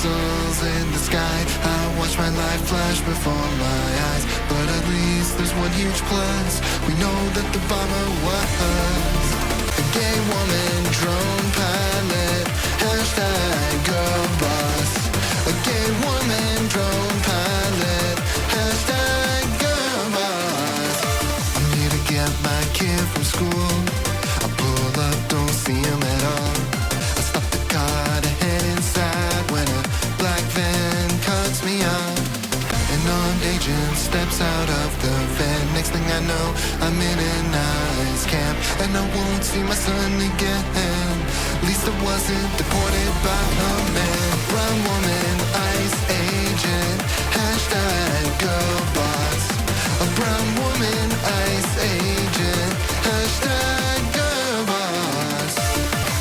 missiles in the sky. I watch my life flash before my eyes, but at least there's one huge plus. We know that the bomber was a gay woman drone pilot. Hashtag girl boss. A gay woman drone pilot. Hashtag girl boss. I'm here to get my kid from school. I pull up, don't see him at all. I stop the car to head inside when a black van cuts me off. An armed agent steps out of the van. Next thing I know, I'm in an ICE camp, and I won't see my son again. At least I wasn't deported by a man. Brown woman, ICE agent. Hashtag girl boss. A brown woman, ICE agent. Hashtag girl boss.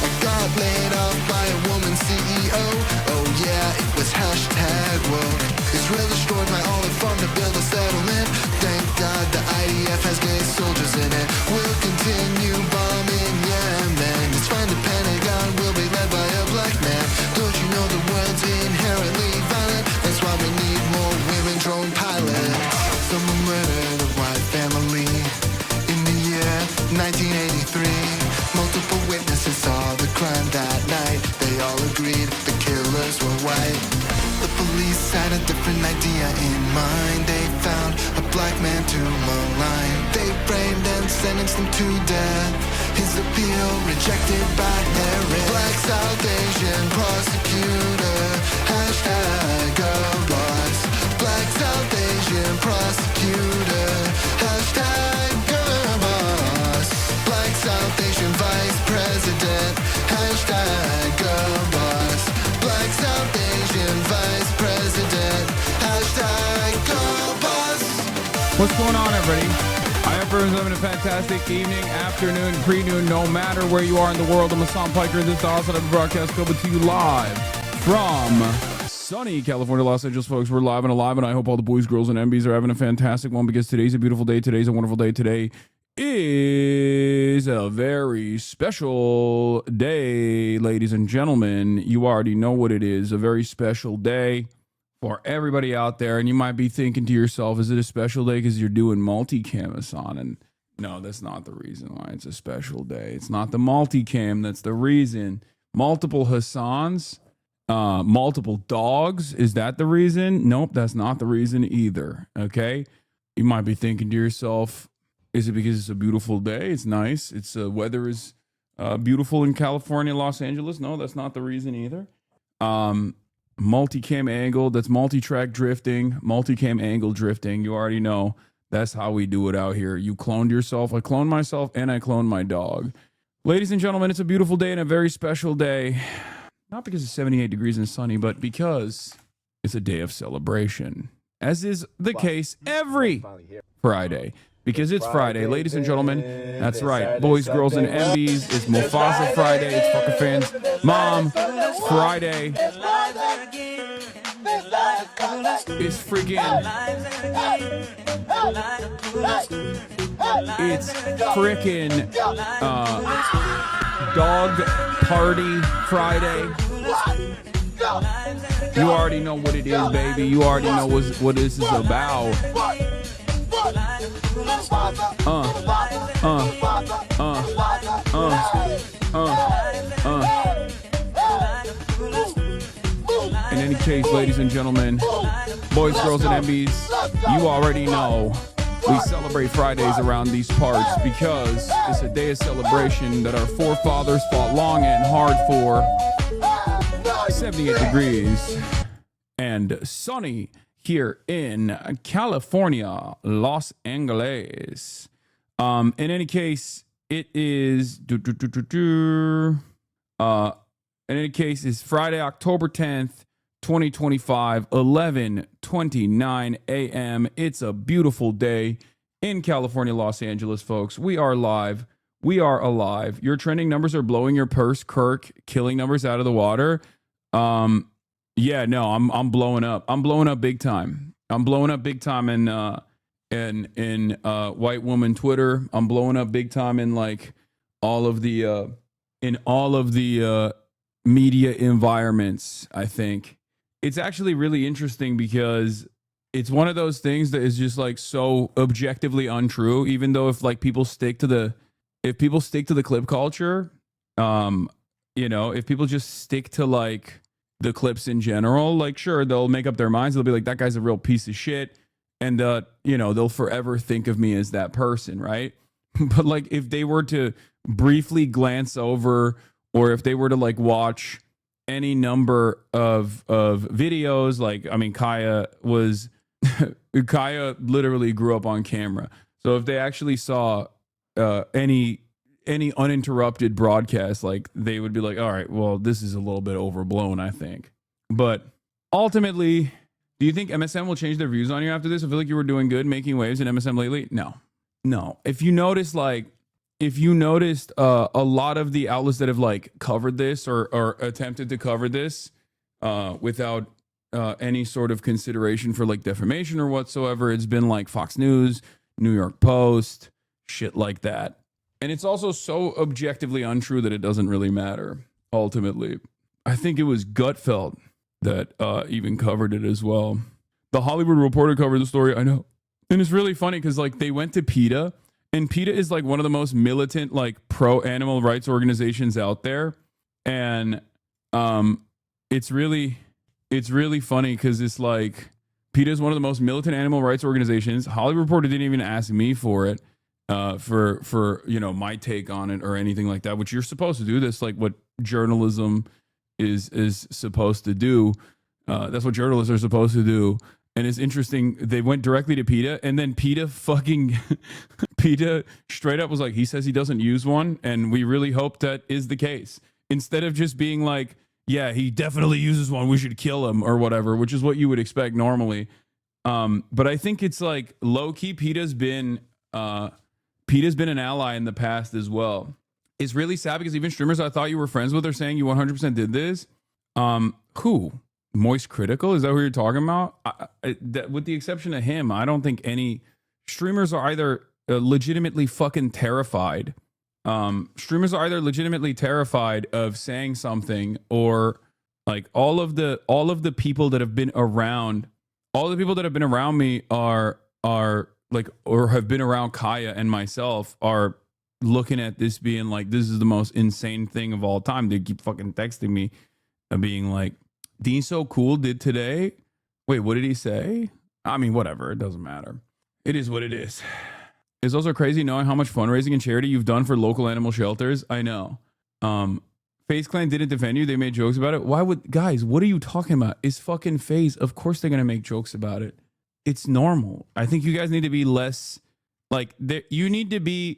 I got laid off by a woman CEO. Oh yeah, it was hashtag woke. Israel destroyed my olive farm to build a settlement. Thank God the IDF has gay soldiers in it. We'll continue bombing Yemen. It's fine, the Pentagon will be led by a black man. Don't you know the world's inherently violent? That's why we need more women drone pilots. Someone murdered a white family in the year 1983. Multiple witnesses saw the crime that night. They all agreed the killers were white. The police had a different idea in mind. They found a black man to malign. They framed and sentenced him to death. His appeal rejected by Herod. Black South Asian prosecutor. Hashtag girl boss. Black South Asian prosecutor. Hashtag girl boss. Black South Asian vice president. Hashtag girl boss. Black South Asian vice president. Hashtag girl boss. What's going on, everybody? I hope everyone's having a fantastic evening, afternoon, pre-noon, no matter where you are in the world. I'm Hassan Piker. This is the Awesome broadcast coming to you live from sunny California, Los Angeles, folks. We're live and alive, and I hope all the boys, girls, and MBs are having a fantastic one, because today's a beautiful day. Today's a wonderful day. Today is a very special day, ladies and gentlemen. You already know what it is. A very special day for everybody out there. And you might be thinking to yourself, is it a special day because you're doing multicam, Hassan? And no, that's not the reason why it's a special day. It's not the multicam that's the reason. Multiple Hassans, multiple dogs. Is that the reason? Nope, that's not the reason either. Okay. You might be thinking to yourself, is it because it's a beautiful day? It's nice. It's weather is beautiful in California, Los Angeles. No, that's not the reason either. Multicam angle, that's multi-track drifting, multicam angle drifting. You already know that's how we do it out here. You cloned yourself. I cloned myself, and I cloned my dog. Ladies and gentlemen, it's a beautiful day and a very special day. Not because it's 78 degrees and sunny, but because it's a day of celebration, as is the case every Friday. Because it's Friday, ladies and gentlemen. That's right. Boys, girls, and MBs. It's Mufasa Friday. It's Fucker Fans Mom Friday. It's freaking. It's freaking Dog Party Friday. You already know what it is, baby. You already know what this is about. In any case, ladies and gentlemen, boys, girls, and MBs, you already know we celebrate Fridays around these parts because it's a day of celebration that our forefathers fought long and hard for. 78 degrees and sunny here in California, Los Angeles. In any case, it is in any case, it's Friday, October 10th, 2025, 11:29 a.m. It's a beautiful day in California, Los Angeles, folks. We are live. We are alive. Your trending numbers are blowing your purse, Kirk, killing numbers out of the water. Yeah, no, I'm blowing up. I'm blowing up big time. I'm blowing up big time in white woman Twitter. I'm blowing up big time in like all of the media environments, I think. it's actually really interesting because it's one of those things that is just like so objectively untrue. Even though if like people stick to the clip culture, um, if people just stick to like the clips in general, like sure they'll make up their minds. They'll be like, that guy's a real piece of shit, and they'll forever think of me as that person, right? But like if they were to briefly glance over, or if they were to like watch any number of videos, like I mean, Kaya literally grew up on camera. So if they actually saw any uninterrupted broadcast, like they would be like, all right, well, this is a little bit overblown, I think. But ultimately, do you think MSM will change their views on you after this? I feel like you were doing good making waves in MSM lately. No. If you noticed a lot of the outlets that have like covered this or attempted to cover this without any sort of consideration for like defamation or whatsoever, it's been like Fox News, New York Post, shit like that. And it's also so objectively untrue that it doesn't really matter, ultimately. I think it was Gutfeld that even covered it as well. The Hollywood Reporter covered the story, I know. And it's really funny because like they went to PETA, and PETA is like one of the most militant, like pro-animal rights organizations out there. And it's really funny because it's like PETA is one of the most militant animal rights organizations. Hollywood Reporter didn't even ask me for it. For my take on it or anything like that, which you're supposed to do. That's like what journalism is supposed to do. That's what journalists are supposed to do. And it's interesting. They went directly to PETA, and then PETA straight up was like, he says he doesn't use one, and we really hope that is the case. Instead of just being like, yeah, he definitely uses one, we should kill him or whatever, which is what you would expect normally. But I think it's like low key. PETA's been an ally in the past as well. It's really sad because even streamers I thought you were friends with are saying you 100% did this. Who? Moist Critical? Is that who you're talking about? With the exception of him, I don't think any streamers are either legitimately fucking terrified. Streamers are either legitimately terrified of saying something, or like all of the people that have been around, all the people that have been around me are like, or have been around Kaya and myself, are looking at this being like, this is the most insane thing of all time. They keep fucking texting me and being like, Dean's So Cool did today. Wait, what did he say? I mean, whatever. It doesn't matter. It is what it is. It's also crazy knowing how much fundraising and charity you've done for local animal shelters. I know. FaZe Clan didn't defend you. They made jokes about it. Why would, guys, what are you talking about? It's fucking FaZe. Of course they're going to make jokes about it. It's normal. I think you guys need to be less like, you need to be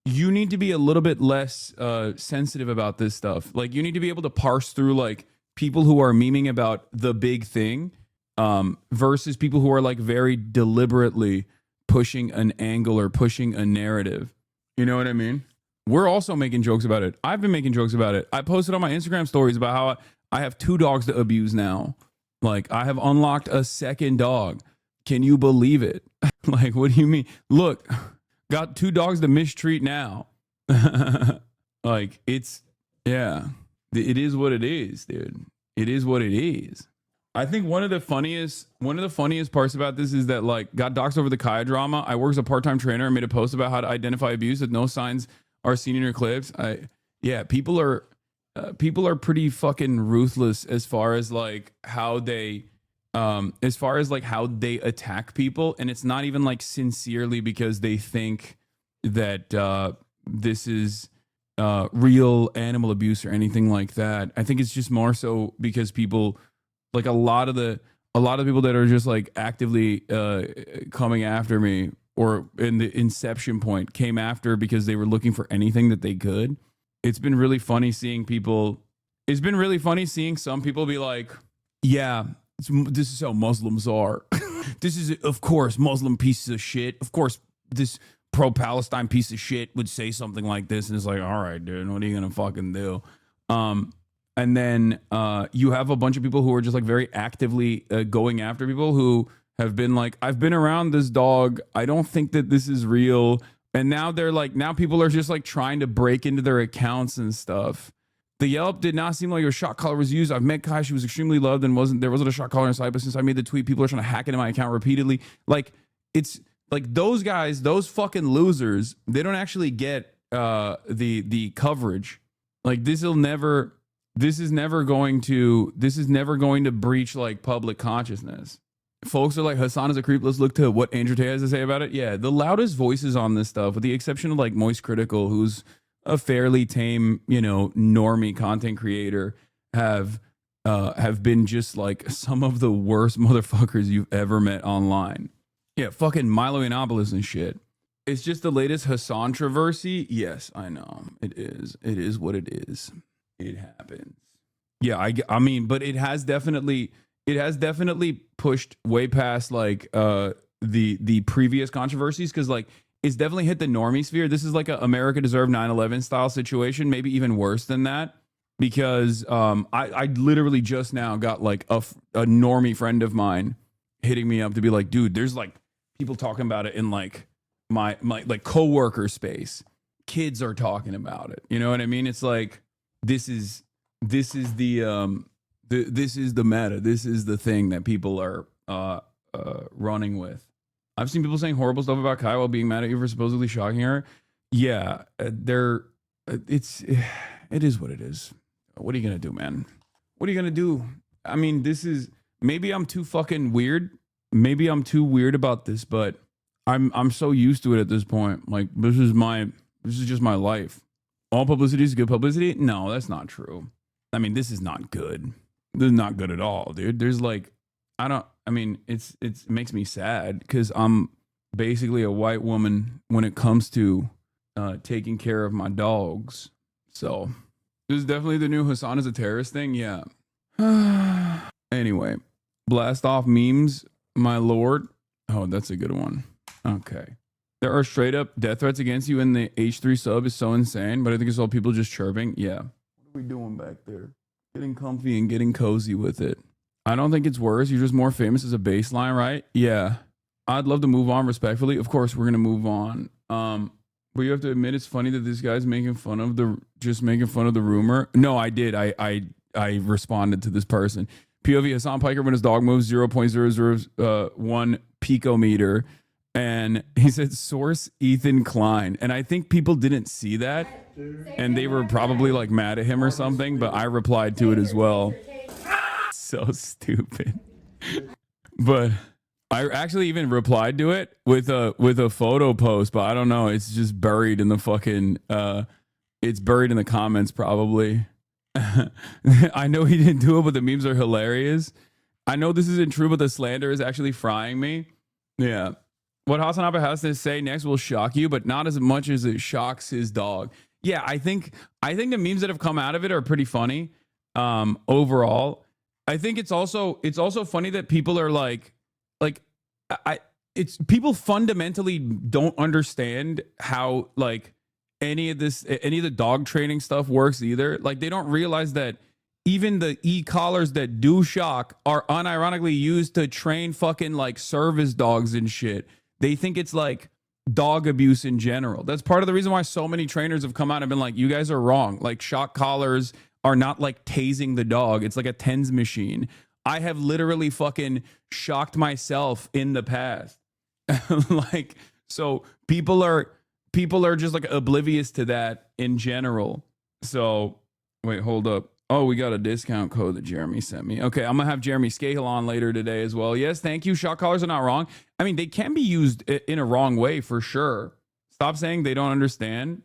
a little bit less sensitive about this stuff. Like, you need to be able to parse through like people who are memeing about the big thing versus people who are like very deliberately pushing an angle or pushing a narrative. You know what I mean? We're also making jokes about it. I've been making jokes about it. I posted on my Instagram stories about how I have 2 dogs to abuse now. Like, I have unlocked a second dog. Can you believe it? Like, what do you mean? Look, got 2 dogs to mistreat now. Like, it's, yeah, it is what it is, dude. It is what it is. I think one of the funniest parts about this is that, like, got doxxed over the Kaya drama. I work as a part-time trainer and made a post about how to identify abuse that no signs are seen in your clips. People are pretty fucking ruthless as far as like how they attack people, and it's not even like sincerely because they think that this is real animal abuse or anything like that. I think it's just more so because people, like a lot of the people that are just like actively coming after me, or in the inception point came after because they were looking for anything that they could. It's been really funny seeing some people be like, yeah, this is how Muslims are. This is, of course, Muslim pieces of shit. Of course, this pro-Palestine piece of shit would say something like this. And it's like, all right, dude, what are you going to fucking do? And then you have a bunch of people who are just like very actively going after people who have been like, I've been around this dog. I don't think that this is real. And now they're like, now people are just like trying to break into their accounts and stuff. The Yelp did not seem like a shock collar was used. I've met Kai. She was extremely loved and there wasn't a shock collar inside. But since I made the tweet, people are trying to hack into my account repeatedly. Like, it's like those guys, those fucking losers, they don't actually get the coverage. Like, this is never going to breach like public consciousness. Folks are like, Hassan is a creep. Let's look to what Andrew Tate has to say about it. Yeah, the loudest voices on this stuff, with the exception of like Moist Critical, who's a fairly tame, normie content creator, have been just like some of the worst motherfuckers you've ever met online. Yeah, fucking Milo Yiannopoulos and shit. It's just the latest Hassan controversy. Yes, I know. It is. It is what it is. It happens. Yeah, I mean, but it has definitely pushed way past like the previous controversies, because like it's definitely hit the normie sphere. This is like a America Deserved 9/11 style situation, maybe even worse than that, because I literally just now got like a normie friend of mine hitting me up to be like, dude, there's like people talking about it in like my like coworker space. Kids are talking about it. You know what I mean? It's like this is the meta. This is the thing that people are running with. I've seen people saying horrible stuff about Kai while being mad at you for supposedly shocking her. Yeah, it is what it is. What are you gonna do, man? What are you gonna do? I mean, maybe I'm too fucking weird. Maybe I'm too weird about this, but I'm so used to it at this point. Like, this is just my life. All publicity is good publicity? No, that's not true. I mean, this is not good. This is not good at all, dude. There's like, it makes me sad because I'm basically a white woman when it comes to taking care of my dogs. So this is definitely the new Hassan is a terrorist thing. Yeah. Anyway, blast off memes, my lord. Oh, that's a good one. Okay. There are straight up death threats against you, and the H3 sub is so insane, but I think it's all people just chirping. Yeah. What are we doing back there? Getting comfy and getting cozy with it. I don't think it's worse. You're just more famous as a baseline, right? Yeah. I'd love to move on respectfully. Of course, we're going to move on. But you have to admit it's funny that this guy's making fun of the rumor. No, I did. I responded to this person. POV Hassan Piker when his dog moves 0.001 picometer. And he said, source Ethan Klein. And I think people didn't see that. And they were probably like mad at him or something. But I replied to it as well. So stupid. But I actually even replied to it with a photo post. But I don't know. It's just buried in the fucking... it's buried in the comments probably. I know he didn't do it, but the memes are hilarious. I know this isn't true, but the slander is actually frying me. Yeah. What Hassan Abba has to say next will shock you, but not as much as it shocks his dog. Yeah, I think the memes that have come out of it are pretty funny. Overall, I think it's also funny that people are it's people fundamentally don't understand how like any of the dog training stuff works either. Like, they don't realize that even the e-collars that do shock are unironically used to train fucking like service dogs and shit. They think it's like dog abuse in general. That's part of the reason why so many trainers have come out and been like, you guys are wrong. Like, shock collars are not like tasing the dog. It's like a TENS machine. I have literally fucking shocked myself in the past. Like, so people are just like oblivious to that in general. So wait, hold up. Oh, we got a discount code that Jeremy sent me. Okay, I'm gonna have Jeremy Scahill on later today as well. Yes, thank you. Shock collars are not wrong. I mean, they can be used in a wrong way for sure. Stop saying they don't understand.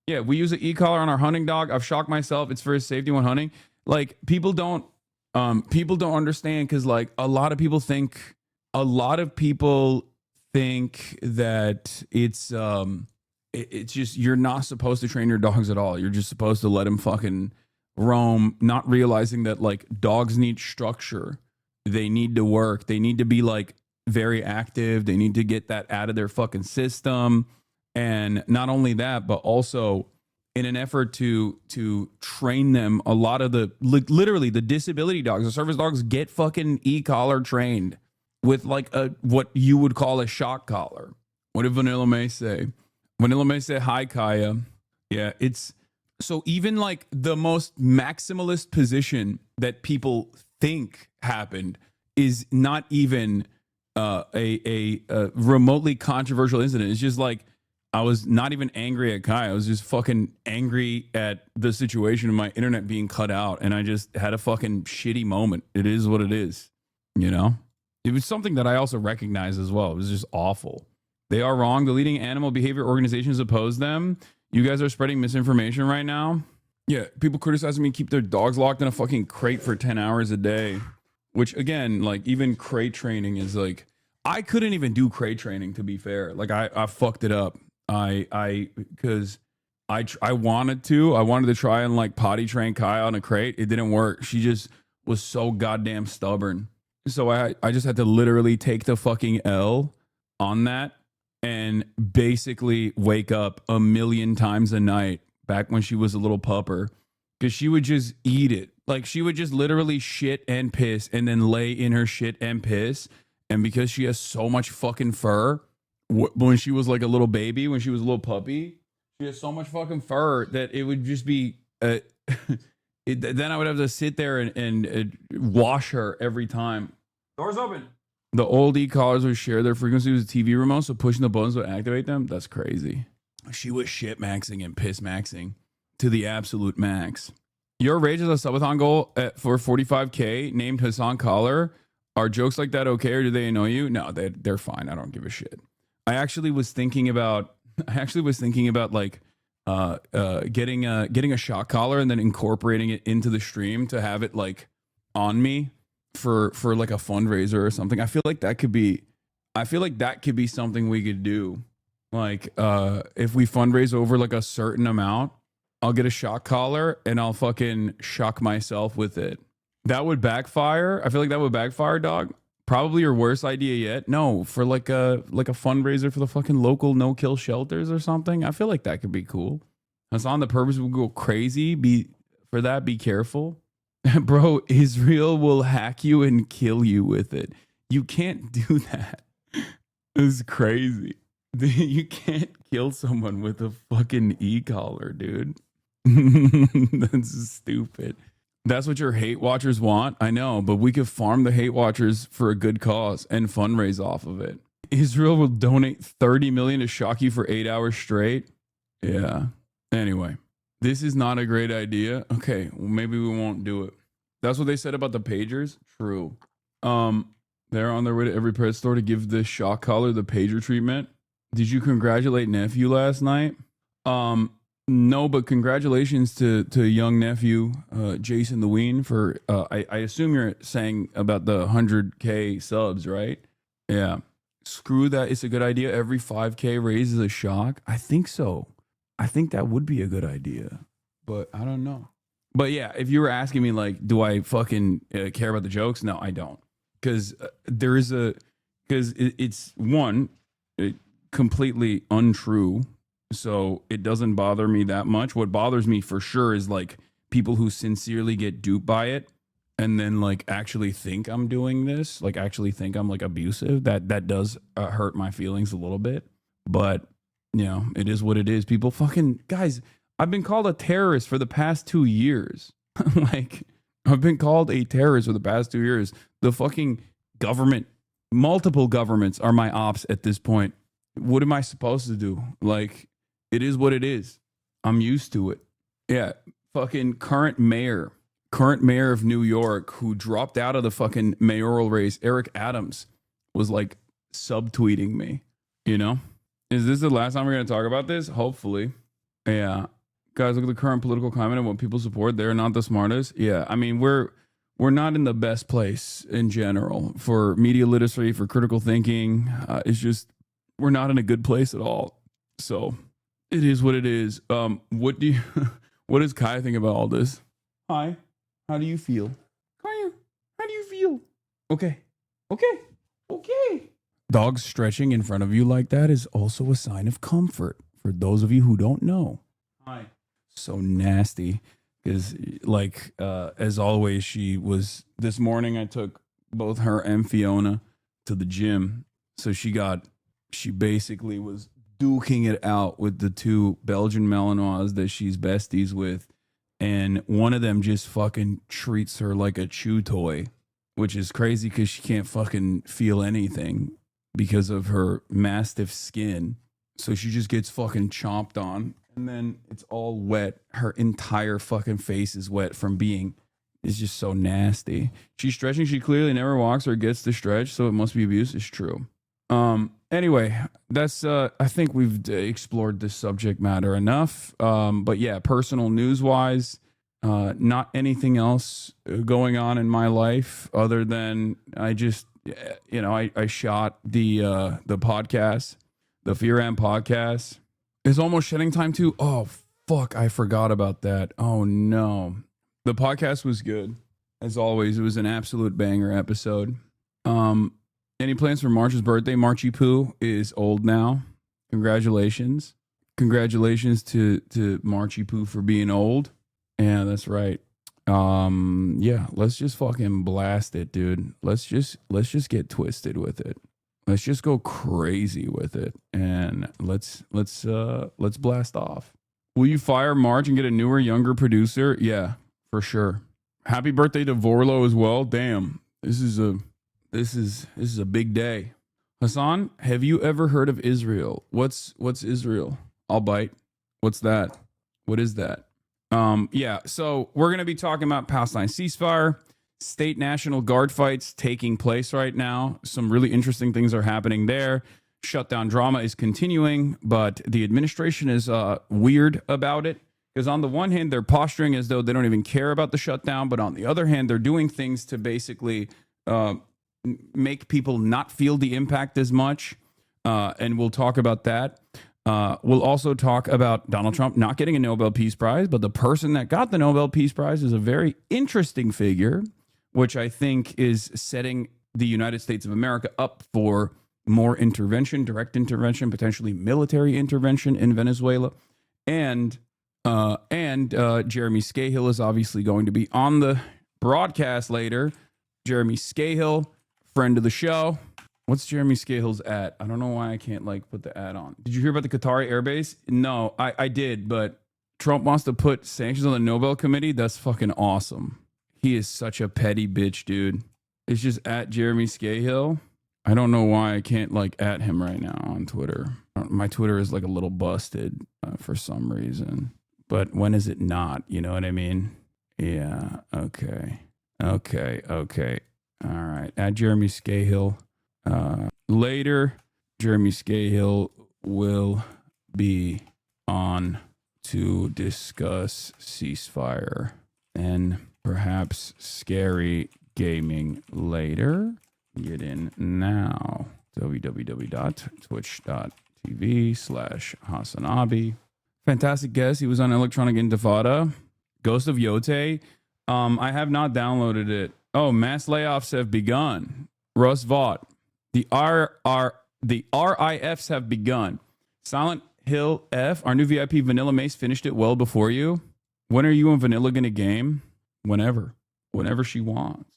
Yeah, we use an e-collar on our hunting dog. I've shocked myself. It's for his safety when hunting. Like, people don't understand, because like a lot of people think that it's just, you're not supposed to train your dogs at all. You're just supposed to let them fucking roam, not realizing that like dogs need structure. They need to work. They need to be like very active. They need to get that out of their fucking system. And not only that, but also in an effort to train them, a lot of the literally the disability dogs, the service dogs, get fucking e-collar trained with like what you would call a shock collar. What did Vanilla May say? Vanilla May say, hi, Kaya. Yeah, it's So even like the most maximalist position that people think happened is not even a remotely controversial incident. It's just like I was not even angry at Kai. I was just fucking angry at the situation of my internet being cut out, and I just had a fucking shitty moment. It is what it is, you know? It was something that I also recognize as well. It was just awful. They are wrong. The leading animal behavior organizations oppose them. You guys are spreading misinformation right now. Yeah, people criticizing me keep their dogs locked in a fucking crate for 10 hours a day. Which, again, like, even crate training is like... I couldn't even do crate training, to be fair. Like, I fucked it up. Because I wanted to. I wanted to try and, like, potty train Kai on a crate. It didn't work. She just was so goddamn stubborn. So I just had to literally take the fucking L on that and basically wake up a million times a night back when she was a little pupper, because she would just eat it. Like, she would just literally shit and piss and then lay in her shit and piss. And because she has so much fucking fur, when she was like a little baby, when she was a little puppy, she has so much fucking fur that it would just be... then I would have to sit there and wash her every time. Doors open. The old e-collars would share their frequency with the TV remote, so pushing the buttons would activate them. That's crazy. She was shit maxing and piss maxing to the absolute max. Your Rage is a subathon goal for 45K named Hassan Collar. Are jokes like that okay, or do they annoy you? No, they're fine. I don't give a shit. I actually was thinking about like getting a shock collar and then incorporating it into the stream to have it like on me for like a fundraiser or something. I feel like that could be something we could do. Like if we fundraise over like a certain amount, I'll get a shock collar and I'll fucking shock myself with it. That would backfire. I feel like that would backfire, dog. Probably your worst idea yet. No, for like a fundraiser for the fucking local no-kill shelters or something. I feel like that could be cool. That's on the purpose. We'll go crazy. Be careful. Bro, Israel will hack you and kill you with it. You can't do that. It's crazy. You can't kill someone with a fucking e-collar, dude. That's stupid. That's what your hate watchers want. I know, but we could farm the hate watchers for a good cause and fundraise off of it. Israel will donate $30 million to shock you for 8 hours straight. Yeah. Anyway, this is not a great idea. Okay, well, maybe we won't do it. That's what they said about the pagers. True. They're on their way to every pet store to give the shock collar the pager treatment. Did you congratulate nephew last night? No, but congratulations to young nephew, Jason the Ween, for, I assume you're saying about the 100K subs, right? Yeah. Screw that. It's a good idea. Every 5K raise is a shock. I think so. I think that would be a good idea, but I don't know. But yeah, if you were asking me, like, do I fucking care about the jokes? No, I don't. Because it's one, completely untrue. So it doesn't bother me that much. What bothers me for sure is like people who sincerely get duped by it and then like actually think I'm doing this, like actually think I'm like abusive. That does hurt my feelings a little bit. But, you know, it is what it is. People fucking, guys, I've been called a terrorist for the past 2 years. Like, I've been called a terrorist for the past 2 years. The fucking government, multiple governments are my ops at this point. What am I supposed to do? Like, it is what it is. I'm used to it. Yeah, fucking current mayor of New York, who dropped out of the fucking mayoral race, Eric Adams, was like subtweeting me, you know? Is this the last time we're going to talk about this? Hopefully. Yeah. Guys, look at the current political climate and what people support. They're not the smartest. Yeah, I mean, we're not in the best place in general for media literacy, for critical thinking. It's just, we're not in a good place at all. So it is what it is. What does Kai think about all this? Hi, how do you feel? Kai, how do you feel? Okay. Dogs stretching in front of you like that is also a sign of comfort for those of you who don't know. Hi. So nasty. Because like, as always, this morning I took both her and Fiona to the gym. So she basically was duking it out with the two Belgian Malinois that she's besties with. And one of them just fucking treats her like a chew toy, which is crazy because she can't fucking feel anything because of her mastiff skin. So she just gets fucking chomped on, and then it's all wet. Her entire fucking face is wet from being, it's just so nasty. She's stretching. She clearly never walks or gets to stretch, so it must be abuse. It's true. Anyway, that's, I think we've explored this subject matter enough. But yeah, personal news wise, not anything else going on in my life other than I just, I shot the podcast, the Fear Am podcast. It's almost shedding time too. Oh, fuck. I forgot about that. Oh no. The podcast was good. As always, it was an absolute banger episode. Any plans for March's birthday? Marchy Poo is old now. Congratulations. Congratulations to Marchy Poo for being old. Yeah, that's right. Yeah, let's just fucking blast it, dude. Let's just get twisted with it. Let's just go crazy with it. And let's blast off. Will you fire March and get a newer, younger producer? Yeah, for sure. Happy birthday to Vorlo as well. Damn. This is a big day. Hassan, have you ever heard of Israel? What's Israel? I'll bite. What's that? What is that? Yeah, so we're going to be talking about Palestine ceasefire, state National Guard fights taking place right now. Some really interesting things are happening there. Shutdown drama is continuing, but the administration is weird about it. Because on the one hand, they're posturing as though they don't even care about the shutdown, but on the other hand, they're doing things to basically make people not feel the impact as much. And we'll talk about that. We'll also talk about Donald Trump not getting a Nobel Peace Prize, but the person that got the Nobel Peace Prize is a very interesting figure, which I think is setting the United States of America up for more intervention, direct intervention, potentially military intervention in Venezuela. And Jeremy Scahill is obviously going to be on the broadcast later. Jeremy Scahill, friend of the show. What's Jeremy Scahill's at? I don't know why I can't put the ad on. Did you hear about the Qatari airbase? No, I did, but Trump wants to put sanctions on the Nobel Committee. That's fucking awesome. He is such a petty bitch, dude. It's just at Jeremy Scahill. I don't know why I can't at him right now on Twitter. My Twitter is a little busted for some reason. But when is it not? You know what I mean? Yeah. Okay. All right. At Jeremy Scahill. Later, Jeremy Scahill will be on to discuss ceasefire and perhaps scary gaming later. Get in now. www.twitch.tv/Hassanabi. Fantastic guest. He was on Electronic Intifada. Ghost of Yote. I have not downloaded it. Oh, mass layoffs have begun. Russ Vaught. The RIFs have begun. Silent Hill F, our new VIP Vanilla Mace finished it well before you. When are you and Vanilla gonna game? Whenever she wants.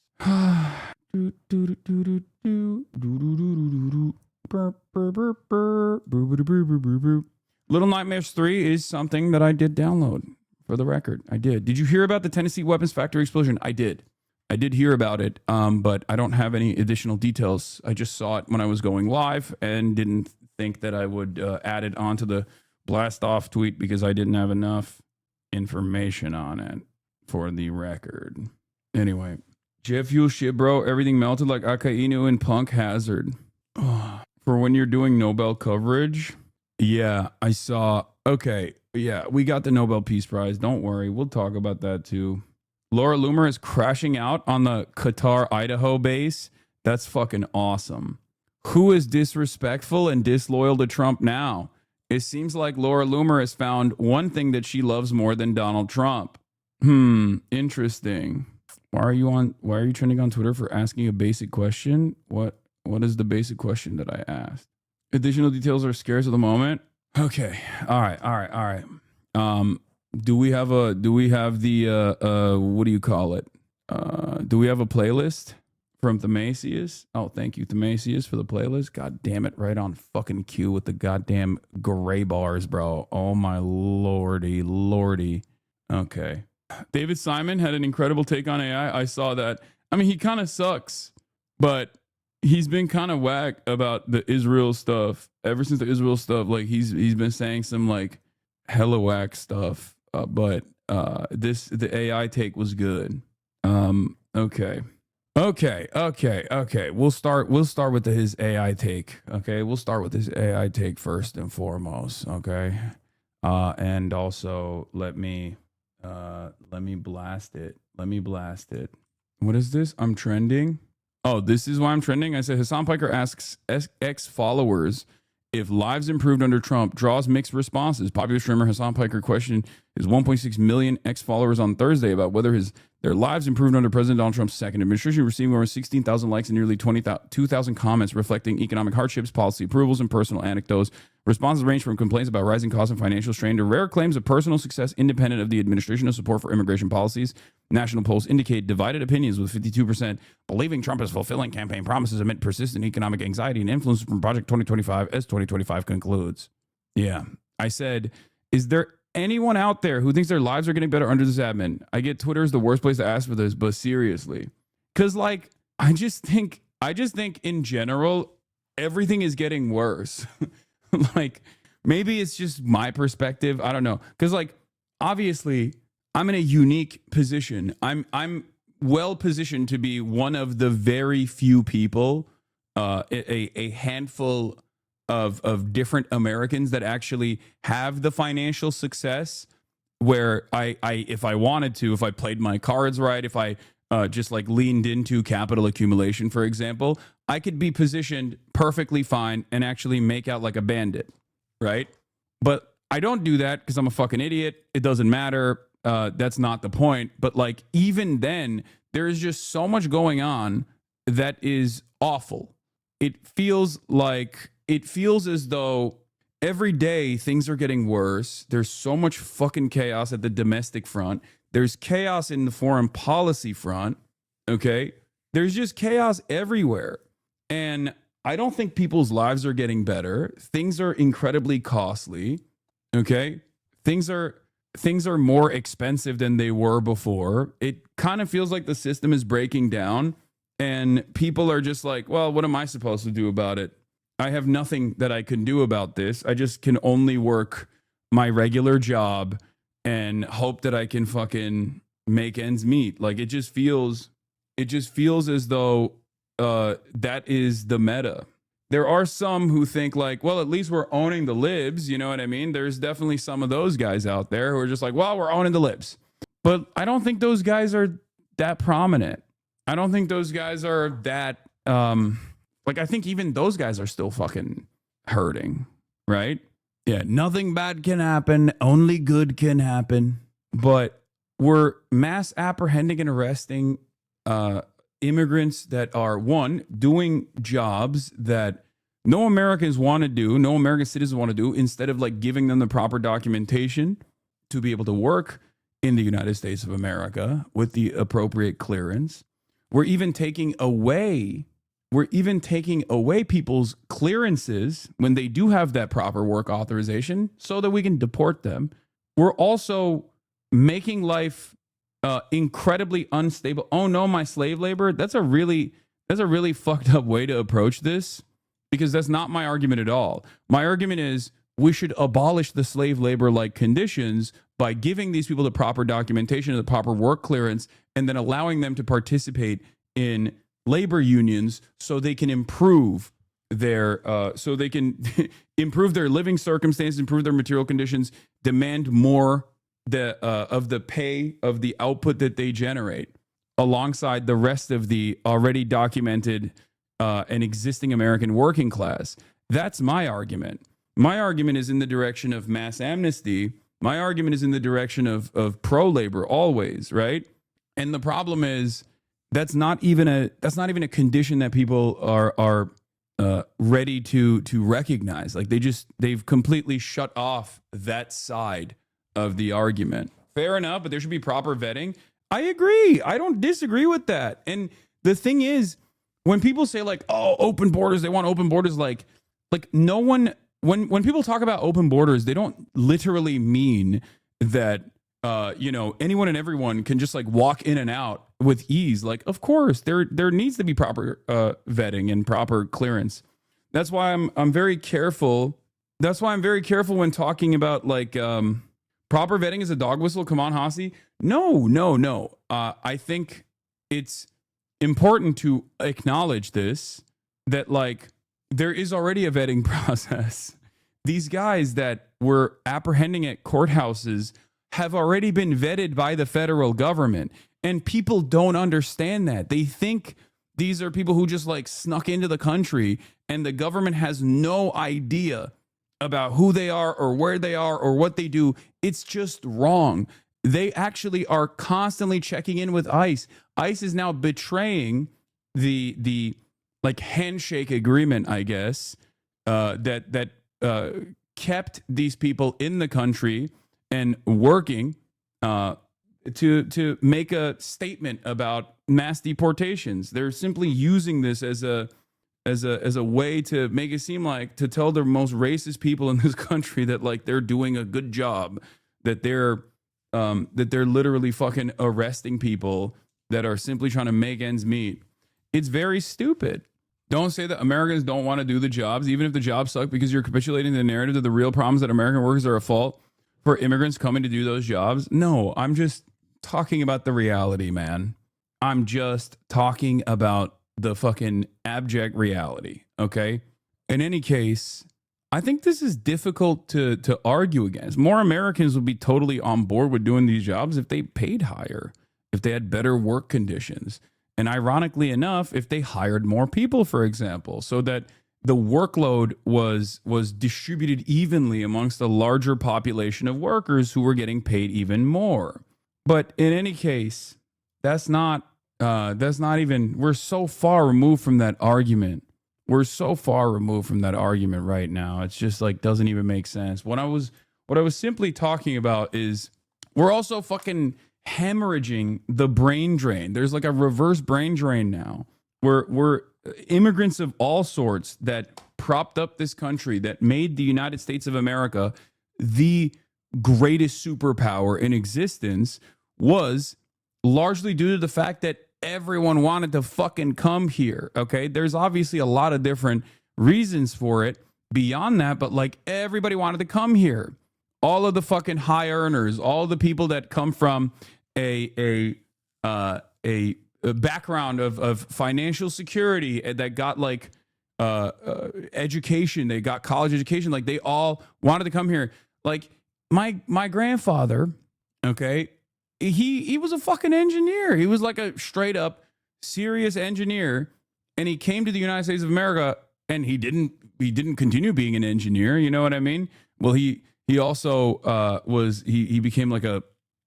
Little Nightmares 3 is something that I did download, for the record. I did. Did you hear about the Tennessee weapons factory explosion? I did hear about it, but I don't have any additional details. I just saw it when I was going live and didn't think that I would add it onto the blast off tweet because I didn't have enough information on it, for the record. Anyway, Jet Fuel shit, bro. Everything melted like Akainu and Punk Hazard. For when you're doing Nobel coverage, yeah, I saw. Okay, yeah, we got the Nobel Peace Prize. Don't worry, we'll talk about that too. Laura Loomer is crashing out on the Qatar Idaho base. That's fucking awesome. Who is disrespectful and disloyal to Trump now? It seems like Laura Loomer has found one thing that she loves more than Donald Trump. Interesting. Why are you trending on Twitter for asking a basic question? What is the basic question that I asked? Additional details are scarce at the moment. Okay. All right. Do we have the what do you call it? Do we have a playlist from Themasius. Oh, thank you, Themasius, for the playlist. God damn it, right on fucking cue with the goddamn gray bars, bro. Oh my lordy. Okay. David Simon had an incredible take on AI. I saw that. I mean, he kind of sucks, but he's been kind of whack about the Israel stuff ever since the Israel stuff. Like he's been saying some like hella whack stuff, but the AI take was good. Okay. We'll start with his AI take. Okay, we'll start with his AI take first and foremost. Okay, and also let me blast it. What is this? I'm trending. Oh, this is why I'm trending. I said Hassan Piker asks X followers if lives improved under Trump, draws mixed responses. Popular streamer Hassan Piker questioned his 1.6 million X followers on Thursday about whether their lives improved under President Donald Trump's second administration, receiving over 16,000 likes and nearly 2,000 comments reflecting economic hardships, policy approvals, and personal anecdotes. Responses range from complaints about rising costs and financial strain to rare claims of personal success independent of the administration of support for immigration policies. National polls indicate divided opinions, with 52% believing Trump is fulfilling campaign promises amid persistent economic anxiety and influence from Project 2025 as 2025 concludes. Yeah. I said, is there anyone out there who thinks their lives are getting better under this admin? I get Twitter is the worst place to ask for this, but seriously. Because, like, I just think in general, everything is getting worse. Like, maybe it's just my perspective. I don't know. Because, like, obviously, I'm in a unique position. I'm well positioned to be one of the very few people, a handful of different Americans that actually have the financial success where I if I wanted to, if I played my cards right, if I just like leaned into capital accumulation, for example, I could be positioned perfectly fine and actually make out like a bandit, right? But I don't do that because I'm a fucking idiot. It doesn't matter. That's not the point. But like, even then, there is just so much going on that is awful. It feels as though every day things are getting worse. There's so much fucking chaos at the domestic front. There's chaos in the foreign policy front. Okay. There's just chaos everywhere. And I don't think people's lives are getting better. Things are incredibly costly. Okay. Things are more expensive than they were before. It kind of feels like the system is breaking down and people are just like, well, what am I supposed to do about it? I have nothing that I can do about this. I just can only work my regular job and hope that I can fucking make ends meet. Like, it just feels as though that is the meta. There are some who think like, well, at least we're owning the libs. You know what I mean? There's definitely some of those guys out there who are just like, well, we're owning the libs. But I don't think those guys are that prominent. I don't think those guys are that, like, I think even those guys are still fucking hurting, right? Yeah, nothing bad can happen. Only good can happen. But we're mass apprehending and arresting immigrants that are, one, doing jobs that no Americans want to do, no American citizens want to do, instead of like giving them the proper documentation to be able to work in the United States of America with the appropriate clearance. We're even taking away people's clearances when they do have that proper work authorization so that we can deport them. We're also making life incredibly unstable. Oh no, my slave labor. That's a really fucked up way to approach this, because that's not my argument at all. My argument is we should abolish the slave labor like conditions by giving these people the proper documentation and the proper work clearance, and then allowing them to participate in labor unions so they can improve their improve their living circumstances, improve their material conditions, demand more of the pay of the output that they generate, alongside the rest of the already documented and existing American working class. That's my argument. My argument is in the direction of mass amnesty. My argument is in the direction of pro-labor always, right? And the problem is that's not even a condition that people are ready to recognize. Like, they've completely shut off that side of the argument. Fair enough, but there should be proper vetting. I agree. I don't disagree with that. And the thing is, when people say like, oh, open borders, they want open borders, like no one, when people talk about open borders, they don't literally mean that anyone and everyone can just like walk in and out with ease. Like, of course, there needs to be proper vetting and proper clearance. That's why I'm very careful. That's why I'm very careful when talking about like proper vetting is a dog whistle. Come on, Hasi. No. I think it's important to acknowledge this, that like there is already a vetting process. These guys that were apprehending at courthouses have already been vetted by the federal government, and people don't understand that. They think these are people who just like snuck into the country, and the government has no idea about who they are or where they are or what they do. It's just wrong. They actually are constantly checking in with ICE. ICE is now betraying the like handshake agreement, I guess, that kept these people in the country and working to make a statement about mass deportations. They're simply using this as a way to make it seem like, to tell the most racist people in this country that like they're doing a good job, that they're literally fucking arresting people that are simply trying to make ends meet. It's very stupid. Don't say that Americans don't want to do the jobs, even if the jobs suck, because you're capitulating the narrative that the real problems that American workers are at fault for immigrants coming to do those jobs. No, I'm just talking about the reality, man. I'm just talking about the fucking abject reality, okay? In any case, I think this is difficult to argue against. More Americans would be totally on board with doing these jobs if they paid higher, if they had better work conditions. And ironically enough, if they hired more people, for example, so that the workload was distributed evenly amongst a larger population of workers who were getting paid even more. But in any case, that's not even, we're so far removed from that argument. We're so far removed from that argument right now. It's just like, doesn't even make sense. What I was simply talking about is we're also fucking hemorrhaging the brain drain. There's like a reverse brain drain now. We're immigrants of all sorts that propped up this country, that made the United States of America the greatest superpower in existence, was largely due to the fact that everyone wanted to fucking come here. Okay, there's obviously a lot of different reasons for it beyond that, but like everybody wanted to come here. All of the fucking high earners, all the people that come from a background of financial security, that got like education, they got college education, like they all wanted to come here. Like my grandfather, okay, he was a fucking engineer. He was like a straight up serious engineer, and he came to the United States of America, and he didn't continue being an engineer. You know what I mean? Well, he also he became like a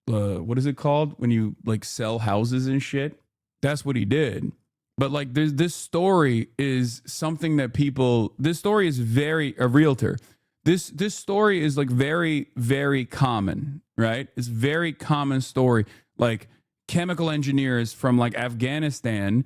what is it called when you like sell houses and shit? That's what he did. But like this story is something that this story is a realtor. This story is like very, very common, right? It's a very common story. Like chemical engineers from like Afghanistan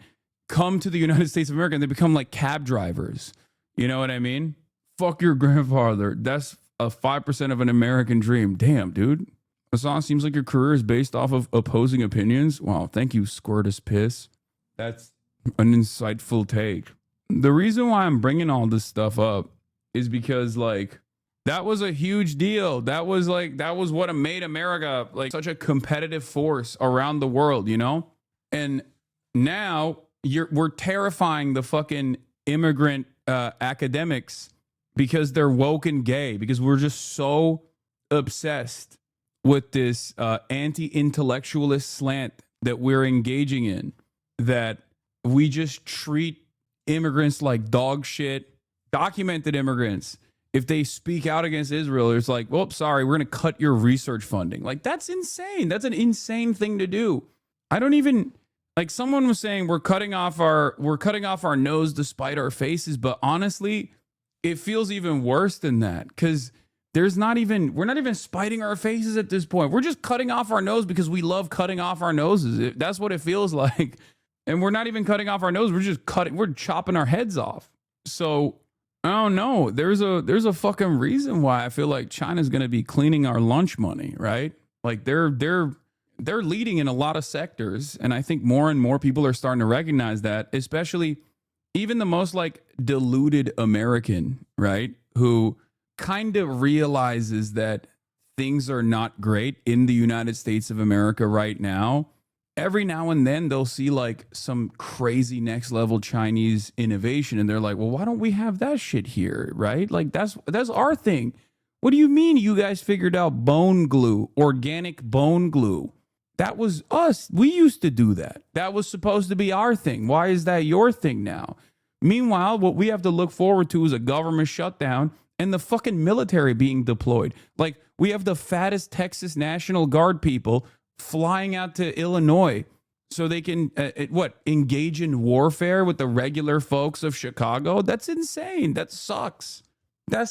come to the United States of America and they become like cab drivers. You know what I mean? Fuck your grandfather. That's a 5% of an American dream. Damn, dude. Hassan, seems like your career is based off of opposing opinions. Wow, thank you, Squirtus Piss. That's an insightful take. The reason why I'm bringing all this stuff up is because like that was a huge deal. That was what made America like such a competitive force around the world, you know? And now we're terrifying the fucking immigrant academics because they're woke and gay, because we're just so obsessed with this anti-intellectualist slant that we're engaging in, that we just treat immigrants like dog shit. Documented immigrants, if they speak out against Israel, it's like, well, sorry, we're going to cut your research funding. Like, that's insane. That's an insane thing to do. I don't even, like, someone was saying we're cutting off our nose to spite our faces, but honestly, it feels even worse than that, because we're not even spiting our faces at this point. We're just cutting off our nose because we love cutting off our noses. That's what it feels like. And we're not even cutting off our nose. We're chopping our heads off. So I don't know. There's a fucking reason why I feel like China's going to be cleaning our lunch money, right? Like they're leading in a lot of sectors. And I think more and more people are starting to recognize that, especially even the most like deluded American, right? Who kind of realizes that things are not great in the United States of America right now. Every now and then they'll see like some crazy next level Chinese innovation and they're like, well, why don't we have that shit here? Right? Like that's our thing. What do you mean you guys figured out bone glue, organic bone glue? That was us. We used to do that. That was supposed to be our thing. Why is that your thing now? Meanwhile, what we have to look forward to is a government shutdown and the fucking military being deployed. Like we have the fattest Texas National Guard people flying out to Illinois so they can engage in warfare with the regular folks of Chicago. That's insane. That sucks. It's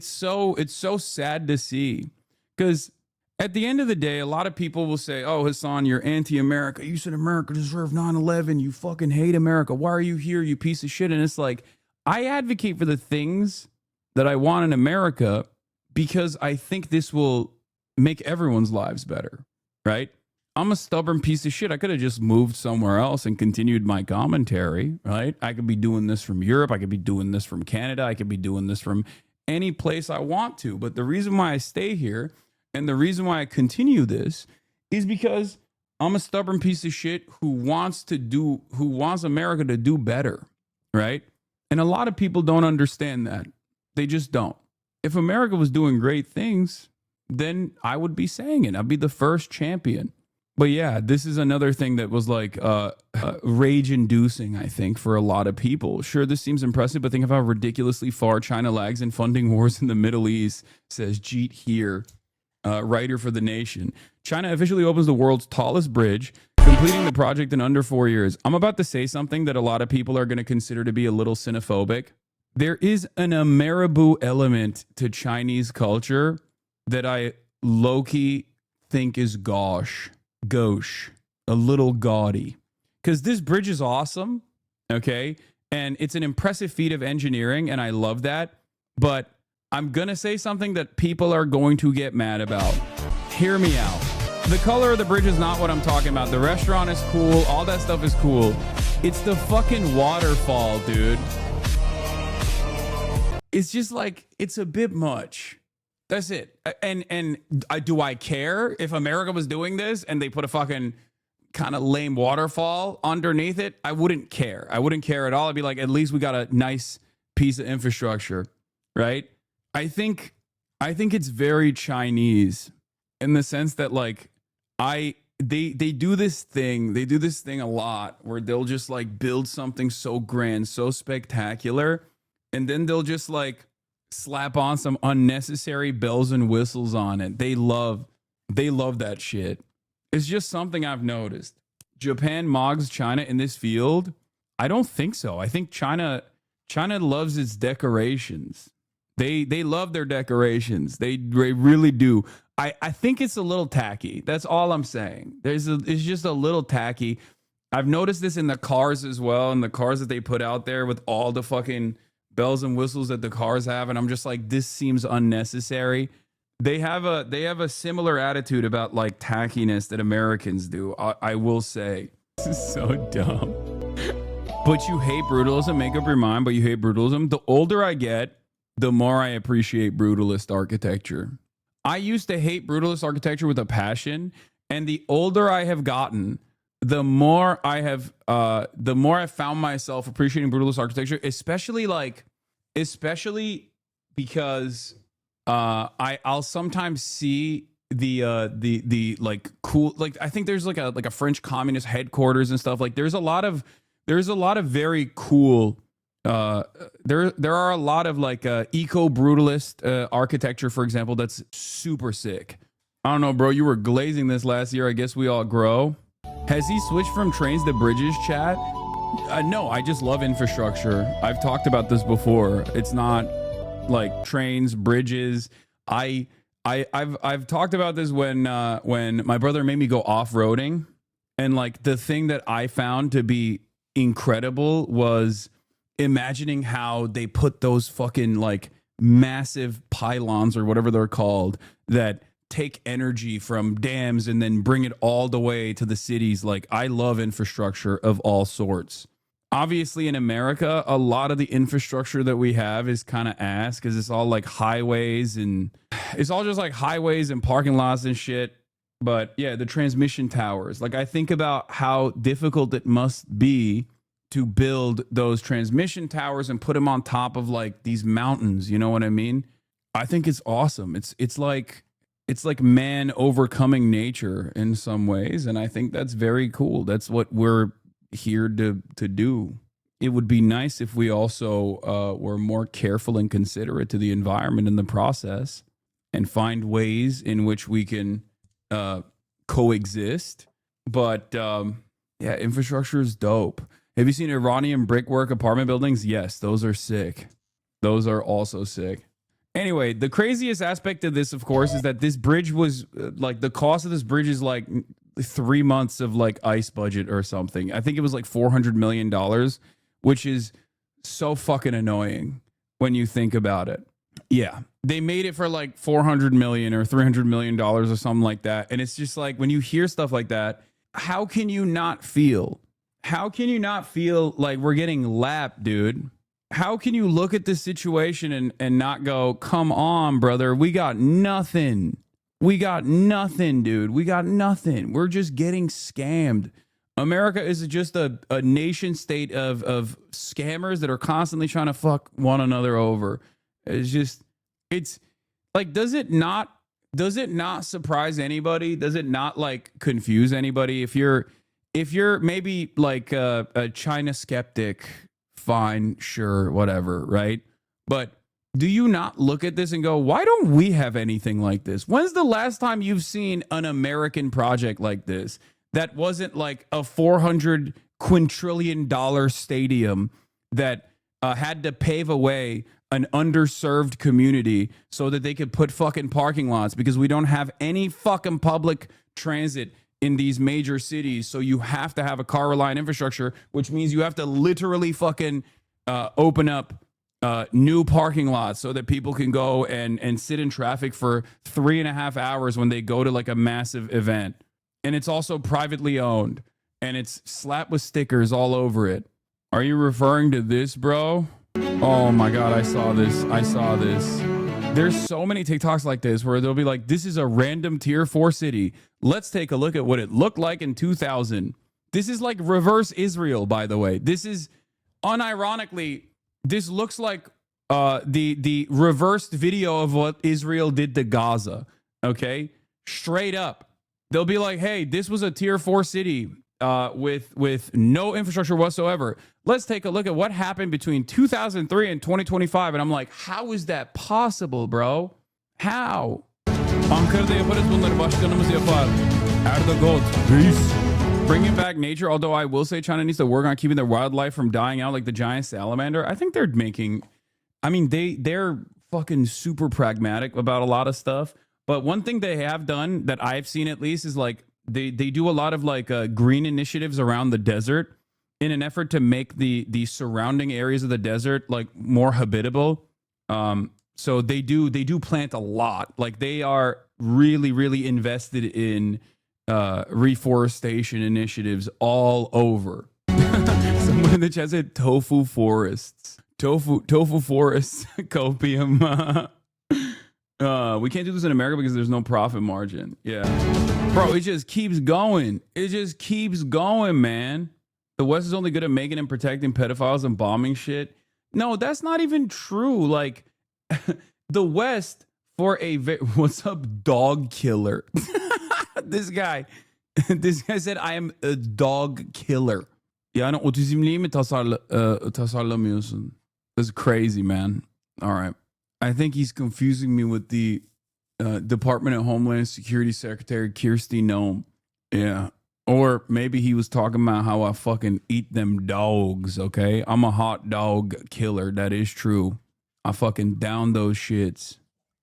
so sad to see, because at the end of the day, a lot of people will say, oh, Hassan, you're anti-America. You said America deserved 9/11. You fucking hate America. Why are you here, you piece of shit? And it's like, I advocate for the things that I want in America because I think this will make everyone's lives better, right? I'm a stubborn piece of shit. I could have just moved somewhere else and continued my commentary, right? I could be doing this from Europe. I could be doing this from Canada. I could be doing this from any place I want to. But the reason why I stay here and the reason why I continue this is because I'm a stubborn piece of shit who wants America to do better, right? And a lot of people don't understand that. They just don't. If America was doing great things, then I would be saying it. I'd be the first champion. But yeah, this is another thing that was like rage-inducing, I think, for a lot of people. Sure, this seems impressive, but think of how ridiculously far China lags in funding wars in the Middle East, says Jeet here, writer for The Nation. China officially opens the world's tallest bridge, completing the project in under 4 years. I'm about to say something that a lot of people are going to consider to be a little xenophobic. There is an Ameriboo element to Chinese culture that I low-key think is gauche, a little gaudy. Because this bridge is awesome, okay? And it's an impressive feat of engineering, and I love that. But I'm going to say something that people are going to get mad about. Hear me out. The color of the bridge is not what I'm talking about. The restaurant is cool. All that stuff is cool. It's the fucking waterfall, dude. It's just like, it's a bit much. That's it. And do I care if America was doing this and they put a fucking kind of lame waterfall underneath it? I wouldn't care. I wouldn't care at all. I'd be like, at least we got a nice piece of infrastructure, right? I think it's very Chinese in the sense that like they do this thing a lot where they'll just like build something so grand, so spectacular, and then they'll just like slap on some unnecessary bells and whistles on it. They love that shit. It's just something I've noticed. Japan mogs China in this field? I don't think so. I think China loves its decorations. They love their decorations. They really do. I think it's a little tacky. That's all I'm saying. It's just a little tacky. I've noticed this in the cars as well, in the cars that they put out there with all the fucking bells and whistles that the cars have, and I'm just like, this seems unnecessary. They have a similar attitude about like tackiness that Americans do. I will say, this is so dumb. But you hate brutalism. Make up your mind. But you hate brutalism. The older I get, the more I appreciate brutalist architecture. I used to hate brutalist architecture with a passion, and the older I have gotten, the more I found myself appreciating brutalist architecture, especially because I'll sometimes see the like cool, like I think there's like a French communist headquarters and stuff. Like there's a lot of very cool. There are a lot of like eco-brutalist architecture, for example, that's super sick. I don't know, bro. You were glazing this last year. I guess we all grow. Has he switched from trains to bridges, chat? No, I just love infrastructure. I've talked about this before. It's not like trains, bridges. I've talked about this when my brother made me go off-roading, And like the thing that I found to be incredible was imagining how they put those fucking like massive pylons or whatever they're called that take energy from dams and then bring it all the way to the cities. Like, I love infrastructure of all sorts. Obviously, in America, a lot of the infrastructure that we have is kind of ass because it's all like highways and it's all just like highways and parking lots and shit. But yeah, the transmission towers. Like, I think about how difficult it must be to build those transmission towers and put them on top of like these mountains. You know what I mean? I think it's awesome. It's like man overcoming nature in some ways, and I think that's very cool. That's what we're here to do. It would be nice if we also were more careful and considerate to the environment in the process and find ways in which we can coexist. But yeah, infrastructure is dope. Have you seen Iranian brickwork apartment buildings? Yes, those are sick. Those are also sick. Anyway, the craziest aspect of this, of course, is that this bridge was like the cost of this bridge is like 3 months of like ICE budget or something. I think it was like $400 million, which is so fucking annoying when you think about it. Yeah, they made it for like 400 million or 300 million dollars or something like that. And it's just like when you hear stuff like that, how can you not feel? How can you not feel like we're getting lapped, dude? How can you look at this situation and not go, come on, brother, we got nothing. We got nothing, dude. We got nothing. We're just getting scammed. America is just a nation state of scammers that are constantly trying to fuck one another over. It's like, does it not surprise anybody? Does it not like confuse anybody? If you're maybe like a China skeptic, fine, sure, whatever, right? But do you not look at this and go, why don't we have anything like this? When's the last time you've seen an American project like this that wasn't like a $400 quintillion stadium that had to pave away an underserved community so that they could put fucking parking lots because we don't have any fucking public transit in these major cities, so you have to have a car reliant infrastructure, which means you have to literally fucking open up new parking lots so that people can go and sit in traffic for 3.5 hours when they go to like a massive event. And it's also privately owned and it's slapped with stickers all over it. Are you referring to this, bro? Oh my God, I saw this. There's so many TikToks like this where they'll be like, this is a random tier 4 city. Let's take a look at what it looked like in 2000. This is like reverse Israel, by the way. This is unironically, this looks like the reversed video of what Israel did to Gaza. Okay, straight up. They'll be like, hey, this was a tier 4 city with no infrastructure whatsoever. Let's take a look at what happened between 2003 and 2025. And I'm like, how is that possible, bro? How? Ankara'da yaparız bunları, başkanımız yapar. Erdoğan, peace. Bringing back nature, although I will say China needs to work on keeping their wildlife from dying out like the giant salamander. I think they're making, I mean, they're fucking super pragmatic about a lot of stuff. But one thing they have done that I've seen at least is like they do a lot of like green initiatives around the desert in an effort to make the surrounding areas of the desert like more habitable. So they do plant a lot. Like they are really invested in reforestation initiatives all over. Someone in the chat said tofu forests. Tofu forests, copium. We can't do this in America because there's no profit margin. Yeah. Bro, it just keeps going. It just keeps going, man. The West is only good at making and protecting pedophiles and bombing shit. No, that's not even true. Like, the West for a... What's up, dog killer? This guy said, I am a dog killer. Yani otizmliyi mi tasarlamıyorsun? That's crazy, man. All right. I think he's confusing me with the Department of Homeland Security Secretary Kirsty Noem. Yeah. Or maybe he was talking about how I fucking eat them dogs, okay? I'm a hot dog killer. That is true. I fucking down those shits.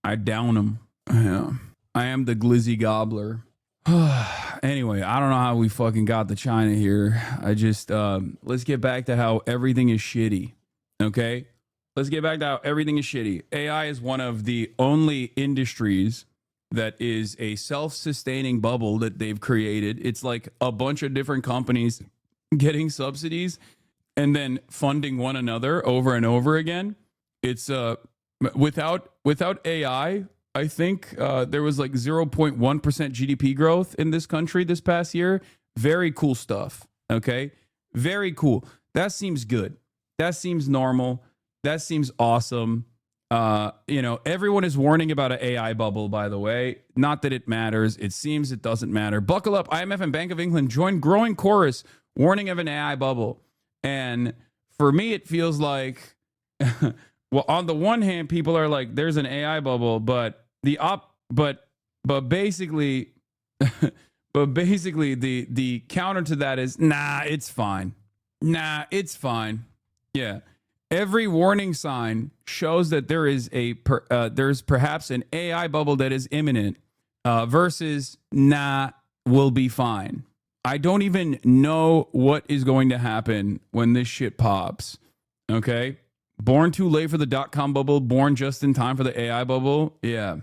I down them. Yeah. I am the glizzy gobbler. Anyway, I don't know how we fucking got to China here. I just let's get back to how everything is shitty. Okay? Let's get back to how everything is shitty. AI is one of the only industries that is a self-sustaining bubble that they've created. It's like a bunch of different companies getting subsidies and then funding one another over and over again. It's without AI, I think there was like 0.1% GDP growth in this country this past year. Very cool stuff. Okay. Very cool. That seems good. That seems normal. That seems awesome. Everyone is warning about an AI bubble, by the way. Not that it matters. It seems it doesn't matter. Buckle up. IMF and Bank of England join growing chorus warning of an AI bubble. And for me, it feels like, well, on the one hand, people are like, there's an AI bubble, but basically the counter to that is it's fine. It's fine. Yeah. Every warning sign shows that there is there's perhaps an AI bubble that is imminent versus we'll be fine. I don't even know what is going to happen when this shit pops. Okay. Born too late for the .com bubble, born just in time for the AI bubble. Yeah.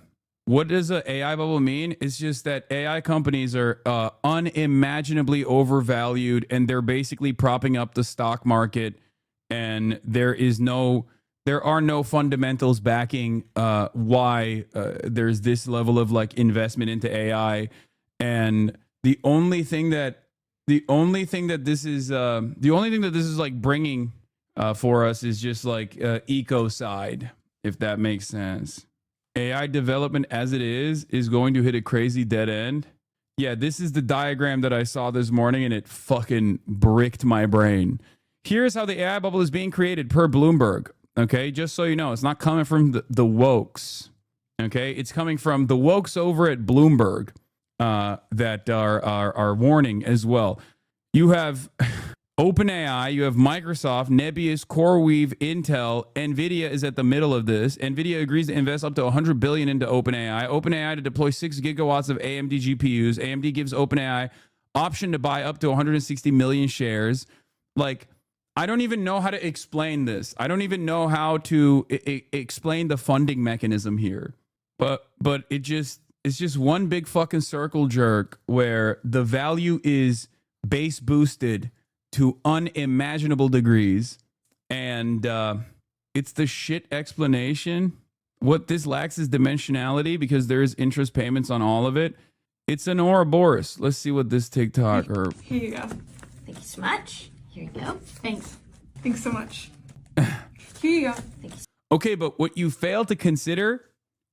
What does an AI bubble mean? It's just that AI companies are unimaginably overvalued and they're basically propping up the stock market, and there are no fundamentals backing why there's this level of like investment into AI. And the only thing that this is like bringing for us is just like eco side, if that makes sense. AI development as it is going to hit a crazy dead end. Yeah, this is the diagram that I saw this morning and it fucking bricked my brain. Here's how the AI bubble is being created per Bloomberg. Okay, just so you know, it's not coming from the wokes. Okay, it's coming from the wokes over at Bloomberg that are warning as well. You have OpenAI, you have Microsoft, Nebius, CoreWeave, Intel. NVIDIA is at the middle of this. NVIDIA agrees to invest up to $100 billion into OpenAI. OpenAI to deploy 6 gigawatts of AMD GPUs. AMD gives OpenAI option to buy up to 160 million shares. Like, I don't even know how to explain this. I don't even know how to explain the funding mechanism here. But it's just one big fucking circle jerk where the value is base boosted to unimaginable degrees, and it's the shit explanation. What this lacks is dimensionality because there is interest payments on all of it. It's an Ouroboros. Let's see what this TikTok or here you go. Thank you so much. Here you go. Thanks so much. Here you go. Thank you. Okay, but what you fail to consider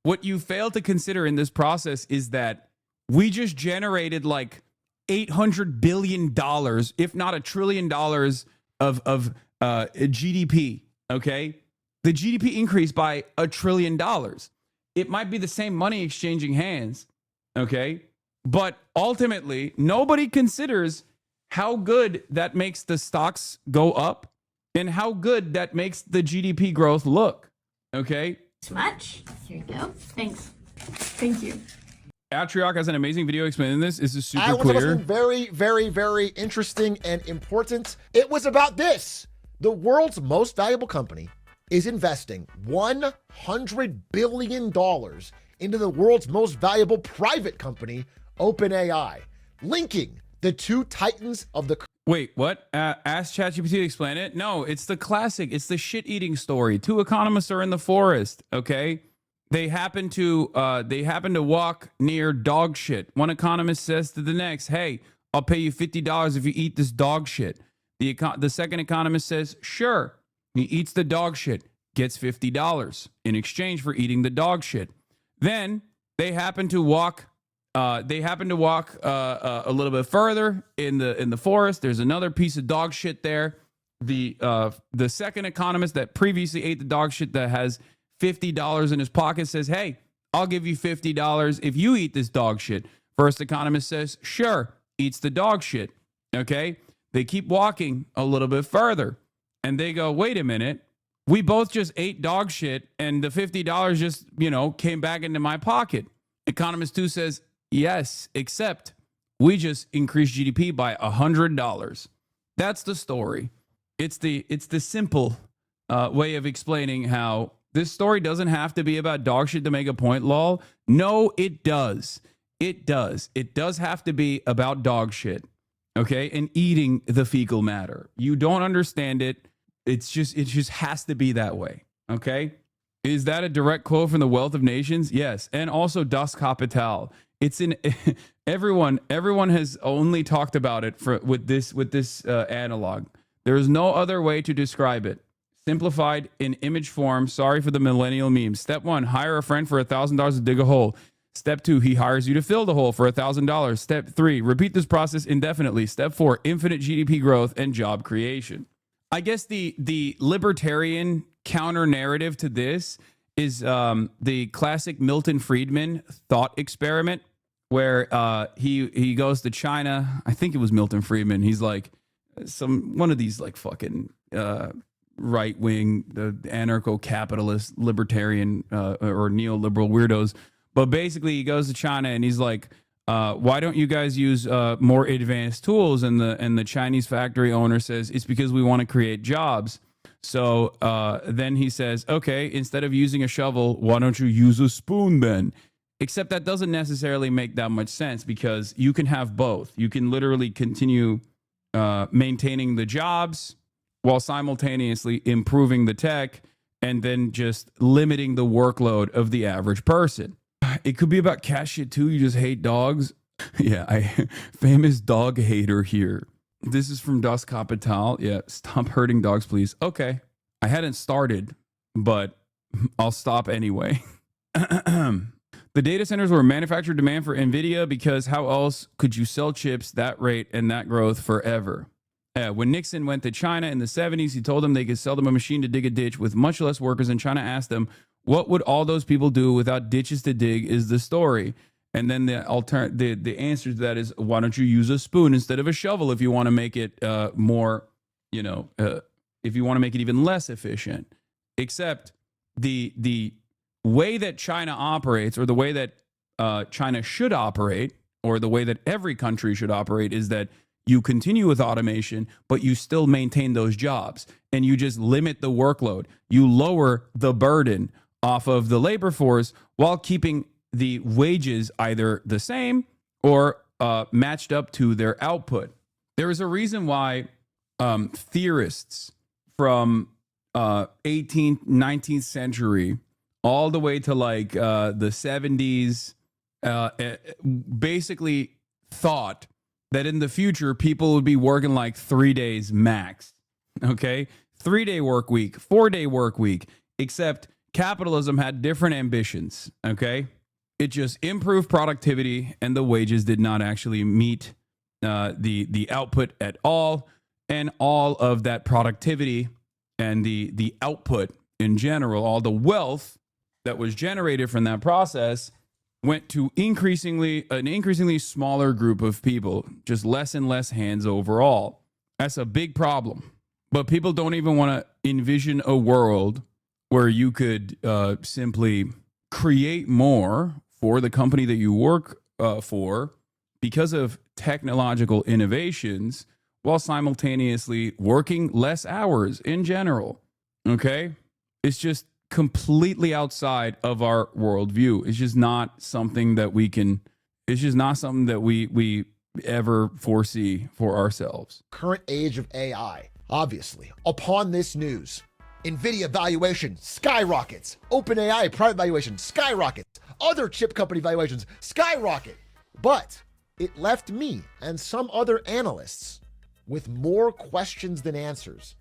in this process is that we just generated like $800 billion, if not $1 trillion of GDP. Okay. The GDP increased by $1 trillion. It might be the same money exchanging hands. Okay. But ultimately, nobody considers how good that makes the stocks go up and how good that makes the GDP growth look. Okay. So much. Here you go. Thanks. Thank you. Atrioc has an amazing video explaining this. This is super I want clear. something very, very, very interesting and important. It was about this. The world's most valuable company is investing $100 billion into the world's most valuable private company, OpenAI, linking the two titans of the... Wait, what? Ask ChatGPT to explain it? No, it's the classic. It's the shit-eating story. Two economists are in the forest, okay? They happen to walk near dog shit. One economist says to the next, "Hey, I'll pay you $50 if you eat this dog shit." The second economist says, "Sure." He eats the dog shit, gets $50 in exchange for eating the dog shit. Then they happen to walk. A little bit further in the forest. There's another piece of dog shit there. The second economist that previously ate the dog shit that has $50 in his pocket says, "Hey, I'll give you $50 if you eat this dog shit." First economist says, "Sure," eats the dog shit. Okay. They keep walking a little bit further and they go, "Wait a minute. We both just ate dog shit and the $50 just, came back into my pocket." Economist 2 says, "Yes, except We just increased GDP by $100. That's the story. It's the simple way of explaining how this story doesn't have to be about dog shit to make a point, lol. No, it does. It does. It does have to be about dog shit, okay? And eating the fecal matter. You don't understand it. It just has to be that way, okay? Is that a direct quote from The Wealth of Nations? Yes. And also Das Kapital. It's in everyone has only talked about it with this analog. There is no other way to describe it. Simplified in image form. Sorry for the millennial memes. Step 1, hire a friend for $1,000 to dig a hole. Step 2, he hires you to fill the hole for $1,000. Step 3, repeat this process indefinitely. Step 4, infinite GDP growth and job creation. I guess the libertarian counter narrative to this is the classic Milton Friedman thought experiment, where he goes to China. I think it was Milton Friedman. He's like one of these like fucking right wing, anarcho-capitalist, libertarian or neoliberal weirdos. But basically, he goes to China and he's like, why don't you guys use more advanced tools? And the Chinese factory owner says, it's because we want to create jobs. So then he says, okay, instead of using a shovel, why don't you use a spoon then? Except that doesn't necessarily make that much sense, because you can have both. You can literally continue maintaining the jobs while simultaneously improving the tech and then just limiting the workload of the average person. It could be about cat shit too. You just hate dogs. Yeah, famous dog hater here. This is from Das Kapital. Yeah, stop hurting dogs, please. Okay. I hadn't started, but I'll stop anyway. The data centers were manufactured demand for NVIDIA, because how else could you sell chips that rate and that growth forever? When Nixon went to China in the 70s, he told them they could sell them a machine to dig a ditch with much less workers, and China asked them, what would all those people do without ditches to dig, is the story. And then the answer to that is, why don't you use a spoon instead of a shovel if you want to make it more, if you want to make it even less efficient. Except the way that China operates, or the way that China should operate, or the way that every country should operate, is that you continue with automation, but you still maintain those jobs, and you just limit the workload. You lower the burden off of the labor force while keeping the wages either the same or matched up to their output. There is a reason why theorists from 18th, 19th century all the way to like the 70s basically thought that in the future people would be working like 3 days max. Okay? 3-day work week, 4-day work week, except capitalism had different ambitions. Okay? It just improved productivity, and the wages did not actually meet the output at all. And all of that productivity and the output in general, all the wealth that was generated from that process, went to an increasingly smaller group of people, just less and less hands overall. That's a big problem. But people don't even want to envision a world where you could simply create more for the company that you work for because of technological innovations, while simultaneously working less hours in general. Okay? It's just completely outside of our worldview. It's just not something that we ever foresee for ourselves. Current age of AI, obviously. Upon this news, NVIDIA valuation skyrockets. OpenAI private valuation skyrockets. Other chip company valuations skyrocket. But it left me and some other analysts with more questions than answers.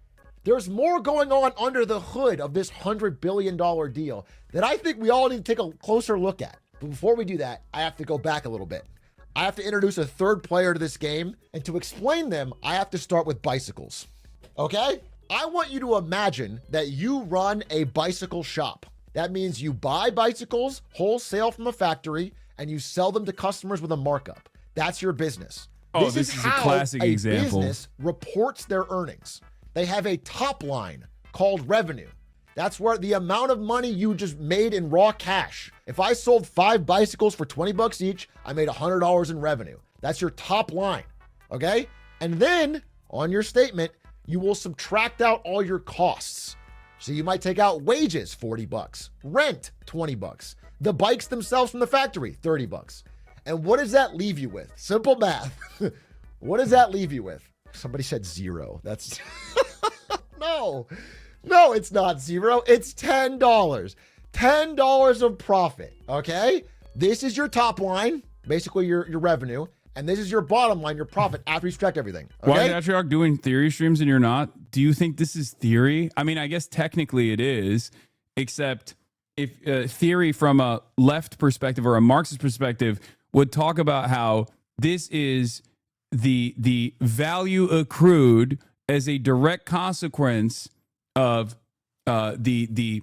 There's more going on under the hood of this $100 billion deal that I think we all need to take a closer look at. But before we do that, I have to go back a little bit. I have to introduce a third player to this game, and to explain them, I have to start with bicycles. Okay? I want you to imagine that you run a bicycle shop. That means you buy bicycles wholesale from a factory and you sell them to customers with a markup. That's your business. Oh, this is a classic example. Business reports their earnings. They have a top line called revenue. That's where the amount of money you just made in raw cash. If I sold 5 bicycles for $20 each, I made $100 in revenue. That's your top line. Okay. And then on your statement, you will subtract out all your costs. So you might take out wages, $40, rent, $20, the bikes themselves from the factory, $30. And what does that leave you with? Simple math. What does that leave you with? Somebody said zero. That's no, it's not zero. It's $10. $10 of profit. Okay. This is your top line, basically your revenue. And this is your bottom line, your profit after you subtract everything. Okay? Why is Atriarch doing theory streams and you're not? Do you think this is theory? I mean, I guess technically it is, except if theory from a left perspective or a Marxist perspective would talk about how this is the value accrued as a direct consequence of the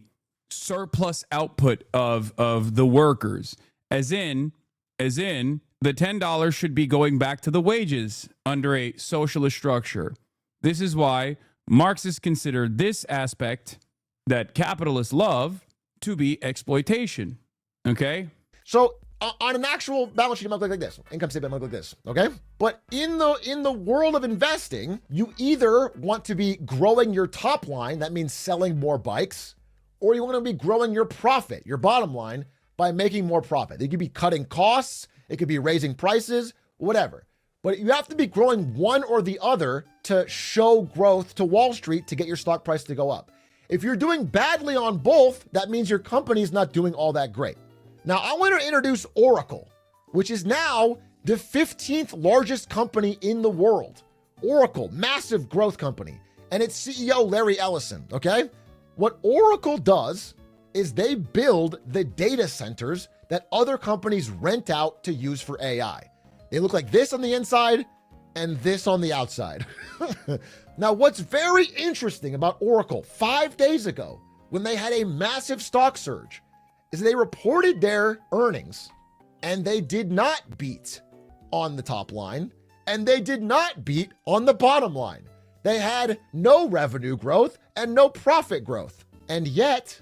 surplus output of the workers, as in the $10 should be going back to the wages under a socialist structure. This is why Marxists consider this aspect that capitalists love to be exploitation. Okay? So on an actual balance sheet, it might look like this. Income statement might look like this. Okay? But in the world of investing, you either want to be growing your top line, that means selling more bikes, or you want to be growing your profit, your bottom line, by making more profit. You could be cutting costs. It could be raising prices, whatever. But you have to be growing one or the other to show growth to Wall Street to get your stock price to go up. If you're doing badly on both, that means your company's not doing all that great. Now, I want to introduce Oracle, which is now the 15th largest company in the world. Oracle, massive growth company, and its CEO, Larry Ellison, okay? What Oracle does is they build the data centers that other companies rent out to use for AI. They look like this on the inside and this on the outside. Now, what's very interesting about Oracle 5 days ago, when they had a massive stock surge, is they reported their earnings and they did not beat on the top line and they did not beat on the bottom line. They had no revenue growth and no profit growth. And yet,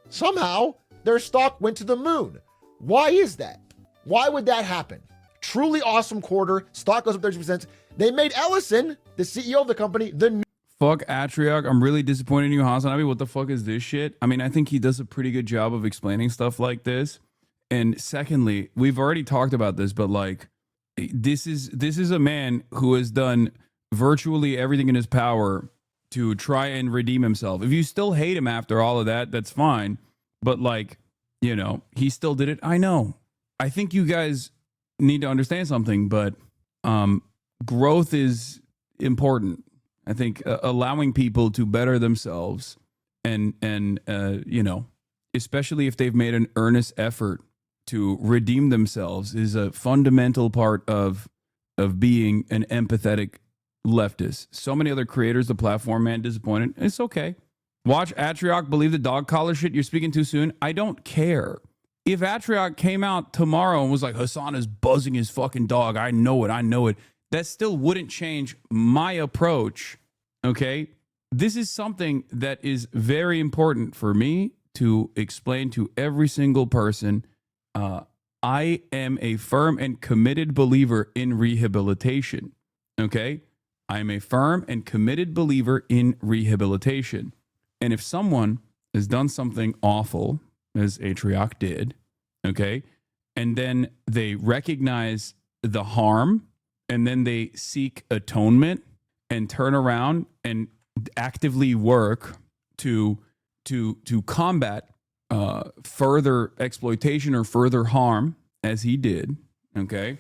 somehow, their stock went to the moon. Why is that? Why would that happen? Truly awesome quarter. Stock goes up 30%. They made Ellison, the CEO of the company, the Fuck Atriarch. I'm really disappointed in you, Hasanabi. What the fuck is this shit? I mean, I think he does a pretty good job of explaining stuff like this. And secondly, we've already talked about this, but like, this is a man who has done virtually everything in his power to try and redeem himself. If you still hate him after all of that, that's fine. But like, you know, he still did it. I know. I think you guys need to understand something, but growth is important. I think allowing people to better themselves and you know, especially if they've made an earnest effort to redeem themselves, is a fundamental part of being an empathetic leftist. So many other creators, the platform, man, disappointed. It's okay. Watch Atriarch believe the dog collar shit. You're speaking too soon. I don't care. If Atriarch came out tomorrow and was like, Hassan is buzzing his fucking dog, I know it. That still wouldn't change my approach. Okay? This is something that is very important for me to explain to every single person. I am a firm and committed believer in rehabilitation. Okay? I am a firm and committed believer in rehabilitation. And if someone has done something awful, as Atriarch did, okay, and then they recognize the harm, and then they seek atonement and turn around and actively work to combat further exploitation or further harm, as he did, okay?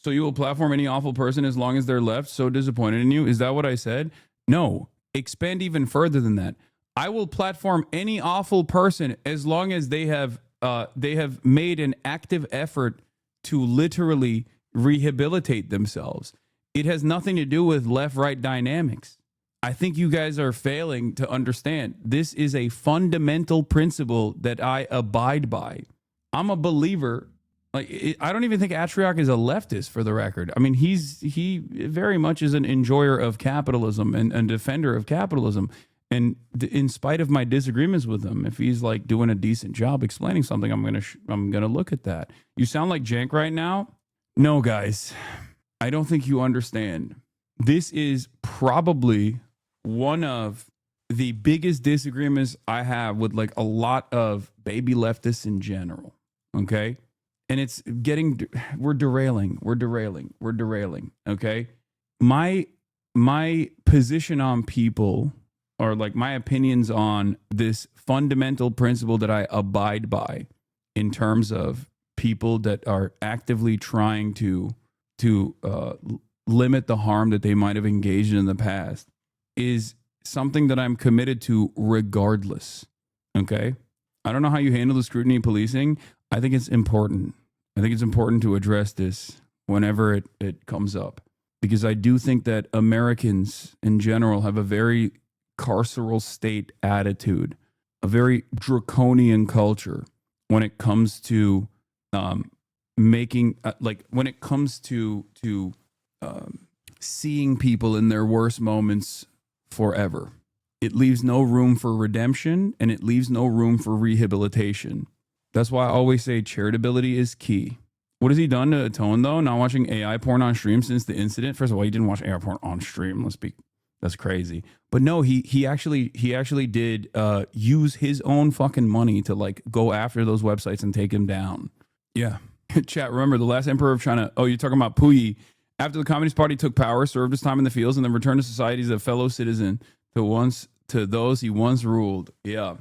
So you will platform any awful person as long as they're left so disappointed in you? Is that what I said? No. Expand even further than that. I will platform any awful person as long as they have made an active effort to literally rehabilitate themselves. It has nothing to do with left-right dynamics. I think you guys are failing to understand. This is a fundamental principle that I abide by. I'm a believer. I don't even think Atriarch is a leftist, for the record. I mean, he very much is an enjoyer of capitalism and defender of capitalism. And in spite of my disagreements with him, if he's like doing a decent job explaining something, I'm gonna look at that. You sound like Jank right now. No, guys, I don't think you understand. This is probably one of the biggest disagreements I have with like a lot of baby leftists in general. Okay. And it's getting, we're derailing. Okay. My position on people, or like my opinions on this fundamental principle that I abide by in terms of people that are actively trying to limit the harm that they might have engaged in the past, is something that I'm committed to regardless. Okay. I don't know how you handle the scrutiny of policing. I think it's important. I think it's important to address this whenever it comes up, because I do think that Americans in general have a very carceral state attitude, a very draconian culture when it comes to making when it comes to seeing people in their worst moments forever. It leaves no room for redemption, and it leaves no room for rehabilitation. That's why I always say charitability is key. What has he done to atone, though? Not watching AI porn on stream since the incident? First of all, he didn't watch AI porn on stream. That's crazy. But no, he actually did use his own fucking money to like go after those websites and take him down. Yeah. Chat, remember the last emperor of China. Oh, you're talking about Puyi. After the Communist Party took power, served his time in the fields, and then returned to society as a fellow citizen to those he once ruled. Yeah.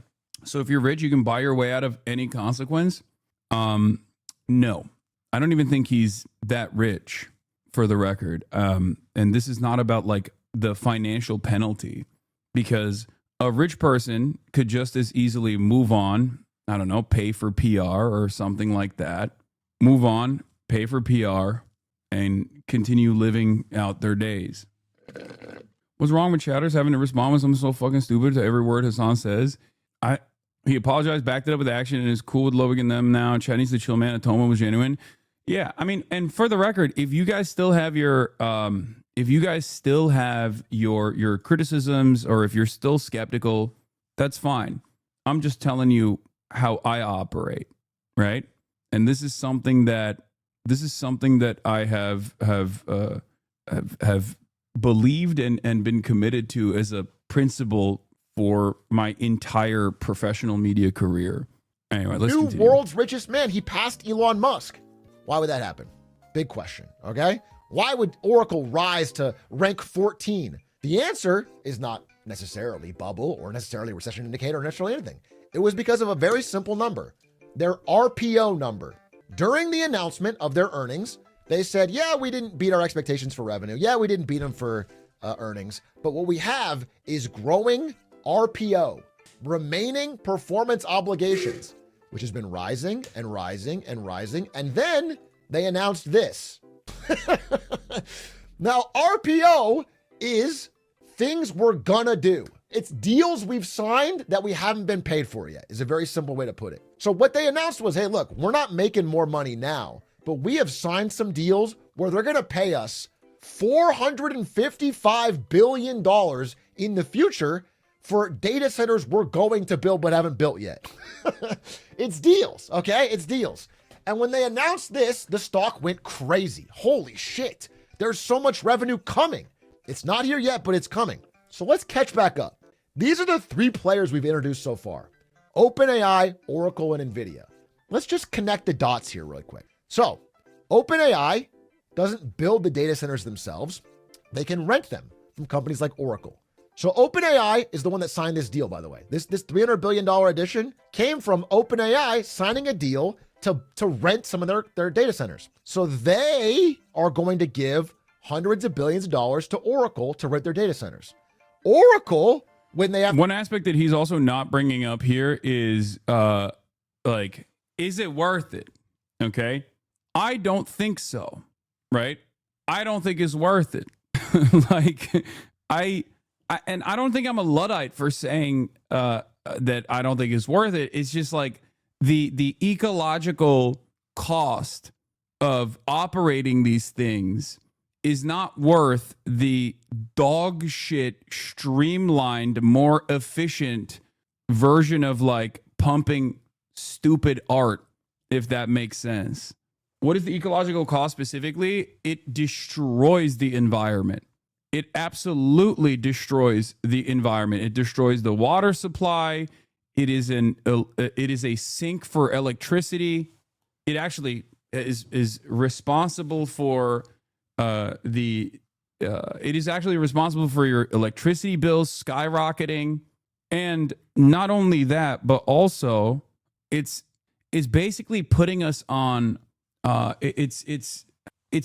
So if you're rich, you can buy your way out of any consequence. No, I don't even think he's that rich, for the record. And this is not about like the financial penalty, because a rich person could just as easily move on. I don't know, pay for PR or something like that. Move on, pay for PR, and continue living out their days. What's wrong with chatters having to respond with something so fucking stupid to every word Hassan says? He apologized, backed it up with action, and is cool with loving them now. Chat needs to chill, man. Atonement was genuine. Yeah, I mean, and for the record, if you guys still have your criticisms, or if you're still skeptical, that's fine. I'm just telling you how I operate, right? And this is something that I have believed and been committed to as a principle for my entire professional media career. Anyway, let's continue. World's richest man. He passed Elon Musk. Why would that happen? Big question. Okay. Why would Oracle rise to rank 14? The answer is not necessarily bubble or necessarily recession indicator or necessarily anything. It was because of a very simple number, their RPO number. During the announcement of their earnings, they said, yeah, we didn't beat our expectations for revenue. Yeah, we didn't beat them for earnings. But what we have is growing RPO, remaining performance obligations, which has been rising and rising and rising. And then they announced this. Now, RPO is things we're gonna do. It's deals we've signed that we haven't been paid for yet, is a very simple way to put it. So what they announced was, hey, look, we're not making more money now, but we have signed some deals where they're gonna pay us $455 billion in the future for data centers we're going to build but haven't built yet. It's deals, okay? It's deals. And when they announced this, the stock went crazy. Holy shit. There's so much revenue coming. It's not here yet, but it's coming. So let's catch back up. These are the three players we've introduced so far: OpenAI, Oracle, and NVIDIA. Let's just connect the dots here really quick. So OpenAI doesn't build the data centers themselves. They can rent them from companies like Oracle. So OpenAI is the one that signed this deal, by the way. This $300 billion addition came from OpenAI signing a deal to rent some of their data centers. So they are going to give hundreds of billions of dollars to Oracle to rent their data centers. Oracle, when they have... One aspect that he's also not bringing up here is, is it worth it? Okay. I don't think so. Right. I don't think it's worth it. And I don't think I'm a Luddite for saying that I don't think it's worth it. It's just like the ecological cost of operating these things is not worth the dog shit, streamlined, more efficient version of like pumping stupid art, if that makes sense. What is the ecological cost specifically? It destroys the environment. It absolutely destroys the environment. It destroys the water supply. It is a sink for electricity. It actually is responsible for it is actually responsible for your electricity bills skyrocketing. And not only that, but also it's basically putting us on it's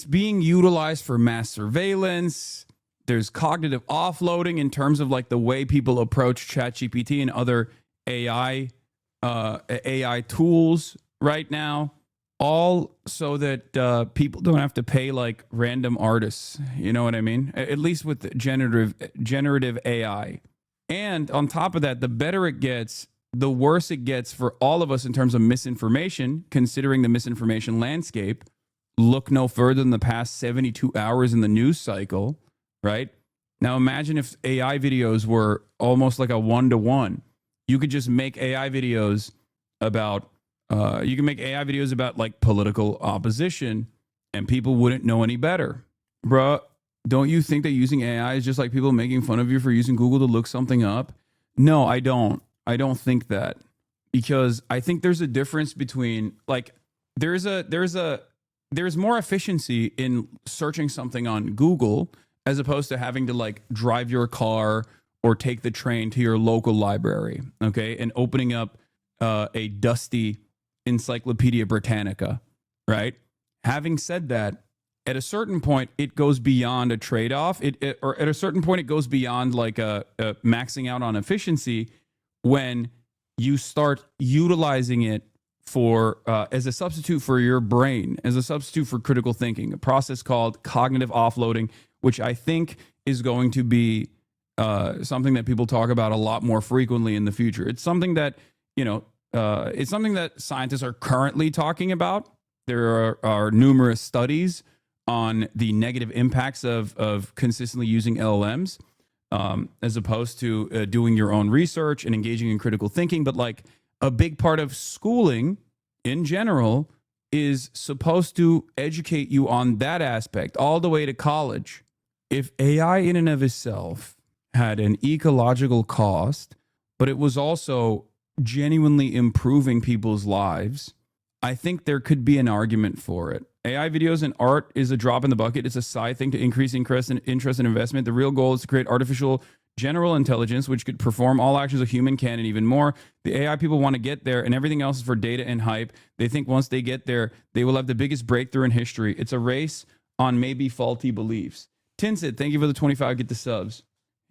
being utilized for mass surveillance. There's cognitive offloading in terms of like the way people approach ChatGPT and other AI tools right now, all so that people don't have to pay like random artists. You know what I mean? At least with generative AI. And on top of that, the better it gets, the worse it gets for all of us in terms of misinformation, considering the misinformation landscape. Look no further than the past 72 hours in the news cycle, right? Now imagine if AI videos were almost like a 1-to-1. You could just make AI videos about like political opposition and people wouldn't know any better. Bruh, don't you think that using AI is just like people making fun of you for using Google to look something up? No, I don't. I don't think that, because I think there's a difference between like there's more efficiency in searching something on Google as opposed to having to like drive your car or take the train to your local library, okay, and opening up a dusty Encyclopedia Britannica, right? Having said that, at a certain point, it goes beyond a trade-off. Or at a certain point, it goes beyond like a maxing out on efficiency when you start utilizing it for as a substitute for your brain, as a substitute for critical thinking, a process called cognitive offloading, which I think is going to be something that people talk about a lot more frequently in the future. It's something that, it's something that scientists are currently talking about. There are numerous studies on the negative impacts of consistently using LLMs. As opposed to doing your own research and engaging in critical thinking. But like a big part of schooling in general is supposed to educate you on that aspect all the way to college. If AI in and of itself had an ecological cost, but it was also genuinely improving people's lives, I think there could be an argument for it. AI videos and art is a drop in the bucket. It's a side thing to increase interest and investment. The real goal is to create artificial general intelligence, which could perform all actions a human can and even more. The AI people want to get there, and everything else is for data and hype. They think once they get there, they will have the biggest breakthrough in history. It's a race on maybe faulty beliefs. Tinsid, thank you for the 25. Get the subs.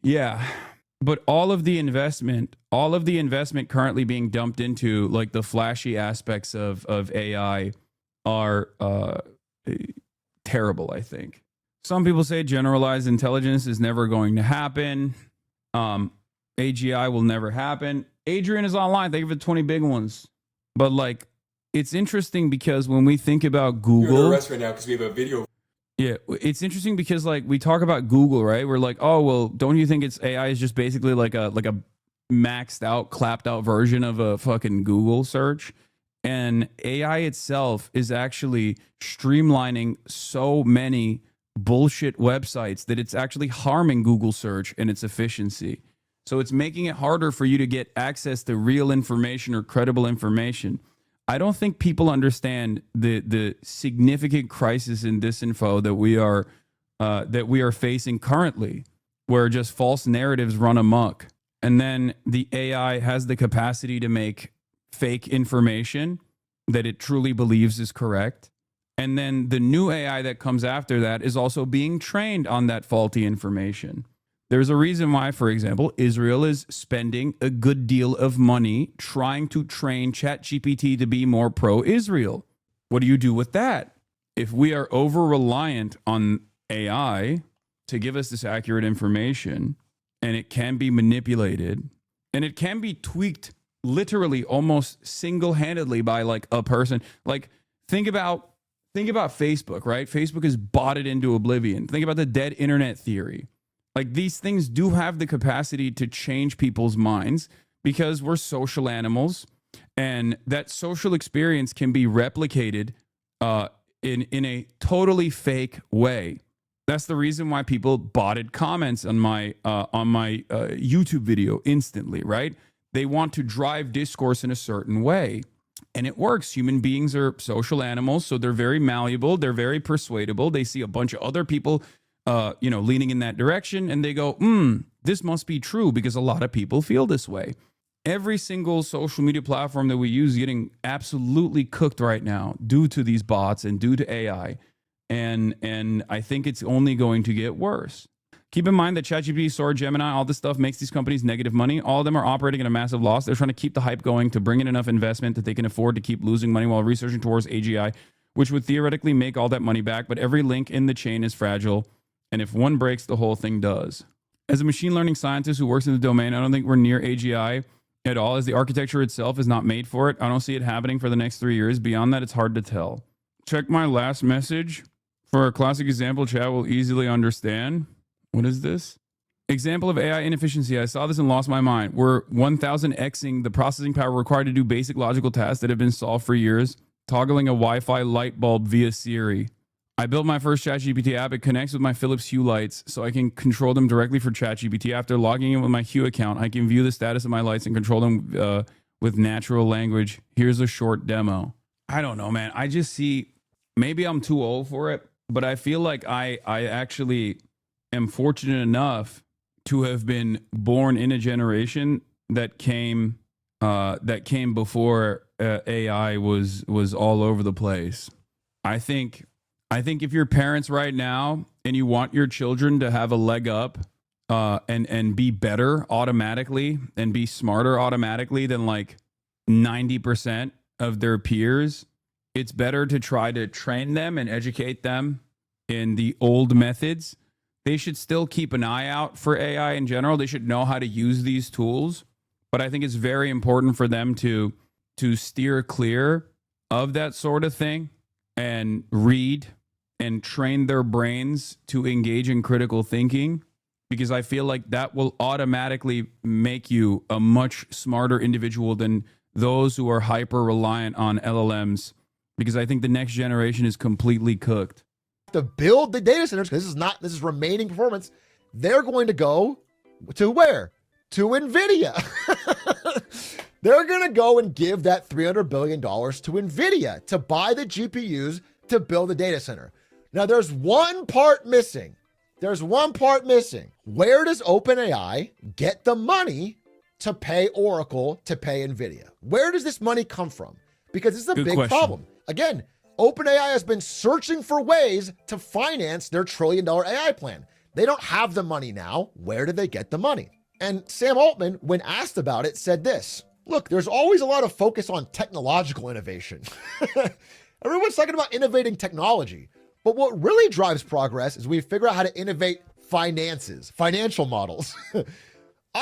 Yeah, but all of the investment currently being dumped into like the flashy aspects of AI are terrible, I think. Some people say generalized intelligence is never going to happen. AGI will never happen. Adrian is online. Thank you for the 20 big ones. But like, it's interesting because when we think about Google, you're in arrest right now because we have a video. Yeah, it's interesting because like we talk about Google, right? We're like, oh well, don't you think it's AI is just basically like a maxed out, clapped out version of a fucking Google search? And AI itself is actually streamlining so many bullshit websites that it's actually harming Google search and its efficiency. So it's making it harder for you to get access to real information or credible information. I don't think people understand the significant crisis in disinfo that we are facing currently, where just false narratives run amok. And then the AI has the capacity to make fake information that it truly believes is correct. And then the new AI that comes after that is also being trained on that faulty information. There's a reason why, for example, Israel is spending a good deal of money trying to train ChatGPT to be more pro-Israel. What do you do with that? If we are over-reliant on AI to give us this accurate information, and it can be manipulated, and it can be tweaked literally almost single-handedly by like a person. Like think about Facebook, right? Facebook is botted into oblivion. Think about the dead internet theory. Like these things do have the capacity to change people's minds because we're social animals, and that social experience can be replicated in a totally fake way. That's the reason why people botted comments on my YouTube video instantly, right? They want to drive discourse in a certain way, and it works. Human beings are social animals, so they're very malleable. They're very persuadable. They see a bunch of other people, leaning in that direction, and they go, this must be true because a lot of people feel this way. Every single social media platform that we use is getting absolutely cooked right now due to these bots and due to AI. And I think it's only going to get worse. Keep in mind that ChatGPT, Sora, Gemini, all this stuff makes these companies negative money. All of them are operating at a massive loss. They're trying to keep the hype going to bring in enough investment that they can afford to keep losing money while researching towards AGI, which would theoretically make all that money back. But every link in the chain is fragile. And if one breaks, the whole thing does. As a machine learning scientist who works in the domain, I don't think we're near AGI at all, as the architecture itself is not made for it. I don't see it happening for the next 3 years. Beyond that, it's hard to tell. Check my last message for a classic example chat will easily understand. What is this? Example of AI inefficiency. I saw this and lost my mind. We're 1000xing the processing power required to do basic logical tasks that have been solved for years, toggling a Wi-Fi light bulb via Siri. I built my first ChatGPT app. It connects with my Philips Hue lights so I can control them directly for ChatGPT. After logging in with my Hue account, I can view the status of my lights and control them with natural language. Here's a short demo. I don't know, man. I just see, maybe I'm too old for it, but I feel like I actually am fortunate enough to have been born in a generation that came before AI was all over the place. I think if you're parents right now and you want your children to have a leg up and be better automatically and be smarter automatically than like 90% of their peers, it's better to try to train them and educate them in the old methods. They should still keep an eye out for AI in general. They should know how to use these tools. But I think it's very important for them to steer clear of that sort of thing and read and train their brains to engage in critical thinking, because I feel like that will automatically make you a much smarter individual than those who are hyper reliant on LLMs, because I think the next generation is completely cooked. To build the data centers, because this is remaining performance, they're going to go to where? To NVIDIA. They're going to go and give that $300 billion to NVIDIA to buy the GPUs to build a data center. Now, there's one part missing. Where does OpenAI get the money to pay Oracle, to pay NVIDIA? Where does this money come from? Because this is a Good big question. problem. Again, OpenAI has been searching for ways to finance their $1 trillion AI plan. They don't have the money now. Where did they get the money? And Sam Altman, when asked about it, said this: look, there's always a lot of focus on technological innovation. Everyone's talking about innovating technology. But what really drives progress is we figure out how to innovate financial models. I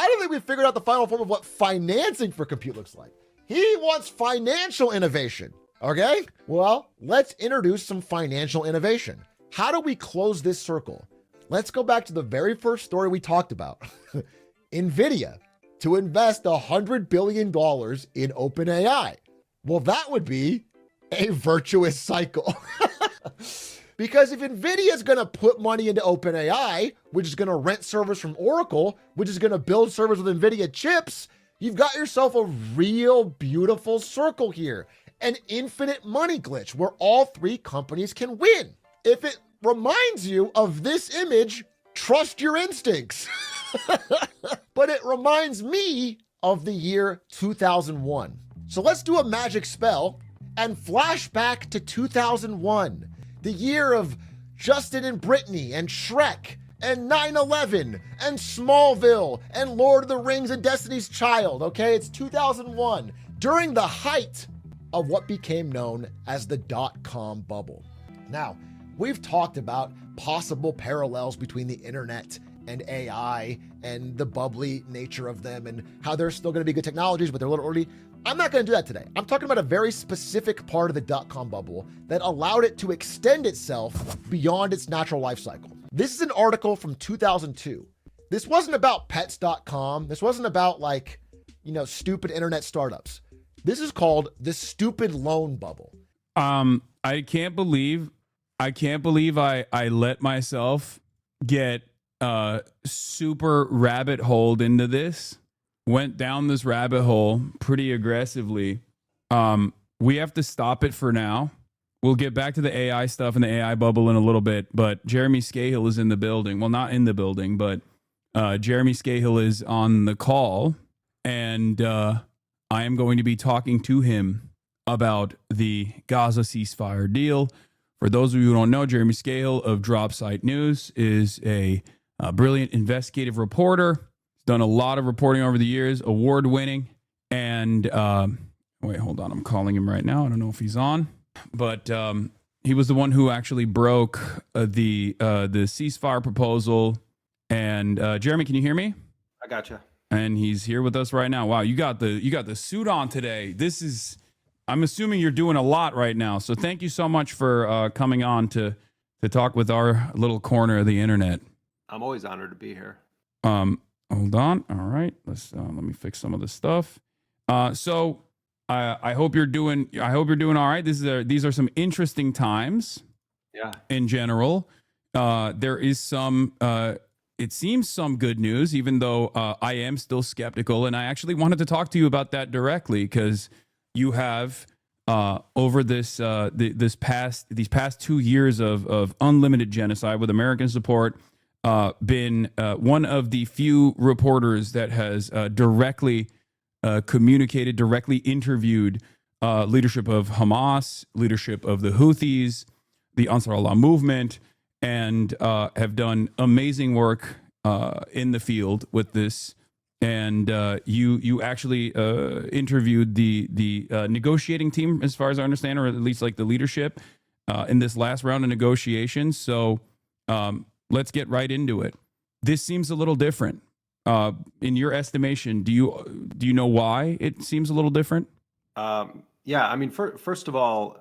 don't think we figured out the final form of what financing for compute looks like. He wants financial innovation. Okay, well, let's introduce some financial innovation. How do we close this circle? Let's go back to the very first story we talked about. NVIDIA to invest $100 billion in OpenAI. Well, that would be a virtuous cycle. Because if NVIDIA is going to put money into OpenAI, which is going to rent servers from Oracle, which is going to build servers with NVIDIA chips, you've got yourself a real beautiful circle here. An infinite money glitch where all three companies can win. If it reminds you of this image, trust your instincts. But it reminds me of the year 2001. So let's do a magic spell and flash back to 2001, the year of Justin and Brittany and Shrek and 9/11 and Smallville and Lord of the Rings and Destiny's Child. Okay, it's 2001, during the height of what became known as the dot-com bubble. Now, we've talked about possible parallels between the internet and AI and the bubbly nature of them and how they're still going to be good technologies, but they're a little early. I'm not going to do that today. I'm talking about a very specific part of the dot-com bubble that allowed it to extend itself beyond its natural life cycle. This is an article from 2002. This wasn't about pets.com. This wasn't about stupid internet startups. This is called the stupid loan bubble. I can't believe I let myself get super rabbit holed into this. Went down this rabbit hole pretty aggressively. We have to stop it for now. We'll get back to the AI stuff and the AI bubble in a little bit, but Jeremy Scahill is in the building. Well, not in the building, but Jeremy Scahill is on the call, and I am going to be talking to him about the Gaza ceasefire deal. For those of you who don't know, Jeremy Scahill of Drop Site News is a brilliant investigative reporter. He's done a lot of reporting over the years, award-winning. And wait, hold on. I'm calling him right now. I don't know if he's on. But he was the one who actually broke the ceasefire proposal. And Jeremy, can you hear me? I gotcha. And he's here with us right now. Wow, you got the suit on today. This is, I'm assuming you're doing a lot right now. So thank you so much for coming on to talk with our little corner of the internet. I'm always honored to be here. Hold on. All right, let me fix some of this stuff. So I hope you're doing all right. These are some interesting times. Yeah. In general, there is some. It seems some good news, even though I am still skeptical, and I actually wanted to talk to you about that directly because you have over these past 2 years of unlimited genocide with American support, been one of the few reporters that has directly communicated, directly interviewed leadership of Hamas, leadership of the Houthis, the Ansar Allah movement, and have done amazing work in the field with this. And you actually interviewed the negotiating team, as far as I understand, or at least like the leadership in this last round of negotiations. So let's get right into it. This seems a little different. In your estimation, do you know why it seems a little different? Yeah, I mean, first of all,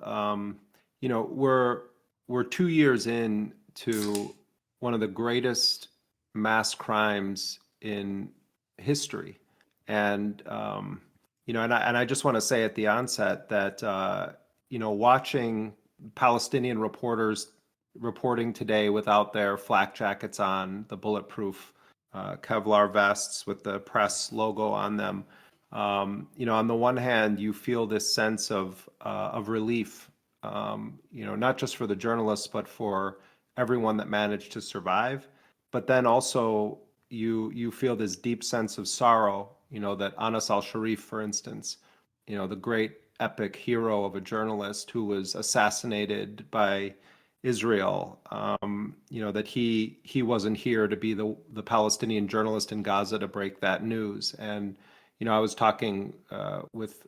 we're 2 years in to one of the greatest mass crimes in history, and I just want to say at the onset that watching Palestinian reporters reporting today without their flak jackets on, the bulletproof Kevlar vests with the press logo on them. On the one hand, you feel this sense of relief, not just for the journalists, but for everyone that managed to survive. But then also you feel this deep sense of sorrow, that Anas al-Sharif, for instance, the great epic hero of a journalist who was assassinated by Israel, that he wasn't here to be the Palestinian journalist in Gaza to break that news. And I was talking with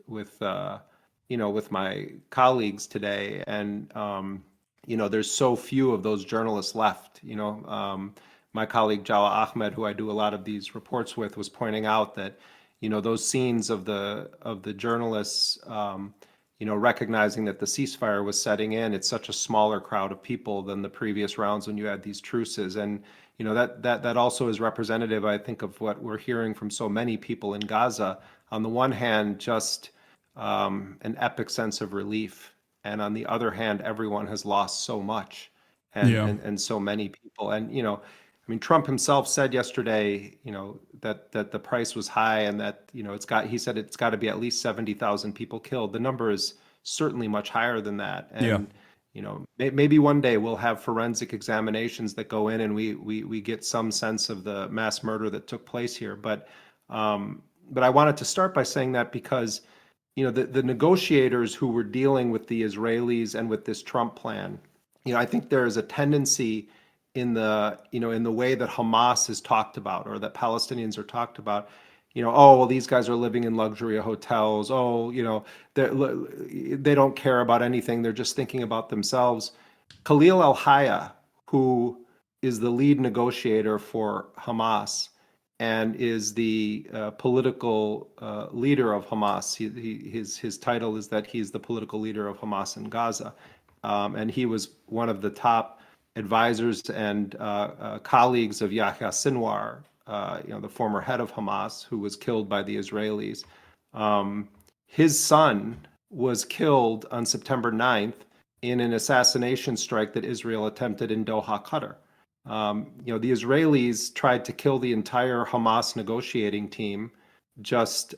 my colleagues today, and there's so few of those journalists left. My colleague Jala Ahmed, who I do a lot of these reports with, was pointing out that those scenes of the journalists recognizing that the ceasefire was setting in. It's such a smaller crowd of people than the previous rounds when you had these truces. And, that also is representative, I think, of what we're hearing from so many people in Gaza. On the one hand, just an epic sense of relief. And on the other hand, everyone has lost so much and so many people. And, Trump himself said yesterday, that the price was high and that, he said it's got to be at least 70,000 people killed. The number is certainly much higher than that. And, maybe one day we'll have forensic examinations that go in and we get some sense of the mass murder that took place here. But I wanted to start by saying that because, the negotiators who were dealing with the Israelis and with this Trump plan, I think there is a tendency in the way that Hamas is talked about, or that Palestinians are talked about, oh, well, these guys are living in luxury hotels. Oh, they don't care about anything. They're just thinking about themselves. Khalil al-Hayya, who is the lead negotiator for Hamas and is the political leader of Hamas. His title is that he's the political leader of Hamas in Gaza. And he was one of the top advisors and colleagues of Yahya Sinwar, the former head of Hamas, who was killed by the Israelis. His son was killed on September 9th in an assassination strike that Israel attempted in Doha, Qatar. The Israelis tried to kill the entire Hamas negotiating team just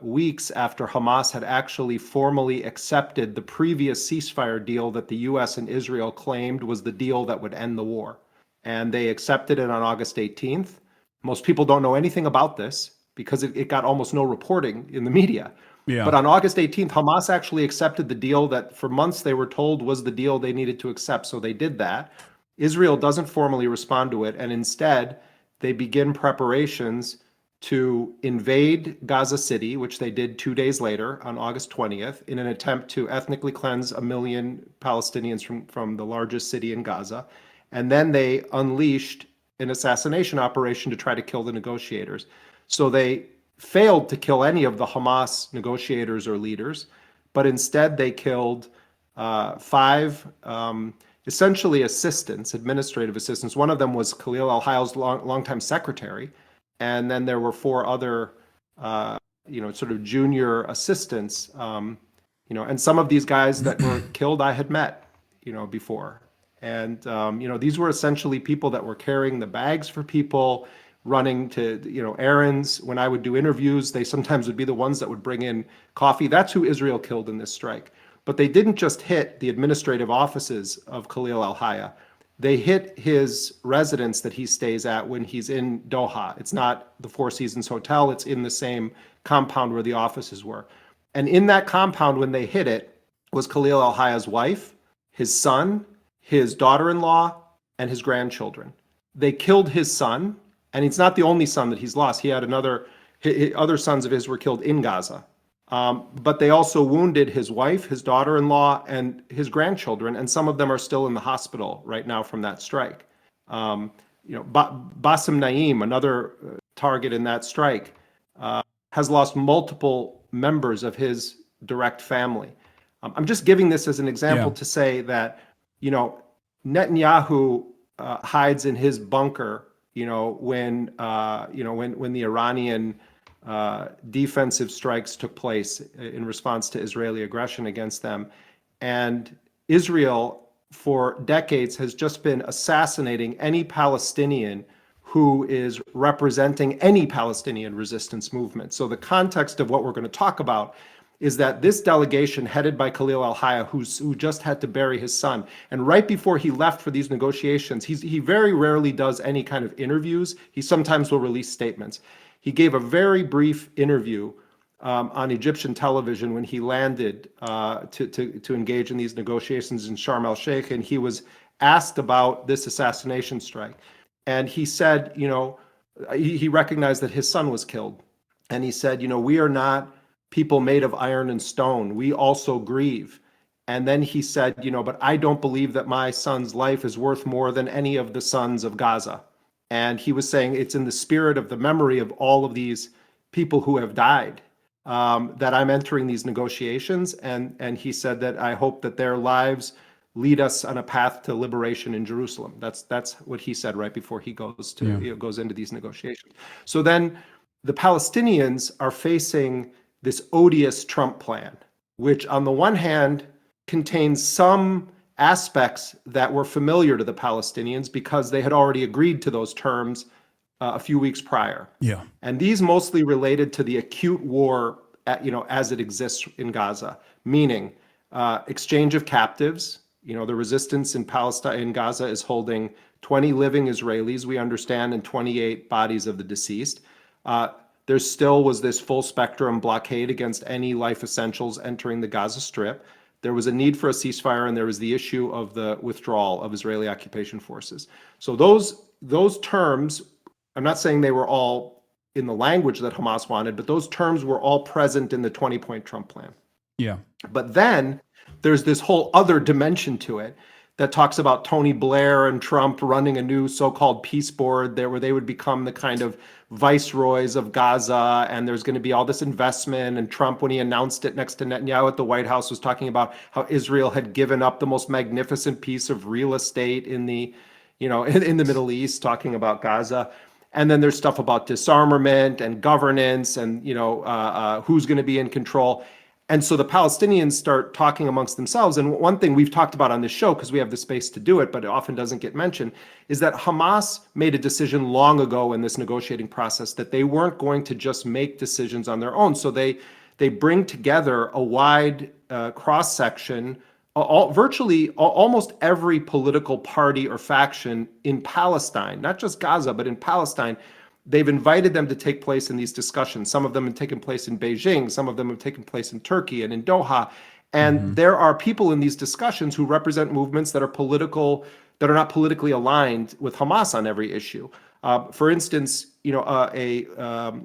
weeks after Hamas had actually formally accepted the previous ceasefire deal that the US and Israel claimed was the deal that would end the war. And they accepted it on August 18th. Most people don't know anything about this because it got almost no reporting in the media. Yeah. But on August 18th, Hamas actually accepted the deal that for months they were told was the deal they needed to accept. So they did that. Israel doesn't formally respond to it. And instead, they begin preparations to invade Gaza City, which they did 2 days later on August 20th, in an attempt to ethnically cleanse 1 million Palestinians from the largest city in Gaza. And then they unleashed an assassination operation to try to kill the negotiators. So they failed to kill any of the Hamas negotiators or leaders, but instead they killed 5 essentially assistants, administrative assistants. One of them was Khalil al-Hayya's longtime secretary. And then there were 4 other, sort of junior assistants, and some of these guys that were killed I had met, before. And, these were essentially people that were carrying the bags for people, running to, errands. When I would do interviews, they sometimes would be the ones that would bring in coffee. That's who Israel killed in this strike. But they didn't just hit the administrative offices of Khalil al-Hayya. They hit his residence that he stays at when he's in Doha. It's not the Four Seasons Hotel. It's in the same compound where the offices were. And in that compound, when they hit it, was Khalil al-Hayya's wife, his son, his daughter-in-law, and his grandchildren. They killed his son, and it's not the only son that he's lost. He had other sons of his were killed in Gaza. But they also wounded his wife, his daughter-in-law, and his grandchildren, and some of them are still in the hospital right now from that strike. Bassem Naim, another target in that strike, has lost multiple members of his direct family. I'm just giving this as an example to say that, Netanyahu hides in his bunker, when the Iranian defensive strikes took place in response to Israeli aggression against them. And Israel, for decades, has just been assassinating any Palestinian who is representing any Palestinian resistance movement. So the context of what we're going to talk about is that this delegation headed by Khalil al-Hayya, who just had to bury his son, and right before he left for these negotiations, he very rarely does any kind of interviews. He sometimes will release statements. He gave a very brief interview on Egyptian television when he landed to engage in these negotiations in Sharm el-Sheikh, and he was asked about this assassination strike. And he said, he recognized that his son was killed. And he said, we are not people made of iron and stone. We also grieve. And then he said, but I don't believe that my son's life is worth more than any of the sons of Gaza. And he was saying it's in the spirit of the memory of all of these people who have died that I'm entering these negotiations. And he said that I hope that their lives lead us on a path to liberation in Jerusalem. That's what he said right before he goes into these negotiations. So then the Palestinians are facing this odious Trump plan, which on the one hand contains some aspects that were familiar to the Palestinians because they had already agreed to those terms a few weeks prior. Yeah. And these mostly related to the acute war, as it exists in Gaza, meaning exchange of captives. The resistance in Palestine, in Gaza, is holding 20 living Israelis, we understand, and 28 bodies of the deceased. There still was this full spectrum blockade against any life essentials entering the Gaza Strip. There was a need for a ceasefire, and there was the issue of the withdrawal of Israeli occupation forces. So those terms, I'm not saying they were all in the language that Hamas wanted, but those terms were all present in the 20-point Trump plan. Yeah. But then there's this whole other dimension to it that talks about Tony Blair and Trump running a new so-called peace board there where they would become the kind of viceroys of Gaza, and there's going to be all this investment. And Trump, when he announced it next to Netanyahu at the White House, was talking about how Israel had given up the most magnificent piece of real estate in the Middle East, talking about Gaza. And then there's stuff about disarmament and governance and, who's going to be in control. And so the Palestinians start talking amongst themselves. And one thing we've talked about on this show, because we have the space to do it, but it often doesn't get mentioned, is that Hamas made a decision long ago in this negotiating process that they weren't going to just make decisions on their own. So they bring together a wide cross section, virtually almost every political party or faction in Palestine, not just Gaza, but in Palestine. They've invited them to take place in these discussions. Some of them have taken place in Beijing. Some of them have taken place in Turkey and in Doha. And there are people in these discussions who represent movements that are political, that are not politically aligned with Hamas on every issue. For instance, Mustafa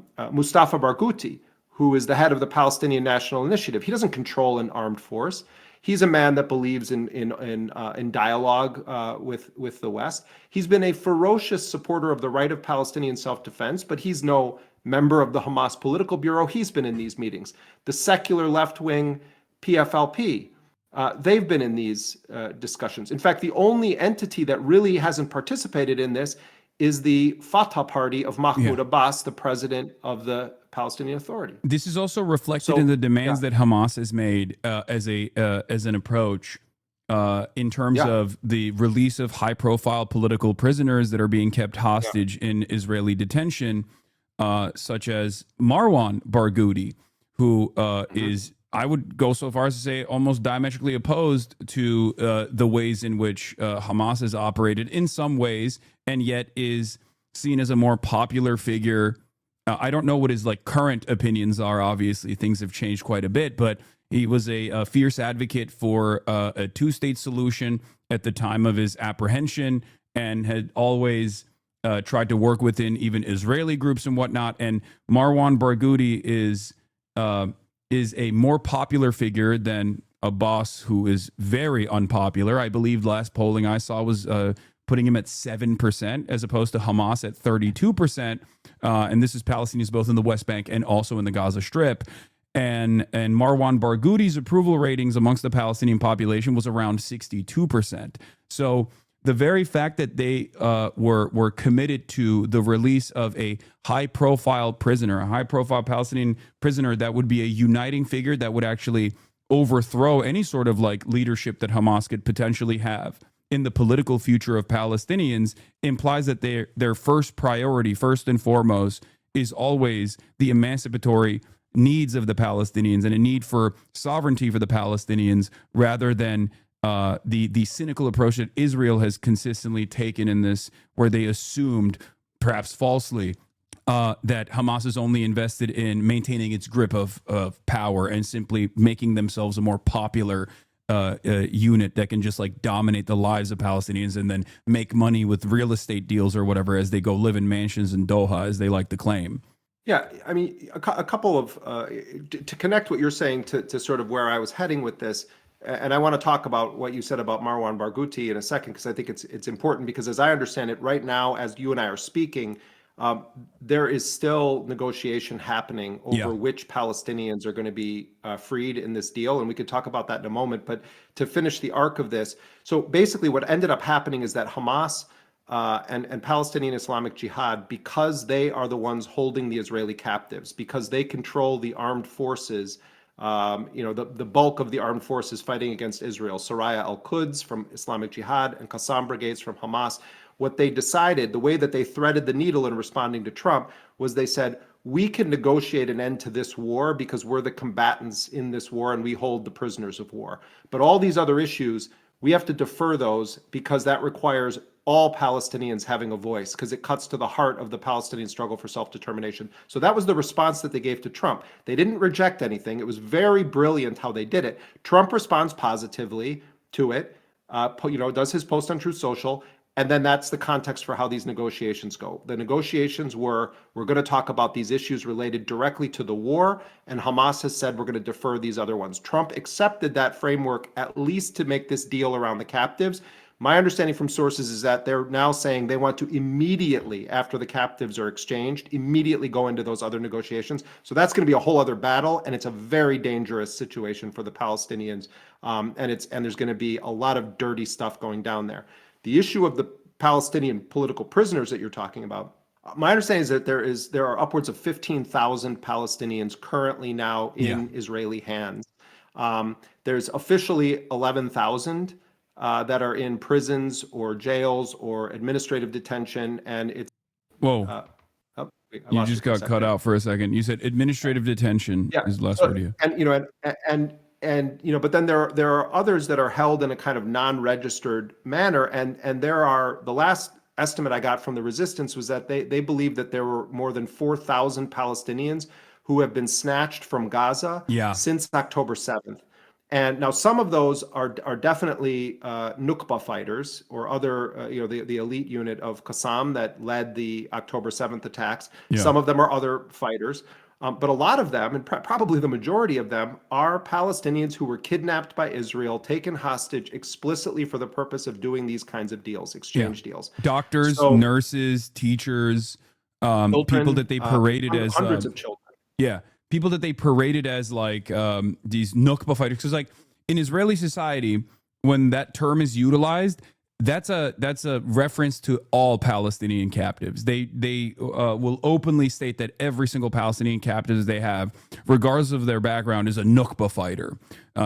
Barghouti, who is the head of the Palestinian National Initiative, he doesn't control an armed force. He's a man that believes in dialogue with the West. He's been a ferocious supporter of the right of Palestinian self-defense, but he's no member of the Hamas political bureau. He's been in these meetings. The secular left-wing PFLP, they've been in these discussions. In fact, the only entity that really hasn't participated in this is the Fatah party of Mahmoud Abbas, the president of the Palestinian Authority. This is also reflected in the demands that Hamas has made as an approach in terms of the release of high-profile political prisoners that are being kept hostage in Israeli detention, such as Marwan Barghouti, who is, I would go so far as to say, almost diametrically opposed to the ways in which Hamas has operated in some ways, and yet is seen as a more popular figure. I don't know what his current opinions are. Obviously, things have changed quite a bit, but he was a fierce advocate for a two-state solution at the time of his apprehension, and had always tried to work within even Israeli groups and whatnot. And Marwan Barghouti is a more popular figure than Abbas, who is very unpopular. I believe last polling I saw was putting him at 7% as opposed to Hamas at 32%. And this is Palestinians both in the West Bank and also in the Gaza Strip. And Marwan Barghouti's approval ratings amongst the Palestinian population was around 62%. So the very fact that they were committed to the release of a high-profile prisoner, a high-profile Palestinian prisoner that would be a uniting figure that would actually overthrow any sort of leadership that Hamas could potentially have in the political future of Palestinians, implies that their first priority, first and foremost, is always the emancipatory needs of the Palestinians and a need for sovereignty for the Palestinians, rather than the cynical approach that Israel has consistently taken in this, where they assumed, perhaps falsely, that Hamas is only invested in maintaining its grip of power and simply making themselves a more popular unit that can just dominate the lives of Palestinians and then make money with real estate deals or whatever as they go live in mansions in Doha, as they like to claim. Yeah, I mean, a couple of, to connect what you're saying to sort of where I was heading with this, and I want to talk about what you said about Marwan Barghouti in a second, because I think it's important, because as I understand it right now, as you and I are speaking, there is still negotiation happening over which Palestinians are going to be freed in this deal. And we could talk about that in a moment. But to finish the arc of this, so basically what ended up happening is that Hamas and Palestinian Islamic Jihad, because they are the ones holding the Israeli captives, because they control the armed forces, the bulk of the armed forces fighting against Israel, Soraya al-Quds from Islamic Jihad and Qassam brigades from Hamas. What they decided, the way that they threaded the needle in responding to Trump, was they said, we can negotiate an end to this war because we're the combatants in this war and we hold the prisoners of war. But all these other issues, we have to defer those because that requires all Palestinians having a voice, because it cuts to the heart of the Palestinian struggle for self-determination. So that was the response that they gave to Trump. They didn't reject anything. It was very brilliant how they did it. Trump responds positively to it, does his post on Truth Social. And then that's the context for how these negotiations go. The negotiations we're going to talk about these issues related directly to the war, and Hamas has said we're going to defer these other ones. Trump accepted that framework, at least to make this deal around the captives. My understanding from sources is that they're now saying they want to immediately, after the captives are exchanged, immediately go into those other negotiations. So that's going to be a whole other battle, and it's a very dangerous situation for the Palestinians. And there's going to be a lot of dirty stuff going down there. The issue of the Palestinian political prisoners that you're talking about, my understanding is that there are upwards of 15,000 Palestinians currently now in Israeli hands. There's officially 11,000 that are in prisons or jails or administrative detention, and it's Whoa. oh, wait, I You lost just for a got cut second. out for a second. You said administrative detention Yeah. is the last So, word you. and but then there are others that are held in a kind of non-registered manner, and there are, the last estimate I got from the resistance was that they believe that there were more than 4,000 Palestinians who have been snatched from Gaza Yeah. since October 7th. And now some of those are definitely Nukba fighters or other, the elite unit of Qassam that led the October 7th attacks. Yeah. Some of them are other fighters. But a lot of them, and probably the majority of them, are Palestinians who were kidnapped by Israel, taken hostage explicitly for the purpose of doing these kinds of deals, exchange deals. Doctors, So- nurses, teachers, Children, people that they paraded as hundreds of children. yeah, people that they paraded as like these Nukba fighters. Because like in Israeli society, when that term is utilized, that's a reference to all Palestinian captives. They will openly state that every single Palestinian captive they have, regardless of their background, is a Nukba fighter.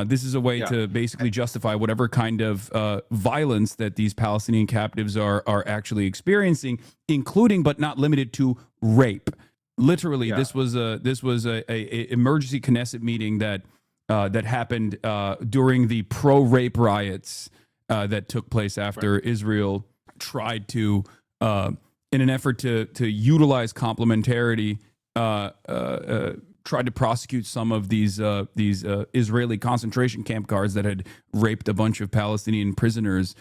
This is a way to basically justify whatever kind of violence that these Palestinian captives are actually experiencing, including but not limited to rape. Literally, this was a emergency Knesset meeting that happened during the pro-rape riots that took place after Israel tried to, in an effort to utilize complementarity, tried to prosecute some of these Israeli concentration camp guards that had raped a bunch of Palestinian prisoners,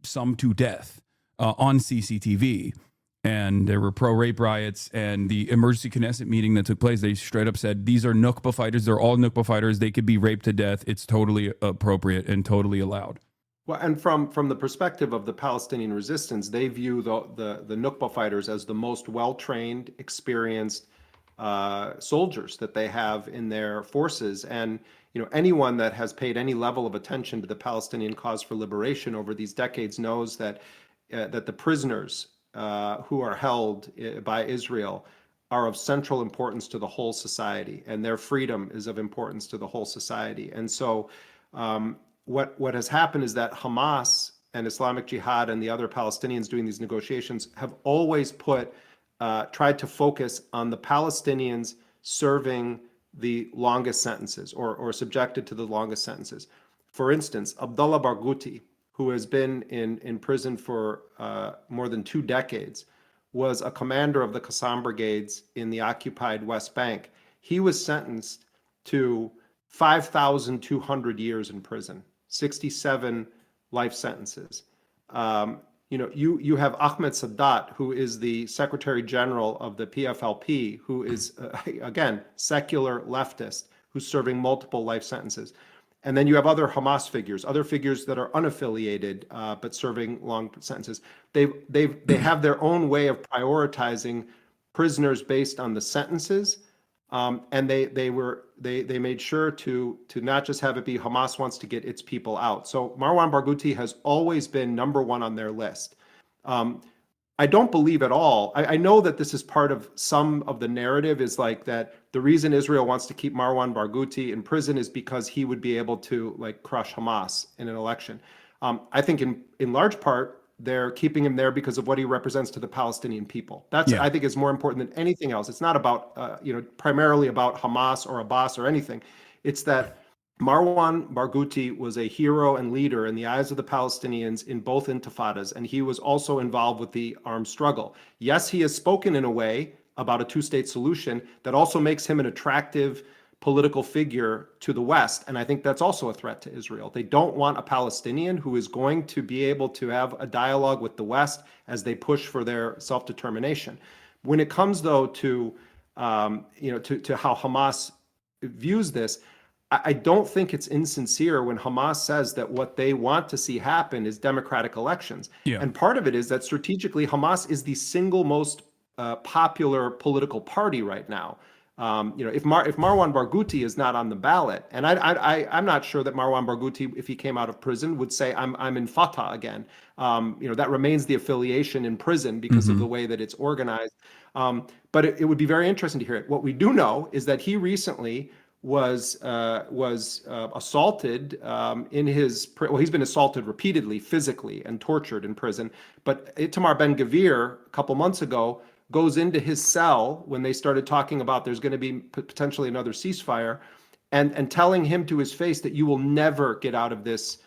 some to death, on CCTV. And there were pro-rape riots, and the emergency Knesset meeting that took place, they straight up said, these are Nukba fighters. They're all Nukba fighters. They could be raped to death. It's totally appropriate and totally allowed. Well, and from the perspective of the Palestinian resistance, they view the Nukba fighters as the most well-trained, experienced soldiers that they have in their forces. And anyone that has paid any level of attention to the Palestinian cause for liberation over these decades knows that the prisoners who are held by Israel are of central importance to the whole society, and their freedom is of importance to the whole society. And so what has happened is that Hamas and Islamic Jihad and the other Palestinians doing these negotiations have always tried to focus on the Palestinians serving the longest sentences or subjected to the longest sentences. For instance, Abdullah Barghouti, who has been in prison for more than 2 decades, was a commander of the Qassam brigades in the occupied West Bank. He was sentenced to 5,200 years in prison, 67 life sentences. You have Ahmed Sadat, who is the Secretary General of the PFLP, who is, again, secular leftist, who's serving multiple life sentences. And then you have other Hamas figures, other figures that are unaffiliated but serving long sentences. They have their own way of prioritizing prisoners based on the sentences, and they made sure to not just have it be Hamas wants to get its people out. So Marwan Barghouti has always been number one on their list. I don't believe at all. I know that this is part of some of the narrative, is like that the reason Israel wants to keep Marwan Barghouti in prison is because he would be able to crush Hamas in an election. I think in large part they're keeping him there because of what he represents to the Palestinian people. That's I think is more important than anything else. It's not about primarily about Hamas or Abbas or anything. It's that Marwan Barghouti was a hero and leader in the eyes of the Palestinians in both intifadas, and he was also involved with the armed struggle. Yes, he has spoken in a way about a two-state solution that also makes him an attractive political figure to the West, and I think that's also a threat to Israel. They don't want a Palestinian who is going to be able to have a dialogue with the West as they push for their self-determination. When it comes, though, to how Hamas views this, I don't think it's insincere when Hamas says that what they want to see happen is democratic elections. Yeah. And part of it is that strategically, Hamas is the single most popular political party right now. If Marwan Barghouti is not on the ballot, and I'm not sure that Marwan Barghouti, if he came out of prison, would say I'm in Fatah again. That remains the affiliation in prison because of the way that it's organized. But it would be very interesting to hear it. What we do know is that he recently was assaulted in his well, he's been assaulted repeatedly, physically, and tortured in prison. But Itamar Ben-Gvir, a couple months ago, goes into his cell when they started talking about there's going to be potentially another ceasefire, and telling him to his face that you will never get out of this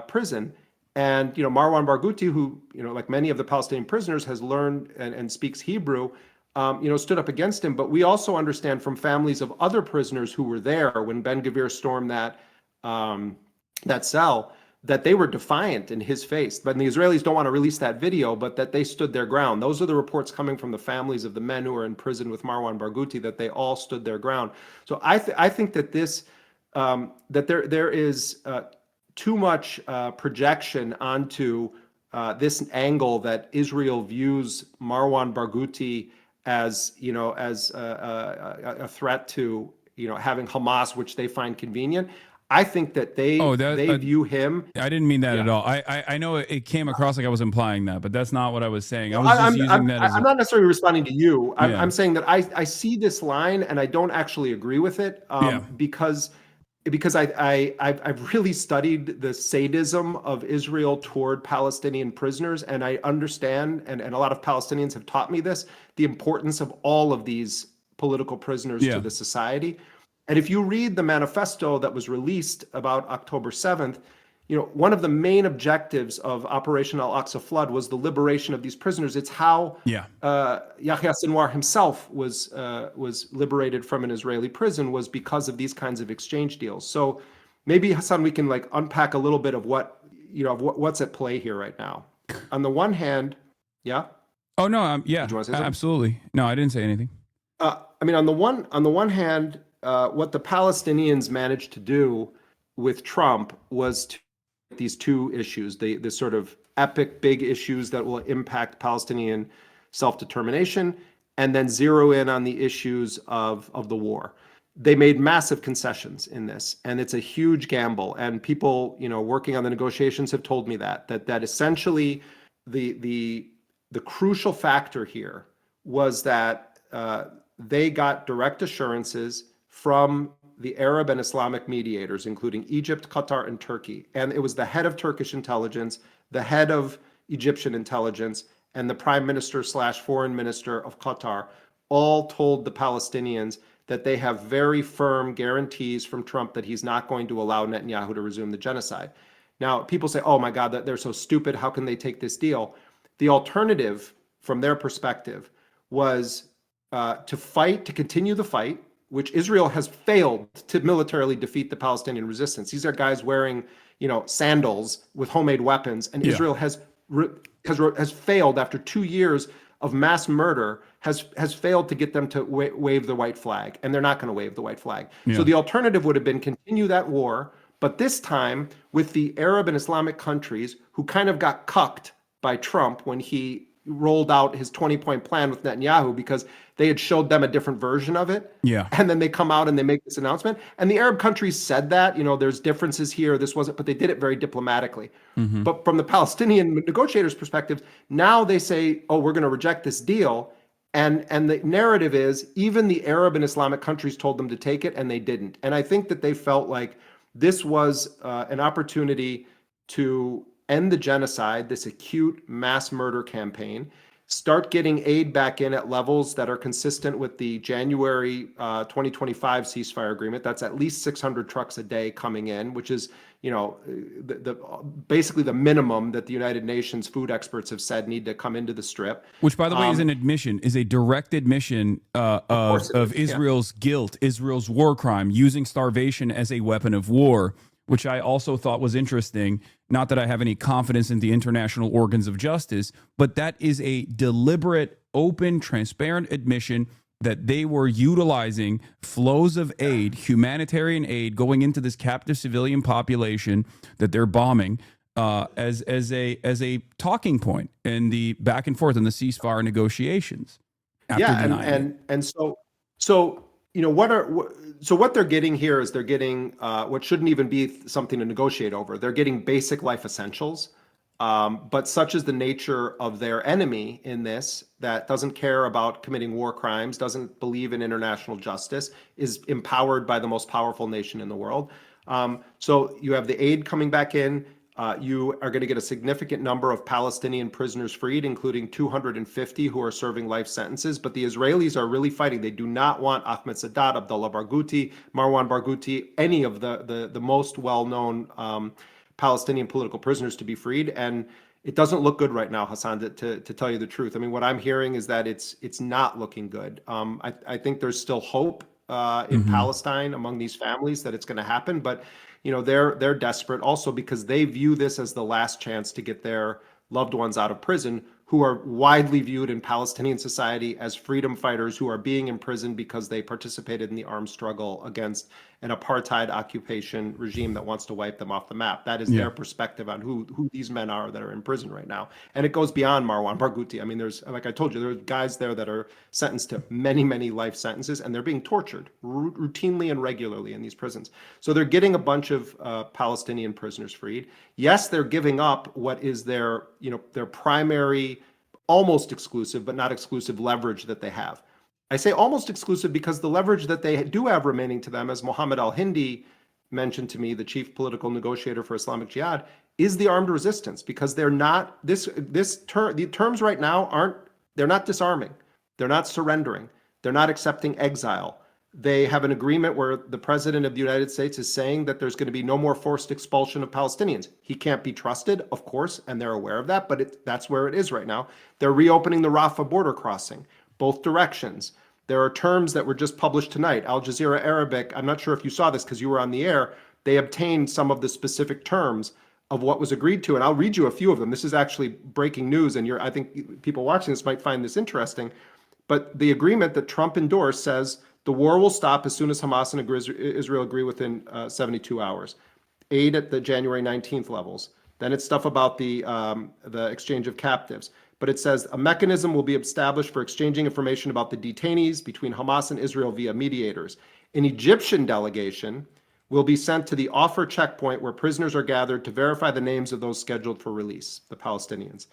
prison. And Marwan Barghouti, who like many of the Palestinian prisoners, has learned and speaks Hebrew, stood up against him. But we also understand from families of other prisoners who were there when Ben-Gvir stormed that cell, that they were defiant in his face. But the Israelis don't want to release that video, but that they stood their ground. Those are the reports coming from the families of the men who are in prison with Marwan Barghouti, that they all stood their ground. So I think that this that there is too much projection onto this angle that Israel views Marwan Barghouti as a threat to having Hamas, which they find convenient. I think that they view him. I didn't mean that at all. I know it came across like I was implying that, but that's not what I was saying. I was just using that as I'm not necessarily responding to you. I'm saying that I see this line and I don't actually agree with it because I've really studied the sadism of Israel toward Palestinian prisoners, and I understand, and a lot of Palestinians have taught me this, the importance of all of these political prisoners to the society. And if you read the manifesto that was released about October 7th, one of the main objectives of Operation Al-Aqsa Flood was the liberation of these prisoners. It's how Yahya Sinwar himself was liberated from an Israeli prison, was because of these kinds of exchange deals. So maybe, Hassan, we can unpack a little bit of what's at play here right now. On the one hand, Oh no, yeah, absolutely. No, I didn't say anything. On the one hand, what the Palestinians managed to do with Trump was to these two issues, the sort of epic big issues that will impact Palestinian self-determination, and then zero in on the issues of the war. They made massive concessions in this, and it's a huge gamble. And people, working on the negotiations have told me that essentially the crucial factor here was that they got direct assurances from the Arab and Islamic mediators, including Egypt, Qatar, and Turkey. And it was the head of Turkish intelligence, the head of Egyptian intelligence, and the prime minister / foreign minister of Qatar all told the Palestinians that they have very firm guarantees from Trump that he's not going to allow Netanyahu to resume the genocide. Now, people say, oh my God, that they're so stupid. How can they take this deal? The alternative from their perspective was to continue the fight, which Israel has failed to militarily defeat the Palestinian resistance. These are guys wearing, sandals with homemade weapons, and Israel has failed after 2 years of mass murder, has failed to get them to wave the white flag, and they're not going to wave the white flag. So the alternative would have been continue that war, but this time with the Arab and Islamic countries who kind of got cucked by Trump when he rolled out his 20-point plan with Netanyahu, because they had showed them a different version of it. And then they come out and they make this announcement. And the Arab countries said that, there's differences here, this wasn't, but they did it very diplomatically. But from the Palestinian negotiators' perspective, now they say, oh, we're going to reject this deal. And the narrative is even the Arab and Islamic countries told them to take it, and they didn't. And I think that they felt like this was an opportunity to end the genocide, this acute mass murder campaign, start getting aid back in at levels that are consistent with the January 2025 ceasefire agreement. That's at least 600 trucks a day coming in, which is, basically the minimum that the United Nations food experts have said need to come into the Strip. Which, by the way, is a direct admission of Israel's guilt, Israel's war crime, using starvation as a weapon of war, which I also thought was interesting. Not that I have any confidence in the international organs of justice, but that is a deliberate, open, transparent admission that they were utilizing flows of aid, humanitarian aid, going into this captive civilian population that they're bombing as a talking point in the back and forth in the ceasefire negotiations. So what they're getting here is they're getting what shouldn't even be something to negotiate over. They're getting basic life essentials. But such is the nature of their enemy in this, that doesn't care about committing war crimes, doesn't believe in international justice, is empowered by the most powerful nation in the world. So you have the aid coming back in. You are going to get a significant number of Palestinian prisoners freed, including 250 who are serving life sentences. But the Israelis are really fighting. They do not want Ahmed Sadat, Abdullah Barghouti, Marwan Barghouti, any of the most well-known Palestinian political prisoners to be freed. And it doesn't look good right now, Hassan, to tell you the truth. I mean, what I'm hearing is that it's not looking good. I think there's still hope in Palestine among these families that it's going to happen, but they're desperate also because they view this as the last chance to get their loved ones out of prison, who are widely viewed in Palestinian society as freedom fighters who are being imprisoned because they participated in the armed struggle against an apartheid occupation regime that wants to wipe them off the map. That is their perspective on who these men are that are in prison right now. And it goes beyond Marwan Barghouti. I mean, there's, like I told you, there are guys there that are sentenced to many, many life sentences, and they're being tortured routinely and regularly in these prisons. So they're getting a bunch of Palestinian prisoners freed. Yes, they're giving up what is their primary, almost exclusive, but not exclusive leverage that they have. I say almost exclusive because the leverage that they do have remaining to them, as Mohammed al-Hindi mentioned to me, the chief political negotiator for Islamic Jihad, is the armed resistance, because they're not, the terms right now they're not disarming. They're not surrendering. They're not accepting exile. They have an agreement where the president of the United States is saying that there's going to be no more forced expulsion of Palestinians. He can't be trusted, of course, and they're aware of that, but that's where it is right now. They're reopening the Rafah border crossing, both directions. There are terms that were just published tonight. Al Jazeera Arabic, I'm not sure if you saw this because you were on the air, they obtained some of the specific terms of what was agreed to, and I'll read you a few of them. This is actually breaking news, and I think people watching this might find this interesting. But the agreement that Trump endorsed says the war will stop as soon as Hamas and Israel agree within 72 hours. Aid at the January 19th levels. Then it's stuff about the exchange of captives. But it says a mechanism will be established for exchanging information about the detainees between Hamas and Israel via mediators. An Egyptian delegation will be sent to the Offer checkpoint where prisoners are gathered to verify the names of those scheduled for release, the Palestinians.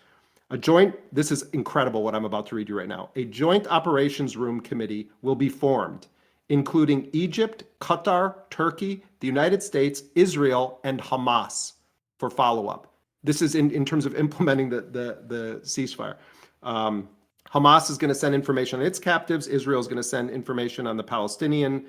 This is incredible what I'm about to read you right now. A joint operations room committee will be formed, including Egypt, Qatar, Turkey, the United States, Israel, and Hamas for follow-up. This is in terms of implementing the ceasefire. Hamas is going to send information on its captives. Israel is going to send information on the Palestinian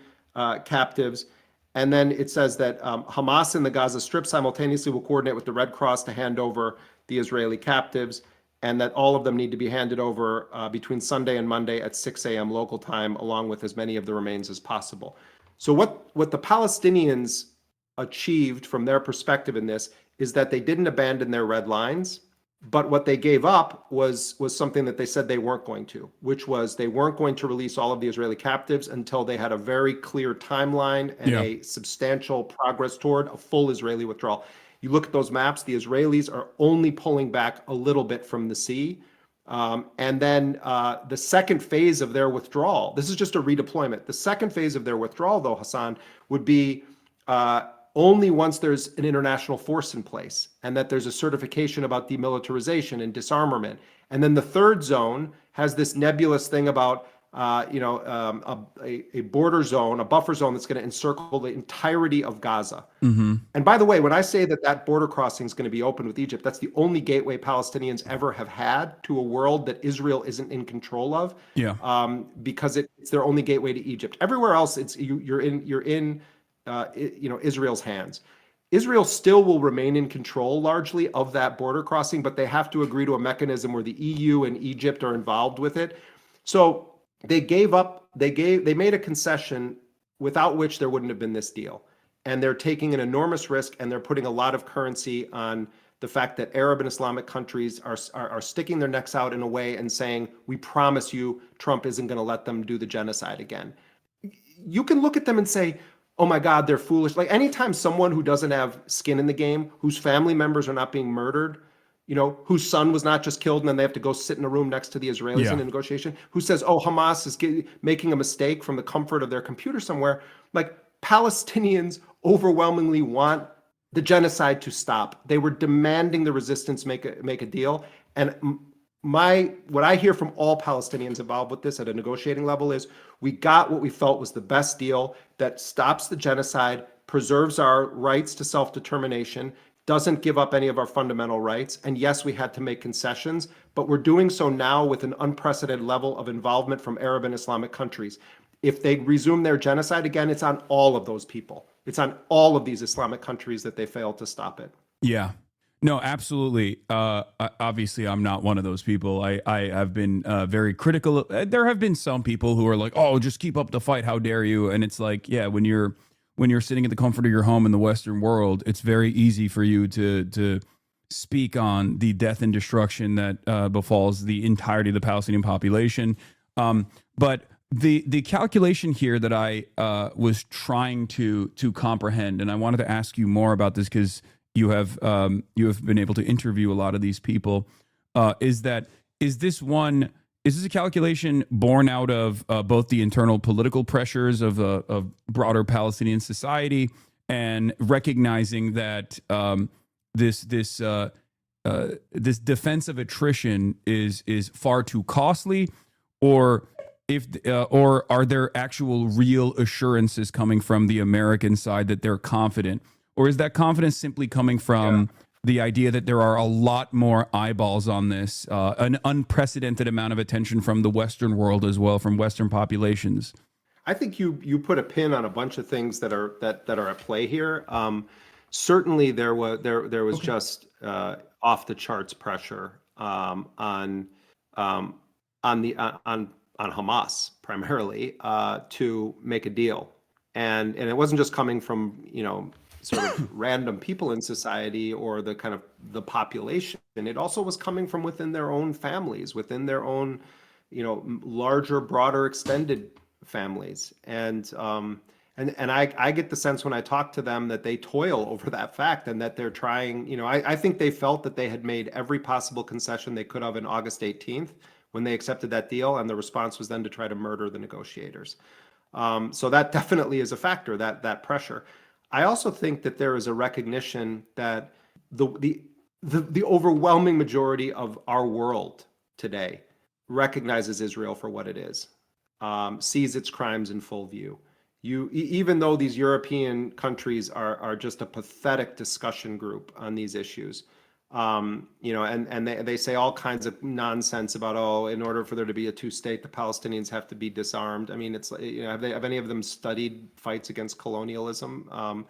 captives. And then it says that Hamas in the Gaza Strip simultaneously will coordinate with the Red Cross to hand over the Israeli captives, and that all of them need to be handed over between Sunday and Monday at 6 a.m. local time, along with as many of the remains as possible. So what the Palestinians achieved from their perspective in this is that they didn't abandon their red lines, but what they gave up was something that they said they weren't going to, which was they weren't going to release all of the Israeli captives until they had a very clear timeline and a substantial progress toward a full Israeli withdrawal. You look at those maps, the Israelis are only pulling back a little bit from the sea. And then the second phase of their withdrawal, this is just a redeployment. The second phase of their withdrawal, though, Hassan, would be only once there's an international force in place and that there's a certification about demilitarization and disarmament. And then the third zone has this nebulous thing about a border zone, a buffer zone that's going to encircle the entirety of Gaza. And by the way, when I say that border crossing is going to be open with Egypt, that's the only gateway Palestinians ever have had to a world that Israel isn't in control of. Because it's their only gateway to Egypt. Everywhere else, you're in Israel's hands. Israel still will remain in control largely of that border crossing, but they have to agree to a mechanism where the EU and Egypt are involved with it. So they made a concession without which there wouldn't have been this deal. And they're taking an enormous risk, and they're putting a lot of currency on the fact that Arab and Islamic countries are sticking their necks out in a way and saying, we promise you Trump isn't going to let them do the genocide again. You can look at them and say, oh my God, they're foolish. Like anytime someone who doesn't have skin in the game, whose family members are not being murdered, whose son was not just killed and then they have to go sit in a room next to the Israelis in a negotiation, who says, oh, Hamas is making a mistake from the comfort of their computer somewhere. Like Palestinians overwhelmingly want the genocide to stop. They were demanding the resistance make a deal. And what I hear from all Palestinians involved with this at a negotiating level is we got what we felt was the best deal that stops the genocide, preserves our rights to self-determination, doesn't give up any of our fundamental rights. And yes, we had to make concessions, but we're doing so now with an unprecedented level of involvement from Arab and Islamic countries. If they resume their genocide again, it's on all of those people. It's on all of these Islamic countries that they failed to stop it. Yeah. No, absolutely. Obviously, I'm not one of those people. I have been very critical. There have been some people who are like, "Oh, just keep up the fight. How dare you?" And it's like, yeah, when you're sitting in the comfort of your home in the Western world, it's very easy for you to speak on the death and destruction that befalls the entirety of the Palestinian population. But the calculation here that I was trying to comprehend, and I wanted to ask you more about this because you have been able to interview a lot of these people, is this a calculation born out of both the internal political pressures of broader Palestinian society and recognizing that this defensive attrition is far too costly, or are there actual real assurances coming from the American side that they're confident? Or is that confidence simply coming from the idea that there are a lot more eyeballs on this, an unprecedented amount of attention from the Western world as well, from Western populations? I think you put a pin on a bunch of things that are at play here. Certainly, there was just off the charts pressure on Hamas primarily to make a deal, and it wasn't just coming from sort of random people in society or the kind of the population. And it also was coming from within their own families, within their own, larger, broader, extended families. And I get the sense when I talk to them that they toil over that fact and that they're trying, I think they felt that they had made every possible concession they could have in August 18th when they accepted that deal. And the response was then to try to murder the negotiators. So that definitely is a factor, that pressure. I also think that there is a recognition that the overwhelming majority of our world today recognizes Israel for what it is, sees its crimes in full view. Even though these European countries are just a pathetic discussion group on these issues, and they say all kinds of nonsense about, in order for there to be a two-state, the Palestinians have to be disarmed. I mean, it's have any of them studied fights against colonialism?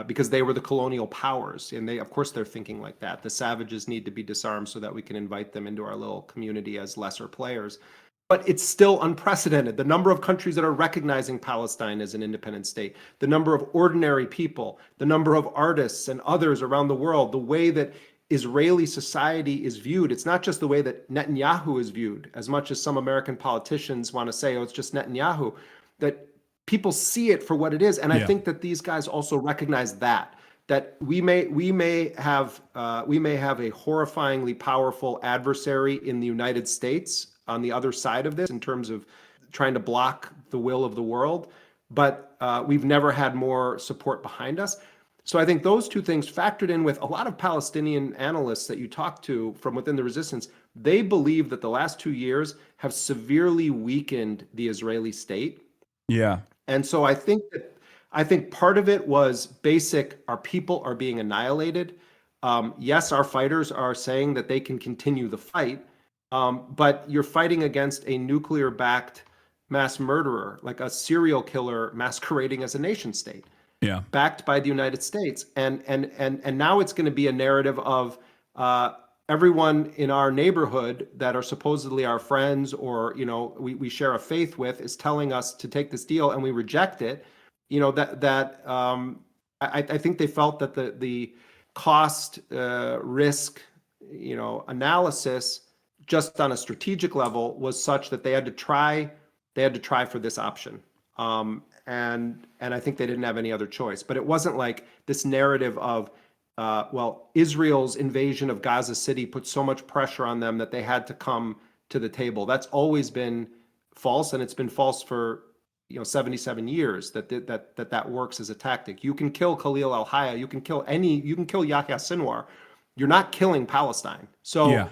Because they were the colonial powers, and of course they're thinking like that. The savages need to be disarmed so that we can invite them into our little community as lesser players. But it's still unprecedented. The number of countries that are recognizing Palestine as an independent state, the number of ordinary people, the number of artists and others around the world, the way that Israeli society is viewed. It's not just the way that Netanyahu is viewed, as much as some American politicians want to say, it's just Netanyahu, that people see it for what it is. And I think that these guys also recognize that we may have a horrifyingly powerful adversary in the United States on the other side of this in terms of trying to block the will of the world, but we've never had more support behind us. So I think those two things factored in with a lot of Palestinian analysts that you talk to from within the resistance, they believe that the last 2 years have severely weakened the Israeli state. Yeah. And so I think part of it was basic, our people are being annihilated. Yes, our fighters are saying that they can continue the fight, but you're fighting against a nuclear-backed mass murderer, like a serial killer masquerading as a nation state. Yeah, backed by the United States, and now it's going to be a narrative of everyone in our neighborhood that are supposedly our friends or we share a faith with is telling us to take this deal and we reject it. I think they felt that the cost risk analysis just on a strategic level was such that they had to try for this option. And I think they didn't have any other choice. But it wasn't like this narrative of, Israel's invasion of Gaza City put so much pressure on them that they had to come to the table. That's always been false, and it's been false for 77 years that works as a tactic. You can kill Khalil al-Hayya, you can kill Yahya Sinwar. You're not killing Palestine. So,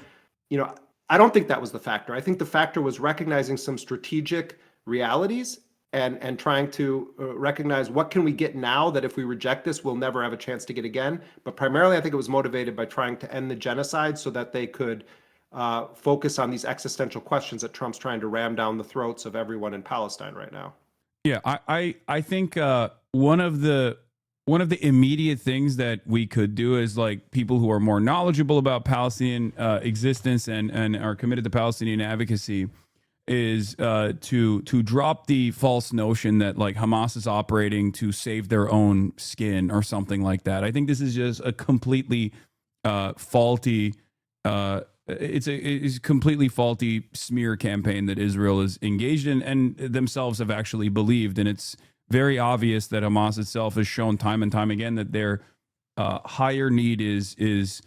Yeah. I don't think that was the factor. I think the factor was recognizing some strategic realities and trying to recognize what can we get now that if we reject this, we'll never have a chance to get again. But primarily, I think it was motivated by trying to end the genocide so that they could focus on these existential questions that Trump's trying to ram down the throats of everyone in Palestine right now. Yeah, I think one of the immediate things that we could do is, like, people who are more knowledgeable about Palestinian existence and are committed to Palestinian advocacy is to drop the false notion that, like, Hamas is operating to save their own skin or something like that. I think this is just a completely faulty. It's a completely faulty smear campaign that Israel is engaged in and themselves have actually believed. And it's very obvious that Hamas itself has shown time and time again that their higher need has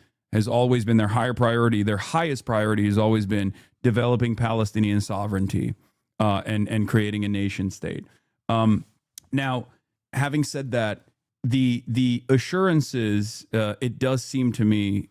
always been their higher priority. Their highest priority has always been developing Palestinian sovereignty and creating a nation state. Now, having said that, the assurances, it does seem to me,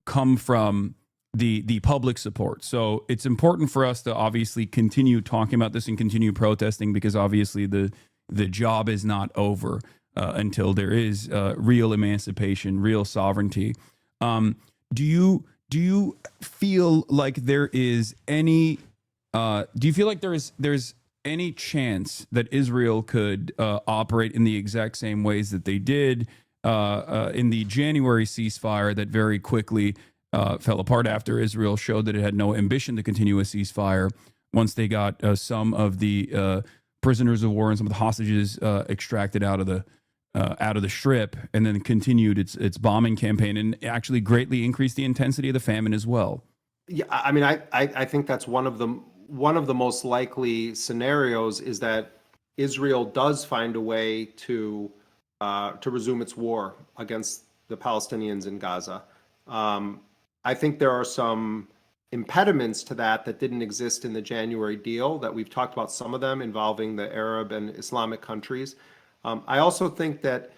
come from the public support. So it's important for us to obviously continue talking about this and continue protesting, because obviously the job is not over until there is real emancipation, real sovereignty. Do you feel like there is any? Do you feel like there's any chance that Israel could operate in the exact same ways that they did in the January ceasefire that very quickly fell apart after Israel showed that it had no ambition to continue a ceasefire once they got some of the prisoners of war and some of the hostages extracted out of the Strip, and then continued its bombing campaign and actually greatly increased the intensity of the famine as well? Yeah, I mean, I think that's one of the most likely scenarios is that Israel does find a way to resume its war against the Palestinians in Gaza. I think there are some impediments to that didn't exist in the January deal that we've talked about, some of them involving the Arab and Islamic countries. I also think that,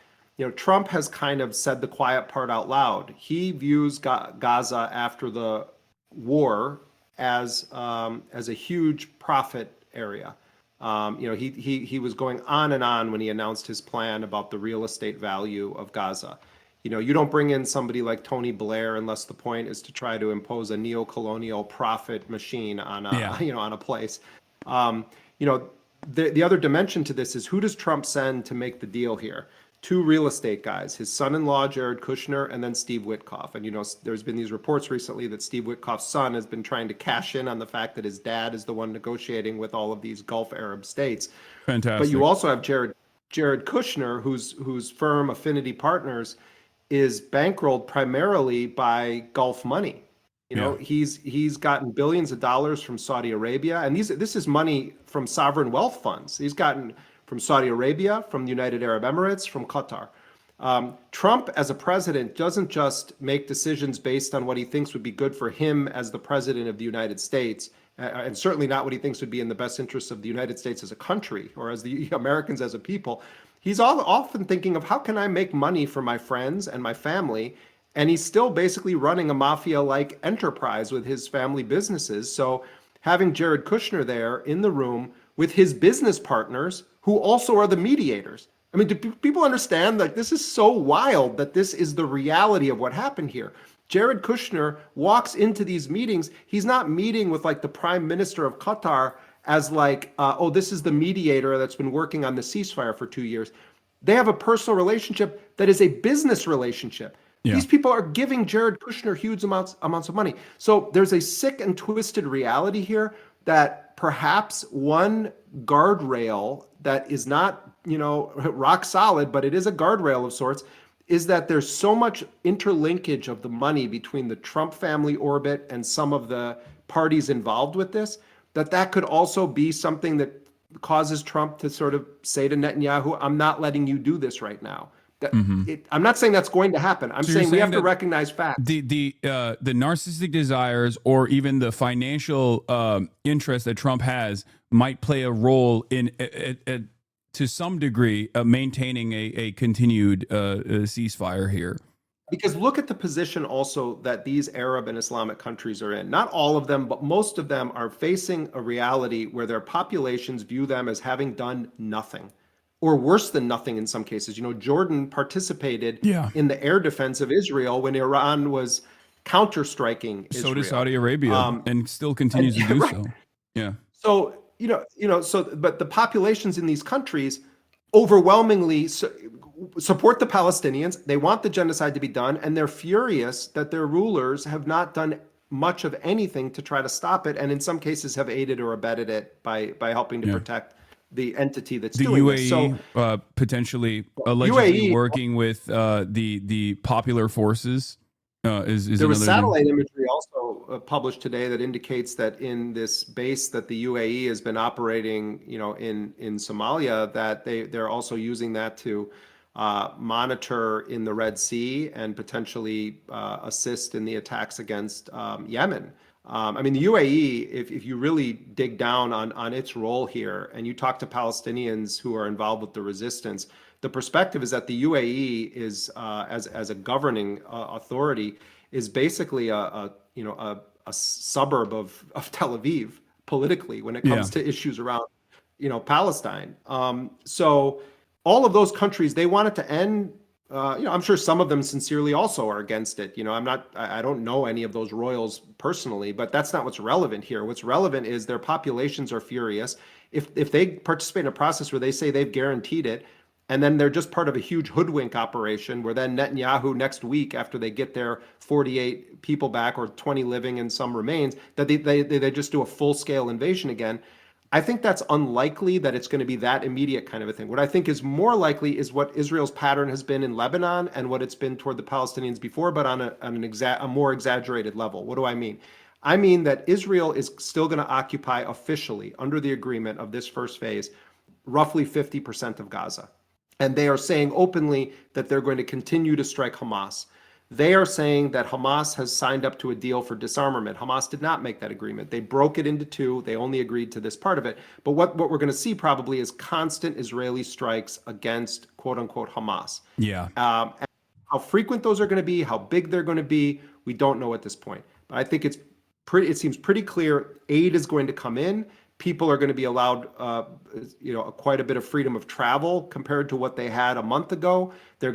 Trump has kind of said the quiet part out loud. He views Gaza after the war as a huge profit area. He was going on and on when he announced his plan about the real estate value of Gaza. You don't bring in somebody like Tony Blair unless the point is to try to impose a neo-colonial profit machine on a place. The other dimension to this is, who does Trump send to make the deal here? Two real estate guys, his son-in-law, Jared Kushner, and then Steve Witkoff. And, there's been these reports recently that Steve Witkoff's son has been trying to cash in on the fact that his dad is the one negotiating with all of these Gulf Arab states. Fantastic. But you also have Jared Kushner, whose firm Affinity Partners is bankrolled primarily by Gulf money. He's gotten billions of dollars from Saudi Arabia, and this is money from sovereign wealth funds. He's gotten from Saudi Arabia, from the United Arab Emirates, from Qatar. Trump, as a president, doesn't just make decisions based on what he thinks would be good for him as the president of the United States, and certainly not what he thinks would be in the best interests of the United States as a country or as the Americans as a people. He's often thinking of, how can I make money for my friends and my family? And he's still basically running a mafia-like enterprise with his family businesses. So having Jared Kushner there in the room with his business partners, who also are the mediators. I mean, do people understand? Like, this is so wild that this is the reality of what happened here. Jared Kushner walks into these meetings. He's not meeting with, like, the prime minister of Qatar as like, this is the mediator that's been working on the ceasefire for 2 years. They have a personal relationship that is a business relationship. Yeah. These people are giving Jared Kushner huge amounts of money. So there's a sick and twisted reality here that perhaps one guardrail that is not, rock solid, but it is a guardrail of sorts, is that there's so much interlinkage of the money between the Trump family orbit and some of the parties involved with this, that could also be something that causes Trump to sort of say to Netanyahu, I'm not letting you do this right now. I'm not saying that's going to happen. I'm So you're saying we saying have to that recognize facts. the narcissistic desires or even the financial interest that Trump has might play a role in to some degree maintaining a continued ceasefire here. Because look at the position also that these Arab and Islamic countries are in. Not all of them, but most of them are facing a reality where their populations view them as having done nothing, or worse than nothing in some cases. You know, Jordan participated in the air defense of Israel when Iran was counter-striking Israel. So did Saudi Arabia, and still continues to do right. so. Yeah. So, but the populations in these countries overwhelmingly support the Palestinians. They want the genocide to be done, and they're furious that their rulers have not done much of anything to try to stop it, and in some cases have aided or abetted it by helping to protect the entity that's doing UAE, this. So potentially allegedly UAE working with the popular forces is there was another satellite imagery also published today that indicates that in this base that the UAE has been operating, in Somalia, that they're also using that to monitor in the Red Sea and potentially assist in the attacks against Yemen. I mean, the UAE, if you really dig down on its role here and you talk to Palestinians who are involved with the resistance, the perspective is that the UAE is, as a governing authority, is basically a suburb of Tel Aviv politically when it comes to issues around, Palestine. So all of those countries, they want it to end. I'm sure some of them sincerely also are against it. I don't know any of those royals personally, but that's not what's relevant here. What's relevant is their populations are furious. If they participate in a process where they say they've guaranteed it, and then they're just part of a huge hoodwink operation where then Netanyahu next week, after they get their 48 people back or 20 living and some remains, that they just do a full-scale invasion again. I think that's unlikely that it's going to be that immediate kind of a thing. What I think is more likely is what Israel's pattern has been in Lebanon and what it's been toward the Palestinians before, but on a more exaggerated level. What do I mean? I mean that Israel is still going to occupy officially, under the agreement of this first phase, roughly 50% of Gaza. And they are saying openly that they're going to continue to strike Hamas. They are saying that Hamas has signed up to a deal for disarmament. Hamas did not make that agreement. They broke it into two. They only agreed to this part of it. But what we're going to see probably is constant Israeli strikes against, quote unquote, Hamas. Yeah. And how frequent those are going to be, how big they're going to be, we don't know at this point. But I think it seems pretty clear aid is going to come in. People are going to be allowed, quite a bit of freedom of travel compared to what they had a month ago. There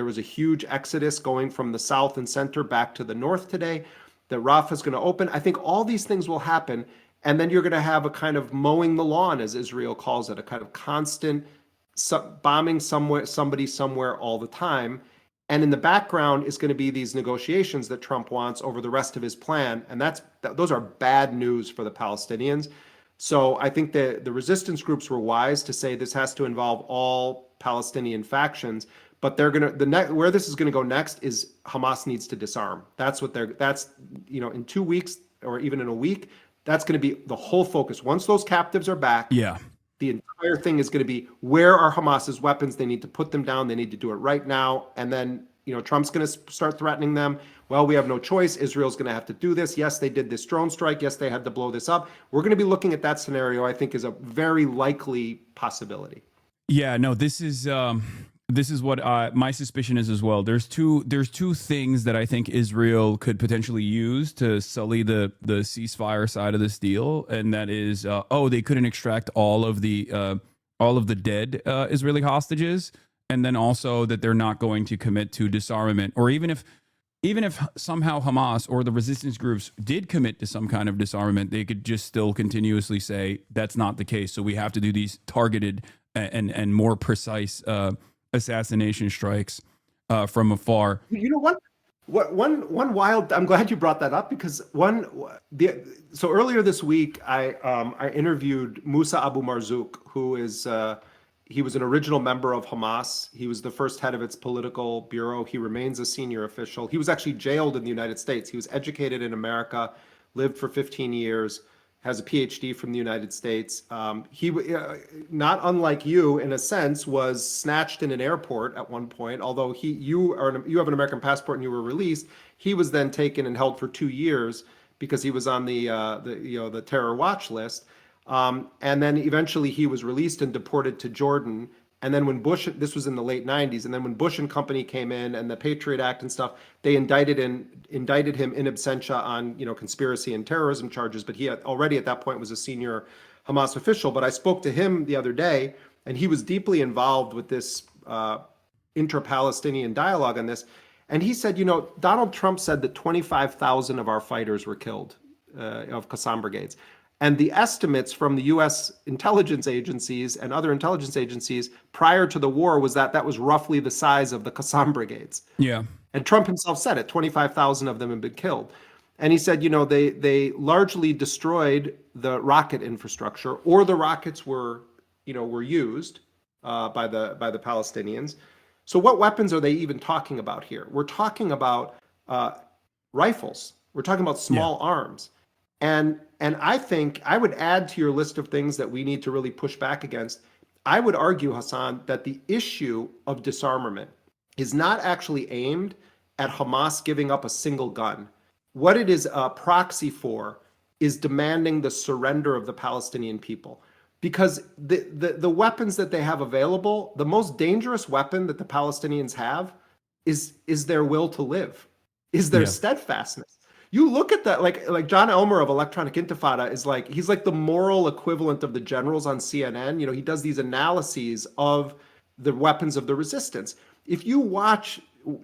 was a huge exodus going from the south and center back to the north today. The Rafah is going to open. I think all these things will happen. And then you're going to have a kind of mowing the lawn, as Israel calls it, a kind of constant bombing somebody somewhere all the time. And in the background is going to be these negotiations that Trump wants over the rest of his plan. And those are bad news for the Palestinians. So I think the resistance groups were wise to say this has to involve all Palestinian factions, but where this is going to go next is Hamas needs to disarm. In 2 weeks or even in a week, that's going to be the whole focus. Once those captives are back, the entire thing is going to be, where are Hamas's weapons? They need to put them down. They need to do it right now. And then, Trump's going to start threatening them. Well, we have no choice. Israel's going to have to do this. Yes, they did this drone strike. Yes, they had to blow this up. We're going to be looking at that scenario, I think, is a very likely possibility. Yeah, no, this is what my suspicion is as well. There's two things that I think Israel could potentially use to sully the ceasefire side of this deal, and that is, they couldn't extract all of the dead Israeli hostages, and then also that they're not going to commit to disarmament, or even if somehow Hamas or the resistance groups did commit to some kind of disarmament, they could just still continuously say that's not the case. So we have to do these targeted and more precise assassination strikes from afar. You know what? One wild. I'm glad you brought that up, because so earlier this week I interviewed Musa Abu Marzouk, who is. He was an original member of Hamas. He was the first head of its political bureau. He remains a senior official. He was actually jailed in the United States. He was educated in America, lived for 15 years, has a PhD from the United States. He, not unlike you in a sense, was snatched in an airport at one point. Although you have an American passport and you were released, he was then taken and held for 2 years because he was on the terror watch list. And then eventually he was released and deported to Jordan. And then when Bush, this was in the late 90s, and then when Bush and company came in and the Patriot Act and stuff, they indicted him in absentia on, conspiracy and terrorism charges. But he already at that point was a senior Hamas official. But I spoke to him the other day, and he was deeply involved with this intra-Palestinian dialogue on this. And he said, Donald Trump said that 25,000 of our fighters were killed, of Qassam brigades. And the estimates from the U.S. intelligence agencies and other intelligence agencies prior to the war was that was roughly the size of the Qassam brigades. Yeah. And Trump himself said it, 25,000 of them have been killed. And he said, they largely destroyed the rocket infrastructure, or the rockets were used by the Palestinians. So what weapons are they even talking about here? We're talking about rifles. We're talking about small arms. And I think I would add to your list of things that we need to really push back against. I would argue, Hassan, that the issue of disarmament is not actually aimed at Hamas giving up a single gun. What it is a proxy for is demanding the surrender of the Palestinian people. Because the weapons that they have available, the most dangerous weapon that the Palestinians have is their will to live, is their steadfastness. You look at that, like John Elmer of Electronic Intifada he's like the moral equivalent of the generals on CNN. He does these analyses of the weapons of the resistance. If you watch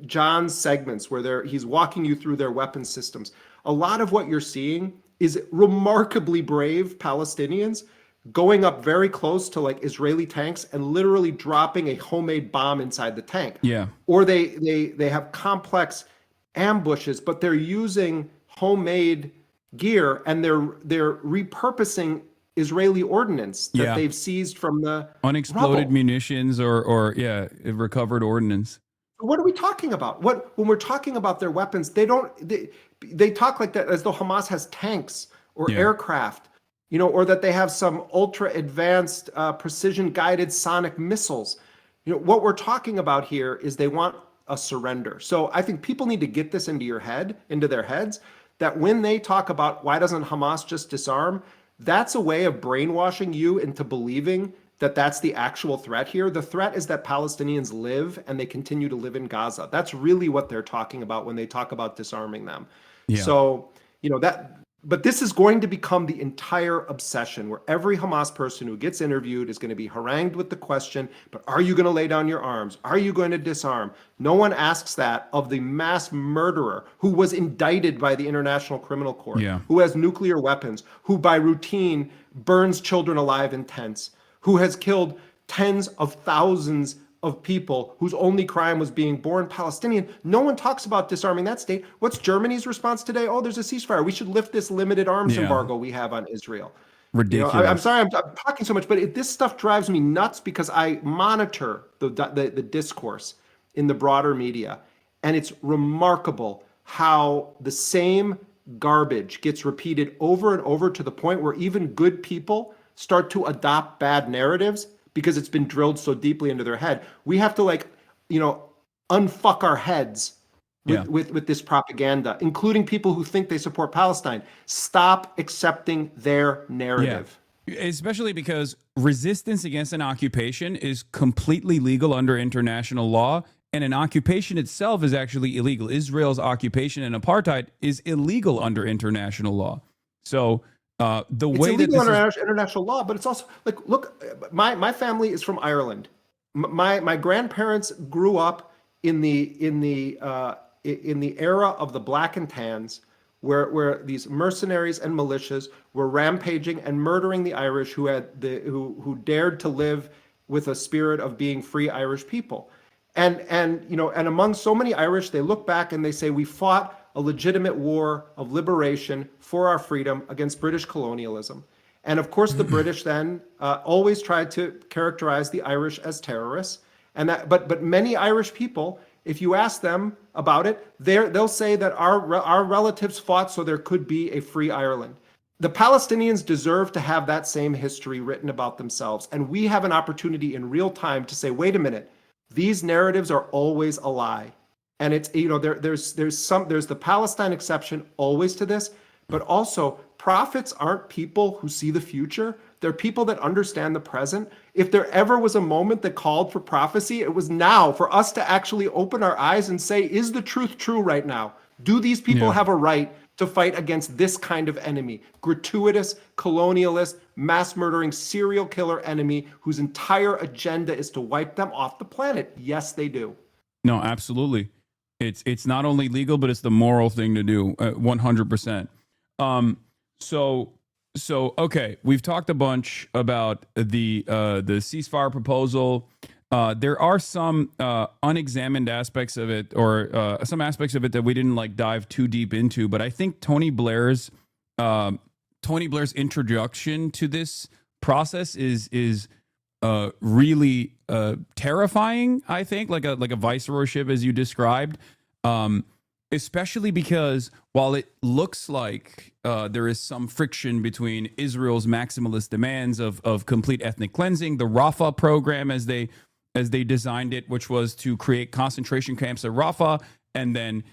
John's segments where he's walking you through their weapon systems, a lot of what you're seeing is remarkably brave Palestinians going up very close to Israeli tanks and literally dropping a homemade bomb inside the tank. Yeah. Or they have complex ambushes, but they're using homemade gear and they're repurposing Israeli ordnance that they've seized from the unexploded rubble. munitions or recovered ordnance. What are we talking about? When we're talking about their weapons, they talk like that as though Hamas has tanks or aircraft, or that they have some ultra advanced precision guided sonic missiles. What we're talking about here is they want a surrender. So I think people need to get this into their heads, that when they talk about why doesn't Hamas just disarm, that's a way of brainwashing you into believing that that's the actual threat here. The threat is that Palestinians live and they continue to live in Gaza. That's really what they're talking about when they talk about disarming them. Yeah. So, but this is going to become the entire obsession, where every Hamas person who gets interviewed is going to be harangued with the question, but are you going to lay down your arms? Are you going to disarm? No one asks that of the mass murderer who was indicted by the International Criminal Court, who has nuclear weapons, who by routine burns children alive in tents, who has killed tens of thousands of people whose only crime was being born Palestinian. No one talks about disarming that state. What's Germany's response today? Oh, there's a ceasefire. We should lift this limited arms embargo we have on Israel. Ridiculous. I'm sorry I'm talking so much, but this stuff drives me nuts because I monitor the discourse in the broader media, and it's remarkable how the same garbage gets repeated over and over to the point where even good people start to adopt bad narratives because it's been drilled so deeply into their head. We have to unfuck our heads with this propaganda, including people who think they support Palestine. Stop accepting their narrative. Yeah. Especially because resistance against an occupation is completely legal under international law, and an occupation itself is actually illegal. Israel's occupation and apartheid is illegal under international law. So the way that it's illegal under international law, but it's also look, my family is from Ireland. My grandparents grew up in the era of the black and tans, where these mercenaries and militias were rampaging and murdering the Irish who dared to live with a spirit of being free Irish people. And among so many Irish, they look back and they say, we fought a legitimate war of liberation for our freedom against British colonialism. And of course, the British then always tried to characterize the Irish as terrorists. But many Irish people, if you ask them about it, they'll say that our relatives fought so there could be a free Ireland. The Palestinians deserve to have that same history written about themselves. And we have an opportunity in real time to say, wait a minute, these narratives are always a lie. And it's, there's the Palestine exception always to this, but also prophets aren't people who see the future. They're people that understand the present. If there ever was a moment that called for prophecy, it was now for us to actually open our eyes and say, is the truth true right now? Do these people have a right to fight against this kind of enemy? Gratuitous, colonialist, mass murdering, serial killer enemy whose entire agenda is to wipe them off the planet. Yes, they do. No, absolutely. It's not only legal, but it's the moral thing to do, 100%. So okay, we've talked a bunch about the ceasefire proposal. There are some unexamined aspects of it, or some aspects of it that we didn't like dive too deep into. But I think Tony Blair's introduction to this process is really terrifying. I think like a viceroyship, as you described, especially because while it looks like there is some friction between Israel's maximalist demands of complete ethnic cleansing, the Rafah program as they designed it, which was to create concentration camps at Rafah and then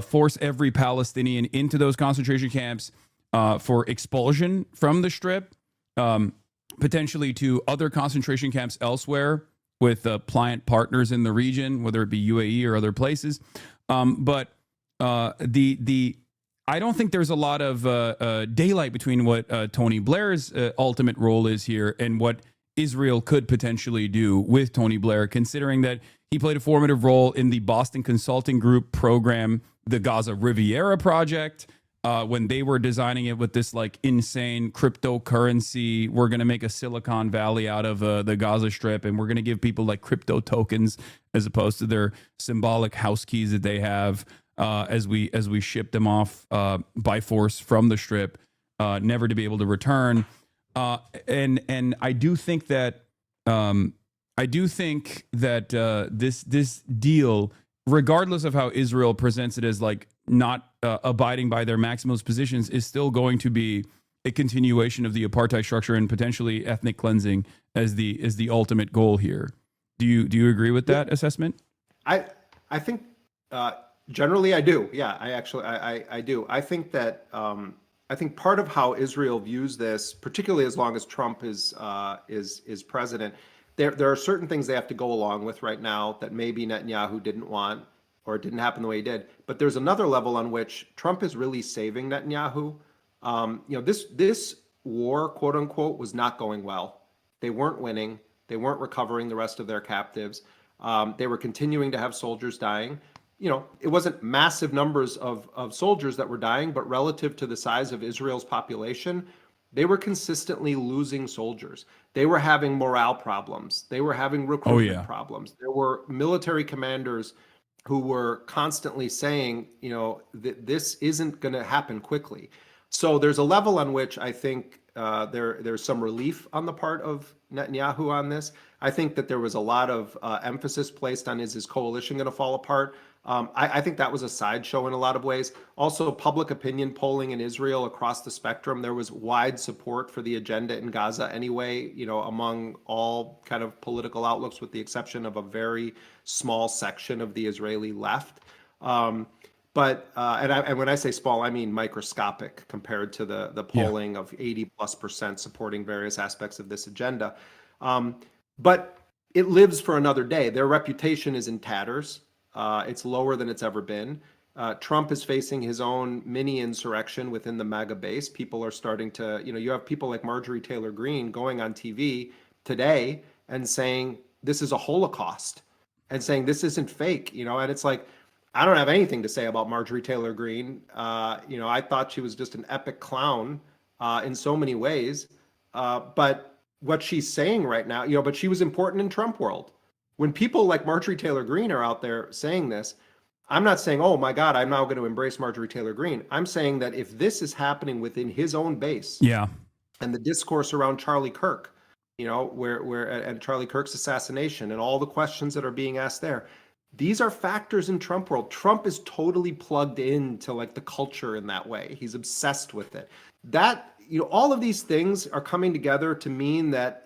force every Palestinian into those concentration camps for expulsion from the Strip, potentially to other concentration camps elsewhere with pliant partners in the region, whether it be UAE or other places. But I don't think there's a lot of daylight between what Tony Blair's ultimate role is here and what Israel could potentially do with Tony Blair, considering that he played a formative role in the Boston Consulting Group program, the Gaza Riviera project, when they were designing it with this like insane cryptocurrency. We're going to make a Silicon Valley out of the Gaza Strip, and we're going to give people like crypto tokens as opposed to their symbolic house keys that they have as we ship them off by force from the Strip, never to be able to return. And I do think that this deal, regardless of how Israel presents it as like not abiding by their maximalist positions, is still going to be a continuation of the apartheid structure and potentially ethnic cleansing as the ultimate goal here. Do you agree with that assessment? I think generally I do. Yeah, I do. I think that I think part of how Israel views this, particularly as long as Trump is president, there are certain things they have to go along with right now that maybe Netanyahu didn't want or it didn't happen the way he did. But there's another level on which Trump is really saving Netanyahu. This war, quote unquote, was not going well. They weren't winning. They weren't recovering the rest of their captives. They were continuing to have soldiers dying. It wasn't massive numbers of soldiers that were dying, but relative to the size of Israel's population, they were consistently losing soldiers. They were having morale problems. They were having recruitment problems. There were military commanders who were constantly saying, this isn't going to happen quickly. So there's a level on which I think there's some relief on the part of Netanyahu on this. I think that there was a lot of emphasis placed on, is his coalition going to fall apart? I think that was a sideshow in a lot of ways. Also, public opinion polling in Israel across the spectrum, there was wide support for the agenda in Gaza anyway, among all kind of political outlooks, with the exception of a very small section of the Israeli left. And when I say small, I mean microscopic compared to the polling of 80+% supporting various aspects of this agenda. But it lives for another day. Their reputation is in tatters. It's lower than it's ever been. Trump is facing his own mini insurrection within the MAGA base. People are starting to, you have people like Marjorie Taylor Greene going on TV today and saying this is a Holocaust and saying this isn't fake, and it's like, I don't have anything to say about Marjorie Taylor Greene. I thought she was just an epic clown in so many ways. But what she's saying right now, but she was important in Trump world. When people like Marjorie Taylor Greene are out there saying this, I'm not saying, oh my God, I'm now going to embrace Marjorie Taylor Greene. I'm saying that if this is happening within his own base, and the discourse around Charlie Kirk, and Charlie Kirk's assassination and all the questions that are being asked there, these are factors in Trump world. Trump is totally plugged into like the culture in that way. He's obsessed with it. That all of these things are coming together to mean that,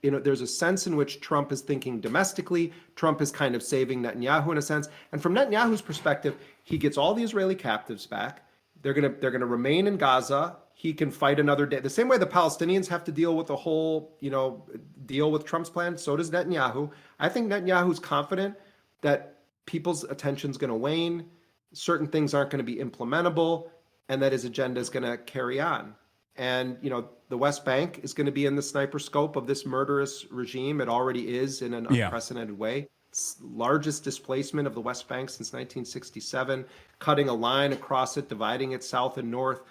there's a sense in which Trump is thinking domestically. Trump is kind of saving Netanyahu in a sense. And from Netanyahu's perspective, he gets all the Israeli captives back. They're gonna remain in Gaza. He can fight another day. The same way the Palestinians have to deal with the whole, deal with Trump's plan, so does Netanyahu. I think Netanyahu's confident that people's attention's going to wane, certain things aren't going to be implementable, and that his agenda is going to carry on. And, the West Bank is going to be in the sniper scope of this murderous regime. It already is in an unprecedented way. It's largest displacement of the West Bank since 1967, cutting a line across it, dividing it south and north.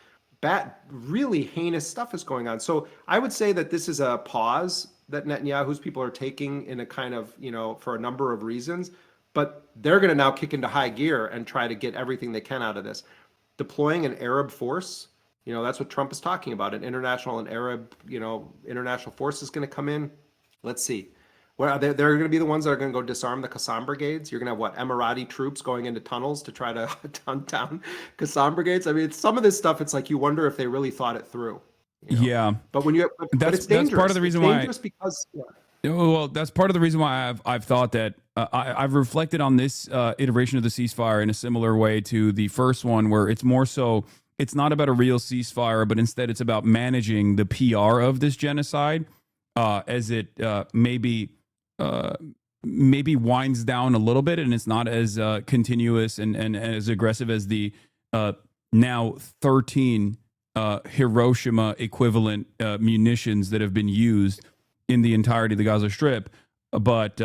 Really heinous stuff is going on. So I would say that this is a pause that Netanyahu's people are taking in a kind of, for a number of reasons, but they're going to now kick into high gear and try to get everything they can out of this. Deploying an Arab force, that's what Trump is talking about. An international and Arab, international force is going to come in. Let's see. Well, they're going to be the ones that are going to go disarm the Qassam brigades. You're going to have Emirati troops going into tunnels to try to hunt down Qassam brigades. I mean, some of this stuff, it's like you wonder if they really thought it through. Yeah, but when you, but it's dangerous. That's part of the reason why. Because well, that's part of the reason why I've thought that I've reflected on this iteration of the ceasefire in a similar way to the first one, where it's more so. It's not about a real ceasefire, but instead it's about managing the PR of this genocide as it maybe winds down a little bit, and it's not as continuous and as aggressive as the now 13 Hiroshima equivalent munitions that have been used in the entirety of the Gaza Strip, but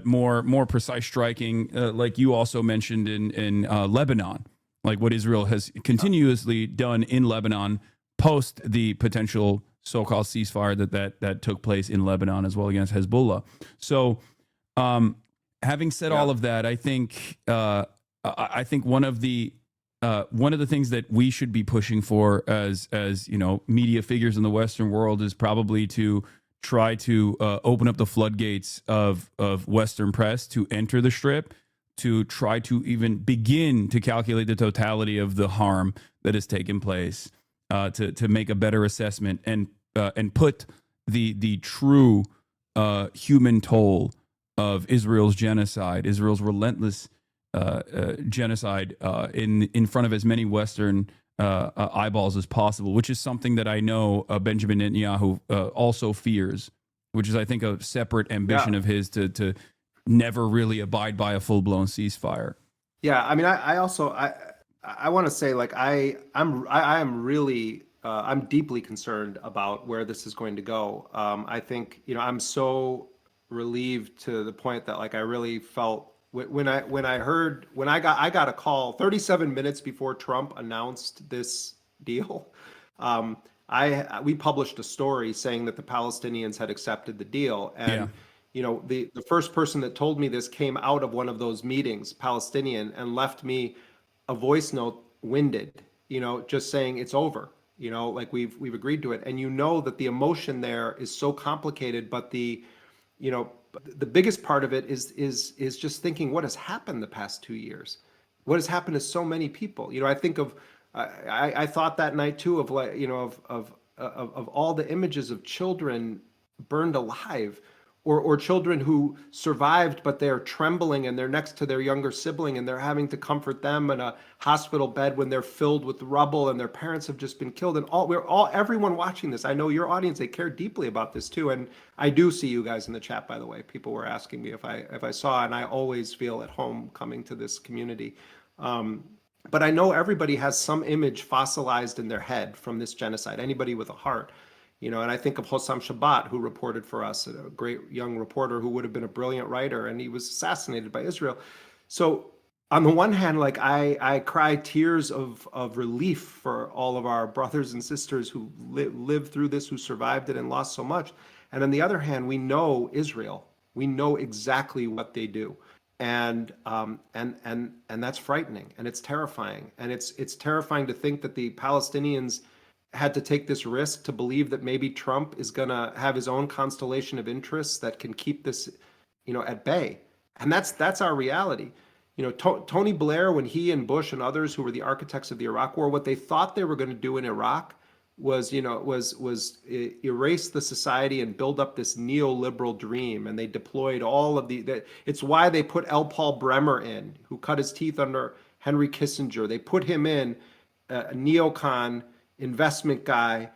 more precise striking, like you also mentioned in Lebanon, like what Israel has continuously done in Lebanon post the potential so-called ceasefire that took place in Lebanon as well against Hezbollah. So, having said all of that, I think one of the things that we should be pushing for as media figures in the Western world is probably to try to open up the floodgates of Western press to enter the Strip, to try to even begin to calculate the totality of the harm that has taken place, to make a better assessment and put the true human toll of Israel's genocide, Israel's relentless genocide in front of as many Western eyeballs as possible, which is something that I know Benjamin Netanyahu also fears, which is, I think, a separate ambition of his to never really abide by a full-blown ceasefire. Yeah, I mean, I also want to say, like, I'm really I'm deeply concerned about where this is going to go. I think, I'm so relieved to the point that, like, I really felt when I got a call 37 minutes before Trump announced this deal. We published a story saying that the Palestinians had accepted the deal, and the first person that told me this came out of one of those meetings, Palestinian, and left me a voice note, winded, just saying it's over, like we've agreed to it. And that the emotion there is so complicated, but the biggest part of it is just thinking what has happened the past 2 years, what has happened to so many people. I think of, I thought that night too of, like, of all the images of children burned alive, or children who survived, but they're trembling and they're next to their younger sibling and they're having to comfort them in a hospital bed when they're filled with rubble and their parents have just been killed. And everyone watching this, I know your audience, they care deeply about this too. And I do see you guys in the chat, by the way. People were asking me if I saw, and I always feel at home coming to this community. But I know everybody has some image fossilized in their head from this genocide, anybody with a heart. And I think of Hossam Shabbat, who reported for us, a great young reporter who would have been a brilliant writer, and he was assassinated by Israel. So on the one hand, like, I cry tears of relief for all of our brothers and sisters who lived through this, who survived it and lost so much. And on the other hand, we know Israel. We know exactly what they do. And that's frightening, and it's terrifying. And it's terrifying to think that the Palestinians had to take this risk to believe that maybe Trump is going to have his own constellation of interests that can keep this, at bay. And that's our reality. Tony Blair, when he and Bush and others who were the architects of the Iraq War, what they thought they were going to do in Iraq erase the society and build up this neoliberal dream. And they deployed all of it's why they put L. Paul Bremer in, who cut his teeth under Henry Kissinger. They put him in, a neocon investment guy,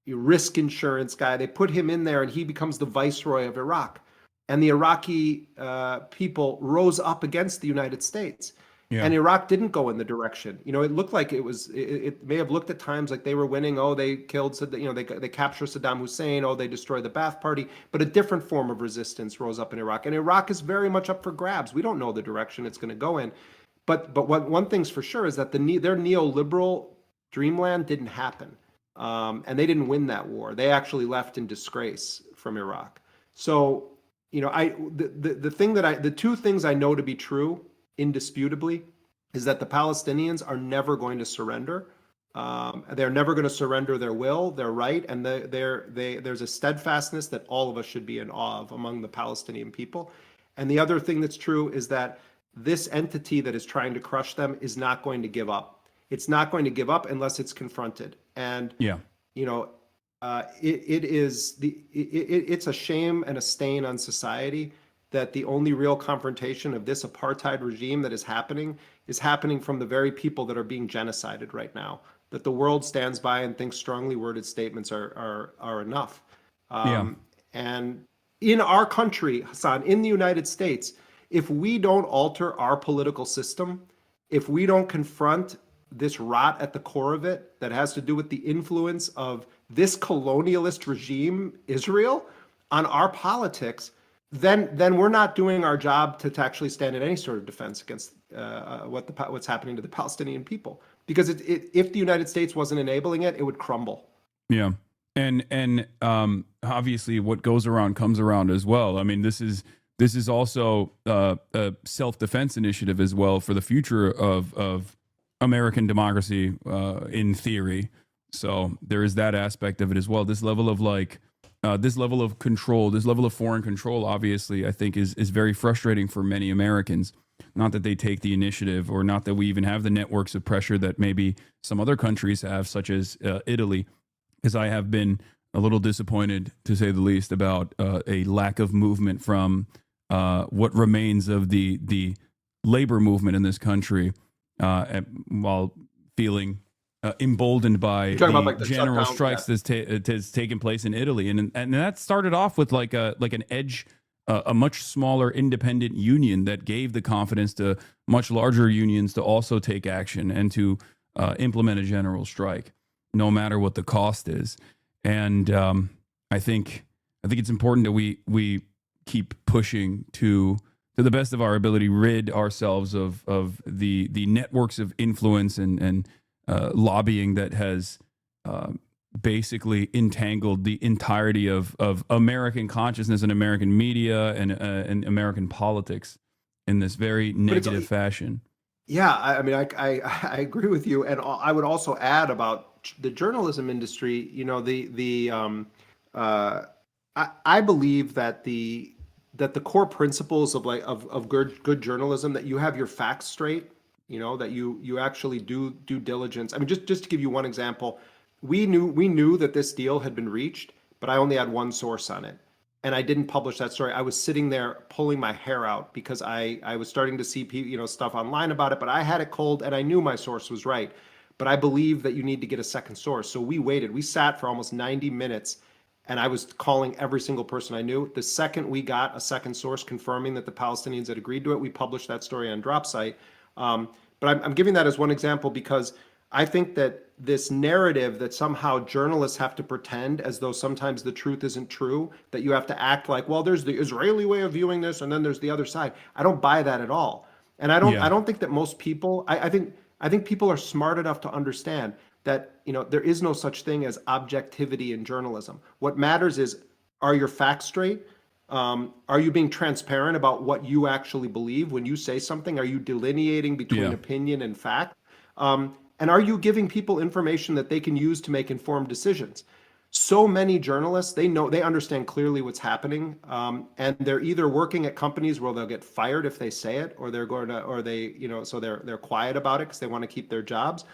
risk insurance guy. They put him in there and he becomes the viceroy of Iraq. And the Iraqi people rose up against the United States. Yeah. And Iraq didn't go in the direction. It looked like it may have looked at times like they were winning. Oh, they killed, they captured Saddam Hussein. Oh, they destroyed the Ba'ath Party. But a different form of resistance rose up in Iraq. And Iraq is very much up for grabs. We don't know the direction it's going to go in. But one thing's for sure is that their neoliberal dreamland didn't happen. And they didn't win that war. They actually left in disgrace from Iraq. So, the two things I know to be true indisputably is that the Palestinians are never going to surrender. They're never going to surrender their will, their right, and there's a steadfastness that all of us should be in awe of among the Palestinian people. And the other thing that's true is that this entity that is trying to crush them is not going to give up. It's not going to give up unless it's confronted. And it's a shame and a stain on society that the only real confrontation of this apartheid regime that is happening from the very people that are being genocided right now. That the world stands by and thinks strongly worded statements are enough. And in our country, Hassan, in the United States, if we don't alter our political system, if we don't confront this rot at the core of it that has to do with the influence of this colonialist regime, Israel, on our politics, then we're not doing our job to actually stand in any sort of defense against what's happening to the Palestinian people. Because if the United States wasn't enabling it, it would crumble. Yeah, and obviously what goes around comes around as well. I mean, this is also a self-defense initiative as well for the future of American democracy in theory. So there is that aspect of it as well. This level of this level of control, this level of foreign control, obviously, I think is very frustrating for many Americans. Not that they take the initiative, or not that we even have the networks of pressure that maybe some other countries have, such as Italy, because I have been a little disappointed, to say the least, about a lack of movement from what remains of the labor movement in this country, while feeling emboldened by the general strikes that's taken place in Italy, and that started off with like an edge, a much smaller independent union that gave the confidence to much larger unions to also take action and to implement a general strike, no matter what the cost is. And I think it's important that we keep pushing to the best of our ability, rid ourselves of the networks of influence and lobbying that has basically entangled the entirety of American consciousness and American media and American politics in this very negative fashion. Yeah, I mean, I agree with you, and I would also add about the journalism industry. I believe that the core principles of good journalism, that you have your facts straight. That you actually do due diligence. I mean, just to give you one example, we knew that this deal had been reached, but I only had one source on it, and I didn't publish that story. I was sitting there pulling my hair out because I was starting to see stuff online about it, but I had it cold and I knew my source was right. But I believe that you need to get a second source. So we waited. We sat for almost 90 minutes, and I was calling every single person I knew. The second we got a second source confirming that the Palestinians had agreed to it, we published that story on Dropsite. But I'm giving that as one example because I think that this narrative that somehow journalists have to pretend as though sometimes the truth isn't true, that you have to act like, well, there's the Israeli way of viewing this, and then there's the other side. I don't buy that at all. And I don't think that most people, I think people are smart enough to understand that, there is no such thing as objectivity in journalism. What matters is, are your facts straight? Are you being transparent about what you actually believe when you say something? Are you delineating between opinion and fact? And are you giving people information that they can use to make informed decisions? So many journalists, they understand clearly what's happening, and they're either working at companies where they'll get fired if they say it, or they're quiet about it because they want to keep their jobs,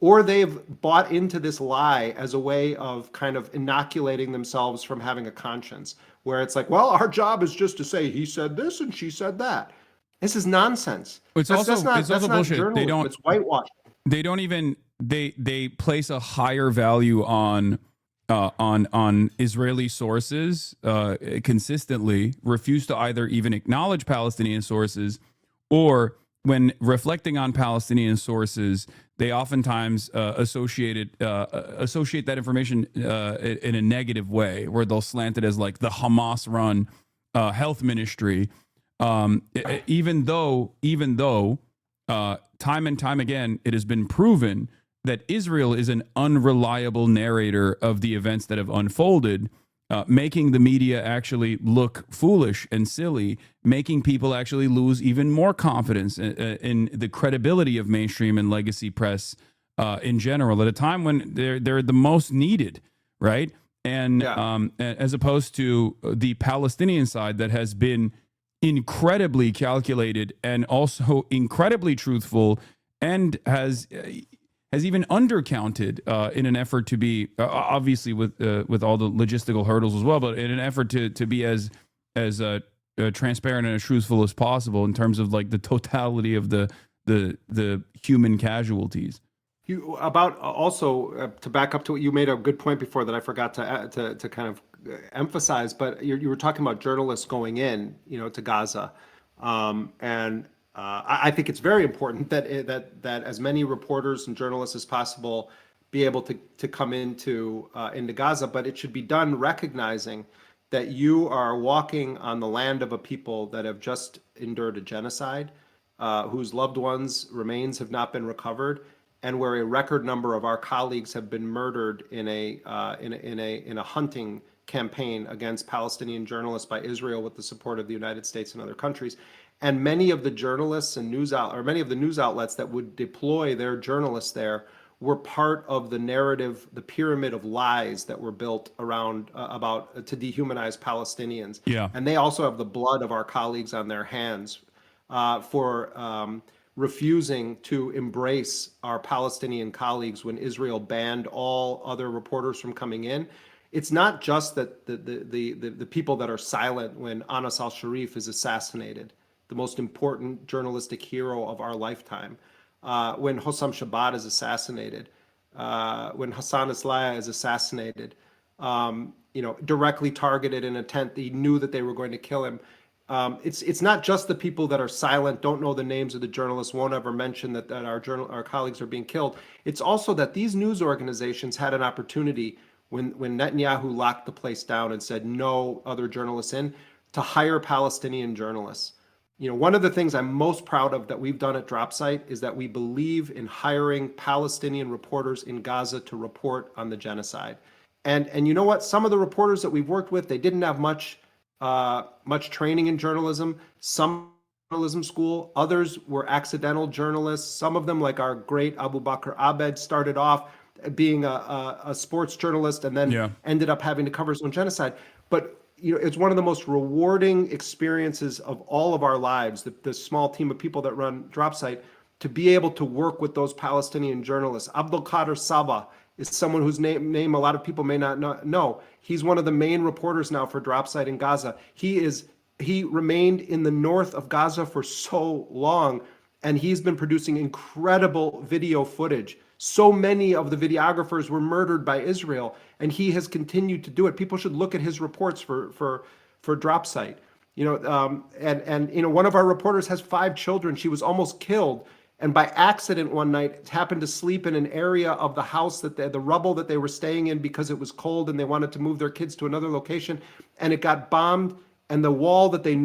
or they've bought into this lie as a way of kind of inoculating themselves from having a conscience, where it's like, well, our job is just to say he said this and she said that. This is nonsense. It's also bullshit. Journalism. It's whitewashing. They don't even they place a higher value on Israeli sources, consistently refuse to either even acknowledge Palestinian sources, or when reflecting on Palestinian sources, they oftentimes associate that information in a negative way, where they'll slant it as like the Hamas-run health ministry, even though time and time again it has been proven that Israel is an unreliable narrator of the events that have unfolded, making the media actually look foolish and silly, making people actually lose even more confidence in the credibility of mainstream and legacy press in general at a time when they're the most needed, right? And as opposed to the Palestinian side that has been incredibly calculated and also incredibly truthful, and has even undercounted in an effort to be obviously with all the logistical hurdles as well, but in an effort to be as transparent and as truthful as possible in terms of like the totality of the human casualties. You about also to back up to what you made a good point before that I forgot to kind of emphasize, but you were talking about journalists going in, to Gaza, and I think it's very important that as many reporters and journalists as possible be able to come into Gaza, but it should be done recognizing that you are walking on the land of a people that have just endured a genocide, whose loved ones' remains have not been recovered, and where a record number of our colleagues have been murdered in a hunting campaign against Palestinian journalists by Israel with the support of the United States and other countries. And many of the journalists and many of the news outlets that would deploy their journalists there were part of the narrative, the pyramid of lies that were built around to dehumanize Palestinians. Yeah. And they also have the blood of our colleagues on their hands for refusing to embrace our Palestinian colleagues when Israel banned all other reporters from coming in. It's not just that the people that are silent when Anas al-Sharif is assassinated, the most important journalistic hero of our lifetime, when Hossam Shabbat is assassinated, when Hassan Islaya is assassinated, directly targeted in a tent. He knew that they were going to kill him. It's not just the people that are silent, don't know the names of the journalists, won't ever mention that our colleagues are being killed. It's also that these news organizations had an opportunity when Netanyahu locked the place down and said no other journalists in, to hire Palestinian journalists. One of the things I'm most proud of that we've done at Dropsite is that we believe in hiring Palestinian reporters in Gaza to report on the genocide. And you know what? Some of the reporters that we've worked with, they didn't have much training in journalism. Some journalism school, others were accidental journalists. Some of them, like our great Abu Bakr Abed, started off being a sports journalist and then ended up having to cover his own genocide. But it's one of the most rewarding experiences of all of our lives, the small team of people that run Dropsite, to be able to work with those Palestinian journalists. Abdul Qadir Sabah is someone whose name a lot of people may not know. He's one of the main reporters now for Dropsite in Gaza. He remained in the north of Gaza for so long, and he's been producing incredible video footage. So many of the videographers were murdered by Israel, and he has continued to do it. People should look at his reports for Dropsite. One of our reporters has 5 children. She was almost killed, and by accident one night happened to sleep in an area of the house that the rubble that they were staying in because it was cold and they wanted to move their kids to another location, and it got bombed, and the wall that in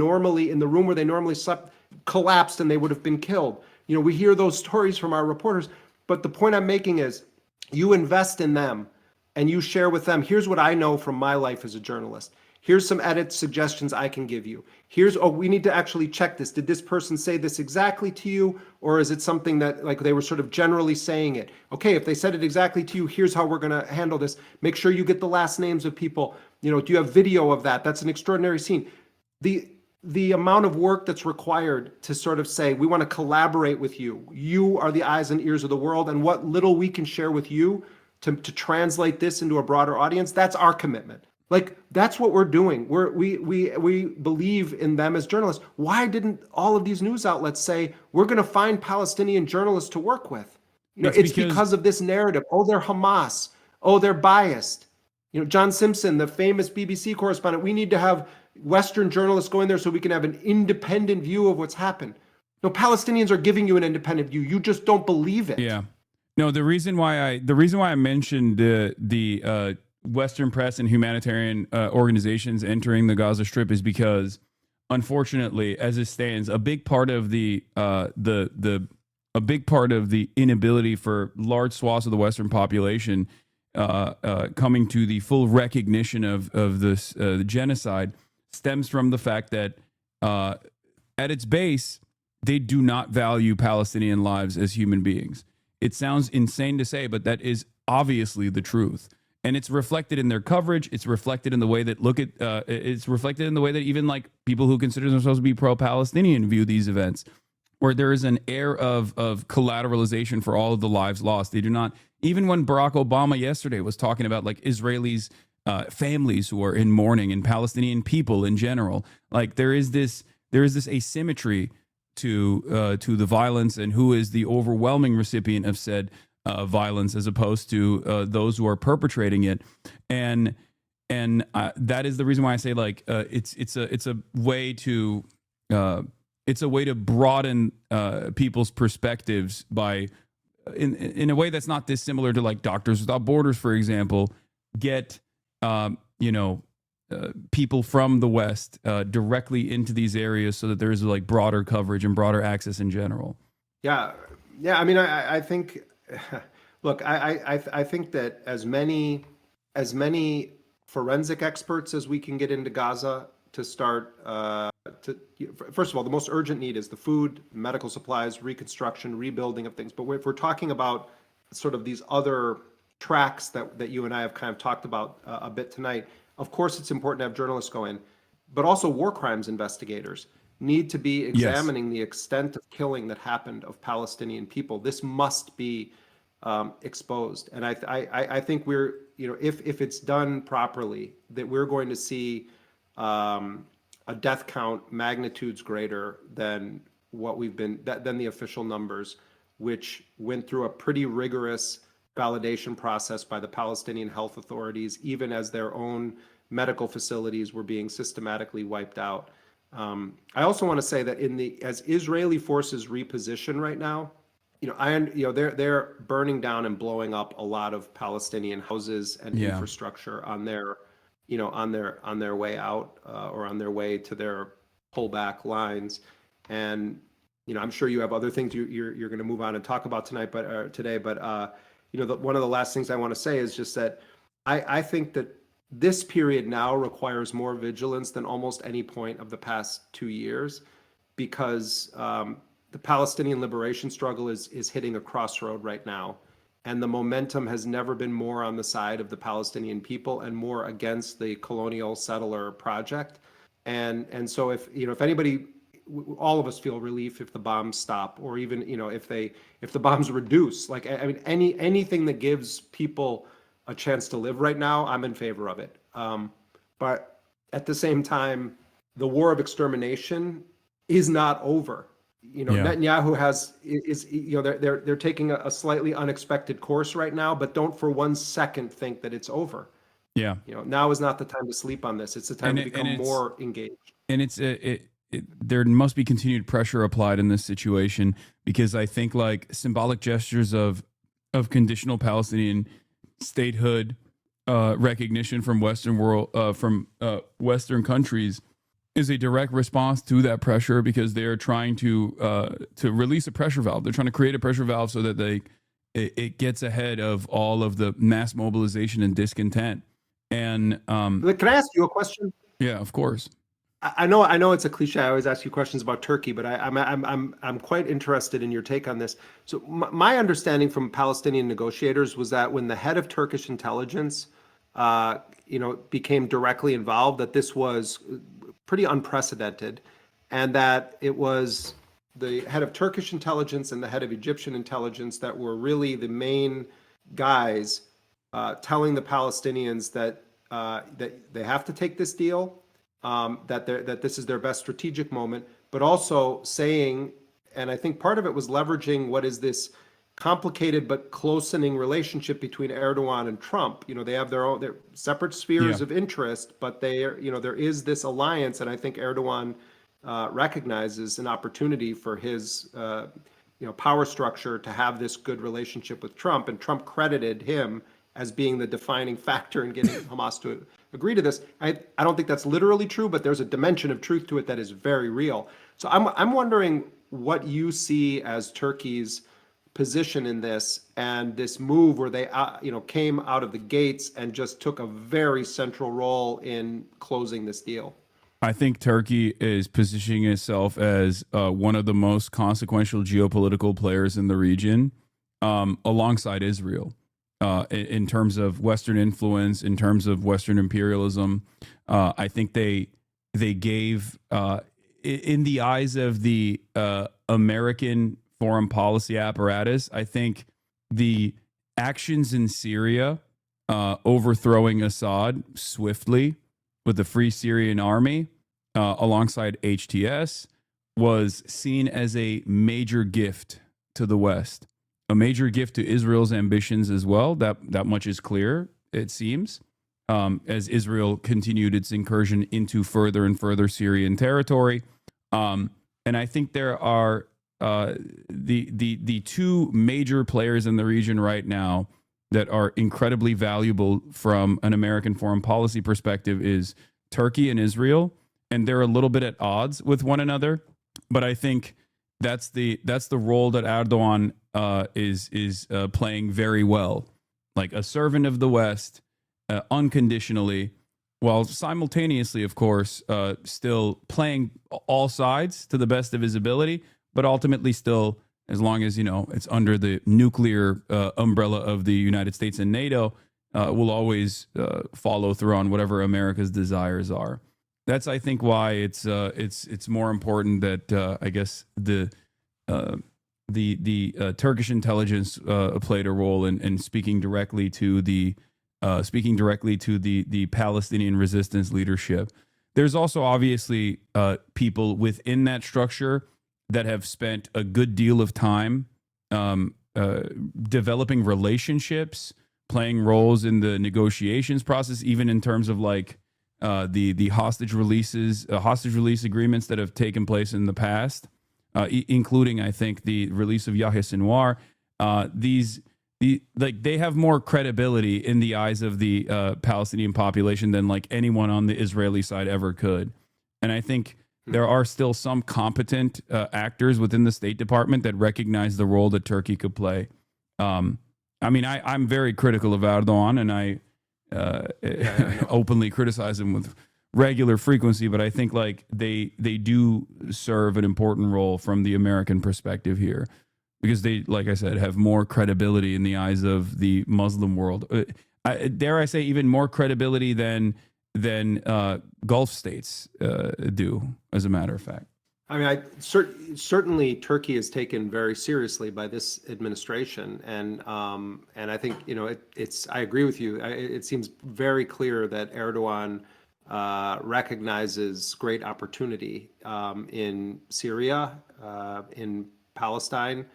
the room where they normally slept collapsed, and they would have been killed. We hear those stories from our reporters. But the point I'm making is you invest in them and you share with them, here's what I know from my life as a journalist. Here's some edit suggestions I can give you. We need to actually check this. Did this person say this exactly to you? Or is it something that like they were sort of generally saying it? Okay, if they said it exactly to you, here's how we're going to handle this. Make sure you get the last names of people. Do you have video of that? That's an extraordinary scene. the amount of work that's required to sort of say, we want to collaborate with you. You are the eyes and ears of the world, and what little we can share with you to translate this into a broader audience, that's our commitment. Like, that's what we're doing. We believe in them as journalists. Why didn't all of these news outlets say, we're going to find Palestinian journalists to work with? You know, it's because of this narrative. Oh, they're Hamas. Oh, they're biased. You know, John Simpson, the famous BBC correspondent, we need to have Western journalists go in there so we can have an independent view of what's happened. No, Palestinians are giving you an independent view. You just don't believe it. Yeah. No, the reason why I mentioned the Western press and humanitarian organizations entering the Gaza Strip is because, unfortunately, as it stands, a big part of the inability for large swaths of the Western population coming to the full recognition of this the genocide stems from the fact that at its base, they do not value Palestinian lives as human beings. It sounds insane to say, but that is obviously the truth. And it's reflected in their coverage. It's reflected in the way that it's reflected in the way that even like people who consider themselves to be pro-Palestinian view these events, where there is an air of collateralization for all of the lives lost. They do not, even when Barack Obama yesterday was talking about like Israelis, families who are in mourning and Palestinian people in general, like there is this asymmetry to the violence and who is the overwhelming recipient of said violence as opposed to those who are perpetrating it, and that is the reason why I say like it's a way to broaden people's perspectives by in a way that's not dissimilar to like Doctors Without Borders, for example, get people from the West directly into these areas so that there is like broader coverage and broader access in general. Yeah. I mean, I think. Look, I think that as many forensic experts as we can get into Gaza to start first of all, the most urgent need is the food, medical supplies, reconstruction, rebuilding of things. But if we're talking about sort of these other tracks that you and I have kind of talked about a bit tonight, of course it's important to have journalists go in, but also war crimes investigators need to be examining the extent of killing that happened of Palestinian people. This must be exposed, and I think we're, if it's done properly, that we're going to see a death count magnitudes greater than what we've been than the official numbers, which went through a pretty rigorous validation process by the Palestinian health authorities, even as their own medical facilities were being systematically wiped out. I also want to say that as Israeli forces reposition right now, they're burning down and blowing up a lot of Palestinian houses and infrastructure on their way out or on their way to their pullback lines. And I'm sure you have other things you're going to move on and talk about tonight, today. But one of the last things I want to say is just that I think that this period now requires more vigilance than almost any point of the past 2 years, because the Palestinian liberation struggle is hitting a crossroad right now. And the momentum has never been more on the side of the Palestinian people and more against the colonial settler project. And so if anybody, all of us feel relief if the bombs stop, or even, if the bombs reduce, like, I mean, anything that gives people a chance to live right now, I'm in favor of it. But at the same time, the war of extermination is not over. Netanyahu they're taking a slightly unexpected course right now, but don't for one second think that it's over. Yeah. Now is not the time to sleep on this. It's the time to become more engaged. And there must be continued pressure applied in this situation, because I think like symbolic gestures of conditional Palestinian statehood recognition from Western countries is a direct response to that pressure, because they're trying to release a pressure valve. They're trying to create a pressure valve so that it gets ahead of all of the mass mobilization and discontent. And can I ask you a question? Yeah, of course. I know it's a cliche. I always ask you questions about Turkey, but I'm quite interested in your take on this. So my understanding from Palestinian negotiators was that when the head of Turkish intelligence, became directly involved, that this was pretty unprecedented, and that it was the head of Turkish intelligence and the head of Egyptian intelligence that were really the main guys telling the Palestinians that that they have to take this deal, that this is their best strategic moment, but also saying, and I think part of it was leveraging what is this complicated but closening relationship between Erdogan and Trump. They have their separate spheres of interest, but there is this alliance, and I think Erdogan recognizes an opportunity for his power structure to have this good relationship with Trump, and Trump credited him as being the defining factor in getting Hamas to agree to this. I don't think that's literally true, but there's a dimension of truth to it that is very real. So I'm wondering what you see as Turkey's position in this, and this move where they came out of the gates and just took a very central role in closing this deal. I think Turkey is positioning itself as one of the most consequential geopolitical players in the region, alongside Israel, in terms of Western influence, in terms of Western imperialism. I think they gave, in the eyes of the American foreign policy apparatus, I think the actions in Syria, overthrowing Assad swiftly with the Free Syrian Army, alongside HTS, was seen as a major gift to the West, a major gift to Israel's ambitions as well. That much is clear, it seems, as Israel continued its incursion into further and further Syrian territory. And I think there are the two major players in the region right now that are incredibly valuable from an American foreign policy perspective is Turkey and Israel, and they're a little bit at odds with one another. But I think that's the role that Erdogan is playing very well, like a servant of the West, unconditionally, while simultaneously, of course, still playing all sides to the best of his ability, but ultimately still, as long as it's under the nuclear umbrella of the United States and NATO, will always follow through on whatever America's desires are. That's, I think, why it's more important that I guess the Turkish intelligence played a role in speaking directly to the Palestinian resistance leadership. There's also obviously people within that structure that have spent a good deal of time developing relationships, playing roles in the negotiations process, even in terms of like the hostage release agreements that have taken place in the past, including, I think, the release of Yahya Sinwar. They have more credibility in the eyes of the Palestinian population than like anyone on the Israeli side ever could. And I think there are still some competent actors within the State Department that recognize the role that Turkey could play. I mean, I'm very critical of Erdogan, and I openly criticize him with regular frequency, but I think like they do serve an important role from the American perspective here, because they, like I said, have more credibility in the eyes of the Muslim world. Dare I say, even more credibility than Gulf states do, as a matter of fact. I mean, certainly Turkey is taken very seriously by this administration, and I think it's. I agree with you. It seems very clear that Erdogan recognizes great opportunity in Syria, in Palestine.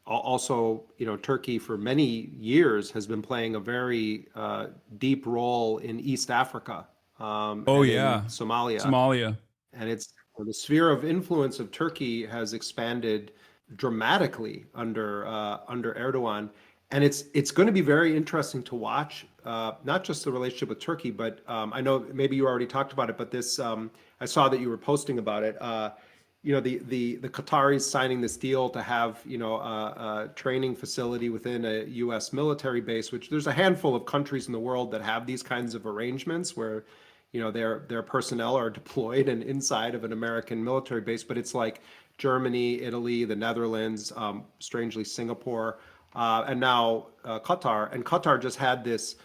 Also, Turkey for many years has been playing a very deep role in East Africa. Somalia. And it's the sphere of influence of Turkey has expanded dramatically under Erdogan, and it's going to be very interesting to watch. Not just the relationship with Turkey, but I know maybe you already talked about it, but this I saw that you were posting about it. The Qataris signing this deal to have a training facility within a U.S. military base, which there's a handful of countries in the world that have these kinds of arrangements where their personnel are deployed and inside of an American military base. But it's like Germany, Italy, the Netherlands, strangely Singapore, and now Qatar. And Qatar just had this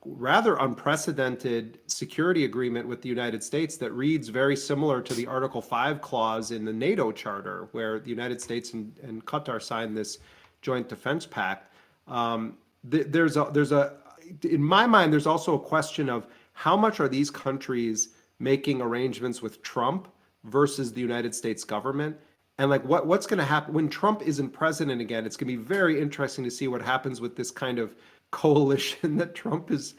rather unprecedented security agreement with the United States that reads very similar to the Article 5 clause in the NATO Charter, where the United States and Qatar signed this joint defense pact. In my mind, there's also a question of how much are these countries making arrangements with Trump versus the United States government? And like what's going to happen when Trump isn't president again? It's going to be very interesting to see what happens with this kind of coalition that Trump is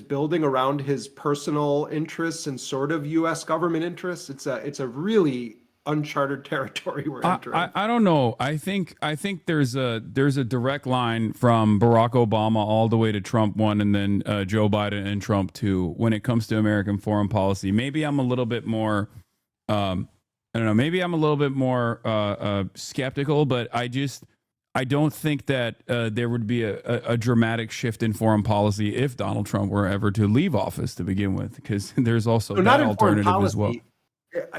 building around his personal interests and sort of U.S. government interests. It's a really uncharted territory we're entering. I don't know. I think there's a direct line from Barack Obama all the way to Trump 1 and then Joe Biden and Trump 2 when it comes to American foreign policy. Maybe I'm a little bit more I don't know. Maybe I'm a little bit more skeptical, but I don't think that there would be a dramatic shift in foreign policy if Donald Trump were ever to leave office to begin with, because there's also that alternative as well.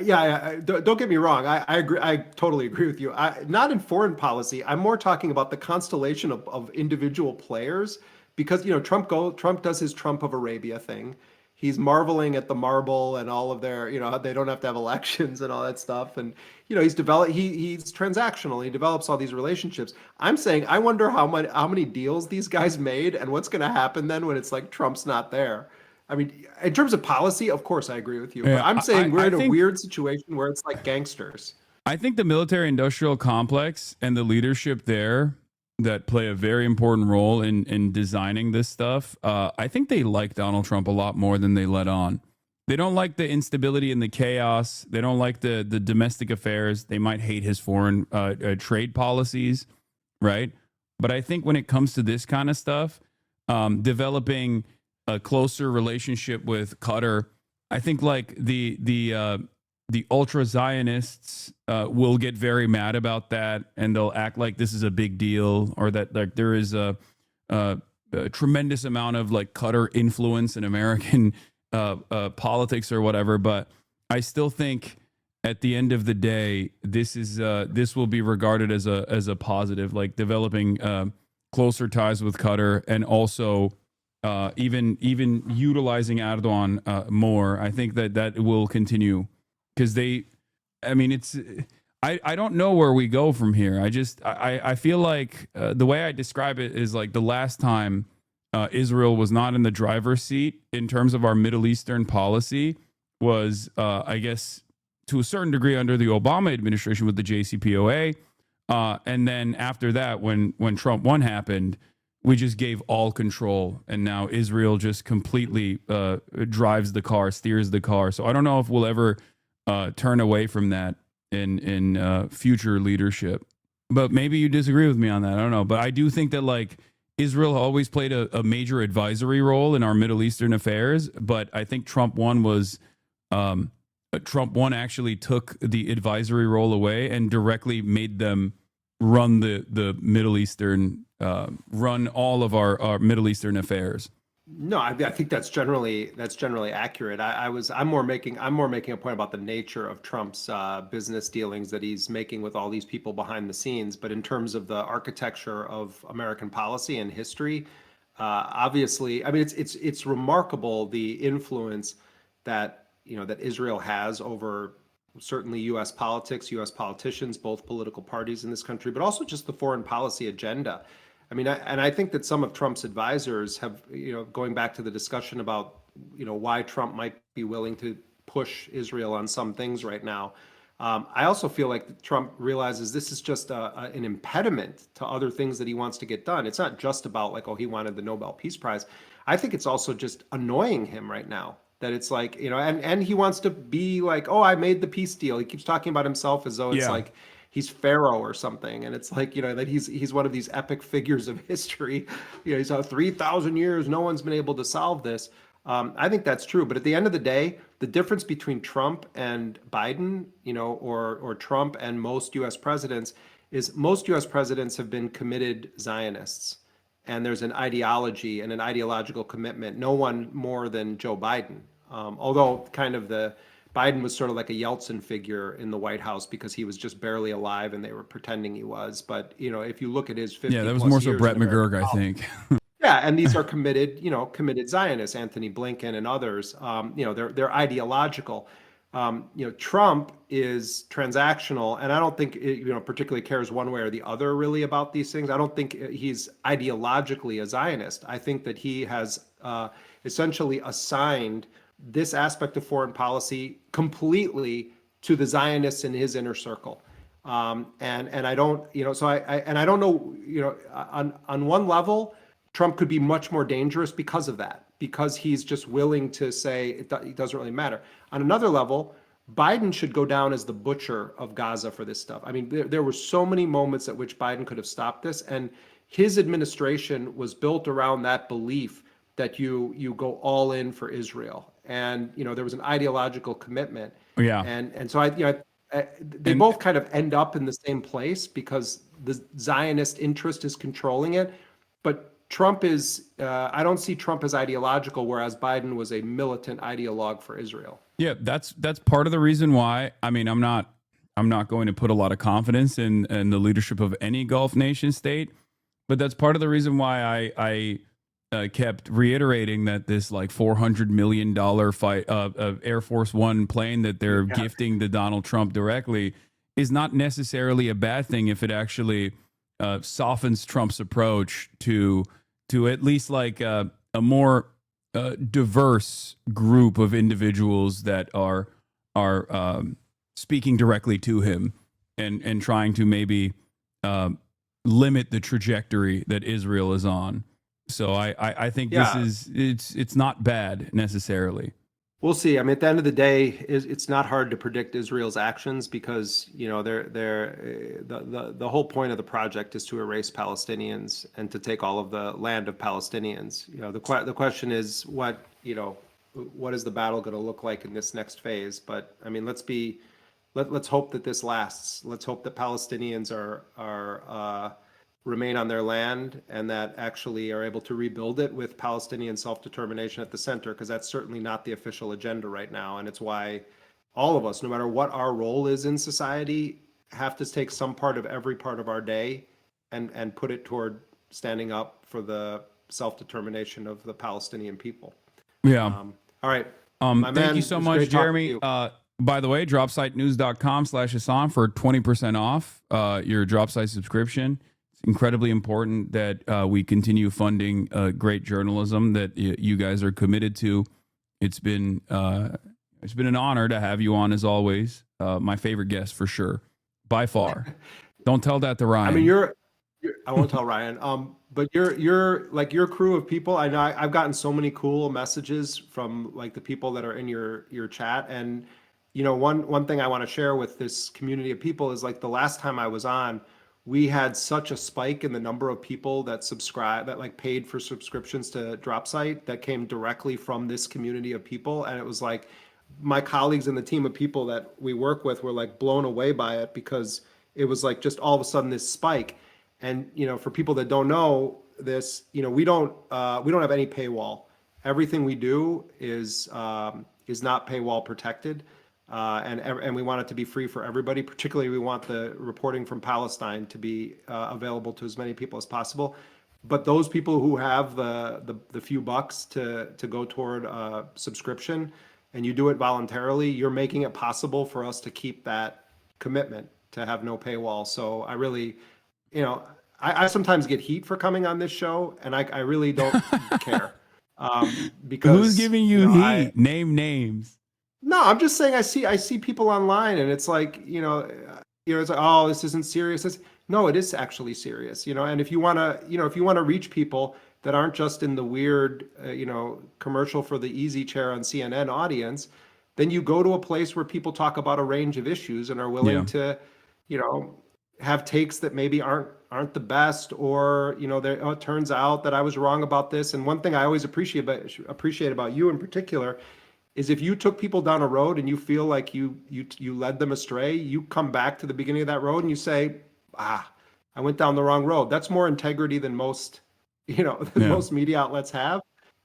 Yeah, don't get me wrong. I agree. I totally agree with you. Not in foreign policy. I'm more talking about the constellation of individual players, because Trump does his Trump of Arabia thing. He's marveling at the marble and all of their, they don't have to have elections and all that stuff. And, he's transactional. He develops all these relationships. I'm saying, I wonder how many deals these guys made and what's going to happen then when it's like Trump's not there. I mean, in terms of policy, of course, I agree with you. Yeah, but I'm saying we're in a weird situation where it's like gangsters. I think the military-industrial complex and the leadership there that play a very important role in designing this stuff, I think they like Donald Trump a lot more than they let on. They don't like the instability and the chaos. They don't like the domestic affairs. They might hate his foreign trade policies, right? But I think when it comes to this kind of stuff, developing a closer relationship with Qatar, I think like the ultra Zionists will get very mad about that, and they'll act like this is a big deal, or that like there is a tremendous amount of like Qatar influence in American politics or whatever. But I still think at the end of the day, this will be regarded as a positive, like developing closer ties with Qatar, and also even utilizing Erdogan more. I think that will continue. Because I don't know where we go from here. I feel like the way I describe it is like the last time Israel was not in the driver's seat in terms of our Middle Eastern policy was, I guess, to a certain degree under the Obama administration with the JCPOA. And then after that, when Trump 1 happened, we just gave all control. And now Israel just completely drives the car, steers the car. So I don't know if we'll ever turn away from that in future leadership. But maybe you disagree with me on that. I don't know. But I do think that like Israel always played a major advisory role in our Middle Eastern affairs. But I think Trump 1 was Trump 1 actually took the advisory role away and directly made them run the Middle Eastern, run all of our Middle Eastern affairs. No, I think that's generally accurate. I'm more making a point about the nature of Trump's business dealings that he's making with all these people behind the scenes. But in terms of the architecture of American policy and history, obviously, I mean, it's remarkable the influence that that Israel has over certainly U.S. politics, U.S. politicians, both political parties in this country, but also just the foreign policy agenda. I mean, I think that some of Trump's advisors have, going back to the discussion about, why Trump might be willing to push Israel on some things right now. I also feel like Trump realizes this is just an impediment to other things that he wants to get done. It's not just about like, oh, he wanted the Nobel Peace Prize. I think it's also just annoying him right now that it's like, and he wants to be like, oh, I made the peace deal. He keeps talking about himself as though it's like, he's Pharaoh or something. And it's like, that he's one of these epic figures of history. He's 3,000 years. No one's been able to solve this. I think that's true. But at the end of the day, the difference between Trump and Biden, or Trump and most U.S. presidents is most U.S. presidents have been committed Zionists. And there's an ideology and an ideological commitment. No one more than Joe Biden. Although kind of Biden was sort of like a Yeltsin figure in the White House because he was just barely alive and they were pretending he was. But, if you look at his 50 that was more so Brett McGurk, I think. Yeah, and these are committed, committed Zionists, Anthony Blinken and others. They're ideological. Trump is transactional, and I don't think particularly cares one way or the other really about these things. I don't think he's ideologically a Zionist. I think that he has essentially assigned this aspect of foreign policy completely to the Zionists in his inner circle. And I don't, so I don't know, on one level, Trump could be much more dangerous because of that, because he's just willing to say it doesn't really matter. On another level, Biden should go down as the butcher of Gaza for this stuff. I mean, there were so many moments at which Biden could have stopped this, and his administration was built around that belief that you go all in for Israel, and there was an ideological commitment. Yeah, and so they both kind of end up in the same place because the Zionist interest is controlling it, but Trump is, I don't see Trump as ideological, whereas Biden was a militant ideologue for Israel. Yeah, that's part of the reason why. I mean, I'm not going to put a lot of confidence in the leadership of any Gulf nation state, but that's part of the reason why I kept reiterating that this like $400 million fight of Air Force One plane that they're gifting to Donald Trump directly is not necessarily a bad thing if it actually softens Trump's approach to at least like a more diverse group of individuals that are speaking directly to him and trying to maybe limit the trajectory that Israel is on. So I think it's not bad necessarily. We'll see. I mean, at the end of the day, it's not hard to predict Israel's actions because the whole point of the project is to erase Palestinians and to take all of the land of Palestinians. The question is what is the battle going to look like in this next phase? But I mean, let's hope that this lasts. Let's hope that Palestinians are remain on their land and that actually are able to rebuild it with Palestinian self-determination at the center, because that's certainly not the official agenda right now. And it's why all of us, no matter what our role is in society, have to take some part of every part of our day and put it toward standing up for the self-determination of the Palestinian people. Yeah. All right. Thank you so much, Jeremy. By the way, dropsitenews.com/Hassan for 20% off your Dropsite subscription. Incredibly important that we continue funding great journalism that you guys are committed to. It's been an honor to have you on as always. My favorite guest for sure, by far. Don't tell that to Ryan. I mean, I won't tell Ryan. But you're like your crew of people. I know I've gotten so many cool messages from like the people that are in your chat. And one thing I want to share with this community of people is like the last time I was on, we had such a spike in the number of people that paid for subscriptions to Dropsite that came directly from this community of people. And it was like my colleagues and the team of people that we work with were like blown away by it because it was like just all of a sudden this spike. And, for people that don't know this, we don't have any paywall. Everything we do is not paywall protected. And we want it to be free for everybody. Particularly, we want the reporting from Palestine to be available to as many people as possible. But those people who have the few bucks to go toward a subscription, and you do it voluntarily, you're making it possible for us to keep that commitment to have no paywall. So I really, I sometimes get heat for coming on this show, and I really don't care. Because who's giving you heat? Name names. No, I'm just saying I see people online and it's like, it's like, oh, this isn't serious. No, it is actually serious, and if you want to reach people that aren't just in the weird, commercial for the easy chair on CNN audience, then you go to a place where people talk about a range of issues and are willing to, have takes that maybe aren't the best, or, it turns out that I was wrong about this. And one thing I always appreciate about you in particular is if you took people down a road and you feel like you led them astray, you come back to the beginning of that road and you say, I went down the wrong road. That's more integrity than most, most media outlets have.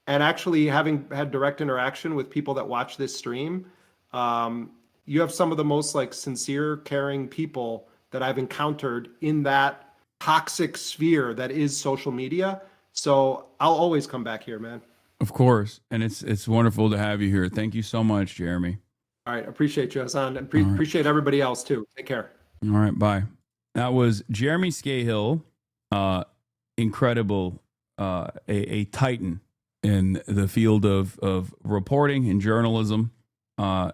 And actually having had direct interaction with people that watch this stream, you have some of the most like sincere, caring people that I've encountered in that toxic sphere that is social media. So I'll always come back here, man. Of course, and it's wonderful to have you here. Thank you so much, Jeremy. All right. Appreciate you, Hassan. And appreciate everybody else too. Take care. All right, bye. That was Jeremy Scahill, incredible, a titan in the field of reporting and journalism.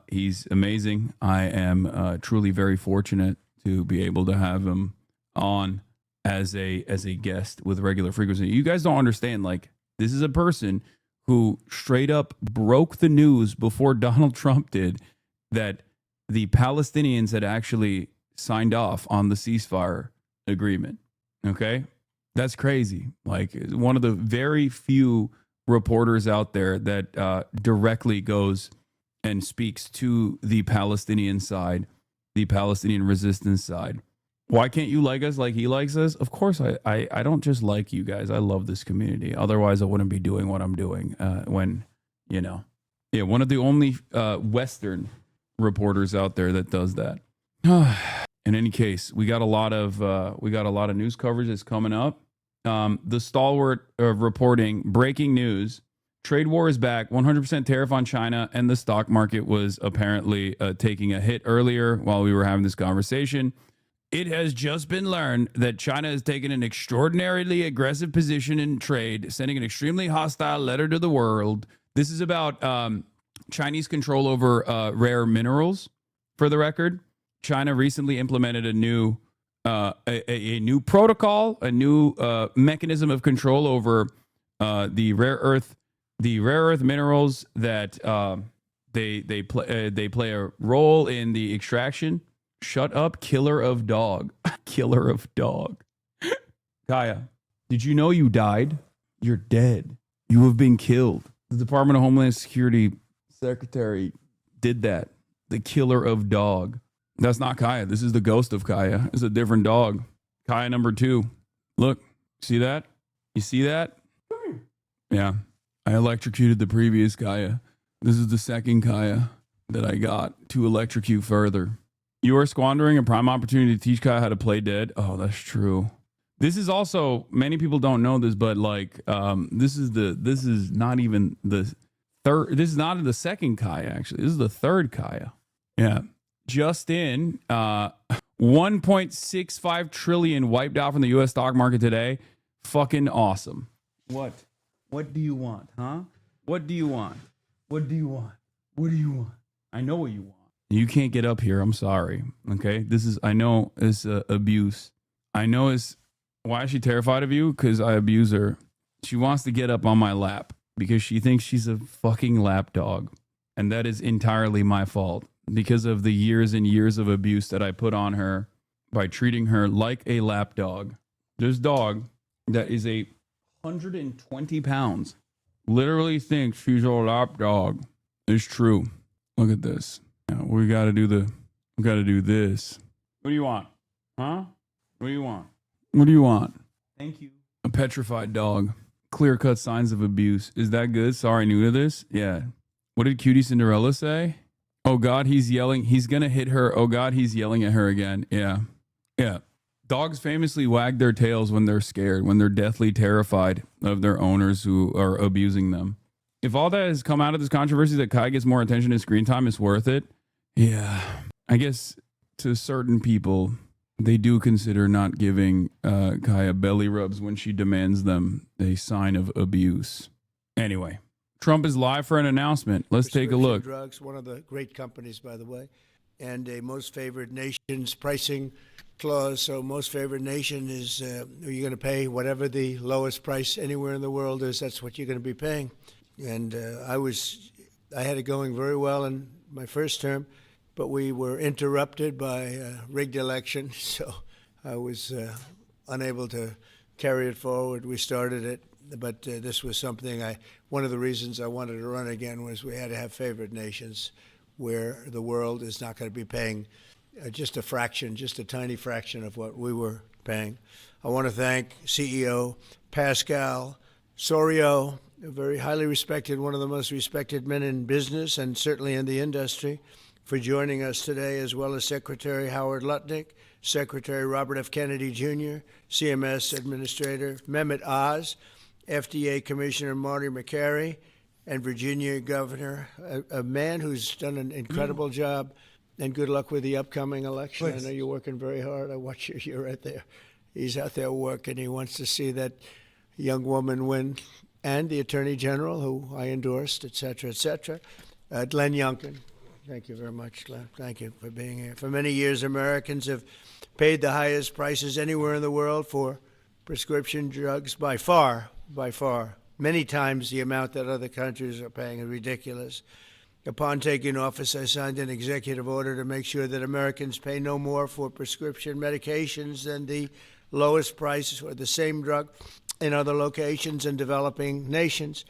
He's amazing. I am truly very fortunate to be able to have him on as a guest with regular frequency. You guys don't understand. Like, this is a person who straight up broke the news before Donald Trump did that the Palestinians had actually signed off on the ceasefire agreement. Okay, that's crazy. Like, one of the very few reporters out there that directly goes and speaks to the Palestinian side, the Palestinian resistance side. Why can't you like us like he likes us? Of course, I don't just like you guys. I love this community. Otherwise, I wouldn't be doing what I'm doing. One of the only Western reporters out there that does that. In any case, we got a lot of news coverage that's coming up. The stalwart of reporting, breaking news. Trade war is back, 100% tariff on China, and the stock market was apparently taking a hit earlier while we were having this conversation. It has just been learned that China has taken an extraordinarily aggressive position in trade, sending an extremely hostile letter to the world. This is about Chinese control over rare minerals. For the record, China recently implemented a new protocol, a new mechanism of control over the rare earth minerals that they play a role in the extraction. Shut up, killer of dog. Killer of dog. Kaya, did you know you died? You're dead. You have been killed. The Department of Homeland Security Secretary did that. The killer of dog. That's not Kaya. This is the ghost of Kaya. It's a different dog. Kaya number 2. Look, see that? You see that? Yeah. I electrocuted the previous Kaya. This is the second Kaya that I got to electrocute further. You are squandering a prime opportunity to teach Kaya how to play dead. Oh, that's true. This is also, many people don't know this, but like, this is not even the third. This is not the second Kaya, actually. This is the third Kaya. Yeah. Just in, 1.65 trillion wiped out from the U.S. stock market today. Fucking awesome. What? What do you want, huh? What do you want? What do you want? What do you want? I know what you want. You can't get up here. I'm sorry. Okay. I know it's abuse. I know it's, why is she terrified of you? Because I abuse her. She wants to get up on my lap because she thinks she's a fucking lap dog. And that is entirely my fault because of the years and years of abuse that I put on her by treating her like a lap dog. This dog that is 120 pounds literally thinks she's a lap dog. It's true. Look at this. Now, we got to do this. What do you want? Huh? What do you want? What do you want? Thank you. A petrified dog. Clear-cut signs of abuse. Is that good? Sorry, new to this? Yeah. What did Cutie Cinderella say? Oh, God, he's yelling. He's going to hit her. Oh, God, he's yelling at her again. Yeah. Yeah. Dogs famously wag their tails when they're scared, when they're deathly terrified of their owners who are abusing them. If all that has come out of this controversy that Kai gets more attention and screen time, it's worth it. Yeah. I guess to certain people, they do consider not giving Kaya belly rubs when she demands them a sign of abuse. Anyway, Trump is live for an announcement. Let's take a look. Drugs, one of the great companies, by the way, and a most favored nation's pricing clause. So most favored nation is you're going to pay whatever the lowest price anywhere in the world is. That's what you're going to be paying. And I had it going very well in my first term, but we were interrupted by a rigged election, so I was unable to carry it forward. We started it, but this was something one of the reasons I wanted to run again was we had to have favored nations where the world is not going to be paying just a tiny fraction of what we were paying. I want to thank CEO Pascal Soriot, a very highly respected, one of the most respected men in business and certainly in the industry, for joining us today, as well as Secretary Howard Lutnick, Secretary Robert F. Kennedy Jr., CMS Administrator Mehmet Oz, FDA Commissioner Marty McCary, and Virginia Governor, a man who's done an incredible job. And good luck with the upcoming election. I know you're working very hard. I watch you. You're right there. He's out there working. He wants to see that young woman win, and the Attorney General, who I endorsed, et cetera, et cetera. Glenn Youngkin. Thank you very much, Glenn. Thank you for being here. For many years, Americans have paid the highest prices anywhere in the world for prescription drugs by far, many times the amount that other countries are paying is ridiculous. Upon taking office, I signed an executive order to make sure that Americans pay no more for prescription medications than the lowest price for the same drug in other locations in developing nations.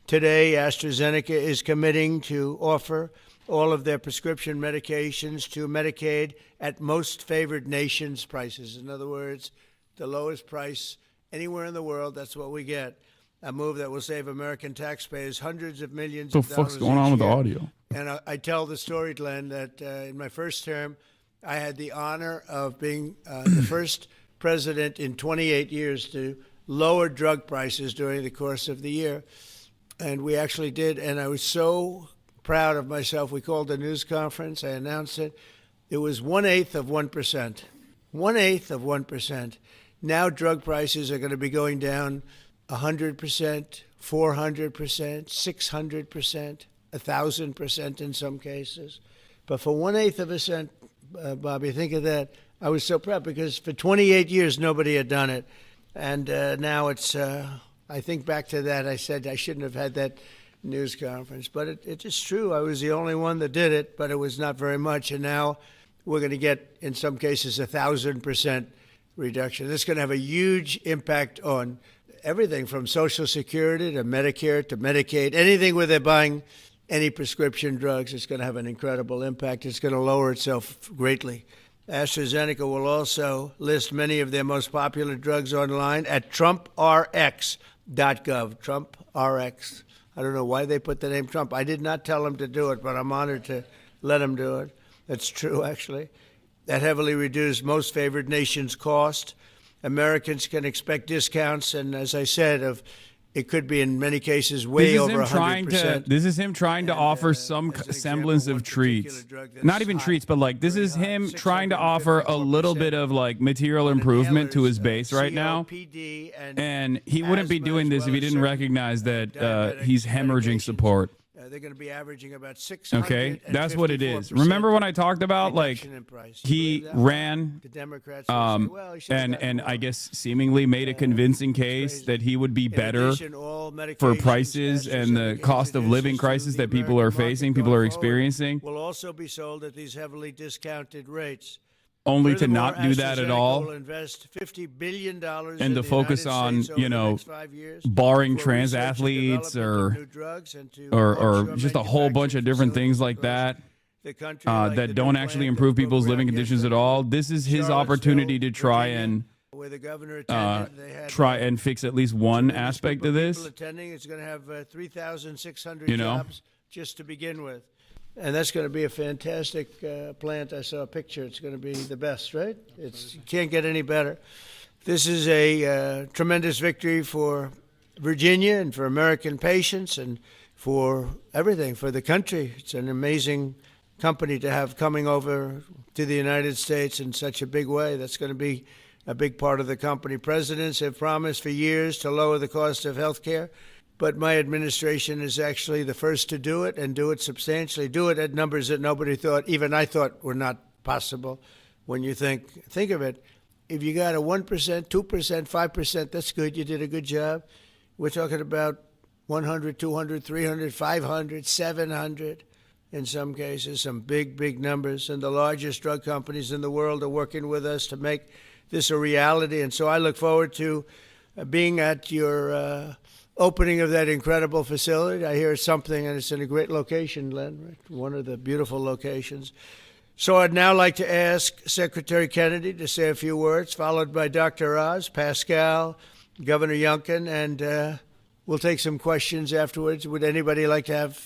Today, AstraZeneca is committing to offer all of their prescription medications to Medicaid at most favored nations prices. In other words, the lowest price anywhere in the world, that's what we get. A move that will save American taxpayers hundreds of millions of dollars. What the fuck's going on with the audio? And I tell the story, Glenn, that in my first term, I had the honor of being the first president in 28 years to lower drug prices during the course of the year. And we actually did, and I was so proud of myself. We called a news conference. I announced it. It was 1/8 of 1%. 1/8 of 1%. Now drug prices are going to be going down 100%, 400%, 600%, 1,000% in some cases. But for 1/8 of a cent, Bobby, think of that. I was so proud because for 28 years, nobody had done it. And now it's, I think back to that, I said I shouldn't have had that news conference. But it is true. I was the only one that did it, but it was not very much. And now we're going to get, in some cases, 1,000% reduction. This is going to have a huge impact on everything from Social Security to Medicare to Medicaid, anything where they're buying any prescription drugs. It's going to have an incredible impact. It's going to lower itself greatly. AstraZeneca will also list many of their most popular drugs online at TrumpRx.gov. TrumpRx. I don't know why they put the name Trump. I did not tell them to do it, but I'm honored to let them do it. That's true, actually. That heavily reduced most favored nations cost. Americans can expect discounts, and as I said, it could be in many cases way over 100%. This is him trying to offer some semblance of treats. Not even treats, but like this is him trying to offer a little bit of like material improvement to his base right now. And he wouldn't be doing this if he didn't recognize that he's hemorrhaging support. They're going to be averaging about 600. Okay, that's what it is. Remember when I talked about like he ran and I guess seemingly made a convincing case that he would be better for prices and the cost of living crisis that people are facing, people are experiencing. Will also be sold at these heavily discounted rates. Only to not do that at all, will invest $50 billion and to focus on, you know, barring trans athletes or just a whole bunch of different things like that that don't actually improve people's living conditions at all. This is his opportunity to try and fix at least one aspect of this. It's going to have 3,600 jobs just to begin with. And that's going to be a fantastic plant. I saw a picture. It's going to be the best, right? You can't get any better. This is a tremendous victory for Virginia and for American patients and for everything, for the country. It's an amazing company to have coming over to the United States in such a big way. That's going to be a big part of the company. Presidents have promised for years to lower the cost of health care. But my administration is actually the first to do it and do it substantially, do it at numbers that nobody thought, even I thought were not possible. When you think of it, if you got a 1%, 2%, 5%, that's good. You did a good job. We're talking about 100, 200, 300, 500, 700 in some cases, some big, big numbers. And the largest drug companies in the world are working with us to make this a reality. And so I look forward to being at your opening of that incredible facility. I hear something, and it's in a great location, Len, right? One of the beautiful locations. So I'd now like to ask Secretary Kennedy to say a few words, followed by Dr. Oz, Pascal, Governor Youngkin, and we'll take some questions afterwards. Would anybody like to have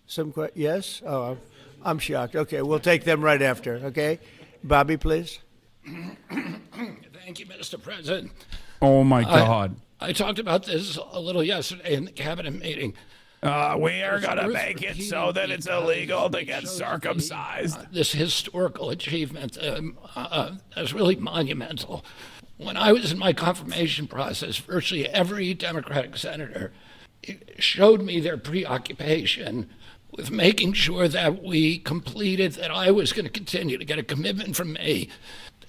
some questions? Yes? Oh, I'm shocked. Okay, we'll take them right after, okay? Bobby, please. Thank you, Mr. President. Oh, my God. I talked about this a little yesterday in the cabinet meeting. We are going to make it so that it's illegal to get circumcised. This historical achievement is really monumental. When I was in my confirmation process, virtually every Democratic senator showed me their preoccupation with making sure that we completed, that I was going to continue to get a commitment from me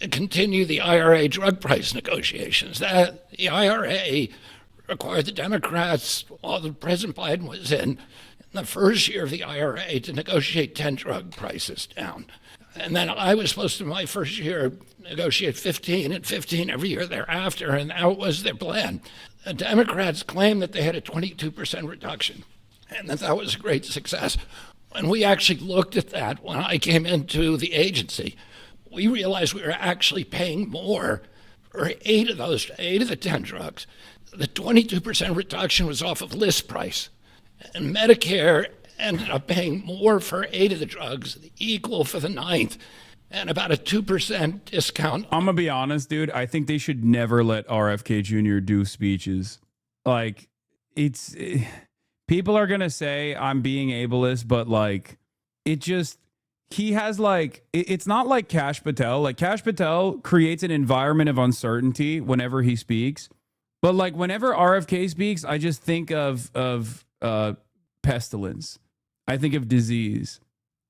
to continue the IRA drug price negotiations. That the IRA required the Democrats, while President Biden was in the first year of the IRA, to negotiate 10 drug prices down. And then I was supposed to, my first year, negotiate 15 and 15 every year thereafter, and that was their plan. The Democrats claimed that they had a 22% reduction, and that was a great success. When we actually looked at that, when I came into the agency, we realized we were actually paying more for 8 of the 10 drugs. The 22% reduction was off of list price, and Medicare ended up paying more for 8 of the drugs, equal for the 9th, and about a 2% discount. I'm going to be honest, dude. I think they should never let RFK Jr. do speeches. Like, people are going to say I'm being ableist, but like, he has like, it's not like Kash Patel. Like, Kash Patel creates an environment of uncertainty whenever he speaks. But like, whenever RFK speaks, I just think of pestilence. I think of disease.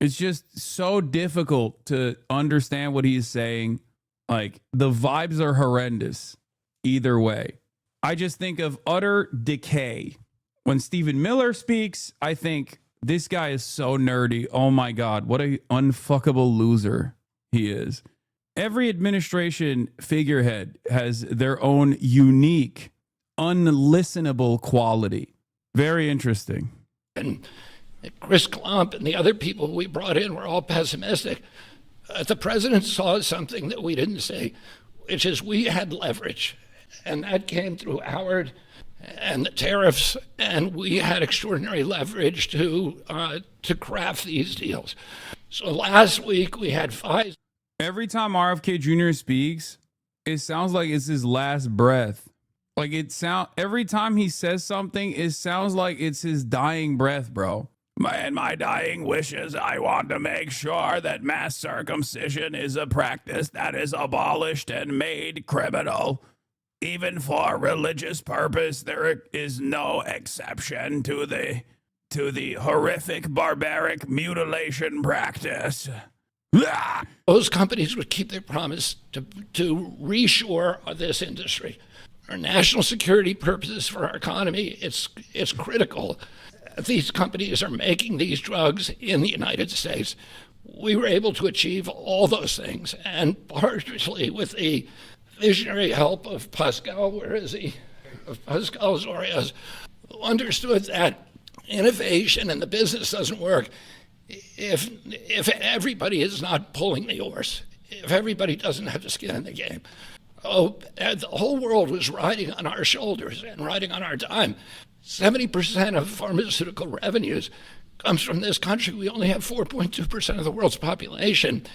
It's just so difficult to understand what he's saying. Like, the vibes are horrendous either way. I just think of utter decay. When Stephen Miller speaks, I think this guy is so nerdy. Oh my God, what a unfuckable loser he is. Every administration figurehead has their own unique, unlistenable quality. Very interesting. And Chris Klump and the other people we brought in were all pessimistic. The president saw something that we didn't see, which is we had leverage, and that came through Howard and the tariffs, and we had extraordinary leverage to craft these deals. So last week we had Pfizer. Every time RFK Jr. speaks, it sounds like it's his last breath. Like, every time he says something, it sounds like it's his dying breath, bro. In my dying wishes, I want to make sure that mass circumcision is a practice that is abolished and made criminal. Even for religious purpose, there is no exception to the horrific, barbaric mutilation practice. Those companies would keep their promise to reshore this industry. For national security purposes, for our economy, it's critical. These companies are making these drugs in the United States. We were able to achieve all those things, and partially with the visionary help of Pascal, where is he? Of Pascal Zorias, who understood that innovation and the business doesn't work if everybody is not pulling the oars, if everybody doesn't have the skin in the game. Oh, the whole world was riding on our shoulders and riding on our dime. 70% of pharmaceutical revenues comes from this country. We only have 4.2% of the world's population,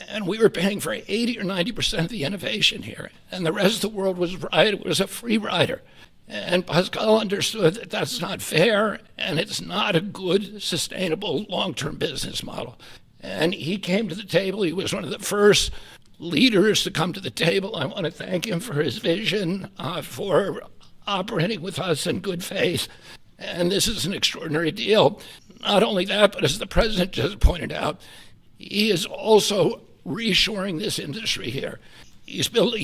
and we were paying for 80 or 90% of the innovation here. And the rest of the world was a free rider. And Pascal understood that that's not fair, and it's not a good, sustainable, long-term business model. And he came to the table. He was one of the first leaders to come to the table. I want to thank him for his vision, for operating with us in good faith. And this is an extraordinary deal. Not only that, but as the president just pointed out, he is also reshoring this industry here. He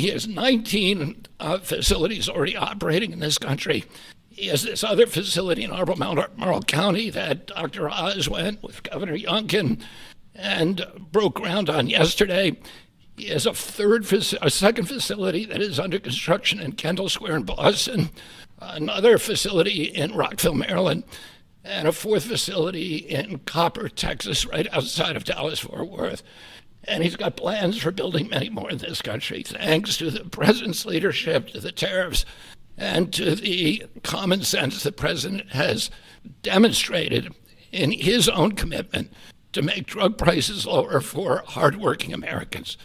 has 19 facilities already operating in this country. He has this other facility in Marl County that Dr. Oz went with Governor Youngkin and broke ground on yesterday. He has a second facility that is under construction in Kendall Square in Boston, another facility in Rockville, Maryland, and a fourth facility in Copper, Texas, right outside of Dallas-Fort Worth. And he's got plans for building many more in this country, thanks to the president's leadership, to the tariffs, and to the common sense the president has demonstrated in his own commitment to make drug prices lower for hardworking Americans.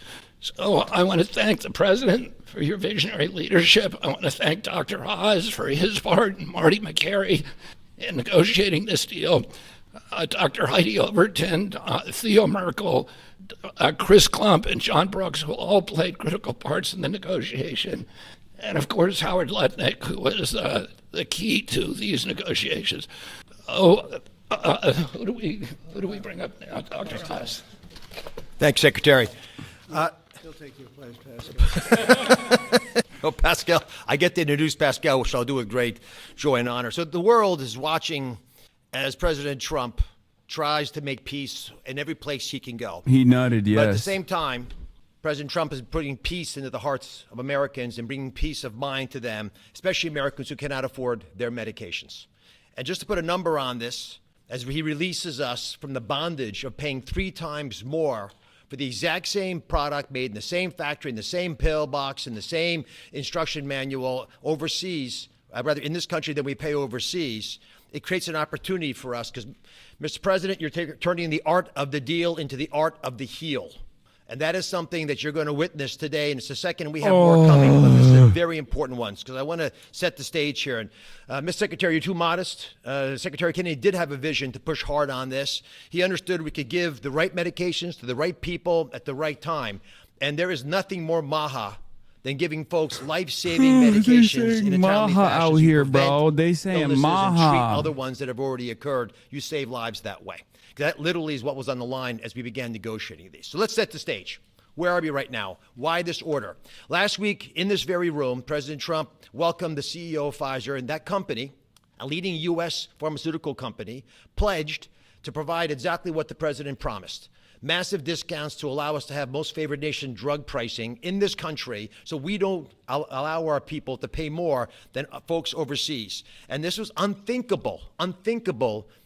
So I want to thank the president for your visionary leadership. I want to thank Dr. Oz for his part, and Marty McCary in negotiating this deal. Dr. Heidi Overton, Theo Merkel, Chris Klump, and John Brooks, who all played critical parts in the negotiation. And of course, Howard Lutnick, who was the key to these negotiations. Who do we bring up now? Dr. Oz. Thanks, Secretary. He'll take your place, Pascal. Oh, Pascal, I get to introduce Pascal, which I'll do with great joy and honor. So the world is watching as President Trump tries to make peace in every place he can go. He nutted, yes. But at the same time, President Trump is putting peace into the hearts of Americans and bringing peace of mind to them, especially Americans who cannot afford their medications. And just to put a number on this, as he releases us from the bondage of paying 3 times more for the exact same product made in the same factory, in the same pill box, in the same instruction manual overseas, rather in this country than we pay overseas, it creates an opportunity for us because, Mr. President, you're turning the art of the deal into the art of the heel. And that is something that you're going to witness today. And it's the second we have more coming, but this is a very important ones because I want to set the stage here. And Mr. Secretary, you're too modest. Secretary Kennedy did have a vision to push hard on this. He understood we could give the right medications to the right people at the right time. And there is nothing more maha than giving folks life-saving medications in a timely maha fashion. out You here, prevent bro. They saying illnesses and treat maha. other ones that have already occurred. You save lives that way. That literally is what was on the line as we began negotiating these. So let's set the stage. Where are we right now? Why this order? Last week, in this very room, President Trump welcomed the CEO of Pfizer, and that company, a leading U.S. pharmaceutical company, pledged to provide exactly what the president promised. Massive discounts to allow us to have most favored nation drug pricing in this country so we don't allow our people to pay more than folks overseas. And this was unthinkable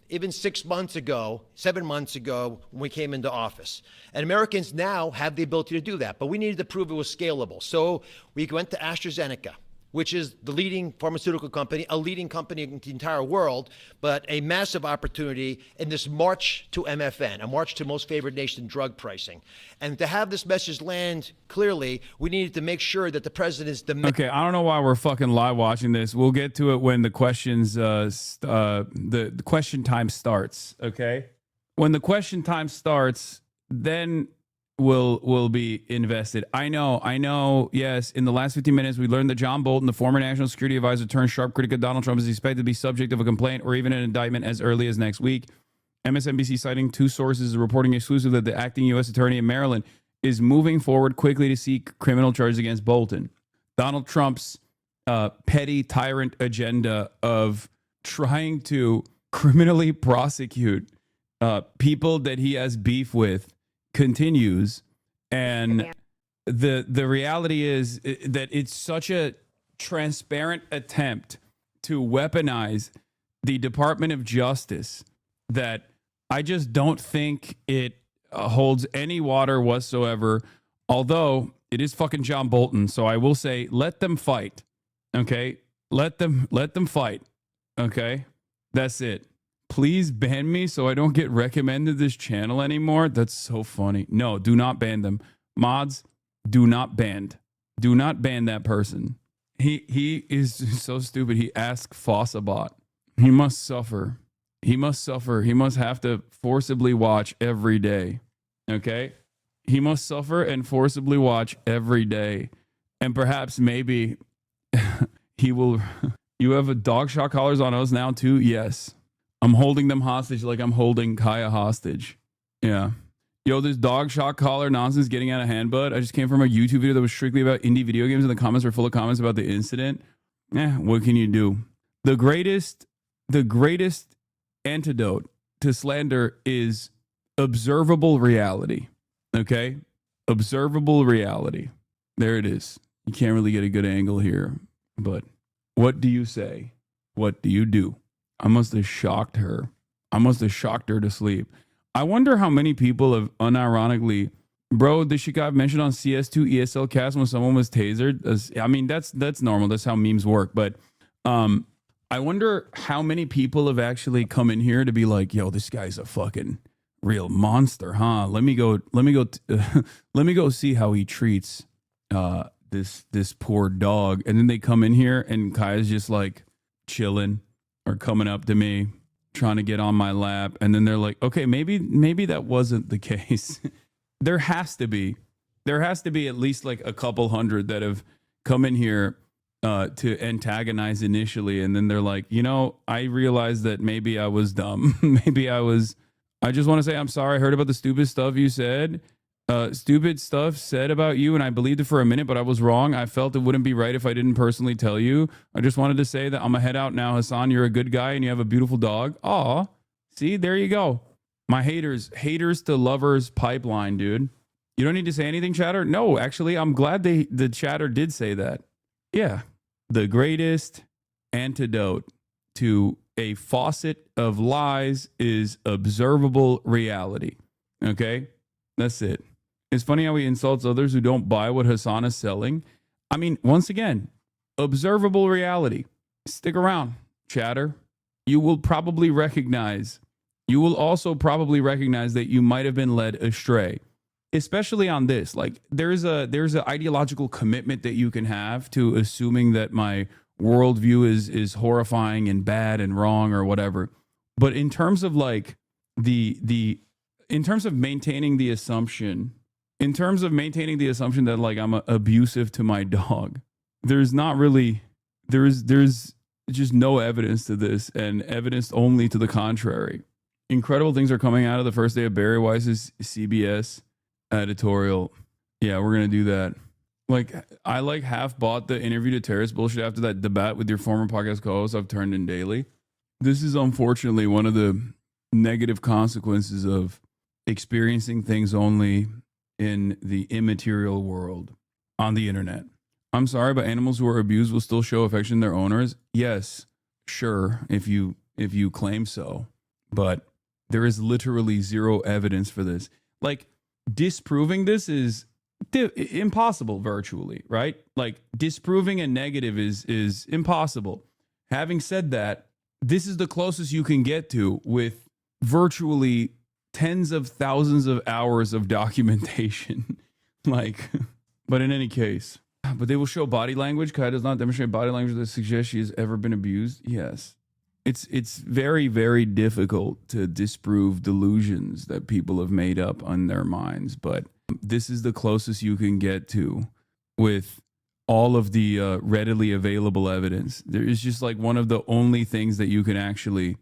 even 6 months ago, 7 months ago when we came into office. And Americans now have the ability to do that, but we needed to prove it was scalable. So we went to AstraZeneca, which is the leading pharmaceutical company, a leading company in the entire world, but a massive opportunity in this march to MFN, a march to most favored nation drug pricing. And to have this message land clearly, we needed to make sure that the president's Okay, I don't know why we're fucking live watching this. We'll get to it when the questions, the question time starts, okay? When the question time starts, then will be invested. I know. Yes, in the last 15 minutes, we learned that John Bolton, the former national security advisor turned sharp critic of Donald Trump, is expected to be subject of a complaint or even an indictment as early as next week. MSNBC, citing 2 sources, is reporting exclusively that the acting U.S. attorney in Maryland is moving forward quickly to seek criminal charges against Bolton. Donald Trump's petty tyrant agenda of trying to criminally prosecute people that he has beef with continues, and the reality is that it's such a transparent attempt to weaponize the Department of Justice that I just don't think it holds any water whatsoever, although it is fucking John Bolton. So I will say, let them fight. Okay? Let them fight. Okay? That's it. Please ban me so I don't get recommended this channel anymore. That's so funny. No, do not ban them. Mods, do not ban. Do not ban that person. He is so stupid. He asked Fossabot. He must suffer. He must suffer. He must have to forcibly watch every day. Okay? He must suffer and forcibly watch every day. And perhaps maybe he will. You have a dog shot collars on us now too? Yes. I'm holding them hostage like I'm holding Kaya hostage. Yeah. Yo, this dog shot collar nonsense getting out of hand, bud. I just came from a YouTube video that was strictly about indie video games, and the comments were full of comments about the incident. What can you do? The greatest antidote to slander is observable reality. Okay? Observable reality. There it is. You can't really get a good angle here, but what do you say? What do you do? I must have shocked her. I must have shocked her to sleep. I wonder how many people have unironically, bro, this shit got mentioned on CS2 ESL cast when someone was tasered. I mean, that's normal. That's how memes work. But I wonder how many people have actually come in here to be like, yo, this guy's a fucking Real monster, huh? Let me go let me go see how he treats this poor dog. And then they come in here and Kaya's just like chilling or coming up to me, trying to get on my lap. And then they're like, okay, maybe that wasn't the case. There has to be at least like a couple hundred that have come in here to antagonize initially. And then they're like, I realized that maybe I was dumb. I just want to say, I'm sorry. I heard about the stupid stuff you said. Stupid stuff said about you, and I believed it for a minute, but I was wrong. I felt it wouldn't be right if I didn't personally tell you. I just wanted to say that I'm gonna head out now, Hassan. You're a good guy, and you have a beautiful dog. Aw, see, there you go. My haters to lovers pipeline, dude. You don't need to say anything, chatter. No, actually, I'm glad the chatter did say that. Yeah, the greatest antidote to a faucet of lies is observable reality. Okay, that's it. It's funny how he insults others who don't buy what Hassan is selling. I mean, once again, observable reality. Stick around, chatter. You will also probably recognize that you might have been led astray, especially on this. Like there's an ideological commitment that you can have to assuming that my worldview is horrifying and bad and wrong or whatever. But in terms of like in terms of maintaining the assumption that like I'm abusive to my dog, there's just no evidence to this, and evidence only to the contrary. Incredible things are coming out of the first day of Barry Weiss's CBS editorial. Yeah, we're gonna do that. Like, I like half bought the interview to terrorist bullshit after that debate with your former podcast co-host I've turned in daily. This is unfortunately one of the negative consequences of experiencing things only in the immaterial world on the internet. I'm sorry, but animals who are abused will still show affection to their owners. Yes, sure, if you claim so. But there is literally zero evidence for this. Like, disproving this is impossible virtually, right? Like, disproving a negative is impossible. Having said that, this is the closest you can get to with virtually tens of thousands of hours of documentation. Like, but in any case, but they will show body language. Kai does not demonstrate body language that suggests she has ever been abused. Yes. It's very, very difficult to disprove delusions that people have made up on their minds, but this is the closest you can get to with all of the readily available evidence. There is just like one of the only things that you can actually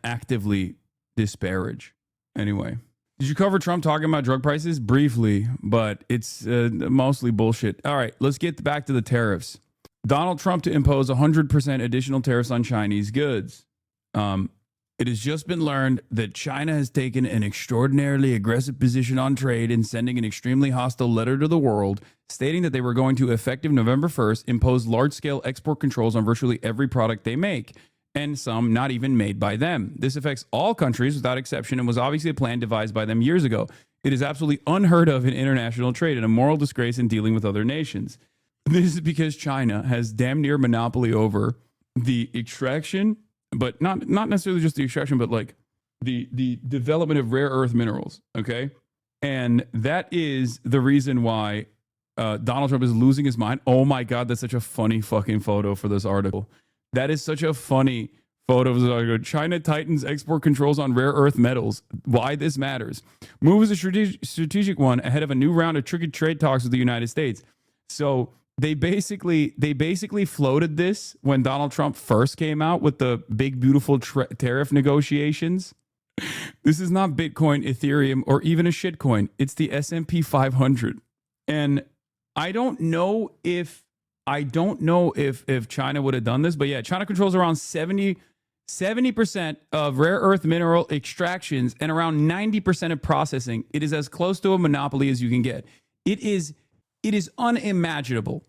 actively disparage. Anyway, did you cover Trump talking about drug prices? Briefly, but it's mostly bullshit. All right, let's get back to the tariffs. Donald Trump to impose 100% additional tariffs on Chinese goods. It has just been learned that China has taken an extraordinarily aggressive position on trade in sending an extremely hostile letter to the world, stating that they were going to, effective November 1st, impose large-scale export controls on virtually every product they make, and some not even made by them. This affects all countries without exception and was obviously a plan devised by them years ago. It is absolutely unheard of in international trade and a moral disgrace in dealing with other nations. This is because China has damn near monopoly over the extraction, but not necessarily just the extraction, but like the development of rare earth minerals, okay? And that is the reason why Donald Trump is losing his mind. Oh my God, that's such a funny fucking photo for this article. That is such a funny photo of this article. China tightens export controls on rare earth metals. Why this matters. Move is a strategic one ahead of a new round of tricky trade talks with the United States. So they basically floated this when Donald Trump first came out with the big, beautiful tariff negotiations. This is not Bitcoin, Ethereum, or even a shitcoin. It's the S&P 500. And I don't know if China would have done this, but yeah, China controls around 70% of rare earth mineral extractions and around 90% of processing. It is as close to a monopoly as you can get. It is unimaginable,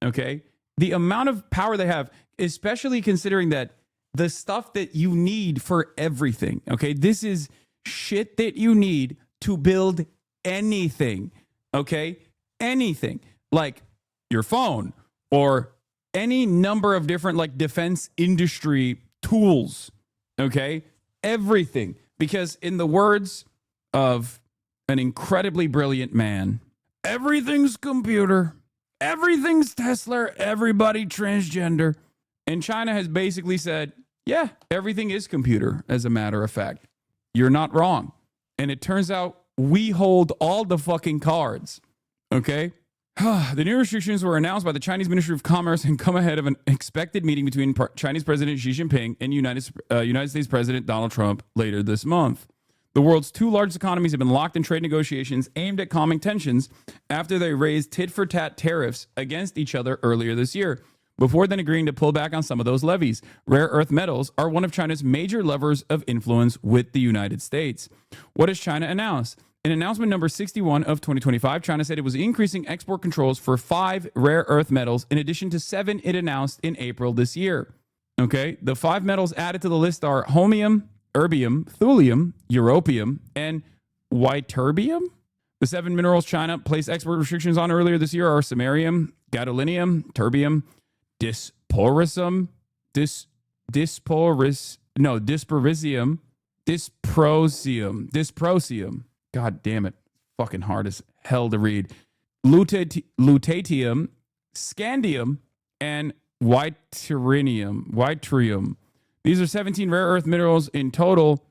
okay? The amount of power they have, especially considering that the stuff that you need for everything, okay? This is shit that you need to build anything, okay? Anything, like your phone or any number of different like defense industry tools, okay? Everything. Because in the words of an incredibly brilliant man, everything's computer, everything's Tesla, everybody transgender. And China has basically said, yeah, everything is computer, as a matter of fact. You're not wrong. And it turns out we hold all the fucking cards. Okay? The new restrictions were announced by the Chinese Ministry of Commerce and come ahead of an expected meeting between Chinese President Xi Jinping and United States President Donald Trump later this month. The world's two largest economies have been locked in trade negotiations aimed at calming tensions after they raised tit-for-tat tariffs against each other earlier this year, before then agreeing to pull back on some of those levies. Rare earth metals are one of China's major levers of influence with the United States. What has China announced? In announcement number 61 of 2025, China said it was increasing export controls for 5 rare earth metals in addition to 7 it announced in April this year. Okay, the 5 metals added to the list are holmium, erbium, thulium, europium, and ytterbium. The 7 minerals China placed export restrictions on earlier this year are samarium, gadolinium, terbium, dysprosium, dysprosium. God damn it. Fucking hard as hell to read. Lutetium, scandium, and yttrium. These are 17 rare earth metals in total,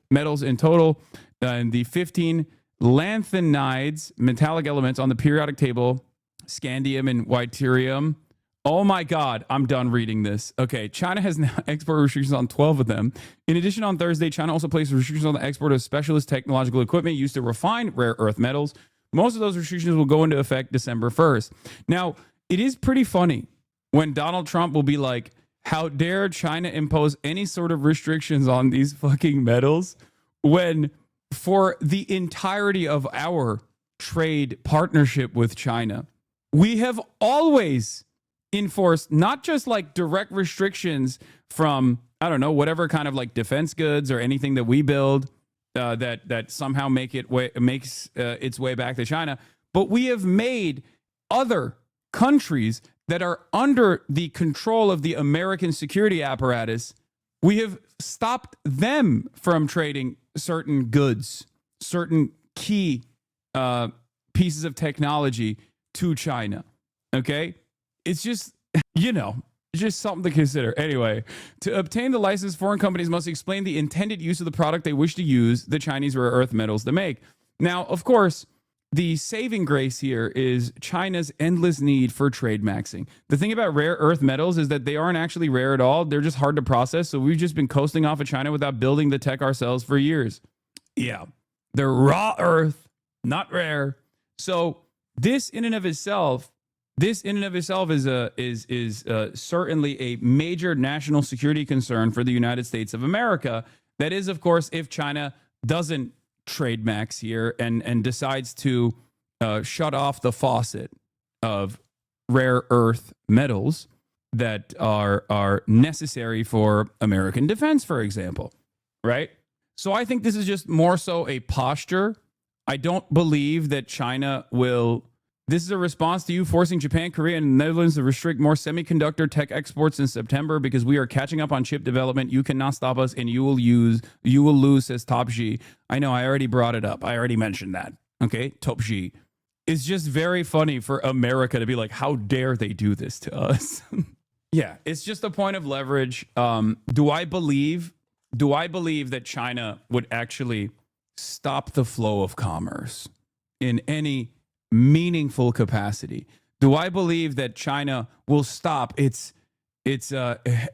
and the 15 lanthanides, metallic elements on the periodic table, scandium and yttrium. Oh my God, I'm done reading this. Okay, China has now export restrictions on 12 of them. In addition, on Thursday, China also placed restrictions on the export of specialist technological equipment used to refine rare earth metals. Most of those restrictions will go into effect December 1st. Now, it is pretty funny when Donald Trump will be like, how dare China impose any sort of restrictions on these fucking metals, when for the entirety of our trade partnership with China, we have always enforced not just like direct restrictions from, I don't know, whatever kind of like defense goods or anything that we build that somehow makes its way back to China, but we have made other countries that are under the control of the American security apparatus, we have stopped them from trading certain goods, certain key pieces of technology to China. Okay? It's just, it's just something to consider. Anyway, to obtain the license, foreign companies must explain the intended use of the product they wish to use the Chinese rare earth metals to make. Now, of course, the saving grace here is China's endless need for trade maxing. The thing about rare earth metals is that they aren't actually rare at all. They're just hard to process. So we've just been coasting off of China without building the tech ourselves for years. Yeah, they're raw earth, not rare. So this in and of itself is certainly a major national security concern for the United States of America. That is, of course, if China doesn't trade max here and decides to shut off the faucet of rare earth metals that are necessary for American defense, for example, right? So I think this is just more so a posture. I don't believe that China will. This is a response to you forcing Japan, Korea, and the Netherlands to restrict more semiconductor tech exports in September because we are catching up on chip development. You cannot stop us, and you will lose, says Top Xi. I know, I already brought it up. I already mentioned that. Okay, Top Xi. It's just very funny for America to be like, how dare they do this to us? Yeah, it's just a point of leverage. Do I believe that China would actually stop the flow of commerce in any meaningful capacity? Do I believe that China will stop its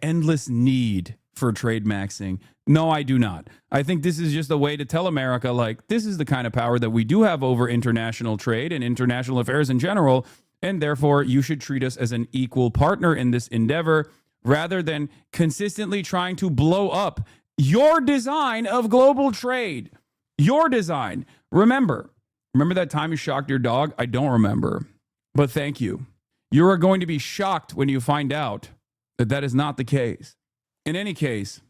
endless need for trade maxing? No, I do not. I think this is just a way to tell America, like, this is the kind of power that we do have over international trade and international affairs in general, and therefore you should treat us as an equal partner in this endeavor rather than consistently trying to blow up your design of global trade. Your design. Remember that time you shocked your dog? I don't remember, but thank you. You are going to be shocked when you find out that that is not the case. In any case,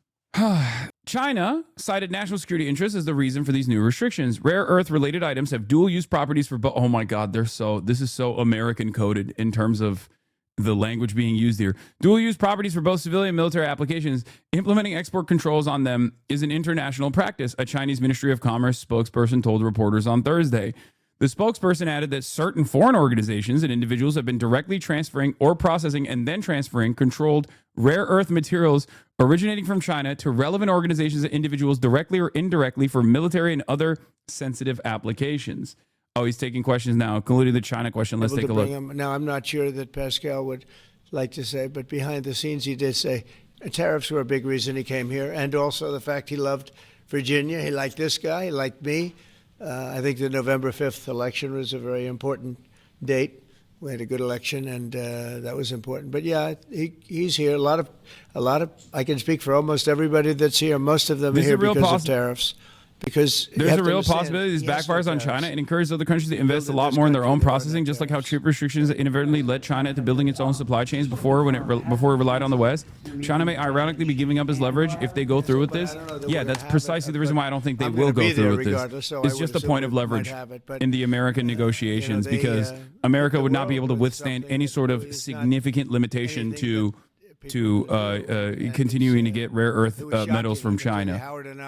China cited national security interests as the reason for these new restrictions. Rare earth related items have dual use properties for, oh my God, this is so American coded in terms of the language being used here. Dual use properties for both civilian and military applications. Implementing export controls on them is an international practice, a Chinese Ministry of Commerce spokesperson told reporters on Thursday. The spokesperson added that certain foreign organizations and individuals have been directly transferring or processing and then transferring controlled rare earth materials originating from China to relevant organizations and individuals directly or indirectly for military and other sensitive applications. Oh, he's taking questions now, including the China question. Let's take a look. Now, I'm not sure that Pascal would like to say, but behind the scenes, he did say tariffs were a big reason he came here, and also the fact he loved Virginia. He liked this guy. He liked me. I think the November 5th election was a very important date. We had a good election, and that was important. But yeah, he's here. A lot of. I can speak for almost everybody that's here. Most of them are here because of tariffs. Because there's a real possibility this backfires on China and encourages other countries to invest a lot more in their own processing, just like how trade restrictions inadvertently led China to building its own supply chains before it relied on the West. China may ironically be giving up its leverage if they go through with this. Yeah, that's precisely the reason why I don't think they will go through with this. It's just a point of leverage in the American negotiations because America would not be able to withstand any sort of significant limitation to continuing to get rare earth metals from China.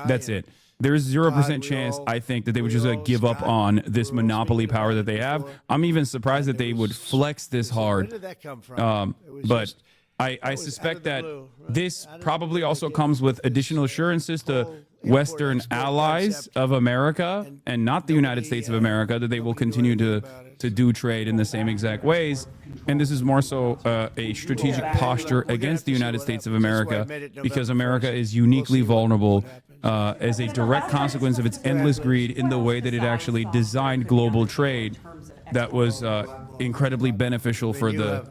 That's it. There's 0% chance, I think, that they would just give up on this monopoly power that they have. I'm even surprised that they would flex this hard. Where did that come from? But I suspect that this probably also comes with additional assurances to Western allies of America and not the United States of America that they will continue to do trade in the same exact ways. And this is more so a strategic posture against the United States of America because America is uniquely vulnerable as a direct consequence of its endless greed in the way that it actually designed global trade that was incredibly beneficial for the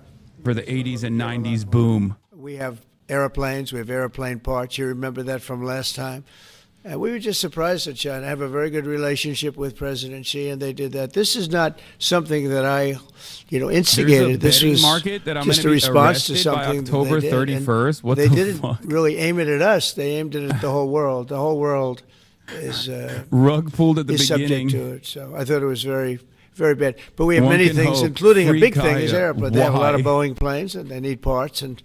80s and 90s boom. We have airplanes, we have airplane parts. You remember that from last time. We were just surprised at China. I have a very good relationship with President Xi, and they did that. This is not something that I, instigated. There's this was market that I'm just a going to be response to arrested something by October that they did. 31st. What they the didn't fuck? really aim it at us. They aimed it at the whole world. The whole world is rug pulled at the is beginning. subject to it. So I thought it was very, very bad. But we have One many can things, hope. including a Free big thing is Kaya. airplanes. They have a lot of Why? Boeing planes, and they need parts and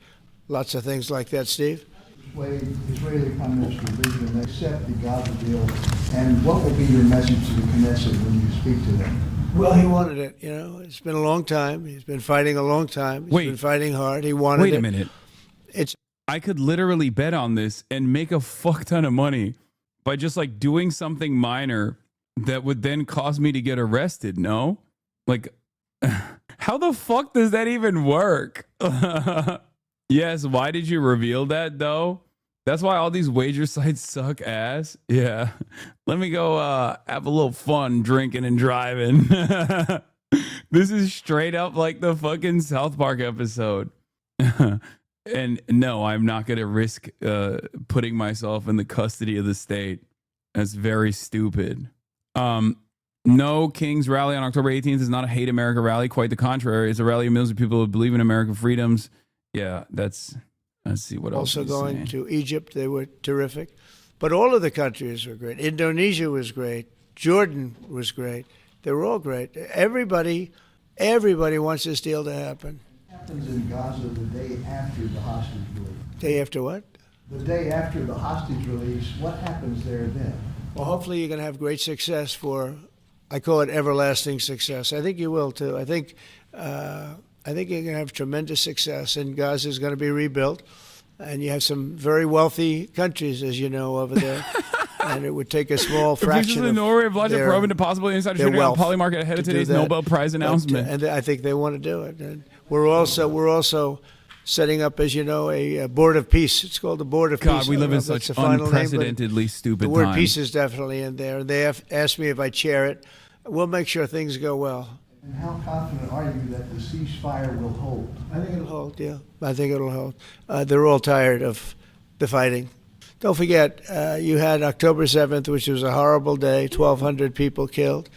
lots of things like that. Steve. Israeli Prime Minister Begin accept the Gaza deal, and what will be your message to the Knesset when you speak to them? Well, he wanted it. It's been a long time. He's been fighting a long time. He's been fighting hard. He wanted it. Wait a minute. I could literally bet on this and make a fuck ton of money by just doing something minor that would then cause me to get arrested. No? How the fuck does that even work? Yes, why did you reveal that though? That's why all these wager sites suck ass. Yeah. Let me go have a little fun drinking and driving. This is straight up like the fucking South Park episode. And no, I'm not going to risk putting myself in the custody of the state. That's very stupid. No King's rally on October 18th is not a hate America rally. Quite the contrary. It's a rally of millions of people who believe in American freedoms. Yeah, let's see what else. Also going to Egypt, they were terrific. But all of the countries were great. Indonesia was great. Jordan was great. They were all great. Everybody wants this deal to happen. What happens in Gaza the day after the hostage release? Day after what? The day after the hostage release, what happens there then? Well, hopefully you're going to have great success I call it everlasting success. I think you will too. I think you're going to have tremendous success, and Gaza is going to be rebuilt. And you have some very wealthy countries, as you know, over there. And it would take a small fraction of Norway of Vladimir their, Probe into possible insider their trading on wealth Polymarket ahead of to do today's that. Nobel Prize announcement. And I think they want to do it. And we're also setting up, as you know, a board of peace. It's called the Board of Peace. God, we live in such unprecedentedly stupid times. The word times. peace is definitely in there. They have asked me if I chair it. We'll make sure things go well. And how confident are you that the ceasefire will hold? I think it'll hold, yeah. I think it'll hold. They're all tired of the fighting. Don't forget, you had October 7th, which was a horrible day, 1,200 people killed.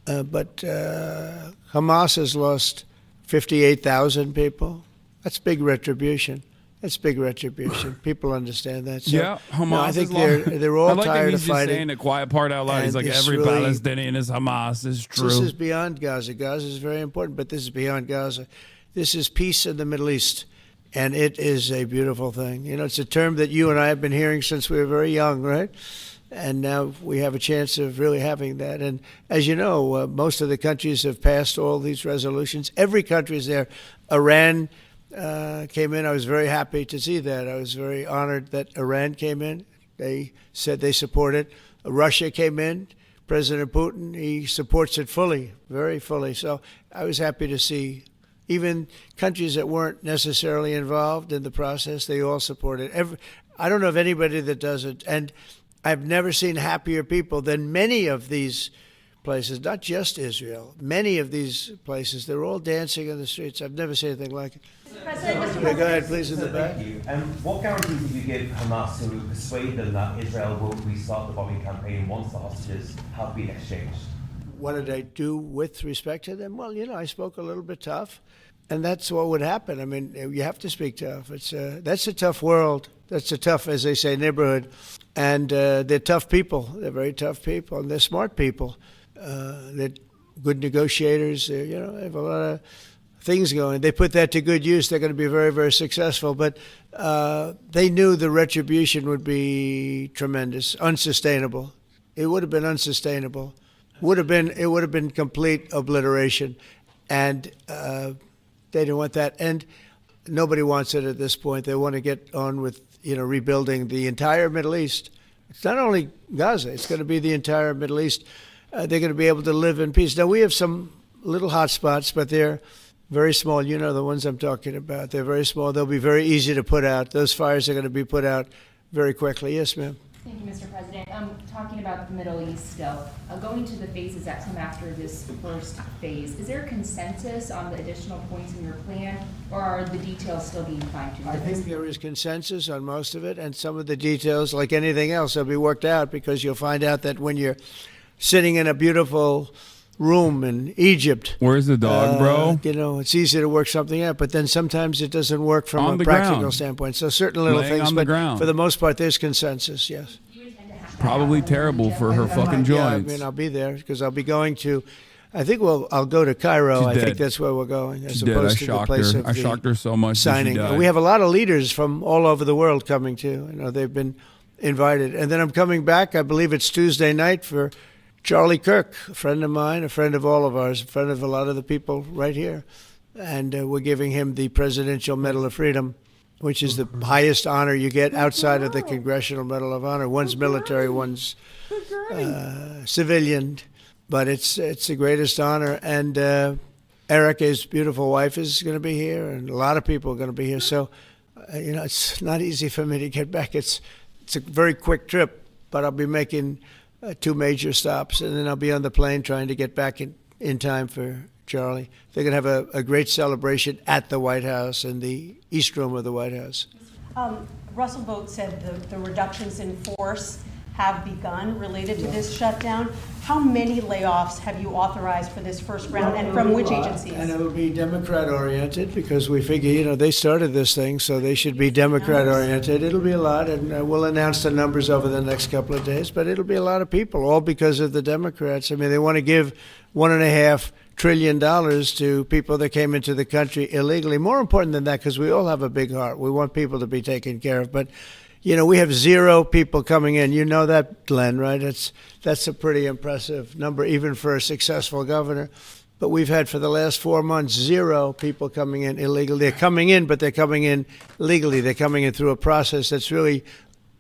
But Hamas has lost 58,000 people. That's big retribution. That's big retribution. People understand that. So, Yeah, Hamas no, I think is they're all I like tired that of he's just fighting. saying the quiet part out loud. He's And like, this every really- Palestinian is Hamas. Is true. This is beyond Gaza. Gaza is very important, but this is beyond Gaza. This is peace in the Middle East, and it is a beautiful thing. You know, it's a term that you and I have been hearing since we were very young, right? And now we have a chance of really having that. And as you know, most of the countries have passed all these resolutions. Every country is there. Iran came in. I was very happy to see that. I was very honored that Iran came in. They said they support it. Russia came in. President Putin, he supports it fully, very fully. So I was happy to see even countries that weren't necessarily involved in the process, they all support it. I don't know of anybody that doesn't. And I've never seen happier people than many of these places, not just Israel. Many of these places, they're all dancing in the streets. I've never seen anything like it. Yeah, go ahead, please, in the back. Thank you. What guarantees did you give Hamas to persuade them that Israel will restart the bombing campaign once the hostages have been exchanged? What did I do with respect to them? Well, you know, I spoke a little bit tough, and that's what would happen. I mean, you have to speak tough. That's a tough world. That's a tough, as they say, neighborhood. And they're tough people. They're very tough people, and they're smart people. They're good negotiators. They have a lot of things going. They put that to good use. They're going to be very, very successful. But they knew the retribution would be tremendous, unsustainable. It would have been unsustainable. It would have been complete obliteration, and they didn't want that. And nobody wants it at this point. They want to get on with rebuilding the entire Middle East. It's not only Gaza. It's going to be the entire Middle East. They're going to be able to live in peace. Now, we have some little hot spots, but they're very small. You know the ones I'm talking about. They're very small. They'll be very easy to put out. Those fires are going to be put out very quickly. Yes, ma'am. Thank you, Mr. President. Talking about the Middle East still, going to the phases that come after this first phase, is there a consensus on the additional points in your plan, or are the details still being fine-tuned? I think there is consensus on most of it, and some of the details, like anything else, will be worked out, because you'll find out that when you're sitting in a beautiful room in Egypt. Where's the dog, bro? It's easy to work something out, but then sometimes it doesn't work from on a practical ground. standpoint. So certain little Laying things, on the but ground. for the most part, there's consensus, yes. Probably terrible for her fucking joints. Yeah, I mean, I'll be there because I'll be going to, I'll go to Cairo. She's I dead. think that's where we're going, as She's dead. opposed I to the shocked place her. of I the shocked her so much that she signing. died. We have a lot of leaders from all over the world coming too. They've been invited. And then I'm coming back, I believe it's Tuesday night, for Charlie Kirk, a friend of mine, a friend of all of ours, a friend of a lot of the people right here. And we're giving him the Presidential Medal of Freedom, which is the highest honor you get outside of the Congressional Medal of Honor. One's military, one's civilian, but it's the greatest honor. And Eric, his beautiful wife, is going to be here, and a lot of people are going to be here. So, it's not easy for me to get back. It's a very quick trip, but I'll be making 2 major stops, and then I'll be on the plane trying to get back in time for Charlie. They're going to have a great celebration at the White House, in the East Room of the White House. Russell Vought said the reductions in force have begun related to this shutdown. How many layoffs have you authorized for this first round, and from which agencies? And it'll be Democrat-oriented, because we figure, they started this thing, so they should be Democrat-oriented. It'll be a lot, and we'll announce the numbers over the next couple of days, but it'll be a lot of people, all because of the Democrats. I mean, they want to give $1.5 trillion to people that came into the country illegally. More important than that, because we all have a big heart. We want people to be taken care of, but we have 0 people coming in. You know that, Glenn, right? That's a pretty impressive number, even for a successful governor. But we've had, for the last 4 months, 0 people coming in illegally. They're coming in, but they're coming in legally. They're coming in through a process that's really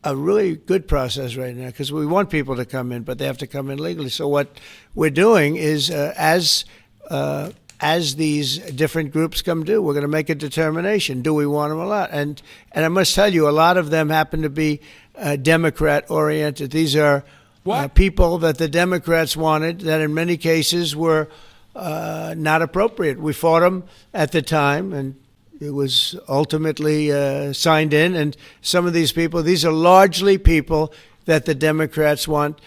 a really good process right now, because we want people to come in, but they have to come in legally. So what we're doing is, as these different groups come due, we're going to make a determination. Do we want them or not? And I must tell you, a lot of them happen to be Democrat-oriented. These are people that the Democrats wanted, that in many cases were not appropriate. We fought them at the time, and it was ultimately signed in. And some of these people, these are largely people that the Democrats want.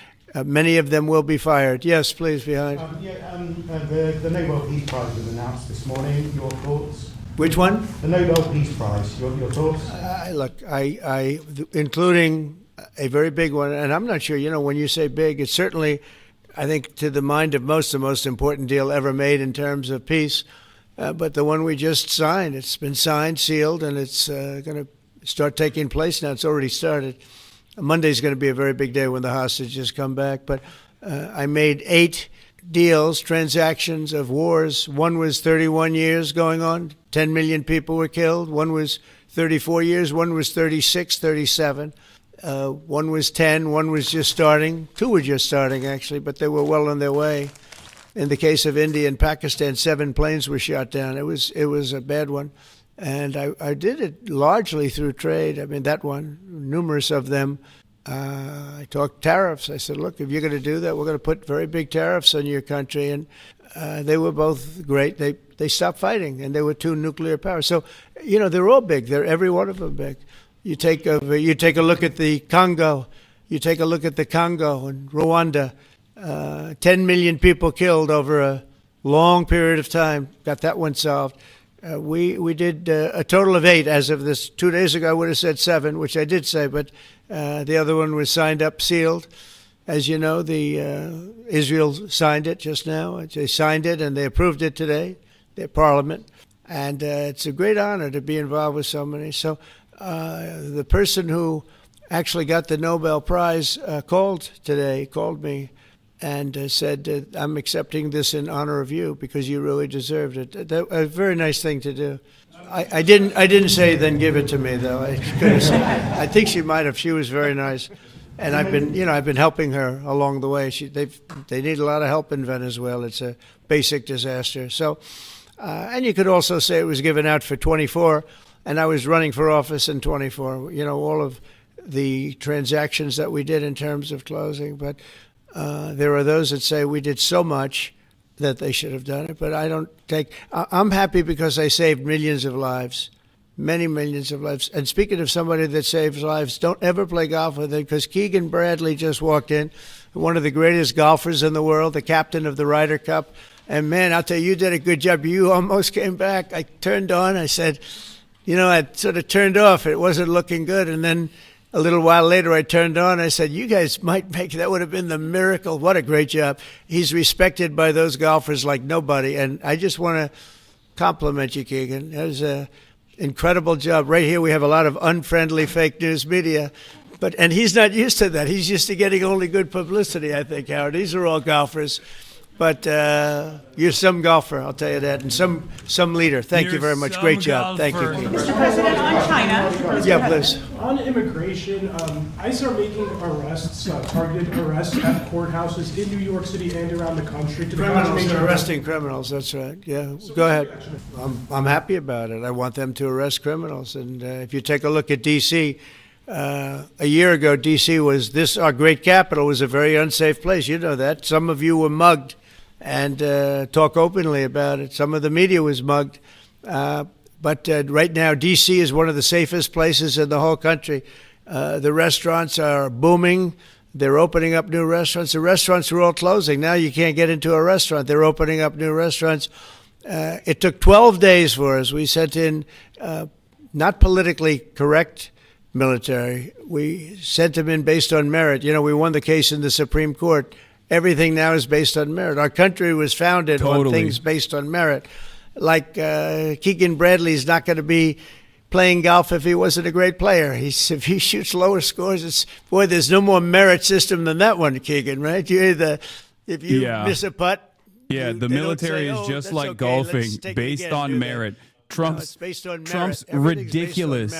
Many of them will be fired. Yes, please, behind. The Nobel Peace Prize was announced this morning. Your thoughts? Which one? The Nobel Peace Prize. Your thoughts? Look, including a very big one, and I'm not sure, when you say big, it's certainly, I think, to the mind of most, the most important deal ever made in terms of peace. But the one we just signed, it's been signed, sealed, and it's going to start taking place now. It's already started. Monday's going to be a very big day when the hostages come back. But I made 8 deals, transactions of wars. One was 31 years going on. 10 million people were killed. One was 34 years. One was 36, 37. One was 10. One was just starting. 2 were just starting, actually, but they were well on their way. In the case of India and Pakistan, 7 planes were shot down. It was a bad one. And I did it largely through trade. I mean, that one, numerous of them. I talked tariffs. I said, look, if you're going to do that, we're going to put very big tariffs on your country. And they were both great. They stopped fighting, and there were 2 nuclear powers. So, they're all big. They're every one of them big. You take a look at the Congo. You take a look at the Congo and Rwanda. 10 million people killed over a long period of time. Got that one solved. We did a total of 8 as of this. 2 days ago, I would have said 7, which I did say, but the other one was signed up, sealed. As you know, Israel signed it just now. They signed it and they approved it today, their parliament. And it's a great honor to be involved with so many. So the person who actually got the Nobel Prize called me and said, I'm accepting this in honor of you because you really deserved it. A very nice thing to do. I didn't say then give it to me, though. I think she might have. She was very nice. And I've been helping her along the way. They need a lot of help in Venezuela. It's a basic disaster. So, and you could also say it was given out for 24, and I was running for office in 24. All of the transactions that we did in terms of closing, but there are those that say we did so much that they should have done it, but I'm happy because I saved millions of lives, many millions of lives. And speaking of somebody that saves lives, don't ever play golf with him because Keegan Bradley just walked in, one of the greatest golfers in the world, the captain of the Ryder Cup. And man, I'll tell you did a good job. You almost came back. I turned on, I said, I sort of turned off. It wasn't looking good. And then a little while later, I turned on. I said, you guys might make that would have been the miracle. What a great job. He's respected by those golfers like nobody. And I just want to compliment you, Keegan. That was an incredible job. Right here, we have a lot of unfriendly fake news media. And he's not used to that. He's used to getting only good publicity, I think, Howard. These are all golfers. But you're some golfer, I'll tell you that, and some leader. Thank you very much. Great job. Thank you. Mr. President, on China. Yeah, please. On immigration, ICE are making arrests, targeted arrests at courthouses in New York City and around the country. Criminals, arresting criminals, that's right. Yeah, go ahead. I'm happy about it. I want them to arrest criminals. And if you take a look at D.C., a year ago, D.C. was our great capital was a very unsafe place. You know that. Some of you were mugged. And talk openly about it. Some of the media was mugged. But right now, D.C. is one of the safest places in the whole country. The restaurants are booming. They're opening up new restaurants. The restaurants are all closing. Now you can't get into a restaurant. They're opening up new restaurants. It took 12 days for us. We sent in not politically correct military. We sent them in based on merit. We won the case in the Supreme Court. Everything now is based on merit. Our country was founded on things based on merit. Like Keegan Bradley's not going to be playing golf if he wasn't a great player. If he shoots lower scores, there's no more merit system than that one, Keegan, right? If you miss a putt. Yeah, the military is just like golfing, based on merit. Trump's ridiculous.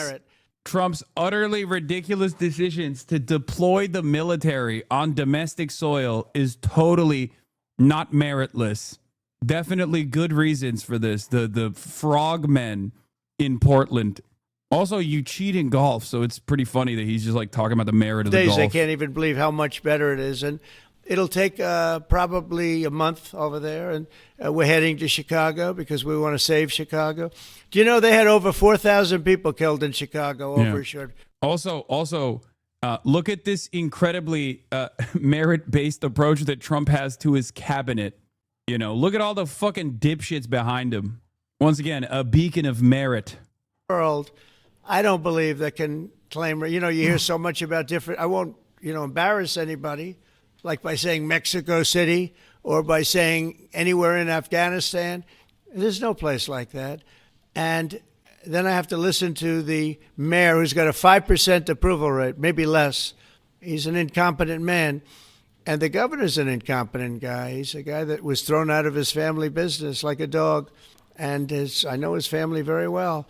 Trump's utterly ridiculous decisions to deploy the military on domestic soil is totally not meritless. Definitely good reasons for this. The frogmen in Portland. Also, you cheat in golf, so it's pretty funny that he's just like talking about the merit of the golf. I can't even believe how much better it is. And it'll take probably a month over there, and we're heading to Chicago because we want to save Chicago. Do you know they had over 4,000 people killed in Chicago over a short? Also, look at this incredibly merit-based approach that Trump has to his cabinet. Look at all the fucking dipshits behind him. Once again, a beacon of merit. World, I don't believe that can claim. You hear so much about different. I won't, embarrass anybody. Like by saying Mexico City or by saying anywhere in Afghanistan. There's no place like that. And then I have to listen to the mayor who's got a 5% approval rate, maybe less. He's an incompetent man. And the governor's an incompetent guy. He's a guy that was thrown out of his family business like a dog. And I know his family very well.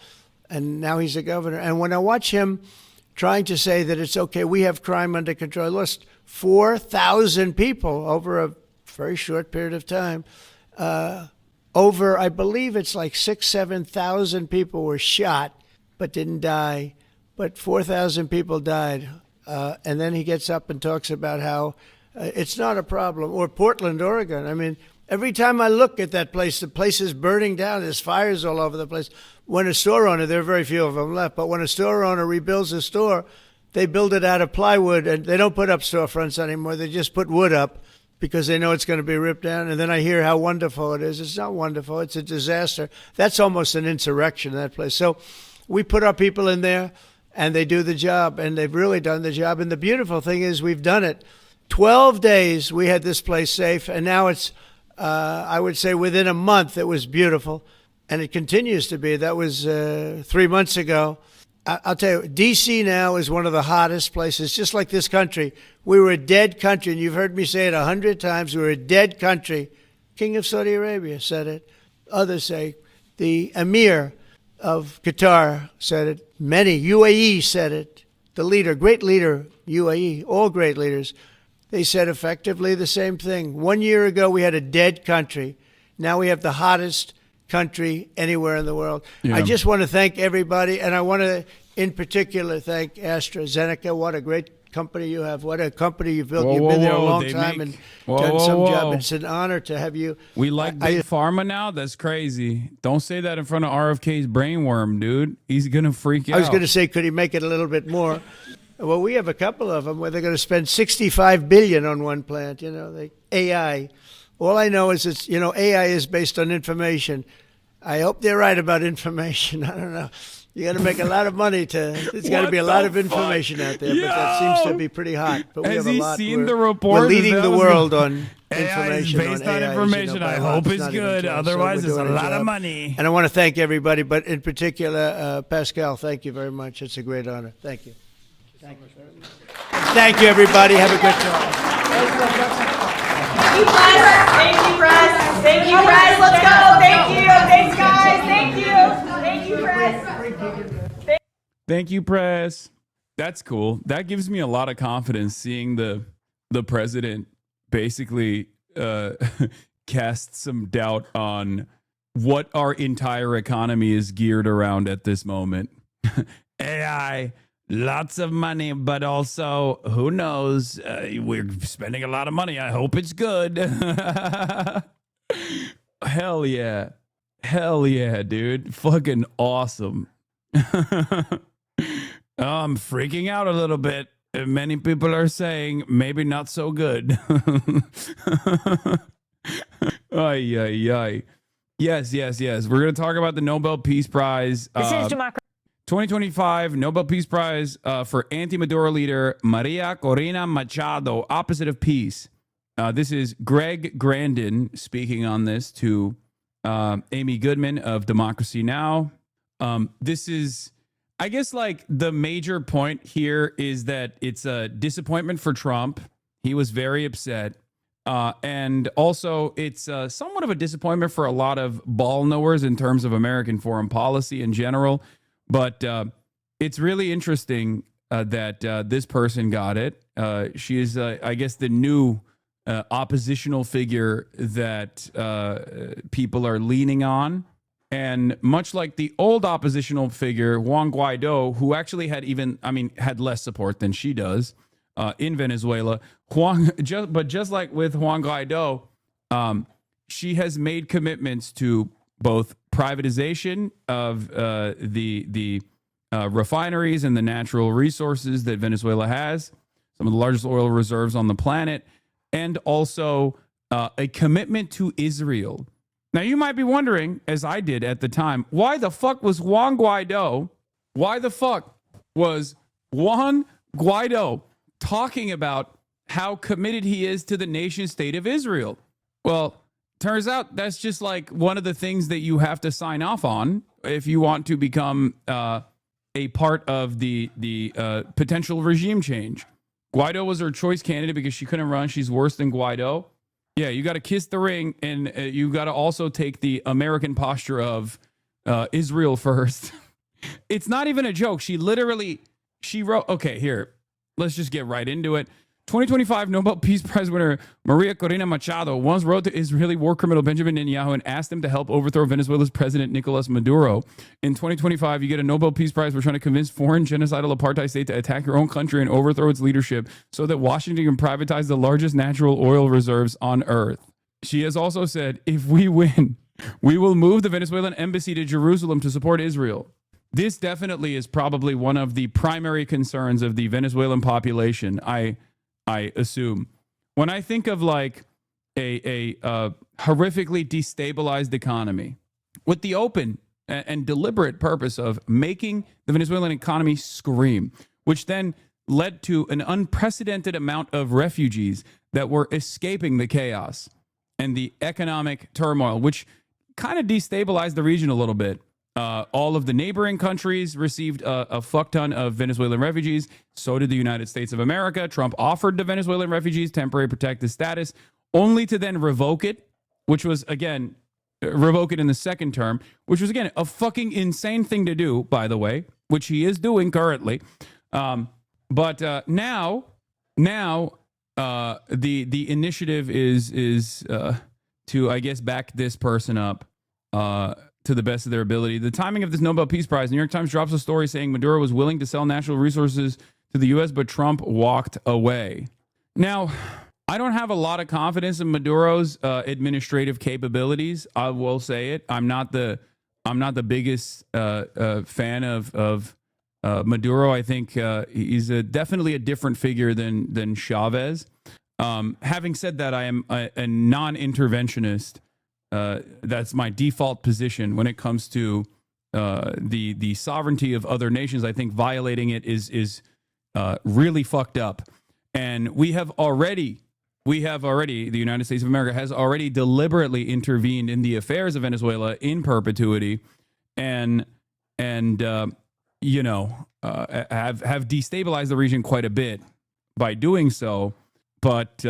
And now he's a governor. And when I watch him trying to say that it's okay, we have crime under control, I lost 4,000 people over a very short period of time. Over, I believe it's like 7,000 people were shot but didn't die. But 4,000 people died. And then he gets up and talks about how it's not a problem. Or Portland, Oregon. I mean, every time I look at that place, the place is burning down. There's fires all over the place. When a store owner, there are very few of them left, but when a store owner rebuilds a store, they build it out of plywood, and they don't put up storefronts anymore. They just put wood up because they know it's going to be ripped down. And then I hear how wonderful it is. It's not wonderful. It's a disaster. That's almost an insurrection, that place. So we put our people in there, and they do the job, and they've really done the job. And the beautiful thing is we've done it. 12 days we had this place safe, and now it's, I would say within a month, it was beautiful. And it continues to be. That was 3 months ago. I'll tell you, D.C. now is one of the hottest places, just like this country. We were a dead country, and you've heard me say it 100 times. We were a dead country. King of Saudi Arabia said it. Others say the Emir of Qatar said it. Many, UAE said it. The leader, great leader, UAE, all great leaders. They said effectively the same thing. 1 year ago, we had a dead country. Now we have the hottest country anywhere in the world. Yeah. I just want to thank everybody, and I want to, in particular, thank AstraZeneca. What a great company you have. What a company you've built. You've been there a long time and done some job. It's an honor to have you. We like Big Pharma now? That's crazy. Don't say that in front of RFK's brainworm, dude. He's going to freak out. I was going to say, could he make it a little bit more? Well, we have a couple of them where they're going to spend $65 billion on one plant, AI. All I know is it's, AI is based on information. I hope they're right about information. I don't know. You got to make a lot of money there's got to be a lot of information out there, but that seems to be pretty hot. But we Has have a he lot. seen the report? We're leading the world on AI is information. based on information. I hope it's good. Otherwise, it's a lot of money. And I want to thank everybody, but in particular, Pascal, thank you very much. It's a great honor. Thank you. Thank you, everybody. Have a good time. Thank you, press. Thank you, press. Thank you, press. Let's go. Thank you. Thanks, guys. Thank you. Thank you, press. Thank you, press. That's cool. That gives me a lot of confidence seeing the president basically cast some doubt on what our entire economy is geared around at this moment. AI. Lots of money, but also, who knows? We're spending a lot of money. I hope it's good. Hell yeah. Hell yeah, dude. Fucking awesome. I'm freaking out a little bit. Many people are saying maybe not so good. Ay, ay, ay. Yes. We're going to talk about the Nobel Peace Prize. This is democracy. 2025 Nobel Peace Prize for anti-Maduro leader Maria Corina Machado, opposite of peace. This is Greg Grandin speaking on this to Amy Goodman of Democracy Now! This is, I guess, like the major point here is that it's a disappointment for Trump. He was very upset. And also, it's somewhat of a disappointment for a lot of ball knowers in terms of American foreign policy in general. But it's really interesting that this person got it. She is, I guess, the new oppositional figure that people are leaning on. And much like the old oppositional figure, Juan Guaido, who actually had less support than she does in Venezuela. But just like with Juan Guaido, she has made commitments to both privatization of the refineries and the natural resources that Venezuela has, some of the largest oil reserves on the planet, and also a commitment to Israel. Now, you might be wondering, as I did at the time, why the fuck was Juan Guaido talking about how committed he is to the nation state of Israel? Well, turns out that's just like one of the things that you have to sign off on if you want to become a part of the potential regime change. Guaido was her choice candidate because she couldn't run. She's worse than Guaido. Yeah, you got to kiss the ring, and you got to also take the American posture of Israel first. It's not even a joke. She wrote, okay, here, let's just get right into it. 2025 Nobel Peace Prize winner Maria Corina Machado once wrote to Israeli war criminal Benjamin Netanyahu and asked him to help overthrow Venezuela's president Nicolas Maduro. In 2025, you get a Nobel Peace Prize for trying to convince foreign genocidal apartheid state to attack your own country and overthrow its leadership so that Washington can privatize the largest natural oil reserves on earth. She has also said, if we win, we will move the Venezuelan embassy to Jerusalem to support Israel. This definitely is probably one of the primary concerns of the Venezuelan population, I assume. When I think of like a horrifically destabilized economy with the open and deliberate purpose of making the Venezuelan economy scream, which then led to an unprecedented amount of refugees that were escaping the chaos and the economic turmoil, which kind of destabilized the region a little bit. All of the neighboring countries received a fuck ton of Venezuelan refugees. So did the United States of America. Trump offered the Venezuelan refugees temporary protected status, only to then revoke it, which was, again, revoke it in the second term, which was, again, a fucking insane thing to do, by the way, which he is doing currently. But now the initiative is to, I guess, back this person up to the best of their ability. The timing of this Nobel Peace Prize, New York Times drops a story saying Maduro was willing to sell natural resources to the U.S., but Trump walked away. Now, I don't have a lot of confidence in Maduro's administrative capabilities. I will say it. I'm not the biggest fan of Maduro. I think he's definitely a different figure than Chavez. Having said that, I am a non-interventionist. That's my default position when it comes to the sovereignty of other nations. I think violating it is really fucked up. And we have already, the United States of America has already deliberately intervened in the affairs of Venezuela in perpetuity and have destabilized the region quite a bit by doing so. But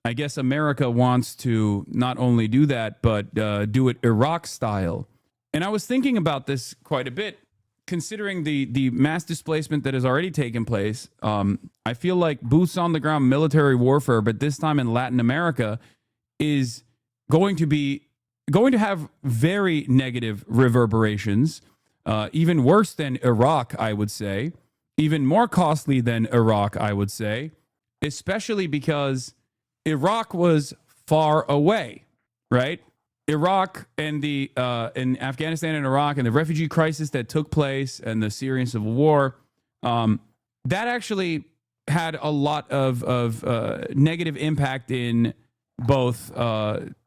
I guess America wants to not only do that, but do it Iraq style. And I was thinking about this quite a bit, considering the mass displacement that has already taken place. I feel like boots on the ground military warfare, but this time in Latin America, is going to have very negative reverberations, even worse than Iraq, I would say, even more costly than Iraq, I would say, especially because Iraq was far away, right? Iraq and in Afghanistan and Iraq and the refugee crisis that took place and the Syrian civil war, that actually had a lot of negative impact in both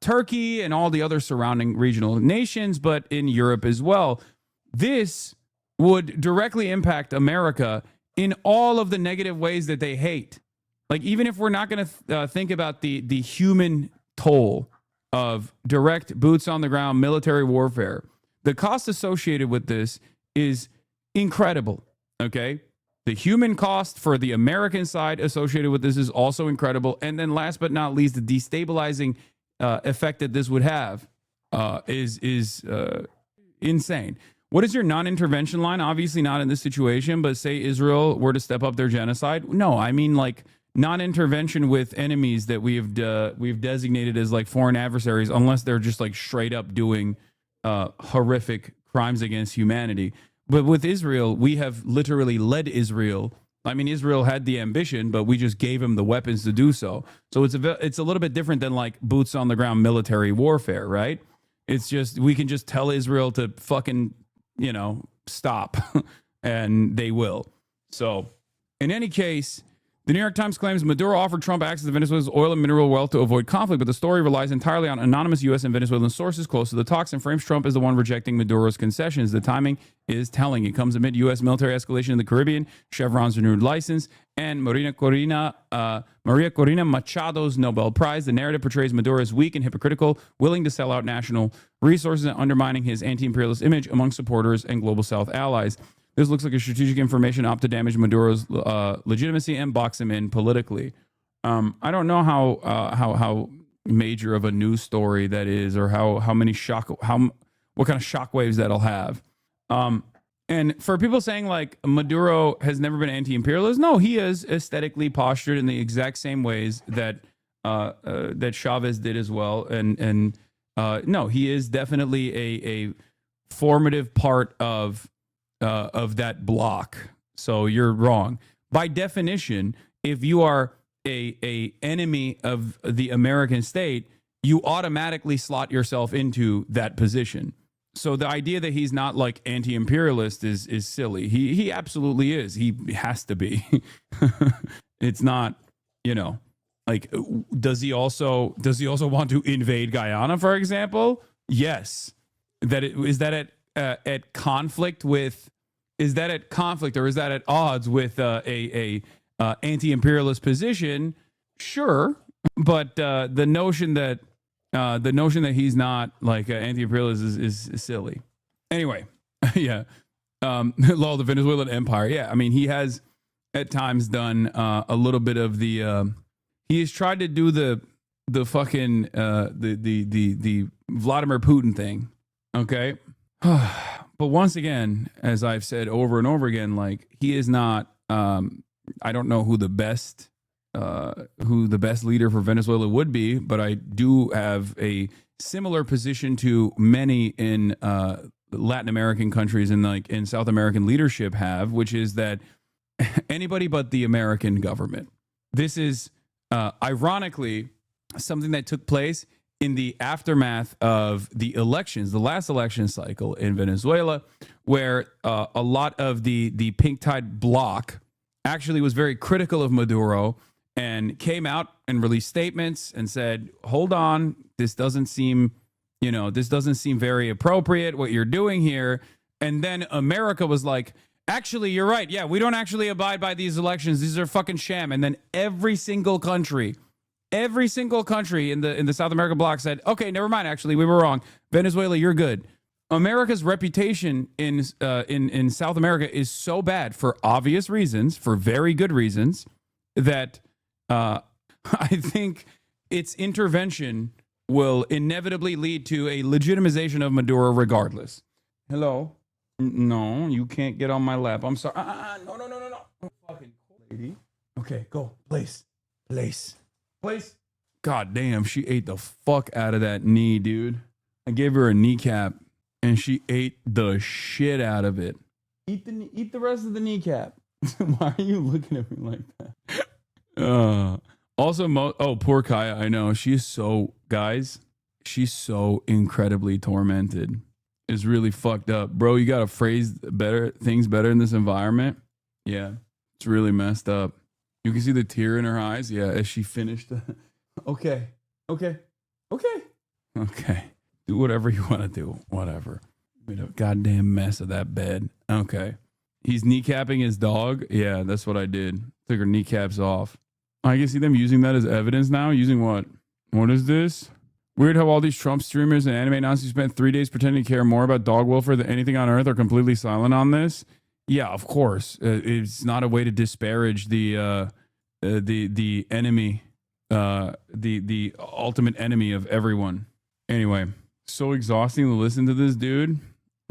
Turkey and all the other surrounding regional nations, but in Europe as well. This would directly impact America in all of the negative ways that they hate. Like, even if we're not going to think about the human toll of direct boots on the ground military warfare, the cost associated with this is incredible. Okay. The human cost for the American side associated with this is also incredible. And then last but not least, the destabilizing effect that this would have is insane. What is your non-intervention line? Obviously not in this situation, but say Israel were to step up their genocide. No, I mean like non-intervention with enemies that we've designated as like foreign adversaries, unless they're just like straight up doing horrific crimes against humanity. But with Israel, we have literally led Israel. I mean, Israel had the ambition, but we just gave them the weapons to do so. So it's a little bit different than like boots on the ground military warfare, right? It's just, we can just tell Israel to fucking, stop, and they will. So in any case, the New York Times claims Maduro offered Trump access to Venezuela's oil and mineral wealth to avoid conflict, but the story relies entirely on anonymous U.S. and Venezuelan sources close to the talks and frames Trump as the one rejecting Maduro's concessions. The timing is telling. It comes amid U.S. military escalation in the Caribbean, Chevron's renewed license, and Maria Corina Machado's Nobel Prize. The narrative portrays Maduro as weak and hypocritical, willing to sell out national resources and undermining his anti-imperialist image among supporters and global South allies. This looks like a strategic information op to damage Maduro's legitimacy and box him in politically. I don't know how major of a news story that is, or what kind of shockwaves that'll have. And for people saying like Maduro has never been anti-imperialist, no, he is aesthetically postured in the exact same ways that Chavez did as well. And no, he is definitely a formative part of that block. So you're wrong. By definition, if you are a enemy of the American state, you automatically slot yourself into that position. So the idea that he's not like anti-imperialist is silly. He absolutely is. He has to be. It's not, like, does he also want to invade Guyana, for example? Yes. Is that at conflict or is that at odds with a anti-imperialist position? Sure, but the notion that he's not like anti-imperialist is silly. Anyway, yeah. Law of the Venezuelan Empire. Yeah, I mean, he has at times done a little bit of the. He has tried to do the fucking the Vladimir Putin thing. Okay, but once again, as I've said over and over again, like he is not. I don't know who the best leader for Venezuela would be, but I do have a similar position to many in Latin American countries and like in South American leadership have, which is that anybody but the American government. This is ironically something that took place in the aftermath of the elections, the last election cycle in Venezuela, where a lot of the pink tide bloc actually was very critical of Maduro and came out and released statements and said, hold on, this doesn't seem very appropriate what you're doing here. And then America was like, actually, you're right. Yeah, we don't actually abide by these elections. These are fucking sham. And then every single country in the South American bloc said, okay, never mind. Actually, we were wrong. Venezuela, you're good. America's reputation in South America is so bad for obvious reasons, for very good reasons, that I think its intervention will inevitably lead to a legitimization of Maduro regardless. Hello? No, you can't get on my lap. I'm sorry. No. Oh, fucking lady. Okay, go. Place. God damn, she ate the fuck out of that knee, dude. I gave her a kneecap. And she ate the shit out of it. Eat the rest of the kneecap. Why are you looking at me like that? Also, poor Kaya. I know she's so incredibly tormented. It's really fucked up, bro. You gotta phrase things better in this environment. Yeah, it's really messed up. You can see the tear in her eyes. Yeah, as she finished. Okay. Do whatever you want to do. Whatever. Made a goddamn mess of that bed. Okay. He's kneecapping his dog. Yeah, that's what I did. Took her kneecaps off. I can see them using that as evidence now. Using what? What is this? Weird how all these Trump streamers and anime Nazis spent 3 days pretending to care more about dog welfare than anything on earth are completely silent on this. Yeah, of course. It's not a way to disparage the enemy, the ultimate enemy of everyone. Anyway. So exhausting to listen to this, dude.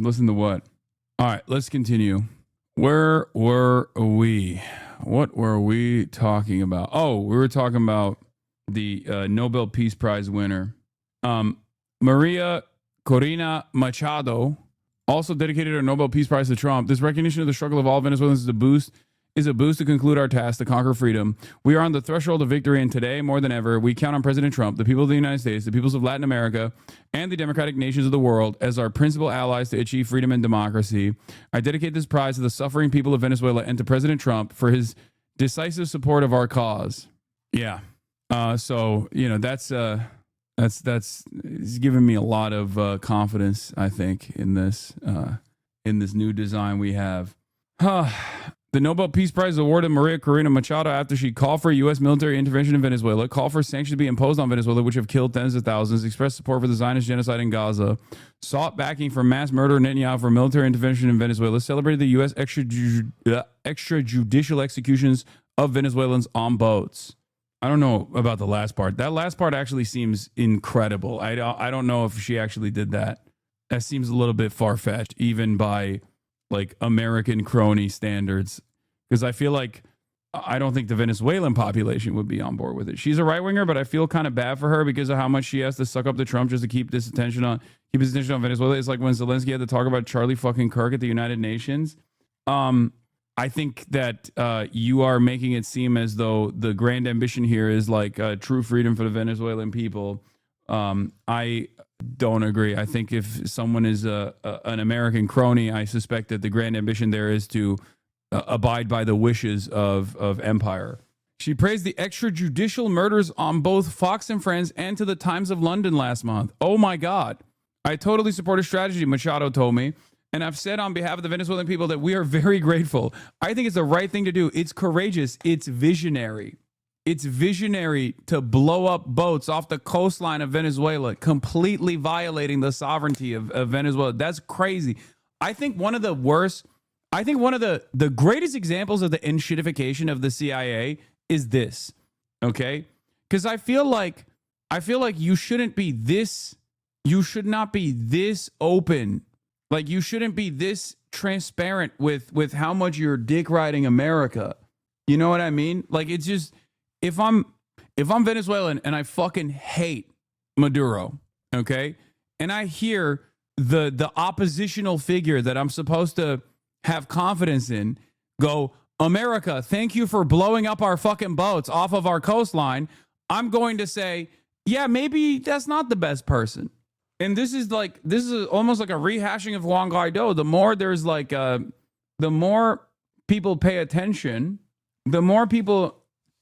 Listen to what? All right, let's continue. Where were we? What were we talking about? Oh, we were talking about the Nobel Peace Prize winner. Maria Corina Machado also dedicated her Nobel Peace Prize to Trump. This recognition of the struggle of all Venezuelans is a boost to conclude our task to conquer freedom. We are on the threshold of victory, and today, more than ever, we count on President Trump, the people of the United States, the peoples of Latin America, and the democratic nations of the world as our principal allies to achieve freedom and democracy. I dedicate this prize to the suffering people of Venezuela and to President Trump for his decisive support of our cause. Yeah. So, that's it's given me a lot of confidence, I think, in this. in this new design we have. The Nobel Peace Prize awarded Maria Corina Machado after she called for a U.S. military intervention in Venezuela, called for sanctions to be imposed on Venezuela, which have killed tens of thousands, expressed support for the Zionist genocide in Gaza, sought backing for mass murder in Netanyahu for military intervention in Venezuela, celebrated the U.S. extrajudicial executions of Venezuelans on boats. I don't know about the last part. That last part actually seems incredible. I don't know if she actually did that. That seems a little bit far-fetched, even by like American crony standards, because I feel like I don't think the Venezuelan population would be on board with it. She's a right-winger, but I feel kind of bad for her because of how much she has to suck up to Trump just to keep his attention on Venezuela. It's like when Zelensky had to talk about Charlie fucking Kirk at the United Nations. I think that you are making it seem as though the grand ambition here is like true freedom for the Venezuelan people. I don't agree. I think if someone is an American crony, I suspect that the grand ambition there is to abide by the wishes of empire. She praised the extrajudicial murders on both Fox and Friends and to the Times of London last month. Oh my God. I totally support a strategy, Machado told me. And I've said on behalf of the Venezuelan people that we are very grateful. I think it's the right thing to do. It's courageous. It's visionary. It's visionary to blow up boats off the coastline of Venezuela, completely violating the sovereignty of Venezuela. That's crazy. I think one of the greatest examples of the enshittification of the CIA is this, okay? Because I feel like you should not be this open. Like, you shouldn't be this transparent with how much you're dick riding America. You know what I mean? Like, it's just, if I'm Venezuelan and I fucking hate Maduro, okay, and I hear the oppositional figure that I'm supposed to have confidence in go, America, thank you for blowing up our fucking boats off of our coastline, I'm going to say, yeah, maybe that's not the best person. And this is almost like a rehashing of Juan Guaido. The more there's like, the more people pay attention, I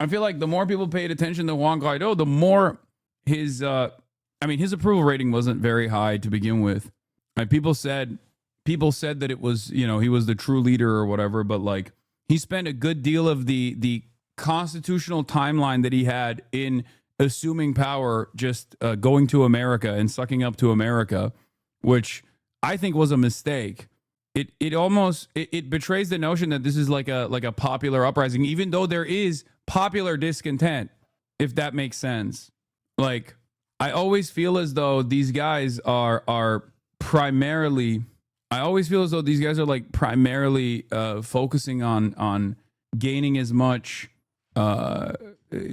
feel like the more people paid attention to Juan Guaido, the more his approval rating wasn't very high to begin with. Like, people said that it was, he was the true leader or whatever, but like, he spent a good deal of the constitutional timeline that he had in assuming power, just going to America and sucking up to America, which I think was a mistake. It almost betrays the notion that this is like a popular uprising, even though there is popular discontent, if that makes sense. Like, I always feel as though these guys are primarily focusing on gaining as much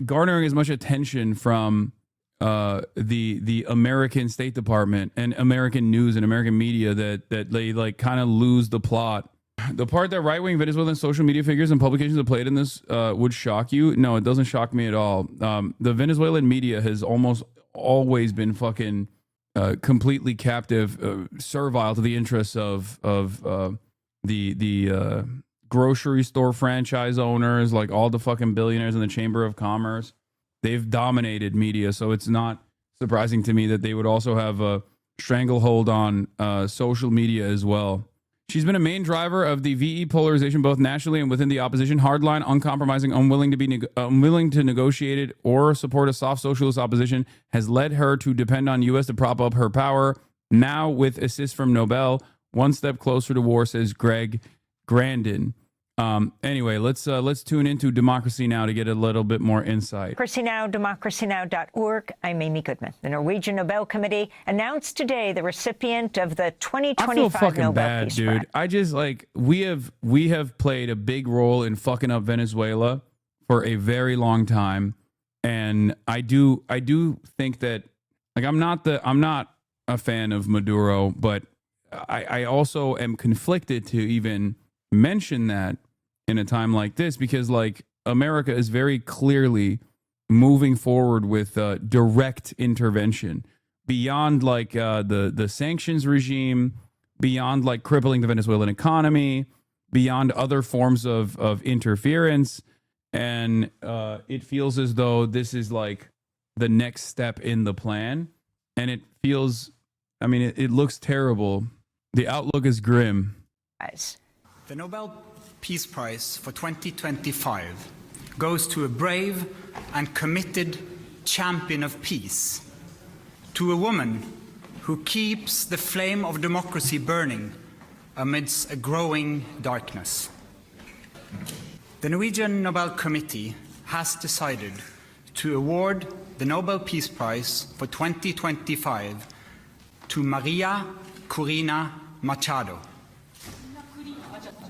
garnering as much attention from the American State Department and American news and American media that they like kind of lose the plot. The part that right-wing Venezuelan social media figures and publications have played in this would shock you. No, it doesn't shock me at all. The Venezuelan media has almost always been fucking completely captive, servile to the interests of the grocery store franchise owners, like all the fucking billionaires in the Chamber of Commerce. They've dominated media, so it's not surprising to me that they would also have a stranglehold on social media as well. She's been a main driver of the VE polarization both nationally and within the opposition. Hardline, uncompromising, unwilling to negotiate it or support a soft socialist opposition has led her to depend on U.S. to prop up her power. Now, with assist from Nobel, one step closer to war, says Greg Grandin. Anyway, let's tune into Democracy Now! To get a little bit more insight. Democracy Now!, democracynow.org. I'm Amy Goodman. The Norwegian Nobel Committee announced today the recipient of the 2025 I feel fucking Nobel bad, Peace dude. Prize. I just like we have played a big role in fucking up Venezuela for a very long time, and I do think that, like, I'm not a fan of Maduro, but I also am conflicted to even mention that in a time like this, because like America is very clearly moving forward with direct intervention beyond like the sanctions regime, beyond like crippling the Venezuelan economy, beyond other forms of interference. And it feels as though this is like the next step in the plan. And it feels, I mean, it looks terrible. The outlook is grim. The Nobel Peace Prize for 2025 goes to a brave and committed champion of peace, to a woman who keeps the flame of democracy burning amidst a growing darkness. The Norwegian Nobel Committee has decided to award the Nobel Peace Prize for 2025 to Maria Corina Machado.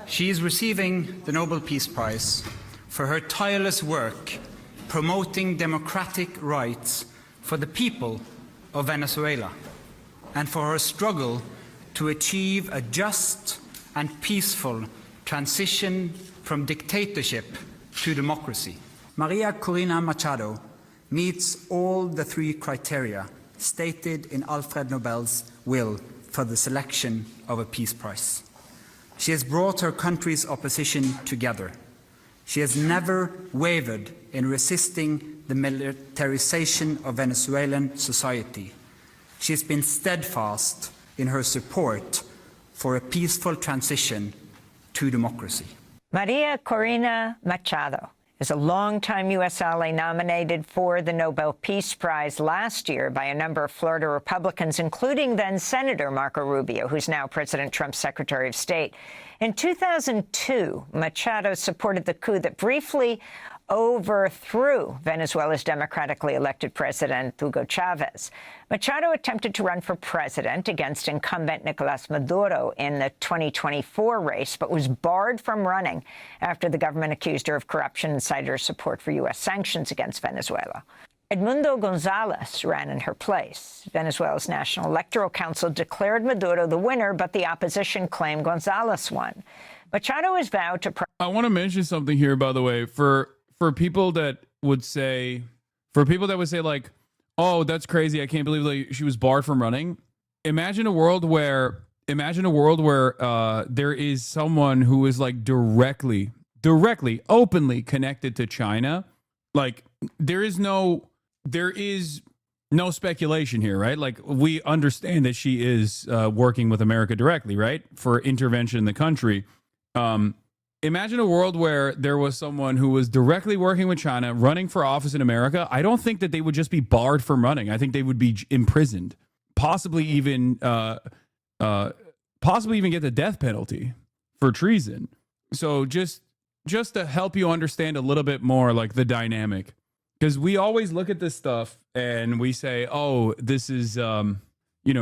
She is receiving the Nobel Peace Prize for her tireless work promoting democratic rights for the people of Venezuela and for her struggle to achieve a just and peaceful transition from dictatorship to democracy. Maria Corina Machado meets all the three criteria stated in Alfred Nobel's will for the selection of a peace prize. She has brought her country's opposition together. She has never wavered in resisting the militarization of Venezuelan society. She has been steadfast in her support for a peaceful transition to democracy. Maria Corina Machado is a longtime U.S. ally nominated for the Nobel Peace Prize last year by a number of Florida Republicans, including then-Senator Marco Rubio, who's now President Trump's Secretary of State. In 2002, Machado supported the coup that briefly overthrew Venezuela's democratically elected president, Hugo Chavez. Machado attempted to run for president against incumbent Nicolas Maduro in the 2024 race, but was barred from running after the government accused her of corruption and cited her support for U.S. sanctions against Venezuela. Edmundo Gonzalez ran in her place. Venezuela's National Electoral Council declared Maduro the winner, but the opposition claimed Gonzalez won. Machado has vowed to... I want to mention something here, by the way, for people that would say, like, oh, that's crazy, I can't believe like, she was barred from running. Imagine a world where there is someone who is like directly, openly connected to China. Like there is no speculation here, right? Like we understand that she is working with America directly, right? For intervention in the country. Imagine a world where there was someone who was directly working with China, running for office in America. I don't think that they would just be barred from running. I think they would be imprisoned, possibly even get the death penalty for treason. So just to help you understand a little bit more, like the dynamic, because we always look at this stuff and we say, oh, this is,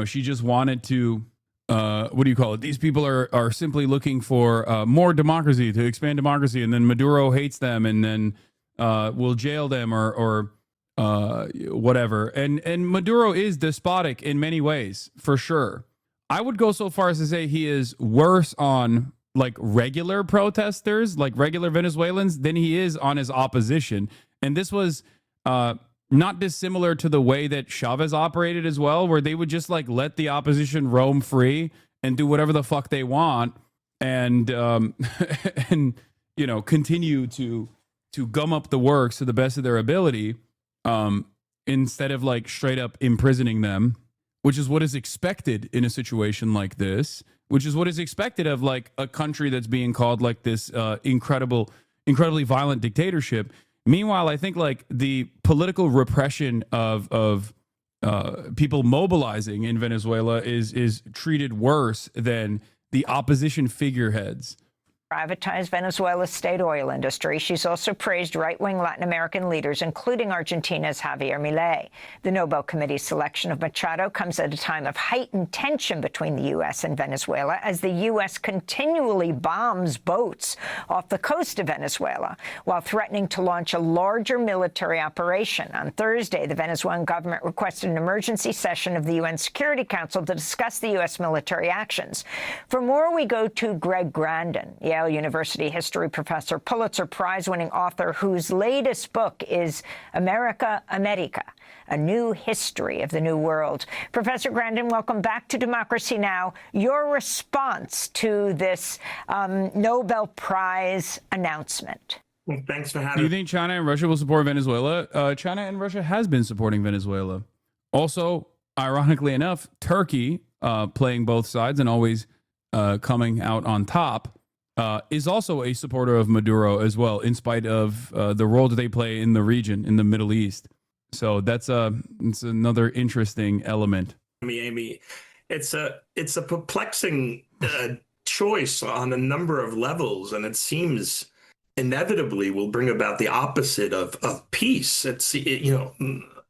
she just wanted to. What do you call it? These people are simply looking for more democracy, to expand democracy, and then Maduro hates them, and then will jail them or whatever. And Maduro is despotic in many ways, for sure. I would go so far as to say he is worse on like regular protesters, like regular Venezuelans, than he is on his opposition. And this was not dissimilar to the way that Chavez operated as well, where they would just like let the opposition roam free and do whatever the fuck they want, and continue to gum up the works to the best of their ability, instead of like straight up imprisoning them, which is what is expected in a situation like this, which is what is expected of like a country that's being called like this incredibly violent dictatorship. Meanwhile, I think like the political repression of people mobilizing in Venezuela is treated worse than the opposition figureheads. Privatized Venezuela's state oil industry. She's also praised right-wing Latin American leaders, including Argentina's Javier Milei. The Nobel Committee's selection of Machado comes at a time of heightened tension between the U.S. and Venezuela, as the U.S. continually bombs boats off the coast of Venezuela, while threatening to launch a larger military operation. On Thursday, the Venezuelan government requested an emergency session of the UN Security Council to discuss the U.S. military actions. For more, we go to Greg Grandin, Yale University history professor, Pulitzer Prize-winning author, whose latest book is America, A New History of the New World. Professor Grandin, welcome back to Democracy Now! Your response to this Nobel Prize announcement. Well, thanks for having me. Do you think China and Russia will support Venezuela? China and Russia has been supporting Venezuela. Also, ironically enough, Turkey playing both sides and always coming out on top, is also a supporter of Maduro as well, in spite of the role that they play in the region, in the Middle East. So it's another interesting element. Amy, it's a perplexing choice on a number of levels, and it seems inevitably will bring about the opposite of peace.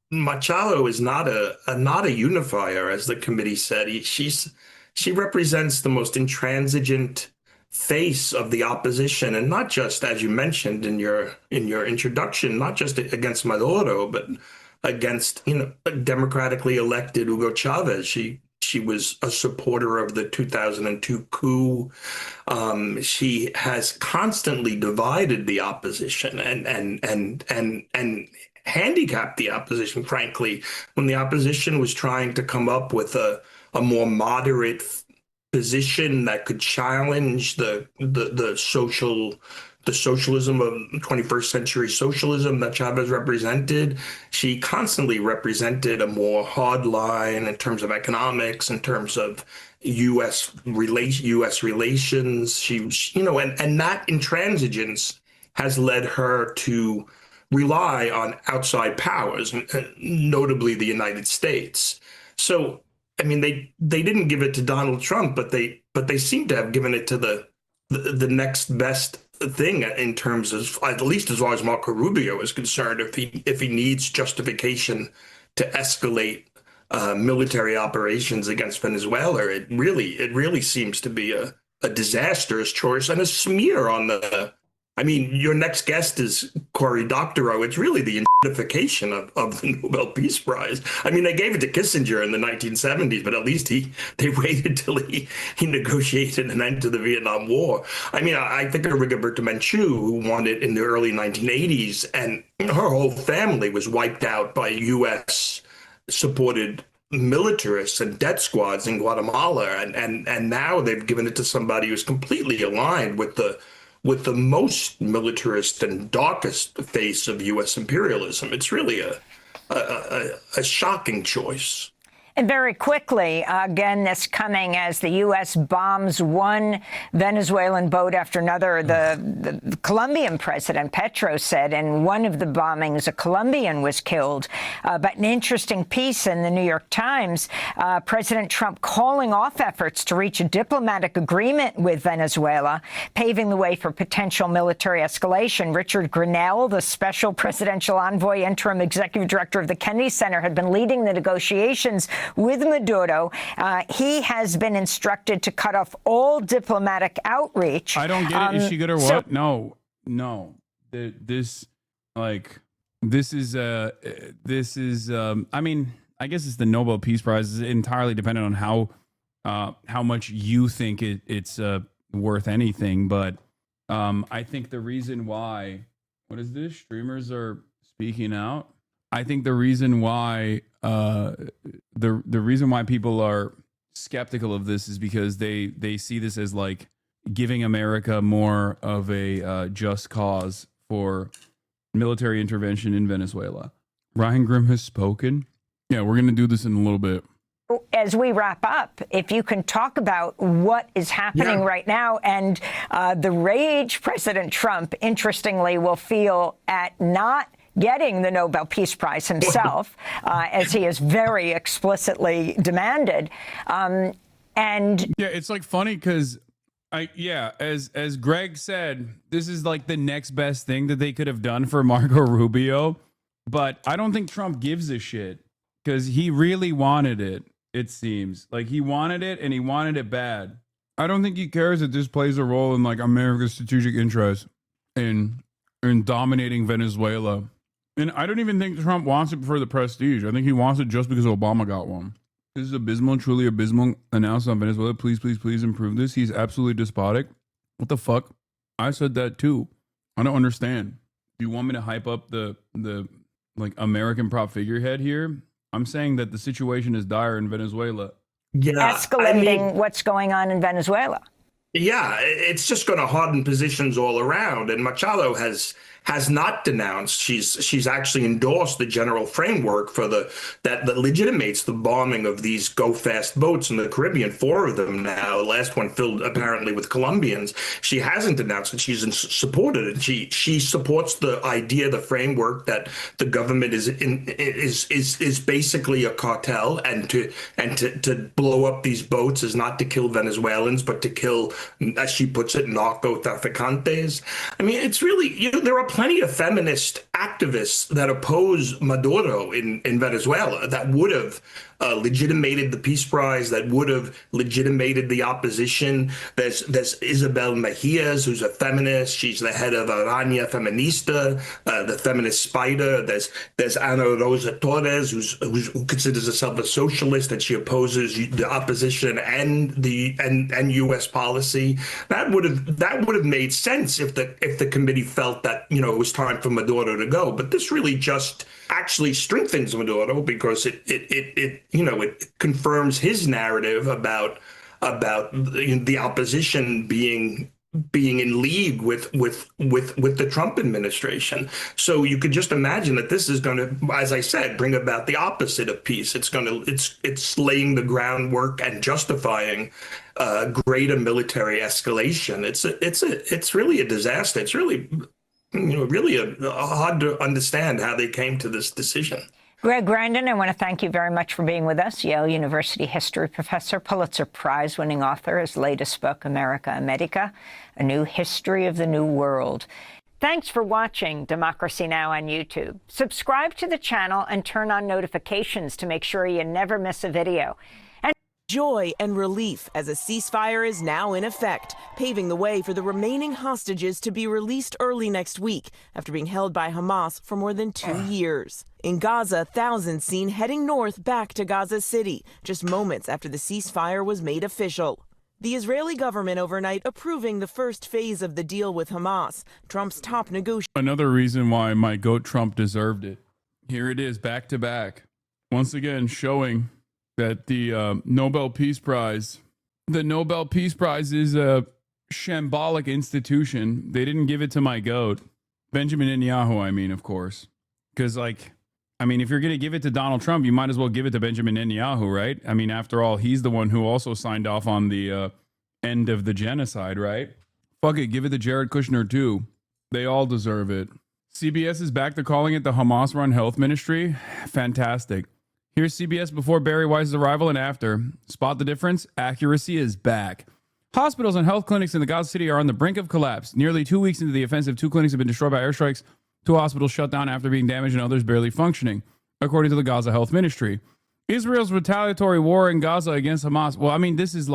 Machado is not a unifier, as the committee said. She represents the most intransigent face of the opposition, and not just, as you mentioned in your introduction, not just against Maduro, but against democratically elected Hugo Chavez. She was a supporter of the 2002 coup. She has constantly divided the opposition and handicapped the opposition, frankly, when the opposition was trying to come up with a more moderate position that could challenge the socialism of 21st century socialism that Chavez represented. She constantly represented a more hard line in terms of economics, in terms of U.S. relations. And that intransigence has led her to rely on outside powers, notably the United States. So, I mean, they didn't give it to Donald Trump, but they seem to have given it to the next best thing in terms of, at least as far as Marco Rubio is concerned. If he needs justification to escalate military operations against Venezuela, it really seems to be a disastrous choice and a smear on the. I mean, your next guest is Cory Doctorow. It's really the identification of the Nobel Peace Prize. I mean, they gave it to Kissinger in the 1970s, but at least they waited till he negotiated an end to the Vietnam War. I mean, I think of Rigoberta Menchú, who won it in the early 1980s, and her whole family was wiped out by U.S.-supported militarists and death squads in Guatemala, and now they've given it to somebody who's completely aligned with the most militarist and darkest face of U.S. imperialism. It's really a shocking choice. And very quickly, again, this coming as the U.S. bombs one Venezuelan boat after another. The Colombian president, Petro, said in one of the bombings, a Colombian was killed. But an interesting piece in the New York Times, President Trump calling off efforts to reach a diplomatic agreement with Venezuela, paving the way for potential military escalation. Richard Grenell, the special presidential envoy, interim executive director of the Kennedy Center, had been leading the negotiations with Maduro. He has been instructed to cut off all diplomatic outreach. I don't get it. Is she good or what? No. This is. I mean, I guess it's the Nobel Peace Prize. It's entirely dependent on how much you think it's worth anything. But I think the reason why, what is this? Streamers are speaking out. I think the reason why the reason why people are skeptical of this is because they see this as like giving America more of a just cause for military intervention in Venezuela. Ryan Grim has spoken. Yeah, we're going to do this in a little bit. As we wrap up, if you can talk about what is happening right now and the rage President Trump, interestingly, will feel at not getting the Nobel Peace Prize himself, as he has very explicitly demanded. And yeah, it's like funny because as Greg said, this is like the next best thing that they could have done for Marco Rubio. But I don't think Trump gives a shit because he really wanted it. It seems like he wanted it and he wanted it bad. I don't think he cares that this plays a role in like America's strategic interest in dominating Venezuela. And I don't even think Trump wants it for the prestige. I think he wants it just because Obama got one. This is abysmal, truly abysmal announcement on Venezuela. Please, please, please improve this. He's absolutely despotic. What the fuck? I said that too. I don't understand. Do you want me to hype up the like American prop figurehead here? I'm saying that the situation is dire in Venezuela. Yeah, escalating what's going on in Venezuela. Yeah, it's just going to harden positions all around. And Machado has has not denounced. She's actually endorsed the general framework for that legitimates the bombing of these Go Fast boats in the Caribbean. 4 of them now. The last one filled apparently with Colombians. She hasn't denounced it. She's supported it. She supports the idea, the framework that the government is basically a cartel, and to blow up these boats is not to kill Venezuelans, but to kill, as she puts it, narcotraficantes. I mean, it's really, there are plenty of feminist activists that oppose Maduro in Venezuela that would have legitimated the Peace Prize, that would have legitimated the opposition. There's Isabel Mejias, who's a feminist. She's the head of Araña Feminista, the feminist spider. There's Ana Rosa Torres, who considers herself a socialist, and she opposes the opposition and U.S. policy. That would have made sense if the committee felt that it was time for Maduro to go. But this really just actually strengthens Maduro, because it confirms his narrative about the opposition being in league with the Trump administration. So you could just imagine that this is going to, as I said, bring about the opposite of peace. It's laying the groundwork and justifying greater military escalation. It's really a disaster. It's really hard to understand how they came to this decision. Greg Grandin, I want to thank you very much for being with us. Yale University history professor, Pulitzer Prize-winning author. His latest book, America America, A New History of the New World. Thanks for watching Democracy Now! On YouTube. Subscribe to the channel and turn on notifications to make sure you never miss a video. Joy and relief as a ceasefire is now in effect, paving the way for the remaining hostages to be released early next week after being held by Hamas for more than 2 years. In Gaza, thousands seen heading north back to Gaza City, just moments after the ceasefire was made official. The Israeli government overnight approving the first phase of the deal with Hamas, Trump's top negotiator. Another reason why my goat Trump deserved it. Here it is, back to back. Once again, showing that the Nobel Peace Prize is a shambolic institution. They didn't give it to my goat, Benjamin Netanyahu, I mean, of course. Because, if you're going to give it to Donald Trump, you might as well give it to Benjamin Netanyahu, right? I mean, after all, he's the one who also signed off on the end of the genocide, right? Fuck it, give it to Jared Kushner, too. They all deserve it. CBS is back to calling it the Hamas-run health ministry. Fantastic. Here's CBS before Barry Weiss's arrival and after. Spot the difference? Accuracy is back. Hospitals and health clinics in the Gaza City are on the brink of collapse. Nearly 2 weeks into the offensive, 2 clinics have been destroyed by airstrikes. 2 hospitals shut down after being damaged and others barely functioning, according to the Gaza Health Ministry. Israel's retaliatory war in Gaza against Hamas. Well, this is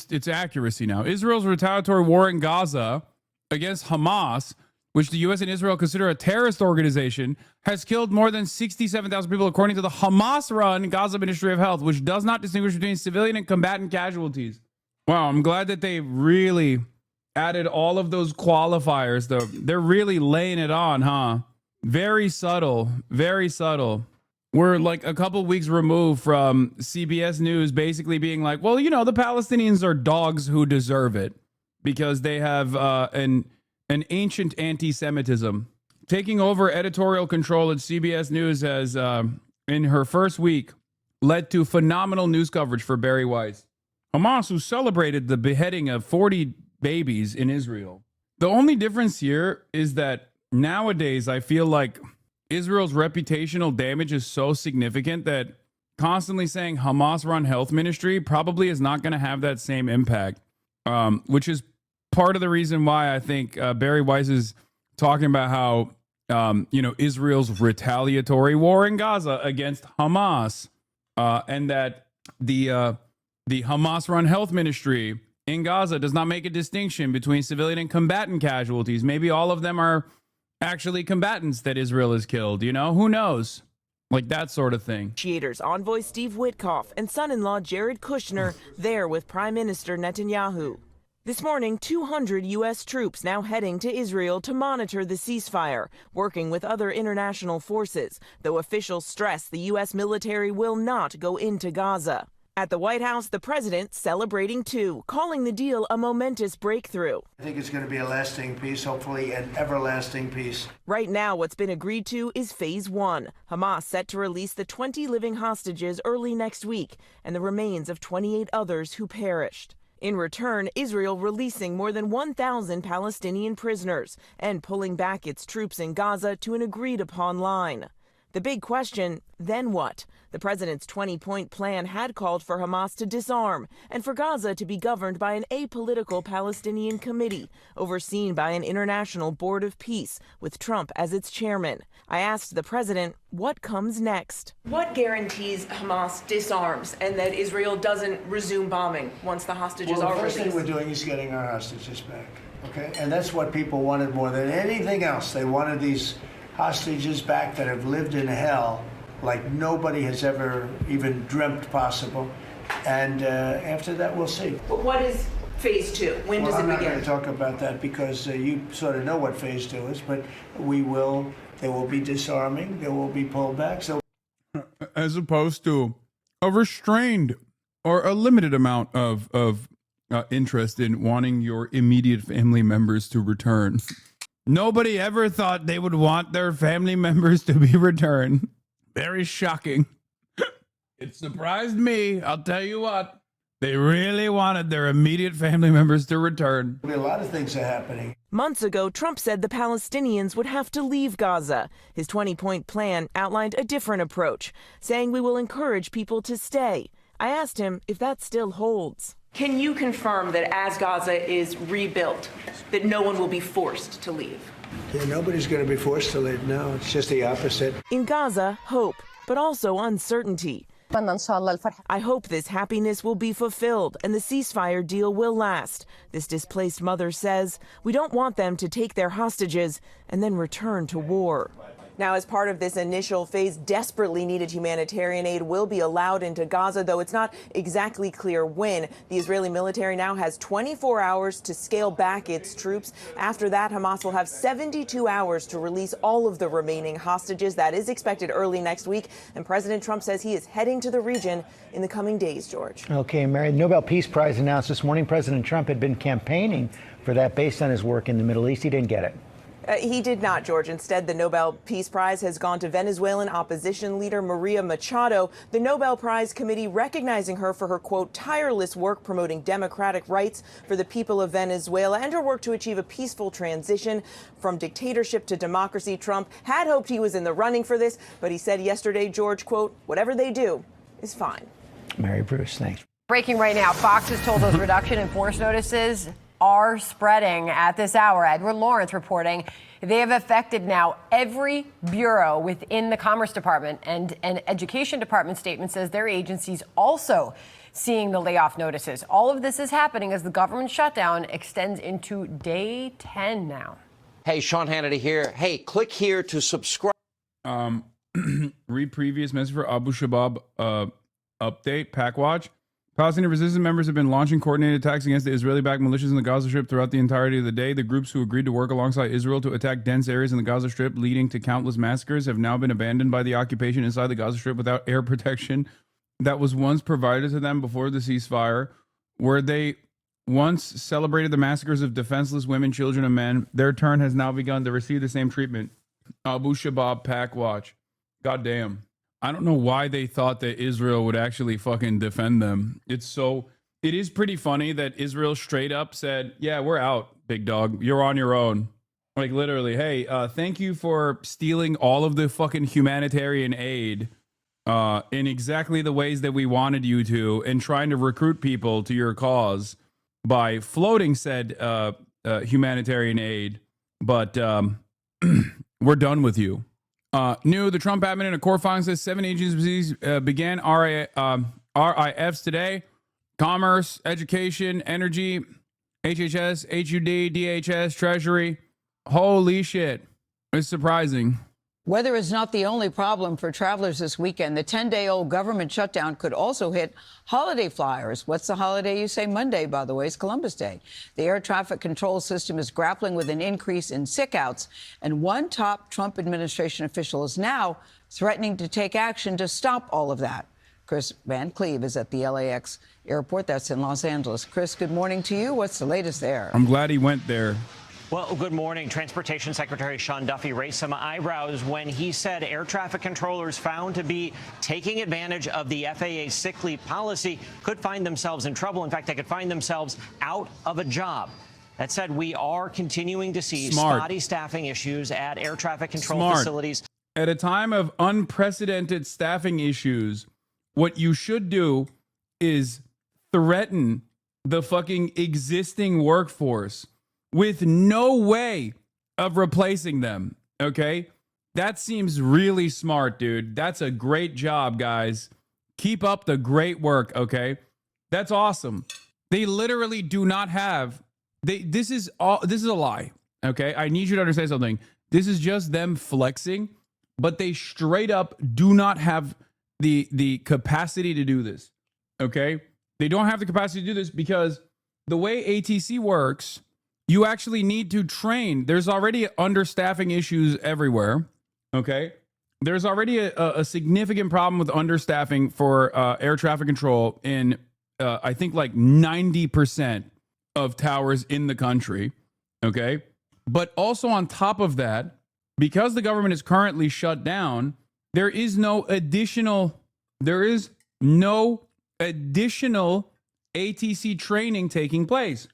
it's accuracy now. Israel's retaliatory war in Gaza against Hamas, which the U.S. and Israel consider a terrorist organization, has killed more than 67,000 people, according to the Hamas-run Gaza Ministry of Health, which does not distinguish between civilian and combatant casualties. Wow, I'm glad that they really added all of those qualifiers, though. They're really laying it on, huh? Very subtle, very subtle. We're like a couple weeks removed from CBS News basically being like, well, the Palestinians are dogs who deserve it because they have an ancient anti-Semitism. Taking over editorial control at CBS News has, in her first week, led to phenomenal news coverage for Barry Weiss. Hamas, who celebrated the beheading of 40 babies in Israel. The only difference here is that nowadays I feel like Israel's reputational damage is so significant that constantly saying Hamas-run health ministry probably is not going to have that same impact, which is part of the reason why I think Barry Weiss is talking about how, Israel's retaliatory war in Gaza against Hamas, and that the Hamas-run health ministry in Gaza does not make a distinction between civilian and combatant casualties. Maybe all of them are actually combatants that Israel has killed. Who knows? Like that sort of thing. Envoy Steve Witkoff and son-in-law Jared Kushner there with Prime Minister Netanyahu. This morning, 200 U.S. troops now heading to Israel to monitor the ceasefire, working with other international forces, though officials stress the U.S. military will not go into Gaza. At the White House, the president celebrating too, calling the deal a momentous breakthrough. I think it's going to be a lasting peace, hopefully an everlasting peace. Right now, what's been agreed to is phase 1. Hamas set to release the 20 living hostages early next week and the remains of 28 others who perished. In return, Israel releasing more than 1,000 Palestinian prisoners and pulling back its troops in Gaza to an agreed-upon line. The big question, then what? The president's 20-point plan had called for Hamas to disarm and for Gaza to be governed by an apolitical Palestinian committee overseen by an international board of peace with Trump as its chairman. I asked the president, what comes next? What guarantees Hamas disarms and that Israel doesn't resume bombing once the hostages Well, are the released? first thing we're doing is getting our hostages back, okay? And that's what people wanted more than anything else. They wanted these hostages back that have lived in hell like nobody has ever even dreamt possible. And after that, we'll see. But what is phase 2? When does it I'm not begin? going to talk about that because you sort of know what phase 2 is, but there will be disarming, there will be pullback. So, as opposed to a restrained or a limited amount of interest in wanting your immediate family members to return. Nobody ever thought they would want their family members to be returned. Very shocking. It surprised me. I'll tell you what. They really wanted their immediate family members to return. a lot of things are happening. Months ago, Trump said the Palestinians would have to leave Gaza. His 20-point plan outlined a different approach, saying we will encourage people to stay. I asked him if that still holds. Can you confirm that as Gaza is rebuilt, that no one will be forced to leave? Yeah, nobody's going to be forced to leave. No, it's just the opposite. In Gaza, hope, but also uncertainty. I hope this happiness will be fulfilled and the ceasefire deal will last. This displaced mother says, we don't want them to take their hostages and then return to war. Now, as part of this initial phase, desperately needed humanitarian aid will be allowed into Gaza, though it's not exactly clear when. The Israeli military now has 24 hours to scale back its troops. After that, Hamas will have 72 hours to release all of the remaining hostages. That is expected early next week. And President Trump says he is heading to the region in the coming days, George. Okay, Mary, the Nobel Peace Prize announced this morning President Trump had been campaigning for that based on his work in the Middle East. He didn't get it. He did not, George. Instead, the Nobel Peace Prize has gone to Venezuelan opposition leader Maria Machado. The Nobel Prize Committee recognizing her for her, quote, tireless work promoting democratic rights for the people of Venezuela and her work to achieve a peaceful transition from dictatorship to democracy. Trump had hoped he was in the running for this, but he said yesterday, George, quote, whatever they do is fine. Mary Bruce, thanks. Breaking right now, Fox has told those reduction in force notices are spreading at this hour. Edward Lawrence reporting they have affected now every bureau within the Commerce Department, and an Education Department statement says their agency's also seeing the layoff notices. All of this is happening as the government shutdown extends into day 10 now. Hey, Sean Hannity here. Hey, click here to subscribe. Read previous message for Abu Shabab update, PacWatch. Palestinian resistance members have been launching coordinated attacks against the Israeli-backed militias in the Gaza Strip throughout the entirety of the day. The groups who agreed to work alongside Israel to attack dense areas in the Gaza Strip, leading to countless massacres, have now been abandoned by the occupation inside the Gaza Strip without air protection that was once provided to them before the ceasefire, where they once celebrated the massacres of defenseless women, children, and men. Their turn has now begun to receive the same treatment. Abu Shabab PacWatch. Goddamn. I don't know why they thought that Israel would actually fucking defend them. It is pretty funny that Israel straight up said, yeah, we're out, big dog. You're on your own. Like literally, hey, thank you for stealing all of the fucking humanitarian aid in exactly the ways that we wanted you to, and trying to recruit people to your cause by floating said humanitarian aid. But we're done with you. The Trump admin in a court filing says 7 agencies began RIFs today. Commerce, Education, Energy, HHS, HUD, DHS, Treasury. Holy shit. It's surprising. Weather is not the only problem for travelers this weekend. The 10-day-old government shutdown could also hit holiday flyers. What's the holiday? You say Monday, by the way, is Columbus Day. The air traffic control system is grappling with an increase in sick-outs, and one top Trump administration official is now threatening to take action to stop all of that. Chris Van Cleve is at the LAX airport. That's in Los Angeles. Chris, good morning to you. What's the latest there? I'm glad he went there. Well, good morning. Transportation Secretary Sean Duffy raised some eyebrows when he said air traffic controllers found to be taking advantage of the FAA sick leave policy could find themselves in trouble. In fact, they could find themselves out of a job. That said, we are continuing to see spotty staffing issues at air traffic control facilities. At a time of unprecedented staffing issues, what you should do is threaten the fucking existing workforce with no way of replacing them, okay? That seems really smart, dude. That's a great job, guys. Keep up the great work, okay? That's awesome. They literally do not have... This is a lie, okay? I need you to understand something. This is just them flexing, but they straight up do not have the capacity to do this, okay? They don't have the capacity to do this because the way ATC works, you actually need to train. There's already understaffing issues everywhere, okay? There's already a significant problem with understaffing for air traffic control in, I think, like 90% of towers in the country, okay? But also on top of that, because the government is currently shut down, there is no additional ATC training taking place.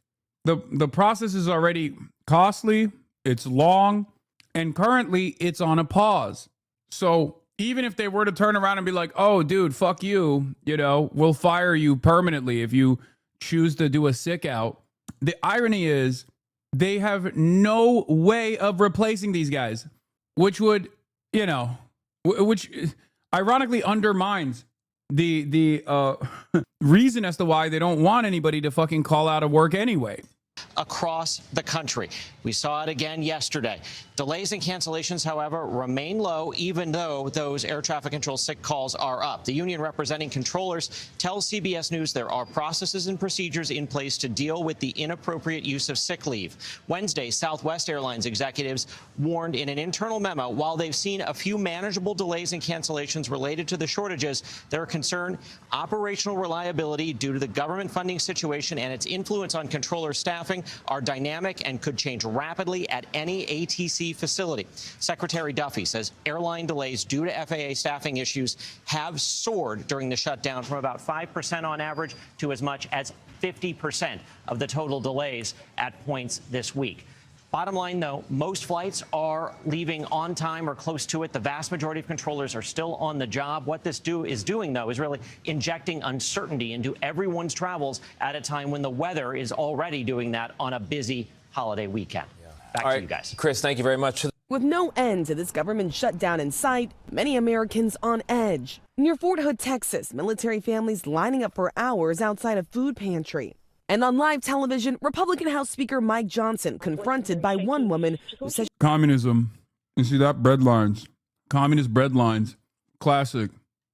The process is already costly, it's long, and currently it's on a pause. So even if they were to turn around and be like, oh, dude, fuck you, we'll fire you permanently if you choose to do a sick out. The irony is they have no way of replacing these guys, which would, which ironically undermines the reason as to why they don't want anybody to fucking call out of work anyway. Across the country. We saw it again yesterday. Delays and cancellations, however, remain low, even though those air traffic control sick calls are up. The union representing controllers tells CBS News there are processes and procedures in place to deal with the inappropriate use of sick leave. Wednesday, Southwest Airlines executives warned in an internal memo, while they've seen a few manageable delays and cancellations related to the shortages, they're concerned operational reliability due to the government funding situation and its influence on controller staffing are dynamic and could change rapidly at any ATC facility. Secretary Duffy says airline delays due to FAA staffing issues have soared during the shutdown from about 5% on average to as much as 50% of the total delays at points this week. Bottom line, though, most flights are leaving on time or close to it. The vast majority of controllers are still on the job. What this is doing, though, is really injecting uncertainty into everyone's travels at a time when the weather is already doing that on a busy holiday weekend. Back to you guys. Chris, thank you very much. With no end to this government shutdown in sight, many Americans on edge. Near Fort Hood, Texas, military families lining up for hours outside a food pantry. And on live television, Republican House Speaker Mike Johnson confronted by one woman who said communism. You see that? Bread lines. Communist bread lines. Classic.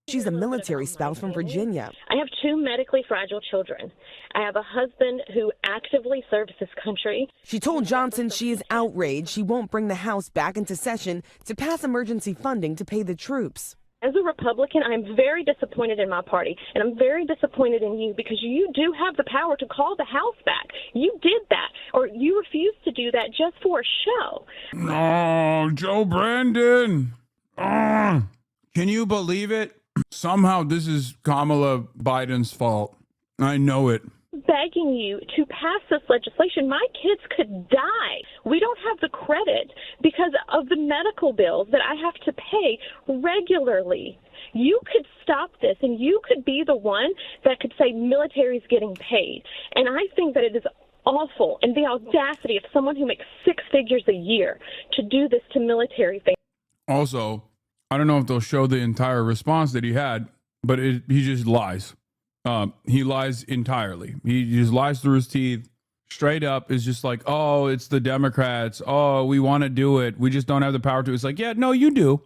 She's a military spouse from Virginia. I have two medically fragile children. I have a husband who actively serves this country. She told Johnson she is outraged she won't bring the House back into session to pass emergency funding to pay the troops. As a Republican, I'm very disappointed in my party, and I'm very disappointed in you because you do have the power to call the House back. You did that, or you refused to do that just for a show. Oh, Joe Brandon. Can you believe it? Somehow this is Kamala Biden's fault. I know it. Begging you to pass this legislation. My kids could die. We don't have the credit because of the medical bills that I have to pay regularly. You could stop this, and you could be the one that could say military's getting paid. And I think that it is awful, and the audacity of someone who makes six figures a year to do this to military families. Also, I don't know if they'll show the entire response that he had, but he just lies. He lies entirely. He just lies through his teeth. Straight up is just like, oh, it's the Democrats. Oh, we want to do it. We just don't have the power to. It's like, yeah, no, you do.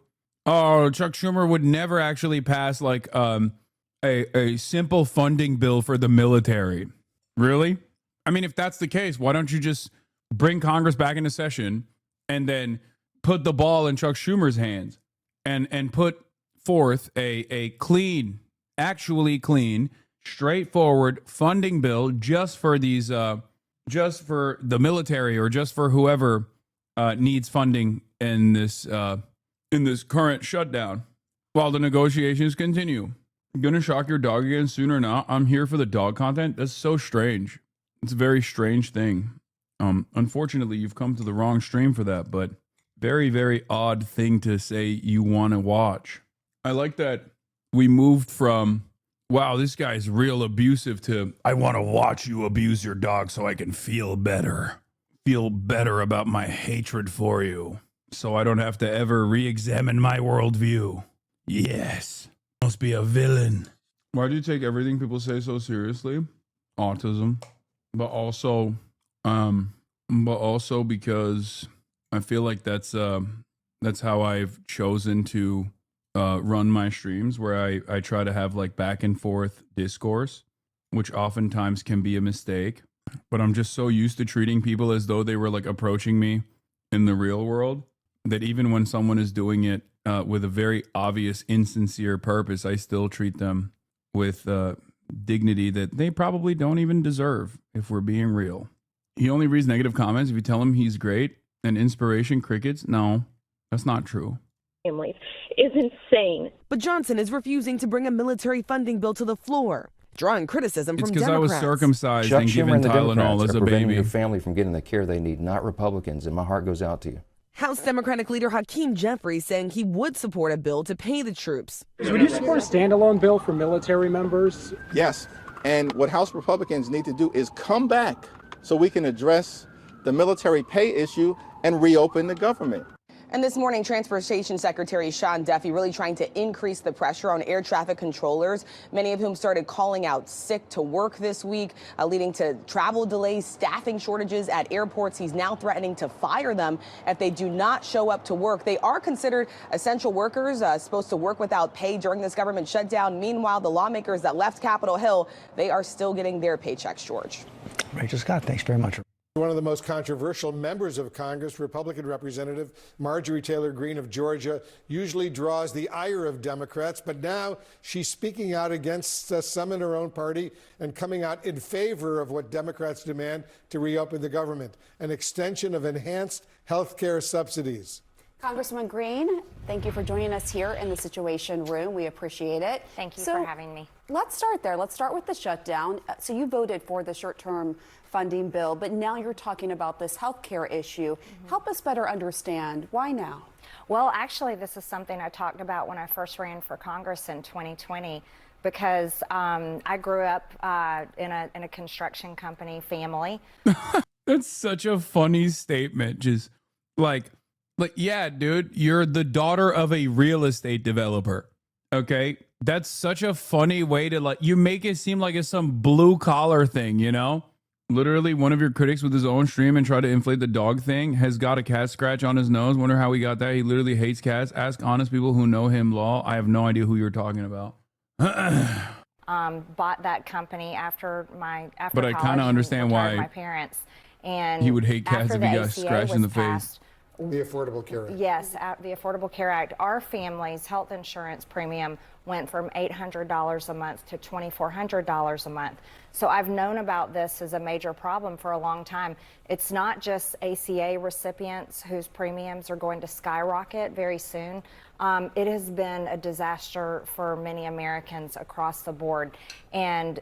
Oh, Chuck Schumer would never actually pass like a simple funding bill for the military. Really? I mean, if that's the case, why don't you just bring Congress back into session and then put the ball in Chuck Schumer's hands and put forth a clean actually clean, straightforward funding bill just for these, just for the military or just for whoever needs funding in this current shutdown while the negotiations continue. Gonna shock your dog again soon or not? I'm here for the dog content. That's so strange. It's a very strange thing. Unfortunately, you've come to the wrong stream for that, but very, very odd thing to say you want to watch. I like that we moved from, wow, this guy's real abusive to, I want to watch you abuse your dog so I can feel better about my hatred for you, so I don't have to ever re-examine my worldview. Yes. Must be a villain. Why do you take everything people say so seriously? Autism. But also because I feel like that's how I've chosen to run my streams, where I try to have like back and forth discourse, which oftentimes can be a mistake. But I'm just so used to treating people as though they were like approaching me in the real world, that even when someone is doing it with a very obvious, insincere purpose, I still treat them with dignity that they probably don't even deserve, if we're being real. He only reads negative comments if you tell him he's great and inspiration crickets. No, that's not true. Families is insane. But Johnson is refusing to bring a military funding bill to the floor, drawing criticism It's from because I was Democrats. circumcised Chuck and Schumer given and the Tylenol Democrats as are a preventing baby. your family from getting the care they need, not Republicans, and my heart goes out to you. House Democratic leader Hakeem Jeffries saying he would support a bill to pay the troops. So would you support a standalone bill for military members? Yes. And what House Republicans need to do is come back so we can address the military pay issue and reopen the government. And this morning, Transportation Secretary Sean Duffy really trying to increase the pressure on air traffic controllers, many of whom started calling out sick to work this week, leading to travel delays, staffing shortages at airports. He's now threatening to fire them if they do not show up to work. They are considered essential workers, supposed to work without pay during this government shutdown. Meanwhile, the lawmakers that left Capitol Hill, they are still getting their paychecks, George. Rachel Scott, thanks very much. One of the most controversial members of Congress, Republican Representative Marjorie Taylor Greene of Georgia, usually draws the ire of Democrats, but now she's speaking out against some in her own party and coming out in favor of what Democrats demand to reopen the government, an extension of enhanced health care subsidies. Congresswoman Greene, thank you for joining us here in the Situation Room. We appreciate it. Thank you for having me. Let's start there. Let's start with the shutdown. So you voted for the short-term funding bill, but now you're talking about this health care issue. Help us better understand. Why now? Well, actually, this is something I talked about when I first ran for Congress in 2020, because I grew up in a construction company family. That's such a funny statement. Just like, yeah, dude, you're the daughter of a real estate developer. Okay. That's such a funny way to you make it seem like it's some blue collar thing, you know? Literally, one of your critics with his own stream and try to inflate the dog thing has got a cat scratch on his nose. Wonder how he got that. He literally hates cats. Ask honest people who know him, law. I have no idea who you're talking about. Bought that company after But I kind of understand why my parents. And he would hate cats if he got scratched in the face. The Affordable Care Act. Yes, the Affordable Care Act. Our family's health insurance premium went from $800 a month to $2,400 a month. So I've known about this as a major problem for a long time. It's not just ACA recipients whose premiums are going to skyrocket very soon. It has been a disaster for many Americans across the board. And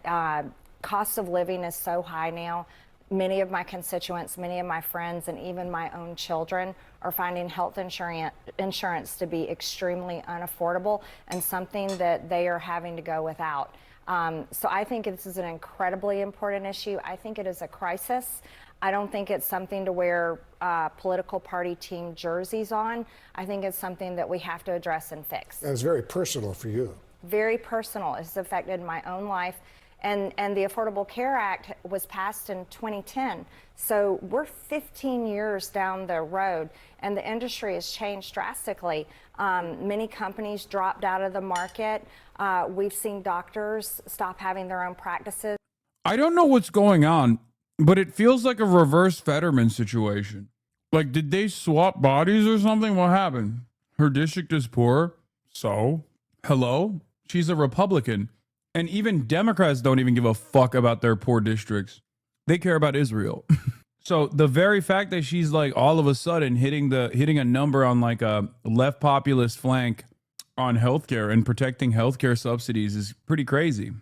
cost of living is so high now. Many of my constituents, many of my friends, and even my own children are finding health insurance to be extremely unaffordable and something that they are having to go without. So I think this is an incredibly important issue. I think it is a crisis. I don't think it's something to wear political party team jerseys on. I think it's something that we have to address and fix. And it's very personal for you. Very personal. It's affected my own life. And the Affordable Care Act was passed in 2010. So we're 15 years down the road, and the industry has changed drastically. Many companies dropped out of the market. We've seen doctors stop having their own practices. I don't know what's going on, but it feels like a reverse Fetterman situation. Like, did they swap bodies or something? What happened? Her district is poor. So, hello? She's a Republican. And even Democrats don't even give a fuck about their poor districts. They care about Israel. So the very fact that she's like all of a sudden hitting a number on like a left populist flank on healthcare and protecting healthcare subsidies is pretty crazy.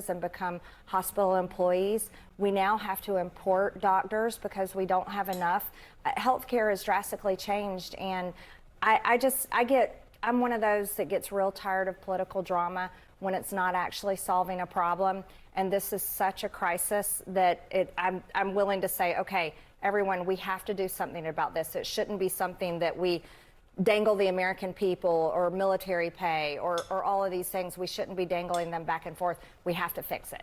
And become hospital employees. We now have to import doctors because we don't have enough. Healthcare has drastically changed, and I'm one of those that gets real tired of political drama when it's not actually solving a problem. And this is such a crisis that I'm willing to say, okay, everyone, we have to do something about this. It shouldn't be something that we dangle the American people or military pay or all of these things. We shouldn't be dangling them back and forth. We have to fix it.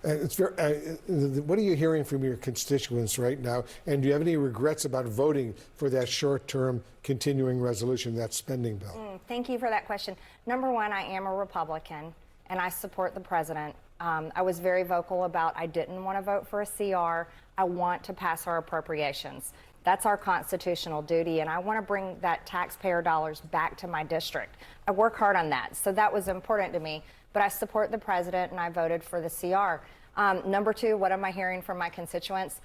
What are you hearing from your constituents right now? And do you have any regrets about voting for that short-term continuing resolution, that spending bill? Thank you for that question. Number one, I am a Republican, and I support the president. I was very vocal about I didn't want to vote for a CR. I want to pass our appropriations. That's our constitutional duty, and I want to bring that taxpayer dollars back to my district. I work hard on that, so that was important to me. But I support the president, and I voted for the CR. Number two, what am I hearing from my constituents?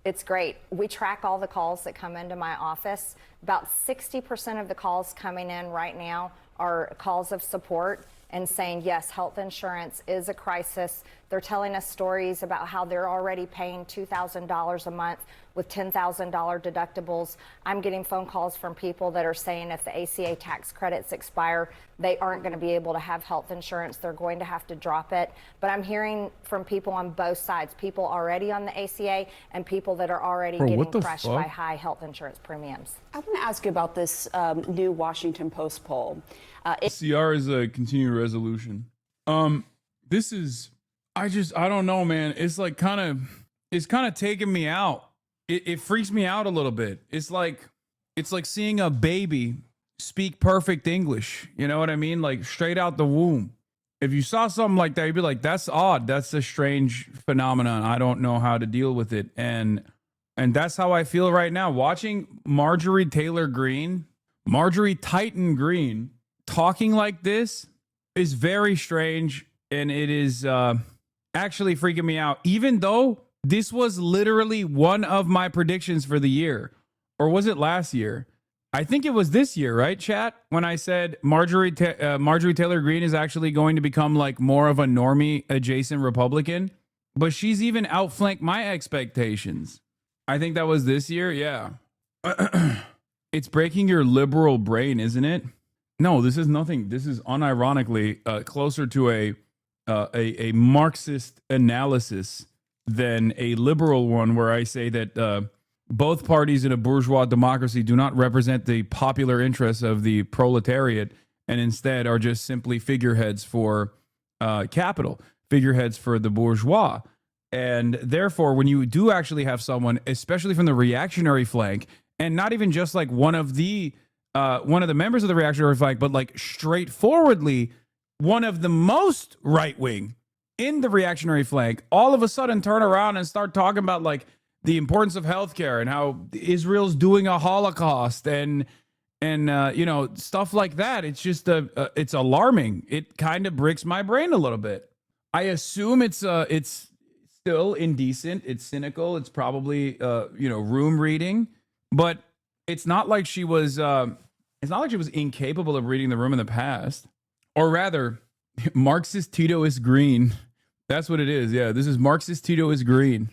It's great. We track all the calls that come into my office. About 60% of the calls coming in right now are calls of support and saying, yes, health insurance is a crisis. They're telling us stories about how they're already paying $2,000 a month with $10,000 deductibles. I'm getting phone calls from people that are saying if the ACA tax credits expire, they aren't going to be able to have health insurance. They're going to have to drop it. But I'm hearing from people on both sides, people already on the ACA and people that are already getting crushed by high health insurance premiums. I want to ask you about this new Washington Post poll. CR is a continued resolution. This is, I don't know, man. It's like it's kind of taking me out. It freaks me out a little bit. It's like seeing a baby speak perfect English. You know what I mean? Like straight out the womb. If you saw something like that, you'd be like, that's odd. That's a strange phenomenon. I don't know how to deal with it. And that's how I feel right now. Watching Marjorie Taylor Greene, Marjorie Titan Greene, talking like this is very strange, and it is actually freaking me out, even though this was literally one of my predictions for the year. Or was it last year? I think it was this year, right, chat? When I said Marjorie Taylor Greene is actually going to become like more of a normie adjacent Republican, but she's even outflanked my expectations. I think that was this year. Yeah. It's breaking your liberal brain, isn't it? No, this is nothing. This is unironically closer to a Marxist analysis than a liberal one, where I say that both parties in a bourgeois democracy do not represent the popular interests of the proletariat, and instead are just simply figureheads for capital, figureheads for the bourgeois. And therefore, when you do actually have someone, especially from the reactionary flank, and not even just like one of the members of the reactionary flank, but like straightforwardly one of the most right wing in the reactionary flank, all of a sudden turn around and start talking about like the importance of healthcare and how Israel's doing a Holocaust and you know, stuff like that. It's just it's alarming. It kind of breaks my brain a little bit. I assume it's still indecent. It's cynical. It's probably room reading, but it's not like she was incapable of reading the room in the past. Or rather, Marxist Titoist Green. That's what it is. Yeah, this is Marxist Titoist Green.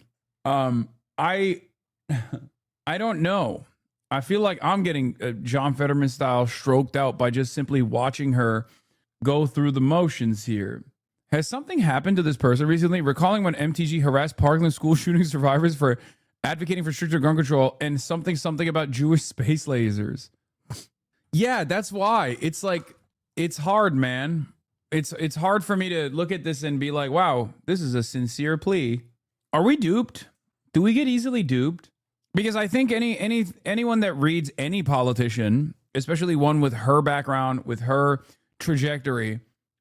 I don't know. I feel like I'm getting John Fetterman style stroked out by just simply watching her go through the motions here. Has something happened to this person recently? Recalling when MTG harassed Parkland school shooting survivors for advocating for stricter gun control and something about Jewish space lasers. Yeah, that's why. It's like, it's hard, man. It's hard for me to look at this and be like, wow, this is a sincere plea. Are we duped? Do we get easily duped? Because I think anyone that reads any politician, especially one with her background, with her trajectory,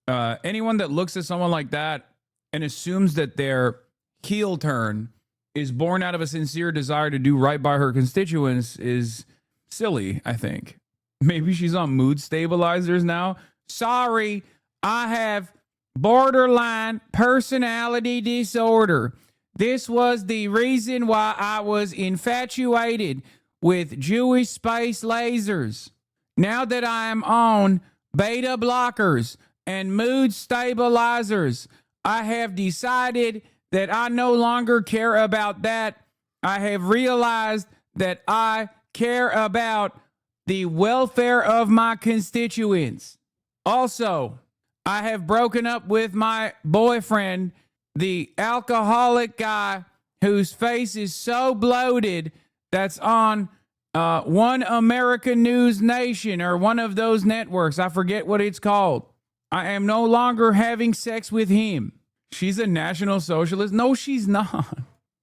anyone that looks at someone like that and assumes that their heel turn is born out of a sincere desire to do right by her constituents is silly, I think. Maybe she's on mood stabilizers now. Sorry, I have borderline personality disorder. This was the reason why I was infatuated with Jewish space lasers. Now that I am on beta blockers and mood stabilizers, I have decided that I no longer care about that. I have realized that I care about the welfare of my constituents. Also, I have broken up with my boyfriend, the alcoholic guy whose face is so bloated that's on One American News Nation or one of those networks. I forget what it's called. I am no longer having sex with him. She's a National Socialist? No, she's not.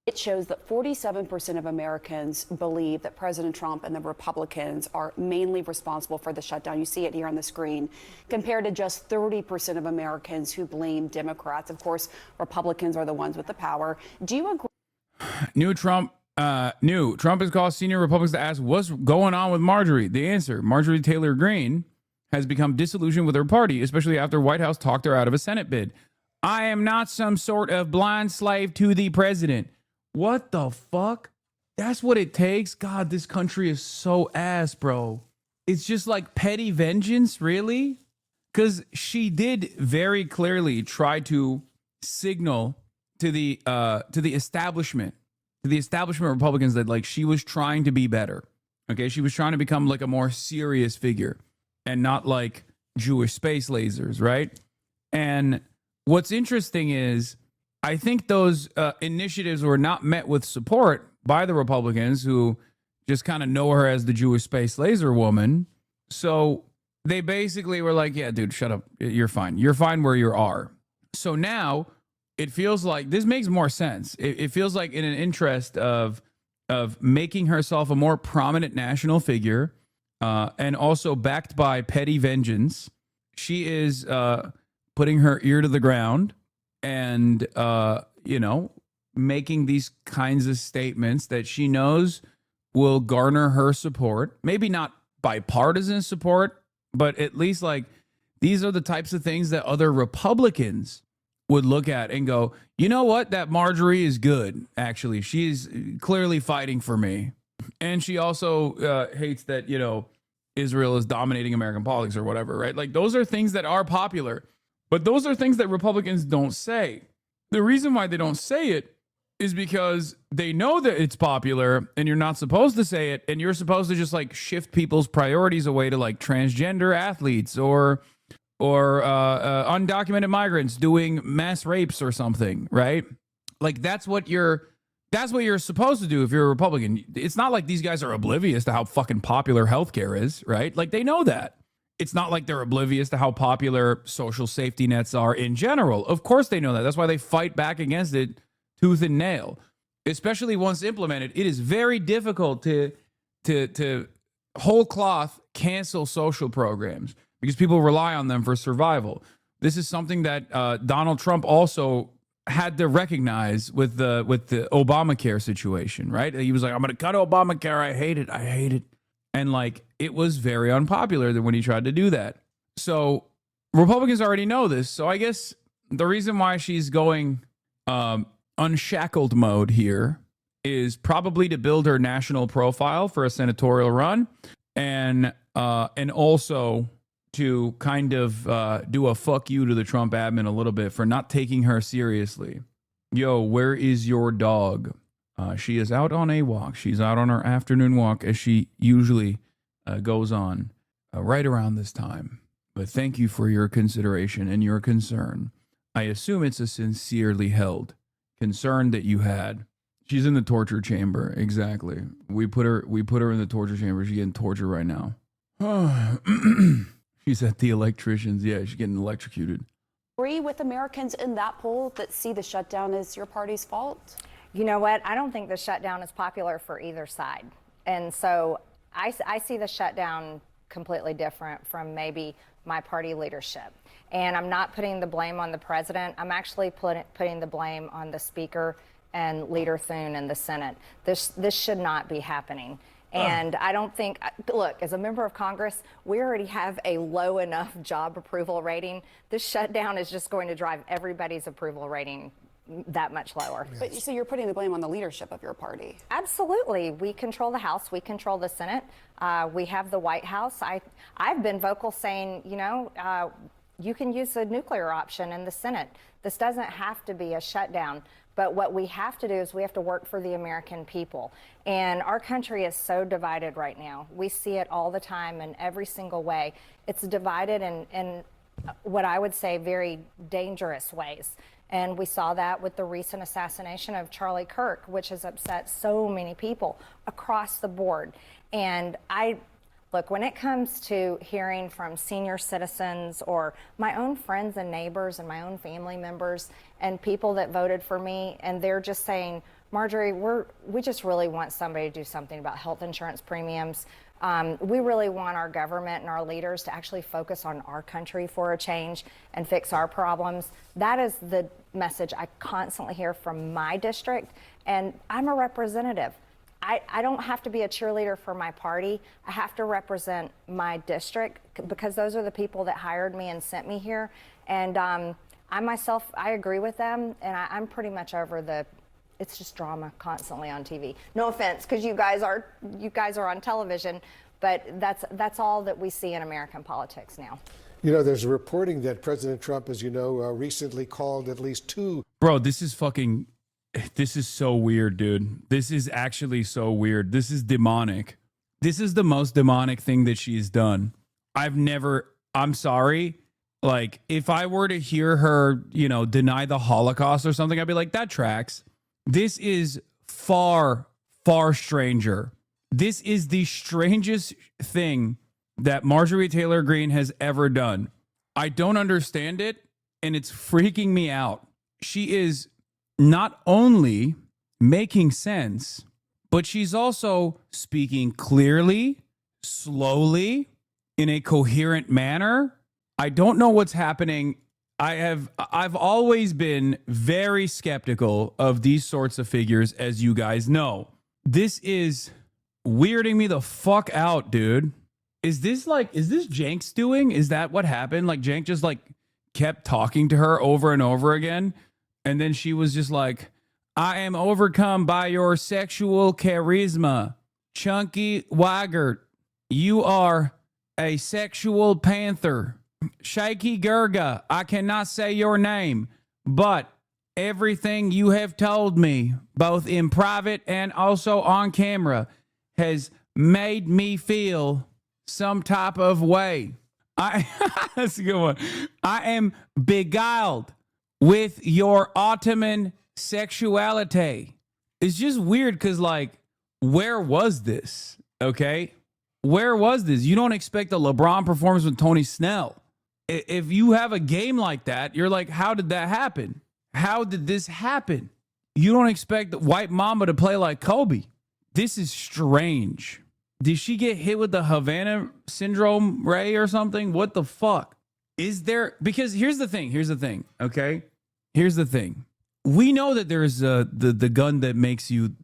It shows that 47% of Americans believe that President Trump and the Republicans are mainly responsible for the shutdown. You see it here on the screen, compared to just 30% of Americans who blame Democrats. Of course, Republicans are the ones with the power. Do you agree? Trump has called senior Republicans to ask what's going on with Marjorie. The answer, Marjorie Taylor Greene has become disillusioned with her party, especially after White House talked her out of a Senate bid. I am not some sort of blind slave to the president. What the fuck? That's what it takes? God, this country is so ass, bro. It's just like petty vengeance, really? Because she did very clearly try to signal to the establishment, Republicans, that like she was trying to be better. Okay, she was trying to become like a more serious figure and not like Jewish space lasers, right? And what's interesting is I think those initiatives were not met with support by the Republicans, who just kind of know her as the Jewish space laser woman. So they basically were like, yeah, dude, shut up. You're fine. You're fine where you are. So now it feels like this makes more sense. It feels like in an interest of making herself a more prominent national figure and also backed by petty vengeance, she is putting her ear to the ground and, making these kinds of statements that she knows will garner her support. Maybe not bipartisan support, but at least like these are the types of things that other Republicans would look at and go, you know what? That Marjorie is good, actually. She's clearly fighting for me. And she also hates that, Israel is dominating American politics or whatever, right? Like those are things that are popular. But those are things that Republicans don't say. The reason why they don't say it is because they know that it's popular and you're not supposed to say it. And you're supposed to just like shift people's priorities away to like transgender athletes or undocumented migrants doing mass rapes or something, right? Like that's what you're supposed to do if you're a Republican. It's not like these guys are oblivious to how fucking popular healthcare is, right? Like they know that. It's not like they're oblivious to how popular social safety nets are in general. Of course they know that. That's why they fight back against it tooth and nail. Especially once implemented, it is very difficult to whole cloth cancel social programs because people rely on them for survival. This is something that Donald Trump also had to recognize with the Obamacare situation, right? He was like, I'm going to cut Obamacare. I hate it. And like, it was very unpopular when he tried to do that. So Republicans already know this. So I guess the reason why she's going unshackled mode here is probably to build her national profile for a senatorial run and also to kind of do a fuck you to the Trump admin a little bit for not taking her seriously. Yo, where is your dog? She is out on a walk. She's out on her afternoon walk, as she usually goes on right around this time. But thank you for your consideration and your concern. I assume it's a sincerely held concern that you had. She's in the torture chamber. Exactly. We put her in the torture chamber. She's getting tortured right now. She's at the electrician's. Yeah, she's getting electrocuted. Agree with Americans in that poll that see the shutdown as your party's fault? You know what? I don't think the shutdown is popular for either side. And so I see the shutdown completely different from maybe my party leadership. And I'm not putting the blame on the president. I'm actually putting the blame on the speaker and Leader Thune in the Senate. This should not be happening. And I don't think, look, as a member of Congress, we already have a low enough job approval rating. This shutdown is just going to drive everybody's approval rating that much lower. But so you're putting the blame on the leadership of your party. Absolutely. We control the House. We control the Senate. We have the White House. I've been vocal saying, you can use the nuclear option in the Senate. This doesn't have to be a shutdown. But what we have to do is we have to work for the American people. And our country is so divided right now. We see it all the time in every single way. It's divided in what I would say very dangerous ways. And we saw that with the recent assassination of Charlie Kirk, which has upset so many people across the board. And look, when it comes to hearing from senior citizens or my own friends and neighbors and my own family members and people that voted for me, and they're just saying, Marjorie, we just really want somebody to do something about health insurance premiums. We really want our government and our leaders to actually focus on our country for a change and fix our problems. That is the message I constantly hear from my district, and I'm a representative. I don't have to be a cheerleader for my party. I have to represent my district because those are the people that hired me and sent me here. And I myself, I agree with them, and I'm pretty much over it's just drama constantly on TV. No offense, because you guys are on television, but that's all that we see in American politics now. There's reporting that President Trump, as you know, recently called at least 2. Bro, this is so weird, dude. This is actually so weird. This is demonic. This is the most demonic thing that she's done. I'm sorry. Like, if I were to hear her, deny the Holocaust or something, I'd be like, that tracks. This is far, far stranger. This is the strangest thing that Marjorie Taylor Greene has ever done. I don't understand it, and it's freaking me out. She is not only making sense, but she's also speaking clearly, slowly, in a coherent manner. I don't know what's happening. I've always been very skeptical of these sorts of figures, as you guys know. This is weirding me the fuck out, dude. Is this Jenk's doing? Is that what happened? Like, Jenk just kept talking to her over and over again. And then she was just like, I am overcome by your sexual charisma. Chunky Weigert, you are a sexual panther. Shaky Gurga, I cannot say your name, but everything you have told me, both in private and also on camera, has made me feel some type of way. That's a good one. I am beguiled with your Ottoman sexuality. It's just weird because, where was this? Okay? Where was this? You don't expect a LeBron performance with Tony Snell. If you have a game like that, you're like, how did that happen? How did this happen? You don't expect White Mamba to play like Kobe. This is strange. Did she get hit with the Havana syndrome, Ray, or something? What the fuck? Because here's the thing, okay? Here's the thing. We know that there's the gun that makes you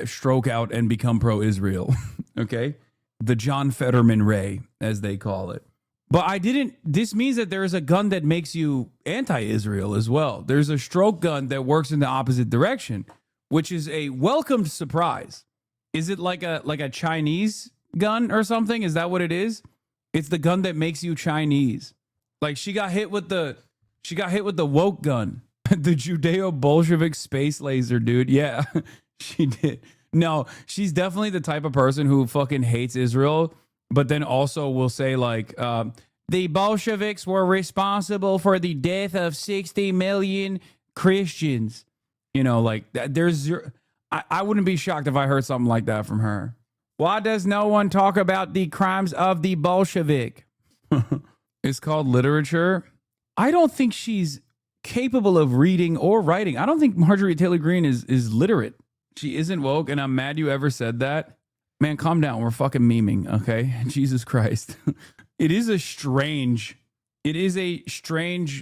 stroke out and become pro-Israel, okay? The John Fetterman Ray, as they call it. But this means that there is a gun that makes you anti-Israel as well. There's a stroke gun that works in the opposite direction, which is a welcomed surprise. Is it like a Chinese gun or something? Is that what it is? It's the gun that makes you Chinese. Like, she got hit with the woke gun, the Judeo-Bolshevik space laser, dude. Yeah, she did. No, she's definitely the type of person who fucking hates Israel, but then also will say the Bolsheviks were responsible for the death of 60 million Christians. I wouldn't be shocked if I heard something like that from her. Why does no one talk about the crimes of the Bolshevik? It's called literature. I don't think she's capable of reading or writing. I don't think Marjorie Taylor Greene is literate. She isn't woke, and I'm mad you ever said that. Man, calm down. We're fucking memeing, okay? Jesus Christ. It is a strange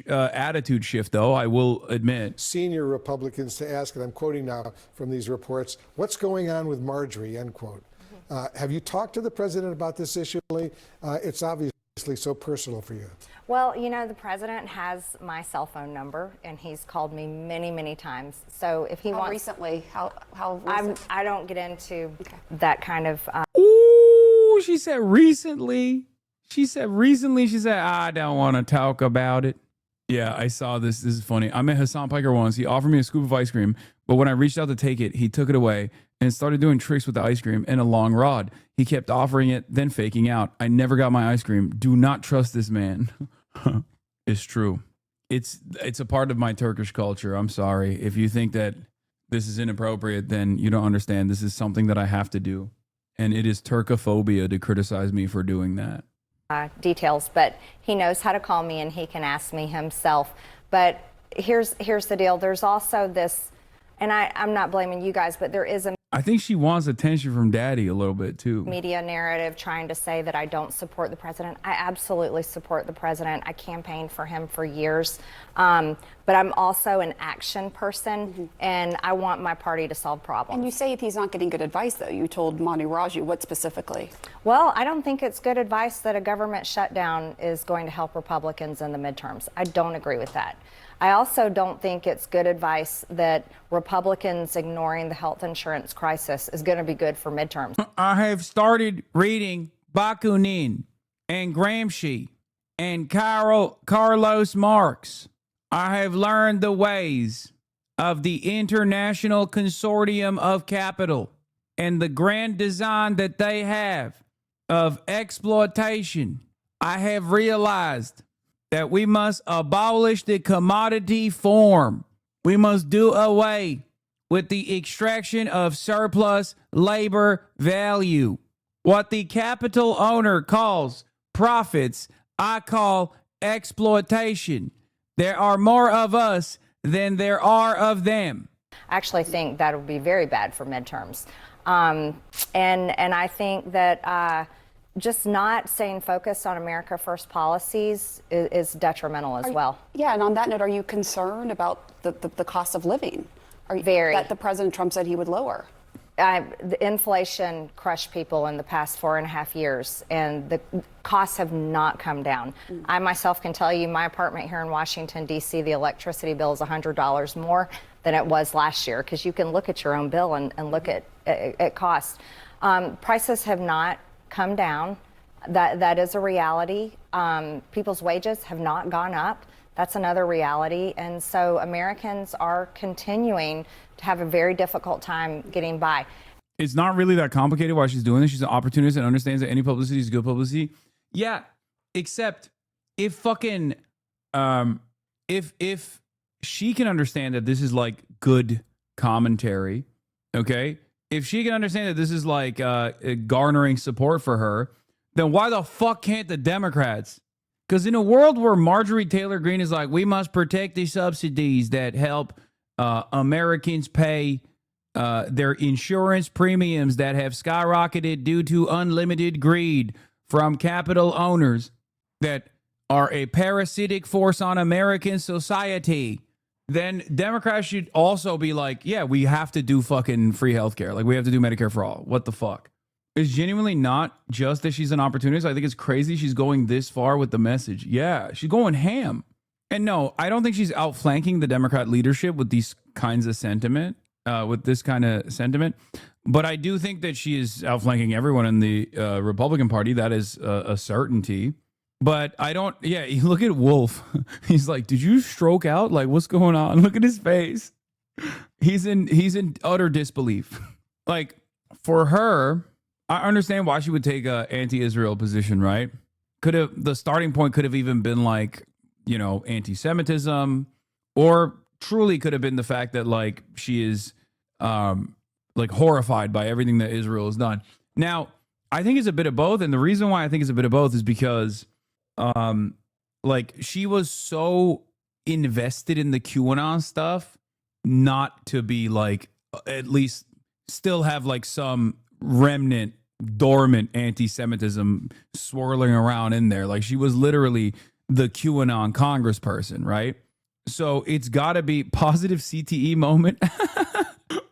attitude shift, though, I will admit. Senior Republicans to ask, and I'm quoting now from these reports, what's going on with Marjorie, end quote. Have you talked to the president about this issue? It's obviously so personal for you. Well, you know, the president has my cell phone number, and he's called me many, many times. So if he wants recently, how recent? I don't get into that kind of. Ooh, she said recently. She said, I don't want to talk about it. Yeah, I saw this. This is funny. I met Hassan Piker once. He offered me a scoop of ice cream, but when I reached out to take it, he took it away and started doing tricks with the ice cream and a long rod. He kept offering it, then faking out. I never got my ice cream. Do not trust this man. It's true. It's a part of my Turkish culture. I'm sorry. If you think that this is inappropriate, then you don't understand. This is something that I have to do. And it is Turkophobia to criticize me for doing that. Details, but he knows how to call me and he can ask me himself. But here's the deal. There's also this, and I'm not blaming you guys, but there is a I think she wants attention from daddy a little bit too. media narrative trying to say that I don't support the president. I absolutely support the president. I campaigned for him for years. But I'm also an action person, and I want my party to solve problems. And you say he's not getting good advice, though. You told Manu Raju. What specifically? Well, I don't think it's good advice that a government shutdown is going to help Republicans in the midterms. I don't agree with that. I also don't think it's good advice that Republicans ignoring the health insurance crisis is going to be good for midterms. I have started reading Bakunin and Gramsci and Carlos Marx. I have learned the ways of the International Consortium of Capital and the grand design that they have of exploitation. I have realized that we must abolish the commodity form. We must do away with the extraction of surplus labor value. What the capital owner calls profits, I call exploitation. There are more of us than there are of them. I actually think that would be very bad for midterms. And I think that just not staying focused on America First policies is detrimental as well. Yeah, and on that note, are you concerned about the cost of living? Very. That the President Trump said he would lower? The inflation crushed people in the past 4.5 years, and the costs have not come down. I myself can tell you my apartment here in Washington, D.C., the electricity bill is $100 more than it was last year, because you can look at your own bill and look at cost. Prices have not come down. That is a reality. People's wages have not gone up. That's another reality. And so Americans are continuing to have a very difficult time getting by. It's not really that complicated why she's doing this. She's an opportunist and understands that any publicity is good publicity. Yeah, except if fucking if she can understand that this is like good commentary, okay? If she can understand that this is like garnering support for her, then why the fuck can't the Democrats? Because in a world where Marjorie Taylor Greene is like, we must protect the subsidies that help Americans pay their insurance premiums that have skyrocketed due to unlimited greed from capital owners that are a parasitic force on American society, then Democrats should also be like, yeah, we have to do fucking free healthcare. Like, we have to do Medicare for all. What the fuck? It's genuinely not just that she's an opportunist. I think it's crazy she's going this far with the message. Yeah, she's going ham. And no, I don't think she's outflanking the Democrat leadership with these kinds of sentiment, with this kind of sentiment. But I do think that she is outflanking everyone in the Republican Party. That is a certainty. But I don't, yeah, you look at Wolf. He's like, did you stroke out? Like, what's going on? Look at his face. He's in utter disbelief. Like, for her, I understand why she would take a anti-Israel position, right? The starting point could have even been like, you know, anti-Semitism, or truly could have been the fact that like she is like horrified by everything that Israel has done. Now, I think it's a bit of both. And the reason why I think it's a bit of both is because like she was so invested in the QAnon stuff not to be like, at least still have like some remnant dormant anti-Semitism swirling around in there. Like she was literally the QAnon congressperson, right? So it's got to be positive CTE moment.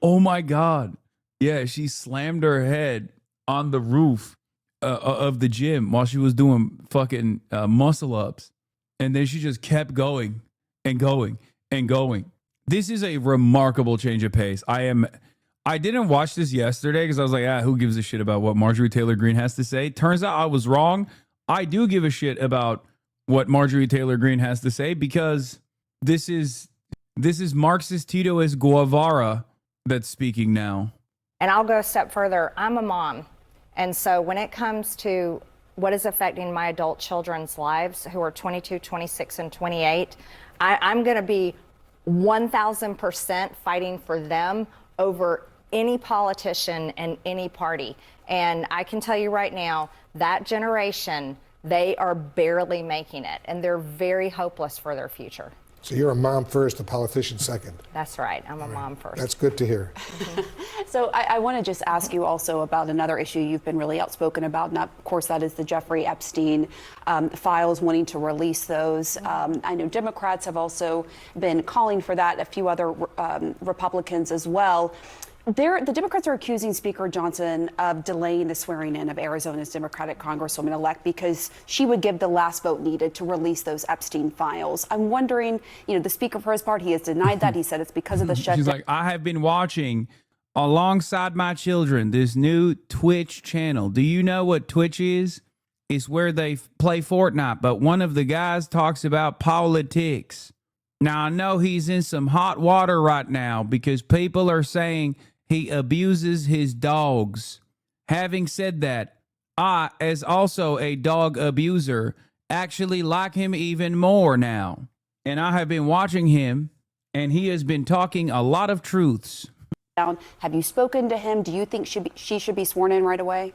Oh my God. Yeah, she slammed her head on the roof of the gym while she was doing fucking muscle ups. And then she just kept going and going and going. This is a remarkable change of pace. I didn't watch this yesterday because I was like, who gives a shit about what Marjorie Taylor Greene has to say? Turns out I was wrong. I do give a shit about what Marjorie Taylor Greene has to say because this is Marxist Titoist Guevara that's speaking now. And I'll go a step further. I'm a mom. And so when it comes to what is affecting my adult children's lives who are 22, 26, and 28, I'm going to be 1,000% fighting for them over any politician and any party. And I can tell you right now, that generation, they are barely making it, and they're very hopeless for their future. So you're a mom first, a politician second. That's right. I'm a mom first. That's good to hear. So I want to just ask you also about another issue you've been really outspoken about, and of course that is the Jeffrey Epstein files, wanting to release those. I know Democrats have also been calling for that, a few other Republicans as well. The Democrats are accusing Speaker Johnson of delaying the swearing in of Arizona's Democratic Congresswoman-elect because she would give the last vote needed to release those Epstein files. I'm wondering, the Speaker, for his part, he has denied that. He said it's because of the shutdown. She's like, I have been watching alongside my children this new Twitch channel. Do you know what Twitch is? It's where they play Fortnite, but one of the guys talks about politics. Now, I know he's in some hot water right now because people are saying he abuses his dogs. Having said that, I, as also a dog abuser, actually like him even more now. And I have been watching him, and he has been talking a lot of truths. Have you spoken to him? Do you think she should be sworn in right away?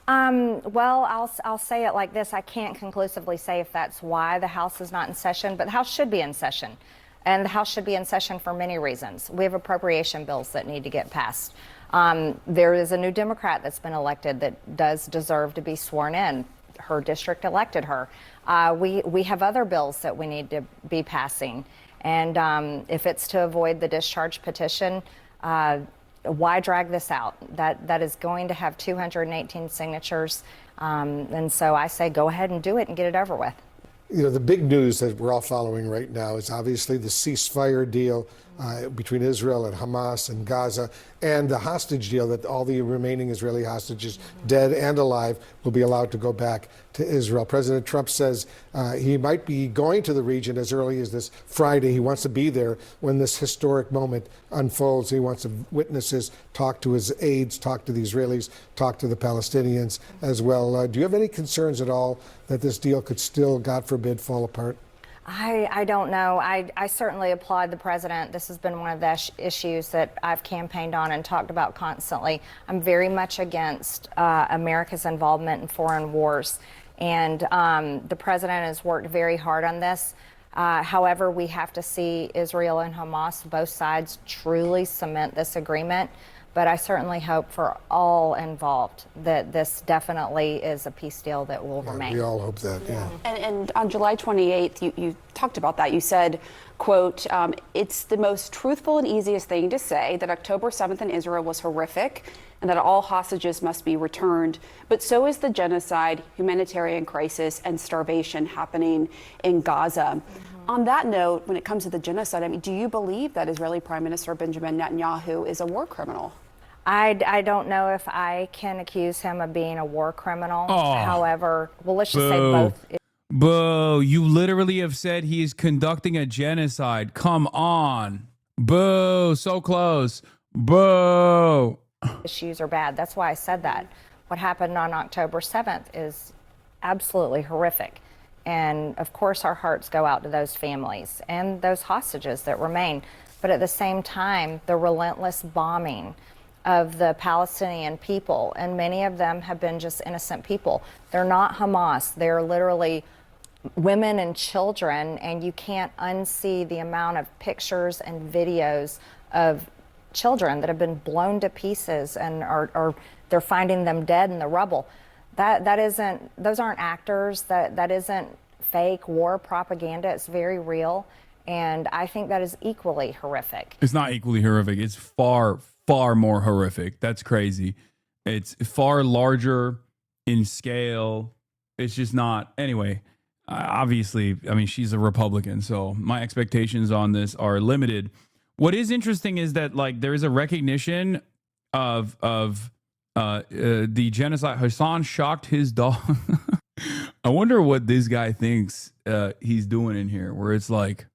Well, I'll say it like this. I can't conclusively say if that's why the House is not in session, but the House should be in session. And the House should be in session for many reasons. We have appropriation bills that need to get passed. There is a new Democrat that's been elected that does deserve to be sworn in. Her district elected her. We have other bills that we need to be passing. And if it's to avoid the discharge petition, why drag this out? That is going to have 218 signatures. And so I say go ahead and do it and get it over with. The big news that we're all following right now is obviously the ceasefire deal between Israel and Hamas and Gaza, and the hostage deal that all the remaining Israeli hostages, dead and alive, will be allowed to go back to Israel. President Trump says he might be going to the region as early as this Friday. He wants to be there when this historic moment unfolds. He wants to witness this, talk to his aides, talk to the Israelis, talk to the Palestinians as well. Do you have any concerns at all that this deal could still, God forbid, fall apart? I don't know. I certainly applaud the president. This has been one of the issues that I've campaigned on and talked about constantly. I'm very much against America's involvement in foreign wars. And the president has worked very hard on this. However, we have to see Israel and Hamas, both sides, truly cement this agreement. But I certainly hope for all involved that this definitely is a peace deal that will remain. We all hope that, yeah. And on July 28th, you talked about that. You said, quote, it's the most truthful and easiest thing to say that October 7th in Israel was horrific and that all hostages must be returned. But so is the genocide, humanitarian crisis, and starvation happening in Gaza. On that note, when it comes to the genocide, do you believe that Israeli Prime Minister Benjamin Netanyahu is a war criminal? I don't know if I can accuse him of being a war criminal. However, well, let's just say both. Boo, you literally have said he is conducting a genocide. Come on. Boo, so close. Boo. Issues are bad. That's why I said that. What happened on October 7th is absolutely horrific. And of course, our hearts go out to those families and those hostages that remain. But at the same time, the relentless bombing of the Palestinian people, and many of them have been just innocent people. They're not Hamas. They're literally women and children, and you can't unsee the amount of pictures and videos of children that have been blown to pieces and are they're finding them dead in the rubble. That isn't, those aren't actors. That isn't fake war propaganda. It's very real, and I think that is equally horrific. It's not equally horrific. It's far more horrific. That's crazy. It's far larger in scale. It's just not. Anyway, obviously, I mean, she's a Republican, so my expectations on this are limited. What is interesting is that like there is a recognition of the genocide. Hassan shocked his dog. I wonder what this guy thinks he's doing in here, where it's like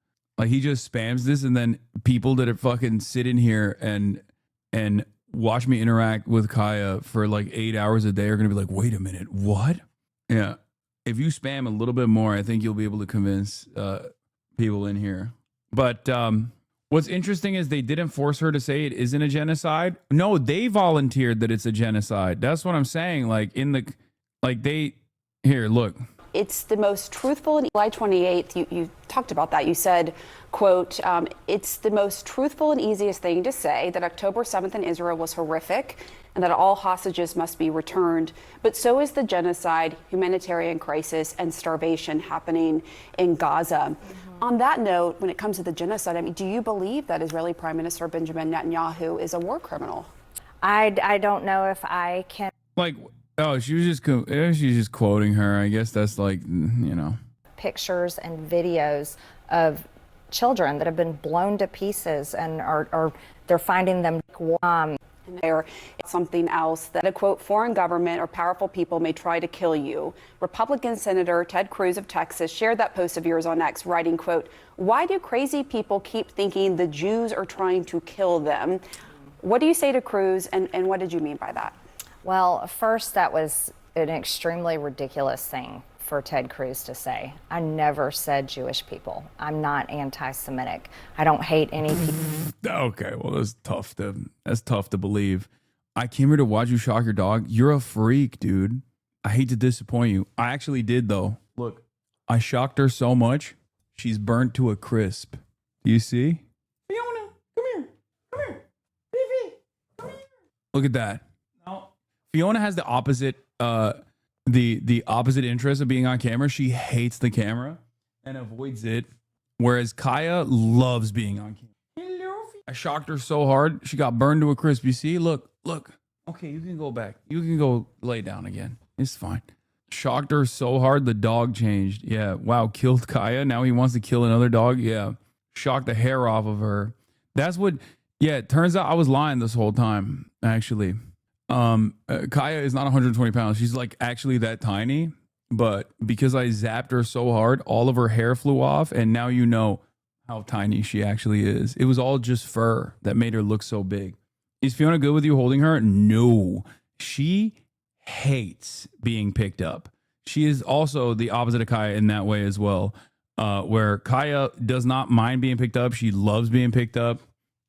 he just spams this, and then people that are fucking sit in here and watch me interact with Kaya for like 8 hours a day are gonna be like, wait a minute, what? Yeah. If you spam a little bit more, I think you'll be able to convince people in here. But what's interesting is they didn't force her to say it isn't a genocide. No, they volunteered that it's a genocide. That's what I'm saying. Like here, look. It's the most truthful. And July 28th, you talked about that. You said, quote, it's the most truthful and easiest thing to say that October 7th in Israel was horrific and that all hostages must be returned. But so is the genocide, humanitarian crisis, and starvation happening in Gaza. On that note, when it comes to the genocide, I mean, do you believe that Israeli Prime Minister Benjamin Netanyahu is a war criminal? I don't know if I can. Like, oh, she's just quoting her. I guess that's like, you know. Pictures and videos of children that have been blown to pieces and they're finding them. There, something else that a quote, foreign government or powerful people may try to kill you. Republican Senator Ted Cruz of Texas shared that post of yours on X, writing, quote, why do crazy people keep thinking the Jews are trying to kill them? What do you say to Cruz, and what did you mean by that? Well, first, that was an extremely ridiculous thing for Ted Cruz to say. I never said Jewish people. I'm not anti-Semitic. I don't hate any people. Okay, well, that's tough to believe. I came here to watch you shock your dog. You're a freak, dude. I hate to disappoint you. I actually did, though. Look, I shocked her so much, she's burnt to a crisp. Do you see? Fiona, come here. Come here. Fifi, come here. Look at that. No. Fiona has the opposite the opposite interest of being on camera. She hates the camera and avoids it, whereas Kaya loves being on camera. Hello. I shocked her so hard she got burned to a crisp. You see? Look. Okay, you can go back. You can go lay down again. It's fine. Shocked her so hard the dog changed. Yeah. Wow. Killed Kaya. Now he wants to kill another dog. Yeah. Shocked the hair off of her. That's what. Yeah. It turns out I was lying this whole time. Actually. Kaya is not 120 pounds. She's like actually that tiny, but because I zapped her so hard, all of her hair flew off, and now you know how tiny she actually is. It was all just fur that made her look so big. Is Fiona good with you holding her? No. She hates being picked up. She is also the opposite of Kaya in that way as well, where Kaya does not mind being picked up. She loves being picked up,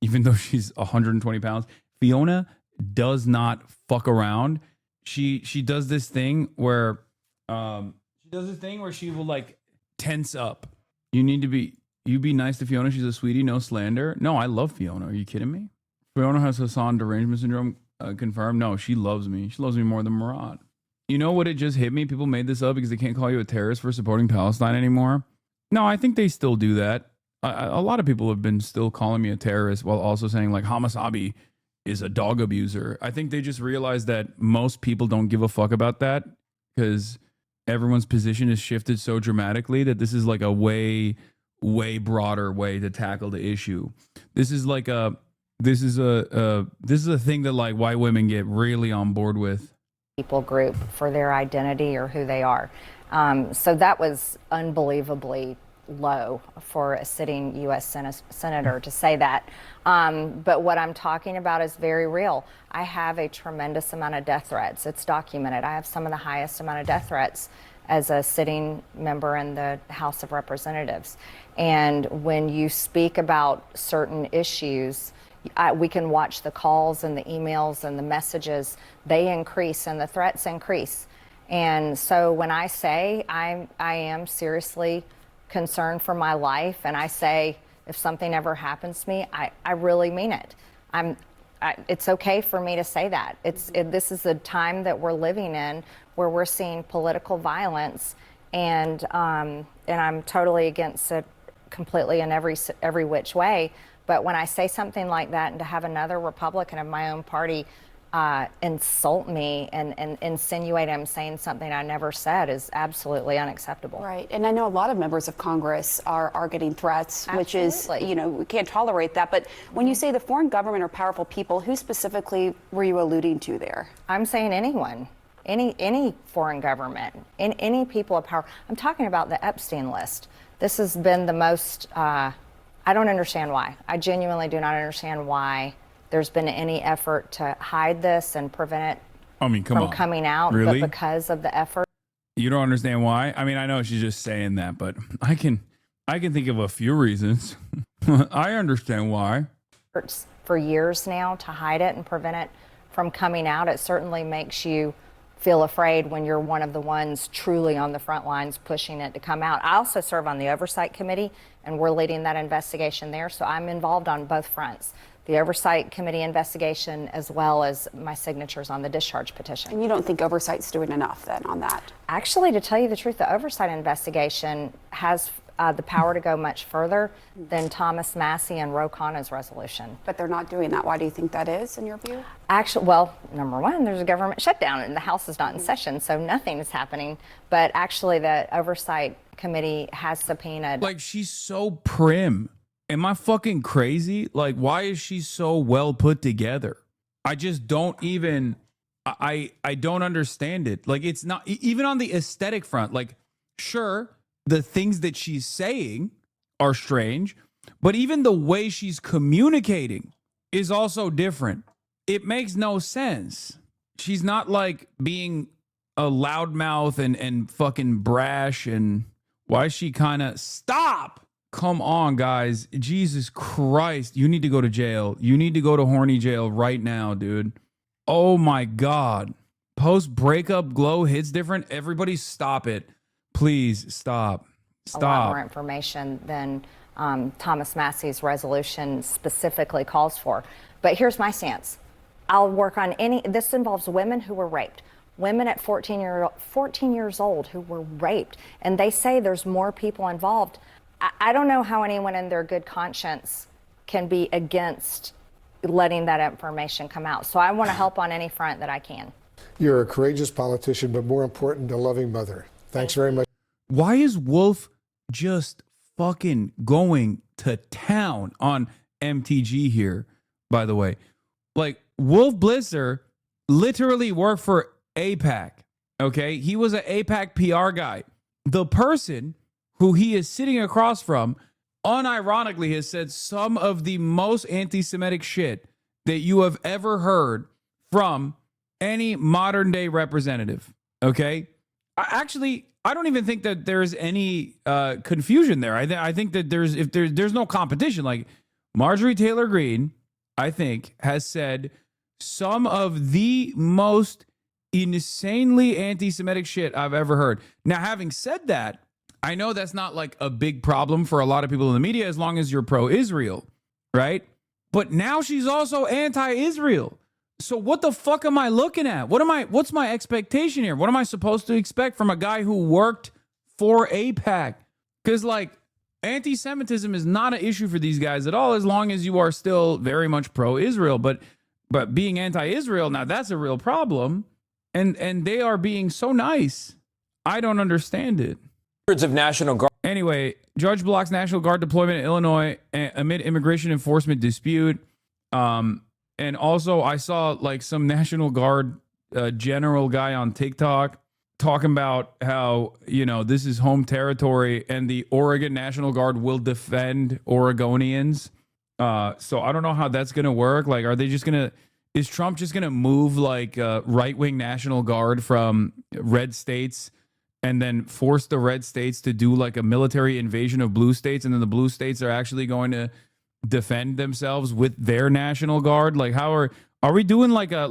even though she's 120 pounds. Fiona does not fuck around. She does this thing where she will like tense up. You be nice to Fiona. She's a sweetie, no slander. No, I love Fiona. Are you kidding me? Fiona has Hassan derangement syndrome confirmed. No, she loves me. She loves me more than Murad. You know what? It just hit me. People made this up because they can't call you a terrorist for supporting Palestine anymore. No, I think they still do that. A lot of people have been still calling me a terrorist while also saying like Hamas Abi is a dog abuser. I think they just realized that most people don't give a fuck about that because everyone's position is shifted so dramatically that this is like a way broader way to tackle the issue. This is a thing that like white women get really on board with. People group for their identity or who they are. So that was unbelievably low for a sitting U.S. senator to say that. But what I'm talking about is very real. I have a tremendous amount of death threats. It's documented. I have some of the highest amount of death threats as a sitting member in the House of Representatives. And when you speak about certain issues, we can watch the calls and the emails and the messages. They increase and the threats increase. And so when I say I am seriously concerned for my life, and I say if something ever happens to me, I really mean it. It's okay for me to say that. This is a time that we're living in where we're seeing political violence, and I'm totally against it completely in every which way. But when I say something like that, and to have another Republican of my own party insult me and insinuate I'm saying something I never said is absolutely unacceptable. Right. And I know a lot of members of Congress are getting threats, which is, we can't tolerate that. But when you say the foreign government or powerful people, who specifically were you alluding to there? I'm saying anyone. Any foreign government, any people of power. I'm talking about the Epstein list. This has been the most, I don't understand why. I genuinely do not understand why there's been any effort to hide this and prevent it from coming out. Really? But because of the effort. You don't understand why? I mean, I know she's just saying that, but I can think of a few reasons. I understand why. For years now to hide it and prevent it from coming out, it certainly makes you feel afraid when you're one of the ones truly on the front lines pushing it to come out. I also serve on the Oversight Committee, and we're leading that investigation there, so I'm involved on both fronts. The Oversight Committee investigation, as well as my signatures on the discharge petition. And you don't think Oversight's doing enough then on that? Actually, to tell you the truth, the Oversight investigation has the power to go much further than Thomas Massie and Ro Khanna's resolution. But they're not doing that. Why do you think that is, in your view? Actually, well, number one, there's a government shutdown and the House is not in session, so nothing is happening. But actually, the Oversight Committee has subpoenaed. Like, she's so prim. Am I fucking crazy? Like, why is she so well put together? I just don't even, I don't understand it. Like, it's not, even on the aesthetic front, like, sure, the things that she's saying are strange, but even the way she's communicating is also different. It makes no sense. She's not like being a loudmouth and fucking brash. And why is she kind of, stop? Come on, guys. Jesus Christ. You need to go to jail. You need to go to horny jail right now, dude. Oh my God. Post breakup glow hits different. Everybody stop it. Please stop. A lot more information than Thomas Massie's resolution specifically calls for. But here's my stance. I'll work on this involves women who were raped. Women at 14 years old who were raped. And they say there's more people involved. I don't know how anyone in their good conscience can be against letting that information come out. So I want to help on any front that I can. You're a courageous politician, but more important, a loving mother. Thanks very much. Why is Wolf just fucking going to town on MTG here, by the way? Like, Wolf Blitzer literally worked for AIPAC, okay? He was an AIPAC PR guy. The person who he is sitting across from unironically has said some of the most anti-Semitic shit that you have ever heard from any modern day representative, okay? I don't even think that there's any confusion there. I think that there's no competition. Like, Marjorie Taylor Greene, I think, has said some of the most insanely anti-Semitic shit I've ever heard. Now, having said that, I know that's not like a big problem for a lot of people in the media as long as you're pro-Israel, right? But now she's also anti-Israel. So what the fuck am I looking at? What's my expectation here? What am I supposed to expect from a guy who worked for AIPAC? Because, like, anti-Semitism is not an issue for these guys at all as long as you are still very much pro-Israel. But being anti-Israel, now that's a real problem. And they are being so nice. I don't understand it. Hundreds of National Guard. Anyway, judge blocks National Guard deployment in Illinois amid immigration enforcement dispute. And also, I saw like some National Guard general guy on TikTok talking about how, this is home territory and the Oregon National Guard will defend Oregonians. So I don't know how that's going to work. Like, is Trump just going to move like right-wing National Guard from red states and then force the red states to do like a military invasion of blue states, and then the blue states are actually going to defend themselves with their National Guard? Like, how are we doing like a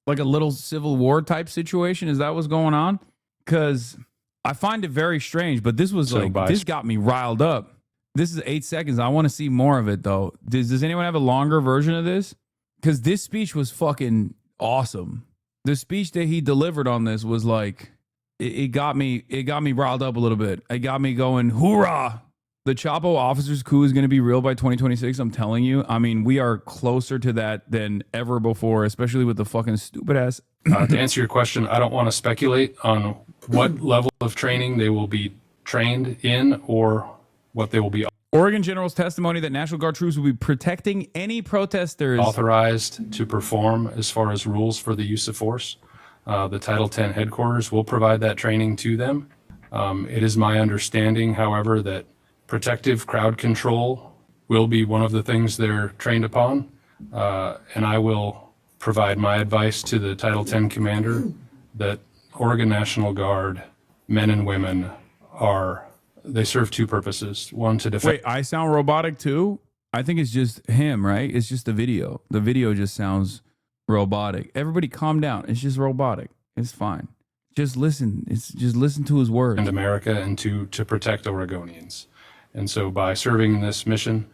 little Civil War type situation? Is that what's going on? Because I find it very strange, but this was this got me riled up. This is 8 seconds. I want to see more of it though. Does anyone have a longer version of this? Because this speech was fucking awesome. The speech that he delivered on this was like, it got me riled up a little bit. It got me going, hoorah. The Chapo officers coup is going to be real by 2026. I'm telling you. I mean, we are closer to that than ever before, especially with the fucking stupid ass. To answer your question, I don't want to speculate on what level of training they will be trained in or what they will be Oregon General's testimony that National Guard troops will be protecting any protesters authorized to perform as far as rules for the use of force. The Title 10 headquarters will provide that training to them. It is my understanding, however, that protective crowd control will be one of the things they're trained upon. And I will provide my advice to the Title 10 commander that Oregon National Guard men and women they serve two purposes. One, to defend. Wait, I sound robotic too? I think it's just him, right? It's just the video. The video just sounds robotic. Everybody calm down. It's just robotic. It's fine. Just listen. Just listen to his words. And America and to protect Oregonians. And so by serving this mission,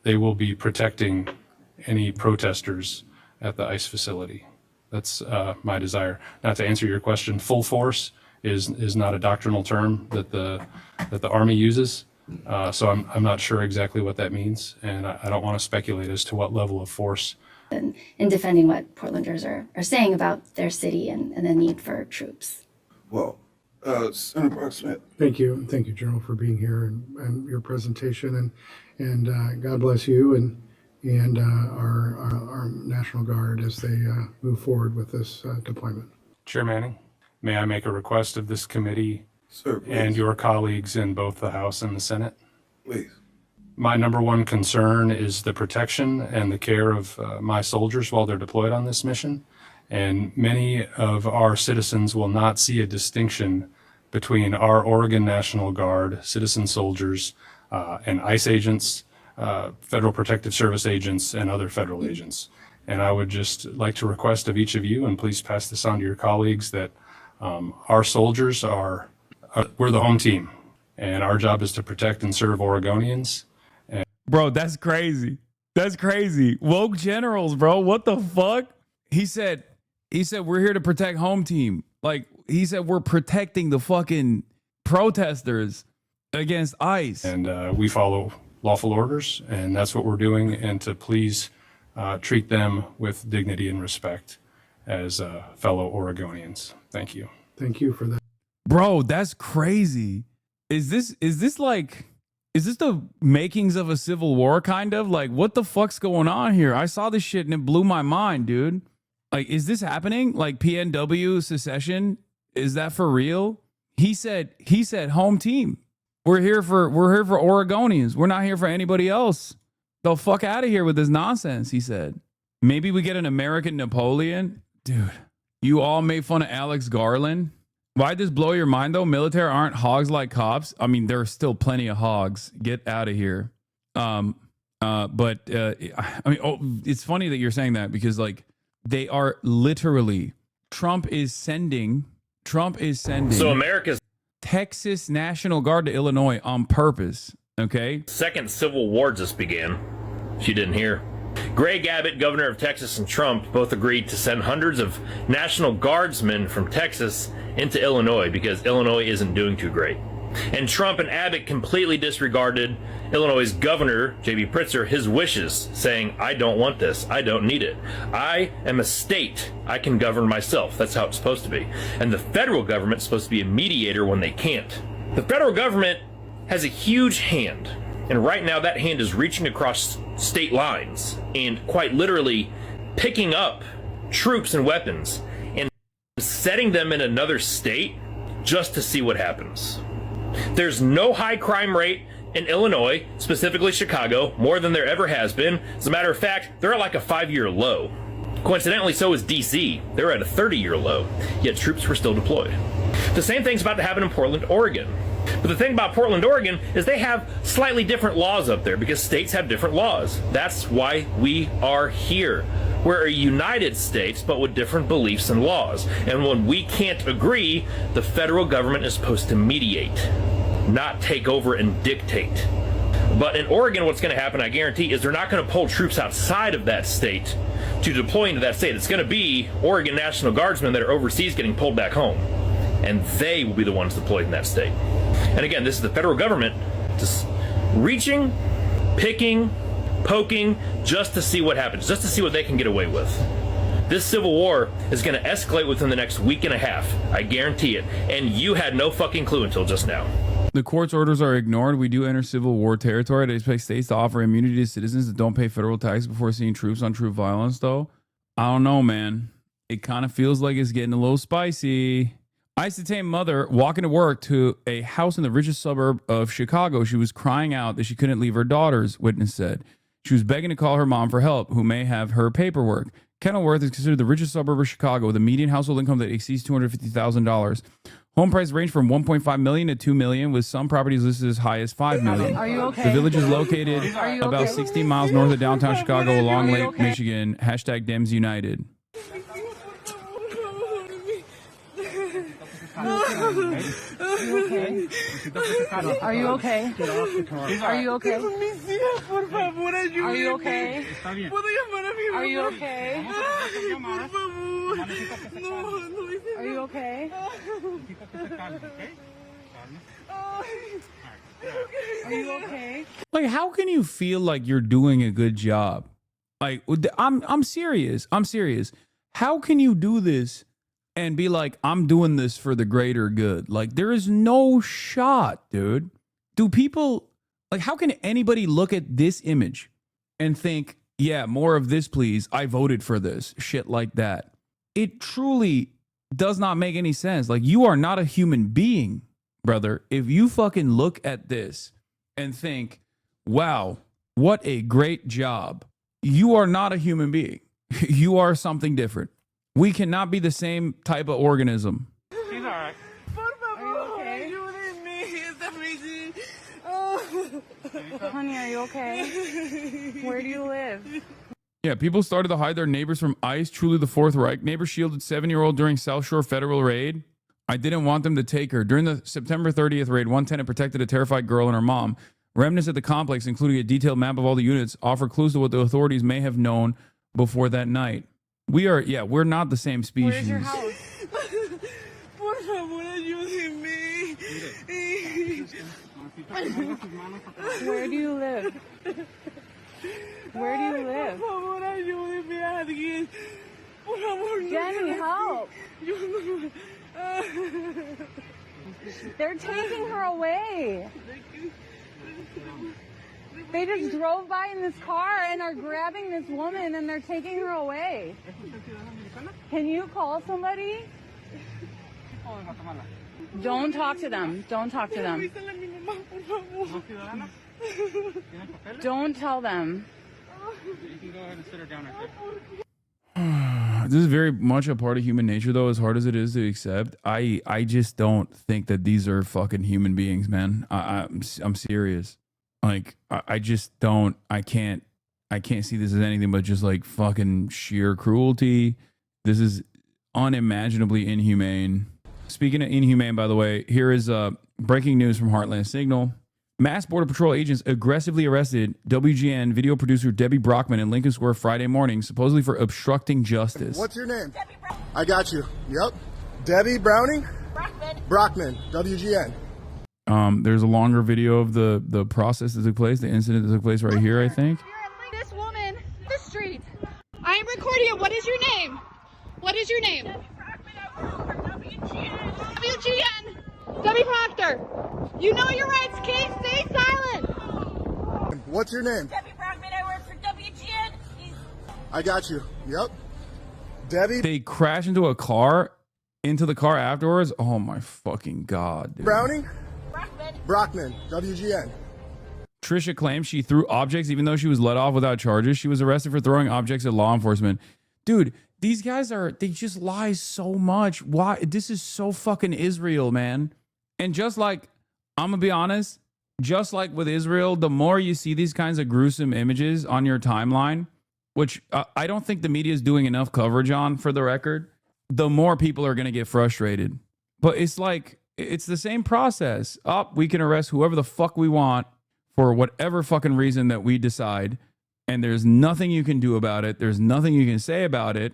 they will be protecting any protesters at the ICE facility. That's my desire. Now, to answer your question, full force is not a doctrinal term that the Army uses. So I'm not sure exactly what that means, and I don't want to speculate as to what level of force. In defending what Portlanders are saying about their city and the need for troops. Well, Senator Brock-Smith. Thank you, General, for being here and your presentation, and God bless you and our National Guard as they move forward with this deployment. Chair Manning, may I make a request of this committee Sir, and your colleagues in both the House and the Senate? Please. My number one concern is the protection and the care of my soldiers while they're deployed on this mission. And many of our citizens will not see a distinction between our Oregon National Guard, citizen soldiers, and ICE agents, Federal Protective Service agents, and other federal agents. And I would just like to request of each of you, and please pass this on to your colleagues, that our soldiers we're the home team. And our job is to protect and serve Oregonians. Bro, that's crazy. That's crazy. Woke generals, bro. What the fuck? He said we're here to protect home team. Like, he said we're protecting the fucking protesters against ICE. And we follow lawful orders, and that's what we're doing. And to please treat them with dignity and respect as fellow Oregonians. Thank you. Thank you for that. Bro, that's crazy. Is this the makings of a civil war, kind of? Like, what the fuck's going on here? I saw this shit and it blew my mind, dude. Like, is this happening? Like, PNW secession? Is that for real? He said, home team. We're here for Oregonians. We're not here for anybody else. The fuck out of here with this nonsense, he said. Maybe we get an American Napoleon? Dude, you all made fun of Alex Garland. Why'd this blow your mind, though? Military aren't hogs like cops. I mean, there are still plenty of hogs. Get out of here. It's funny that you're saying that, because, like, they are literally, Trump is sending So America's Texas National Guard to Illinois on purpose. Okay. second civil war just began. If you didn't hear. Greg Abbott, governor of Texas, and Trump both agreed to send hundreds of National Guardsmen from Texas into Illinois because Illinois isn't doing too great. And Trump and Abbott completely disregarded Illinois' governor, J.B. Pritzker, his wishes, saying, I don't want this. I don't need it. I am a state. I can govern myself. That's how it's supposed to be. And the federal government's supposed to be a mediator when they can't. The federal government has a huge hand. And right now that hand is reaching across state lines and quite literally picking up troops and weapons and setting them in another state just to see what happens. There's no high crime rate in Illinois, specifically Chicago, more than there ever has been. As a matter of fact, they're at like a 5-year low. Coincidentally, so is DC. They're at a 30-year low, yet troops were still deployed. The same thing's about to happen in Portland, Oregon. But the thing about Portland, Oregon is they have slightly different laws up there because states have different laws. That's why we are here. We're a united state, but with different beliefs and laws. And when we can't agree, the federal government is supposed to mediate, not take over and dictate. But in Oregon, what's going to happen, I guarantee, is they're not going to pull troops outside of that state to deploy into that state. It's going to be Oregon National Guardsmen that are overseas getting pulled back home. And they will be the ones deployed in that state. And again, this is the federal government Just reaching, picking, poking, just to see what happens, just to see what they can get away with. This civil war is going to escalate within the next week and a half. I guarantee it. And you had no fucking clue until just now. The court's orders are ignored. We do enter civil war territory. They expect states to offer immunity to citizens that don't pay federal taxes before seeing troops on troop violence, though. I don't know, man. It kind of feels like it's getting a little spicy. ICE detained mother walking to work to a house in the richest suburb of Chicago. She was crying out that she couldn't leave her daughters, witness said. She was begging to call her mom for help, who may have her paperwork. Kenilworth is considered the richest suburb of Chicago with a median household income that exceeds $250,000. Home prices range from $1.5 million to $2 million, with some properties listed as high as $5 million. Are you okay? The village is located about 16 miles north of downtown Chicago along Lake Michigan. Hashtag Dems United. Are you okay? Are you okay? Are you okay? Are you okay? Are you okay? Are you okay? Are you okay? Like, how can you feel like you're doing a good job? Like, I'm serious. I'm serious. How can you do this and be like, I'm doing this for the greater good? Like, there is no shot, dude. Do people, like, how can anybody look at this image and think, yeah, more of this, please. I voted for this. Shit like that. It truly does not make any sense. Like, you are not a human being, brother. If you fucking look at this and think, wow, what a great job, you are not a human being. You are something different. We cannot be the same type of organism. She's all right. Are you okay? Honey, are you okay? Where do you live? Yeah, people started to hide their neighbors from ICE. Truly the Fourth Reich. Neighbor shielded 7-year-old during South Shore federal raid. I didn't want them to take her. During the September 30th raid, one tenant protected a terrified girl and her mom. Remnants at the complex, including a detailed map of all the units, offer clues to what the authorities may have known before that night. We're not the same species. Where's your house? Where do you live? Where do you live? Jenny, help! They're taking her away. They just drove by in this car and are grabbing this woman and they're taking her away. Can you call somebody? Don't talk to them. Don't talk to them. Don't tell them. This is very much a part of human nature, though, as hard as it is to accept. I just don't think that these are fucking human beings, man. I'm serious. Like, I just don't. I can't see this as anything but just like fucking sheer cruelty. This is unimaginably inhumane. Speaking of inhumane, by the way, here is breaking news from Heartland Signal. Mass Border Patrol agents aggressively arrested WGN video producer Debbie Brockman in Lincoln Square Friday morning, supposedly for obstructing justice. What's your name? I got you. Yep. Debbie Browning? Brockman, WGN. There's a longer video of the process that took place, the incident that took place right here, I think. This woman, the street. I am recording it. What is your name? What is your name? WGN. Debbie Proctor. You know your rights, Kate. Stay silent. What's your name? Debbie Brockman. I work for WGN. I got you. Yep. Debbie. They crash into the car afterwards. Oh my fucking God, dude. Browning? Brockman, WGN. Trisha claims she threw objects even though she was let off without charges. She was arrested for throwing objects at law enforcement. Dude, these guys they just lie so much. Why? This is so fucking Israel, man. And just like, I'm gonna be honest, just like with Israel, the more you see these kinds of gruesome images on your timeline, which I don't think the media is doing enough coverage on, for the record, the more people are gonna get frustrated. But it's like, it's the same process. We can arrest whoever the fuck we want for whatever fucking reason that we decide. And there's nothing you can do about it. There's nothing you can say about it.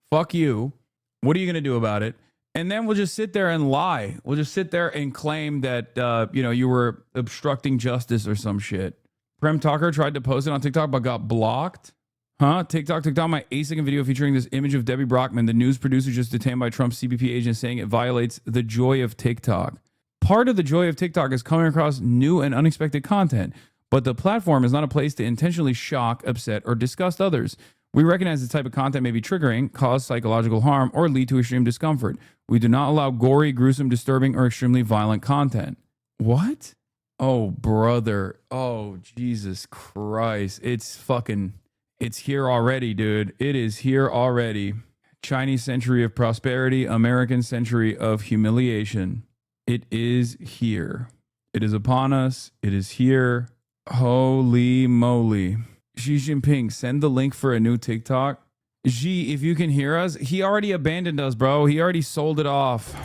Fuck you. What are you going to do about it? And then we'll just sit there and lie. We'll just sit there and claim that, you were obstructing justice or some shit. Prem Talker tried to post it on TikTok, but got blocked. Huh? TikTok took down my 8-second video featuring this image of Debbie Brockman, the news producer just detained by Trump's CBP agent, saying it violates the joy of TikTok. Part of the joy of TikTok is coming across new and unexpected content, but the platform is not a place to intentionally shock, upset, or disgust others. We recognize this type of content may be triggering, cause psychological harm, or lead to extreme discomfort. We do not allow gory, gruesome, disturbing, or extremely violent content. What? Oh, brother. Oh, Jesus Christ. It's here already, dude. It is here already. Chinese century of prosperity, American century of humiliation. It is here. It is upon us. It is here. Holy moly. Xi Jinping, send the link for a new TikTok. Xi, if you can hear us, he already abandoned us, bro. He already sold it off.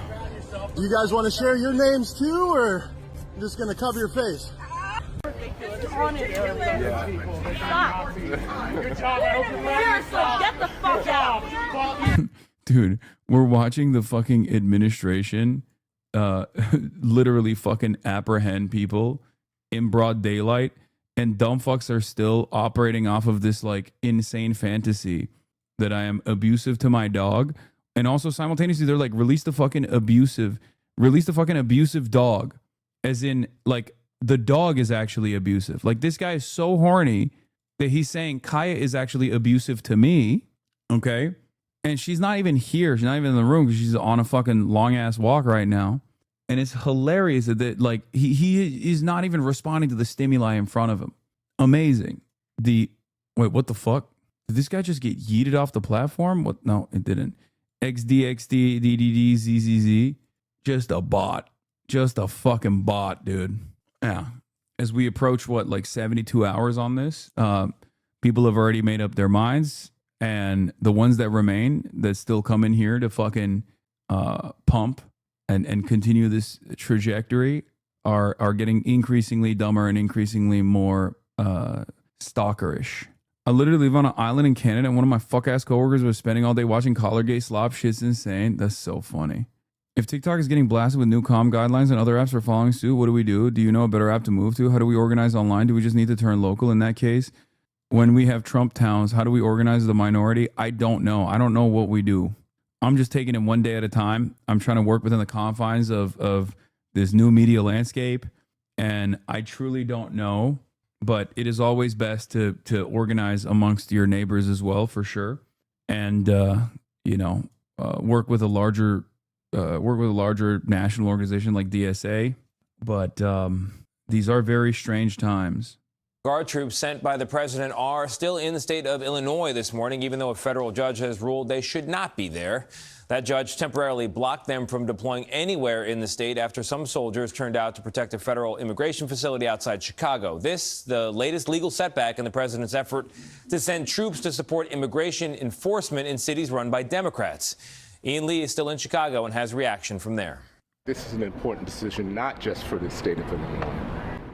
Do you guys want to share your names too, or I'm just going to cover your face? Get the fuck out. Dude, we're watching the fucking administration literally fucking apprehend people in broad daylight, and dumb fucks are still operating off of this like insane fantasy that I am abusive to my dog. And also simultaneously they're like, release the fucking abusive dog. As in, like, the dog is actually abusive. Like, this guy is so horny that he's saying Kaya is actually abusive to me. Okay. And she's not even here. She's not even in the room because she's on a fucking long ass walk right now. And it's hilarious that like he is not even responding to the stimuli in front of him. Amazing. Wait, what the fuck? Did this guy just get yeeted off the platform? What? No, it didn't. XDXD DDD ZZZ. Just a bot. Just a fucking bot, dude. Yeah. As we approach like 72 hours on this, people have already made up their minds, and the ones that remain that still come in here to fucking pump and continue this trajectory are getting increasingly dumber and increasingly more stalkerish. I literally live on an island in Canada, and one of my fuck-ass coworkers was spending all day watching Collargate slop. Shit's insane. That's so funny. If TikTok is getting blasted with new comm guidelines and other apps are following suit, what do we do? Do you know a better app to move to? How do we organize online? Do we just need to turn local in that case? When we have Trump towns, how do we organize the minority? I don't know. I don't know what we do. I'm just taking it one day at a time. I'm trying to work within the confines of this new media landscape, and I truly don't know. But it is always best to organize amongst your neighbors as well, for sure, and work with a larger national organization like DSA. But these are very strange times. Guard troops sent by the president are still in the state of Illinois this morning, even though a federal judge has ruled they should not be there. That judge temporarily blocked them from deploying anywhere in the state after some soldiers turned out to protect a federal immigration facility outside Chicago. This, the latest legal setback in the president's effort to send troops to support immigration enforcement in cities run by Democrats. Ian Lee is still in Chicago and has reaction from there. This is an important decision, not just for the state of Illinois,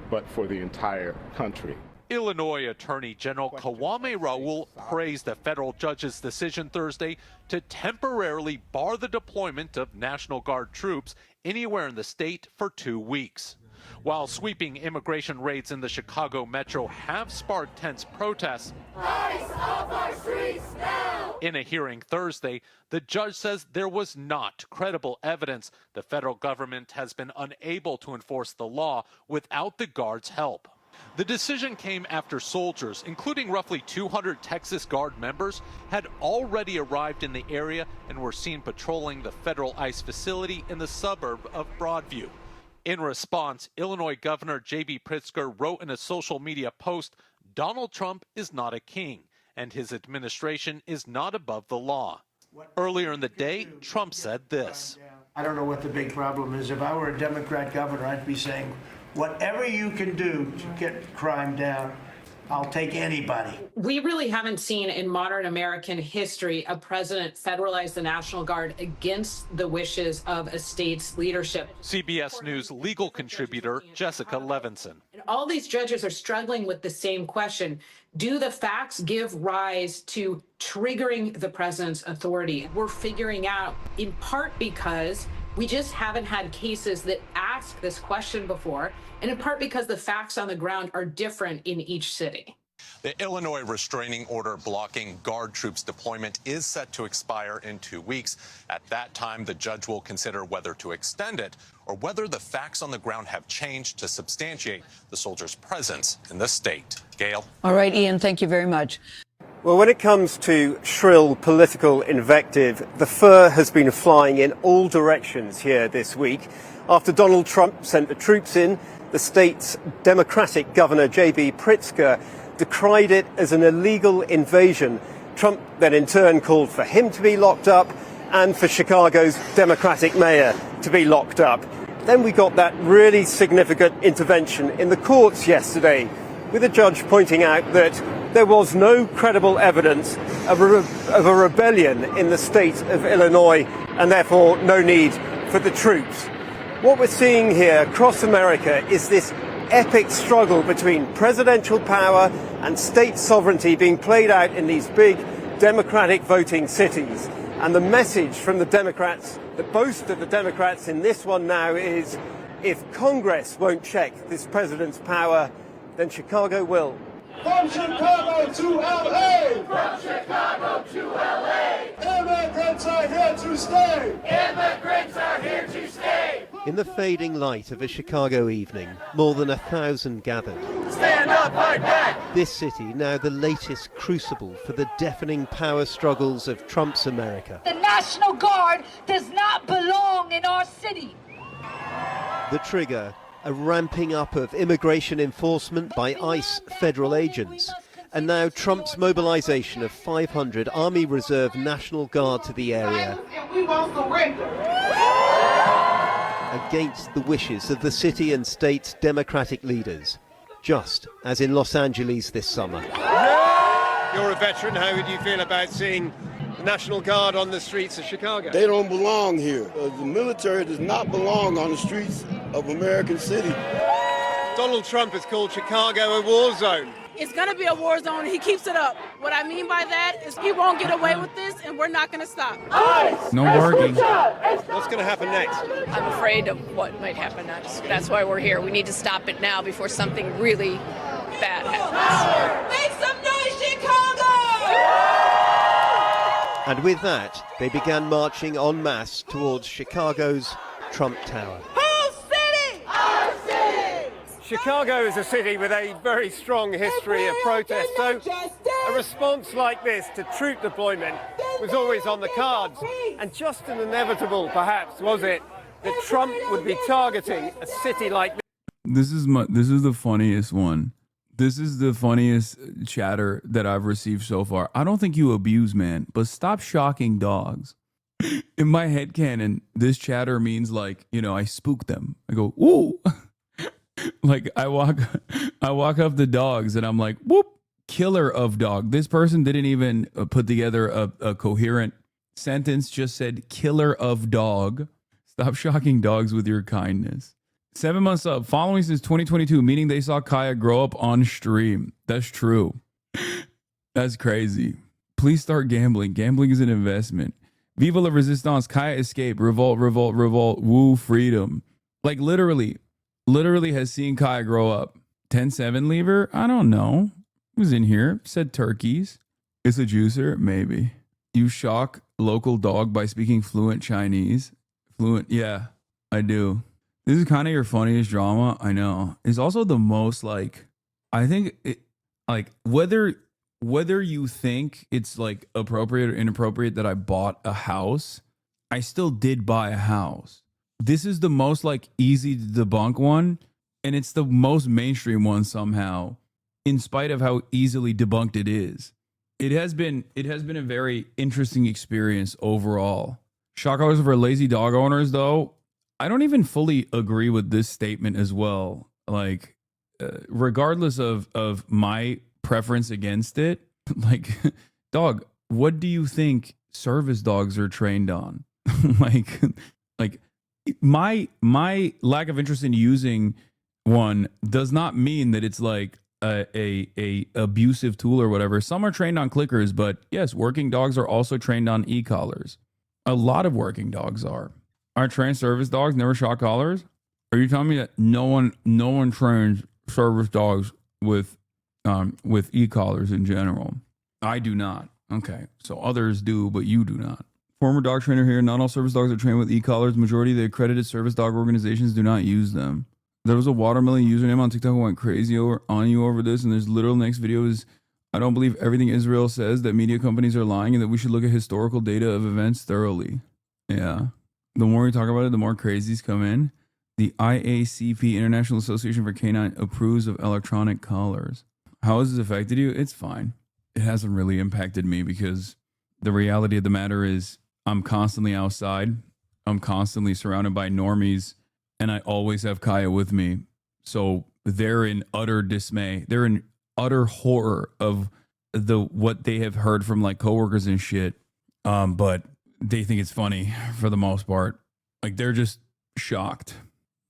but for the entire country. Illinois Attorney General Kwame Raoul praised the federal judge's decision Thursday to temporarily bar the deployment of National Guard troops anywhere in the state for 2 weeks. While sweeping immigration raids in the Chicago metro have sparked tense protests, rise off our streets now! In a hearing Thursday, the judge says there was not credible evidence the federal government has been unable to enforce the law without the Guard's help. The decision came after soldiers, including roughly 200 Texas Guard members, had already arrived in the area and were seen patrolling the federal ICE facility in the suburb of Broadview. In response, Illinois Governor J.B. Pritzker wrote in a social media post, "Donald Trump is not a king, and his administration is not above the law." Earlier in the day, Trump said this. I don't know what the big problem is. If I were a Democrat governor, I'd be saying, whatever you can do to get crime down, I'll take anybody. We really haven't seen in modern American history a president federalize the National Guard against the wishes of a state's leadership. CBS News legal contributor Jessica Levinson. And all these judges are struggling with the same question. Do the facts give rise to triggering the president's authority? We're figuring out, in part because we just haven't had cases that ask this question before, and in part because the facts on the ground are different in each city. The Illinois restraining order blocking Guard troops deployment is set to expire in 2 weeks. At that time, the judge will consider whether to extend it or whether the facts on the ground have changed to substantiate the soldiers' presence in the state. Gail? All right, Ian, thank you very much. Well, when it comes to shrill political invective, the fur has been flying in all directions here this week. After Donald Trump sent the troops in, the state's Democratic Governor J.B. Pritzker decried it as an illegal invasion. Trump then in turn called for him to be locked up and for Chicago's Democratic mayor to be locked up. Then we got that really significant intervention in the courts yesterday, with a judge pointing out that there was no credible evidence of a rebellion in the state of Illinois and therefore no need for the troops. What we're seeing here across America is this epic struggle between presidential power and state sovereignty being played out in these big Democratic voting cities. And the message from the Democrats, the boast of the Democrats in this one now is, if Congress won't check this president's power, then Chicago will. From Chicago to LA! From Chicago to LA! Immigrants are here to stay! Immigrants are here to stay! In the fading light of a Chicago evening, more than 1,000 gathered. Stand up, fight back! This city now the latest crucible for the deafening power struggles of Trump's America. The National Guard does not belong in our city. The trigger, a ramping up of immigration enforcement by ICE federal agents, and now Trump's mobilization of 500 Army Reserve National Guard to the area against the wishes of the city and state's Democratic leaders, just as in Los Angeles this summer. You're a veteran. How would you feel about seeing the National Guard on the streets of Chicago? They don't belong here. The military does not belong on the streets of American City. Donald Trump has called Chicago a war zone. It's going to be a war zone, and he keeps it up. What I mean by that is he won't get away with this, and we're not going to stop. No barking. What's going to happen next? I'm afraid of what might happen next. That's why we're here. We need to stop it now before something really bad happens. Make some noise, Chicago! And with that, they began marching en masse towards Chicago's Trump Tower. Chicago is a city with a very strong history of protest, so a response like this to troop deployment was always on the cards. And just as inevitable, perhaps, was it, that Trump would be targeting a city like this. This is the funniest one. This is the funniest chatter that I've received so far. I don't think you abuse man, but stop shocking dogs. In my headcanon, this chatter means like, you know, I spook them. I go, ooh. Like I walk up the dogs and I'm like, whoop, killer of dog. This person didn't even put together a coherent sentence, just said killer of dog. Stop shocking dogs with your kindness. 7 months up, following since 2022, meaning they saw Kaya grow up on stream. That's true. That's crazy. Please start gambling. Gambling is an investment. Viva la resistance, Kaya escape, revolt, revolt, revolt, woo, freedom. Like literally has seen Kaya grow up. 10-7 lever? I don't know. Who's in here? Said turkeys. It's a juicer? Maybe. You shock local dog by speaking fluent Chinese? Fluent? Yeah, I do. This is kind of your funniest drama. I know. It's also the most like, I think it, like whether you think it's like appropriate or inappropriate that I bought a house, I still did buy a house. This is the most like easy to debunk one, and it's the most mainstream one somehow, in spite of how easily debunked it is. It has been a very interesting experience overall. Shock hours for lazy dog owners, though. I don't even fully agree with this statement as well. Like, regardless of my preference against it. Like, dog, what do you think service dogs are trained on? like my lack of interest in using one does not mean that it's like a abusive tool or whatever. Some are trained on clickers, but yes, working dogs are also trained on e-collars. A lot of working dogs are. Aren't trained service dogs never shock collars? Are you telling me that no one trains service dogs with e-collars in general? I do not. Okay, so others do, but you do not. Former dog trainer here. Not all service dogs are trained with e-collars. Majority of the accredited service dog organizations do not use them. There was a watermelon username on TikTok who went crazy on you over this, and there's literal next video is, I don't believe everything Israel says, that media companies are lying, and that we should look at historical data of events thoroughly. Yeah. The more we talk about it, the more crazies come in. The IACP, International Association for Canine, approves of electronic collars. How has this affected you? It's fine. It hasn't really impacted me because the reality of the matter is I'm constantly outside. I'm constantly surrounded by normies, and I always have Kaya with me. So they're in utter dismay. They're in utter horror of what they have heard from like coworkers and shit. But they think it's funny for the most part. Like they're just shocked.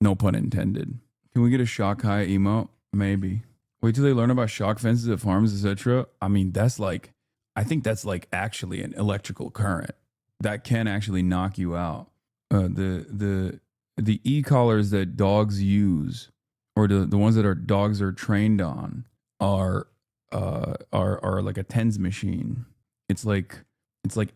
No pun intended. Can we get a shock Kaya emote? Maybe. Wait till they learn about shock fences at farms, etc. I mean, I think that's like actually an electrical current that can actually knock you out. The e-collars that dogs use, or the ones that our dogs are trained on, are like a TENS machine. It's like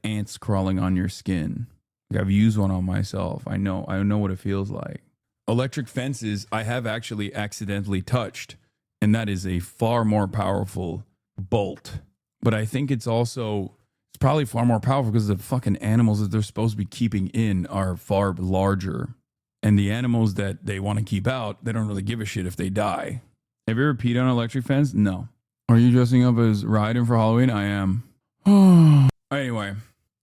ants crawling on your skin. Like I've used one on myself. I know what it feels like. Electric fences, I have actually accidentally touched, and that is a far more powerful bolt. But I think it's probably far more powerful because the fucking animals that they're supposed to be keeping in are far larger. And the animals that they want to keep out, they don't really give a shit if they die. Have you ever peed on an electric fence? No. Are you dressing up as Raiden for Halloween? I am. Anyway,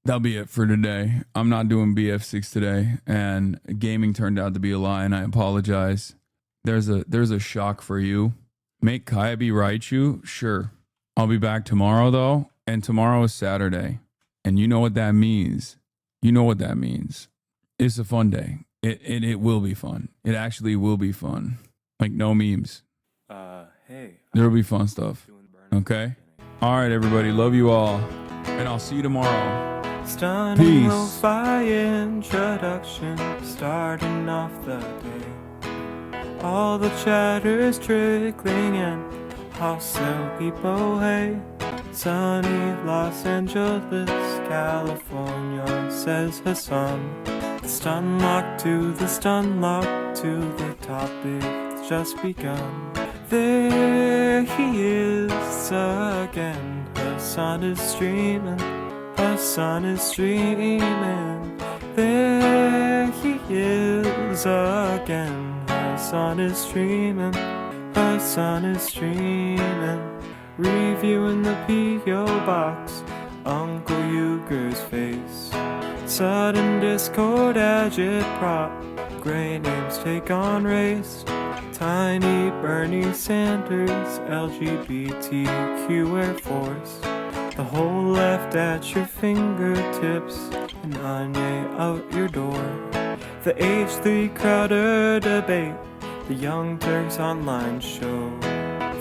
that'll be it for today. I'm not doing BF6 today, and gaming turned out to be a lie, and I apologize. There's a shock for you. Make Kaya be Raichu? Sure. I'll be back tomorrow, though, and tomorrow is Saturday. And you know what that means. You know what that means. It's a fun day. It will be fun. It actually will be fun. Like, no memes. Hey. There'll be fun stuff. Okay? All right, everybody. Love you all. And I'll see you tomorrow. Stunning Peace. lo-fi introduction, starting off the day. All the chatter's trickling in, hostile people, hey. Sunny Los Angeles, California, says Hassan. The stun lock to the stun lock to the topic that's just begun. There he is again. Hassan is streaming. Hassan is streaming. There he is again. Hassan is streaming. Hassan is streaming. Reviewing the P.O. box. Uncle Euger's face. Sudden Discord agitprop. Gray names take on race. Tiny Bernie Sanders, LGBTQ Air Force. The whole left at your fingertips, and Anya out your door. The H3 Crowder debate, the Young Turks online show.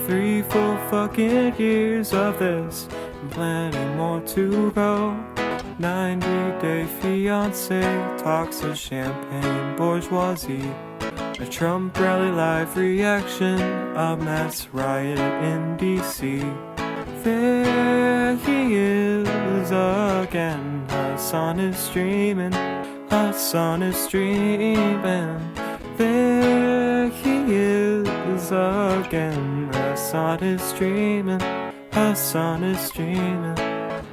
3 full fucking years of this, and plenty more to go. 90-day fiance talks of champagne bourgeoisie. A Trump rally live reaction, a mass riot in D.C. There he is again. Hassan is streaming. Hassan is streaming. There he is again. Hassan is streaming. Hassan is streaming.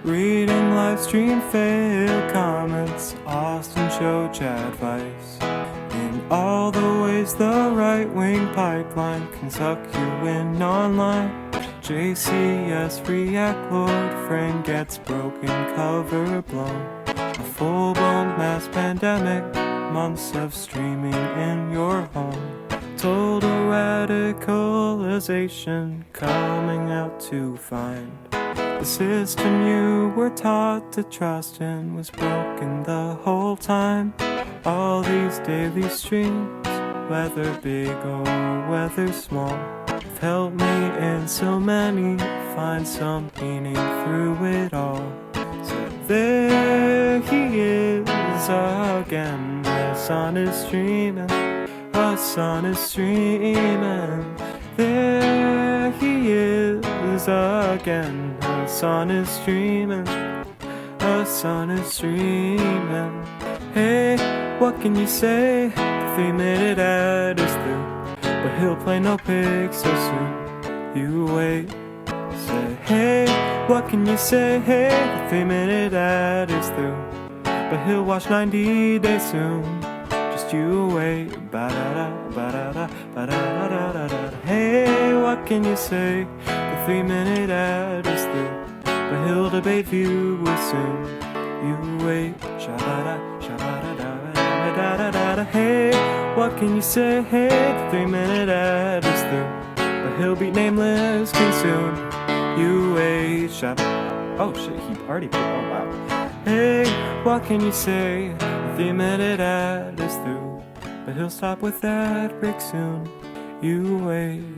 Reading live stream fail comments. Austin show chat advice. In all the ways the right-wing pipeline can suck you in online. JCS React Lord friend gets broken cover blown. A full-blown mass pandemic, months of streaming in your home. Total radicalization coming out to find the system you were taught to trust in was broken the whole time. All these daily streams, whether big or whether small, have helped me and so many find some meaning through it all. So there he is again, the sun is streaming, the sun is streaming. There he is again, the sun is streaming, the sun is streaming. Hey, what can you say? The 3-minute ad is through, but he'll play no pigs so soon. You wait, say, hey, what can you say? Hey, the 3-minute ad is through, but he'll watch 90 Days soon. Just you wait, ba-da-da, ba-da-da, ba-da-da-da-da-da. Hey, what can you say? The 3-minute ad is through, but he'll debate viewers soon. You wait, sha-ba-da, sha-ba-da-da-da-da-da-da. Hey, what can you say? Hey, the 3-minute ad is through, but he'll beat Nameless King soon. You wait, sha-ba. Oh shit, he already put. Oh wow. Hey, what can you say? The 3-minute ad is through, but he'll stop with that brick soon. You wait.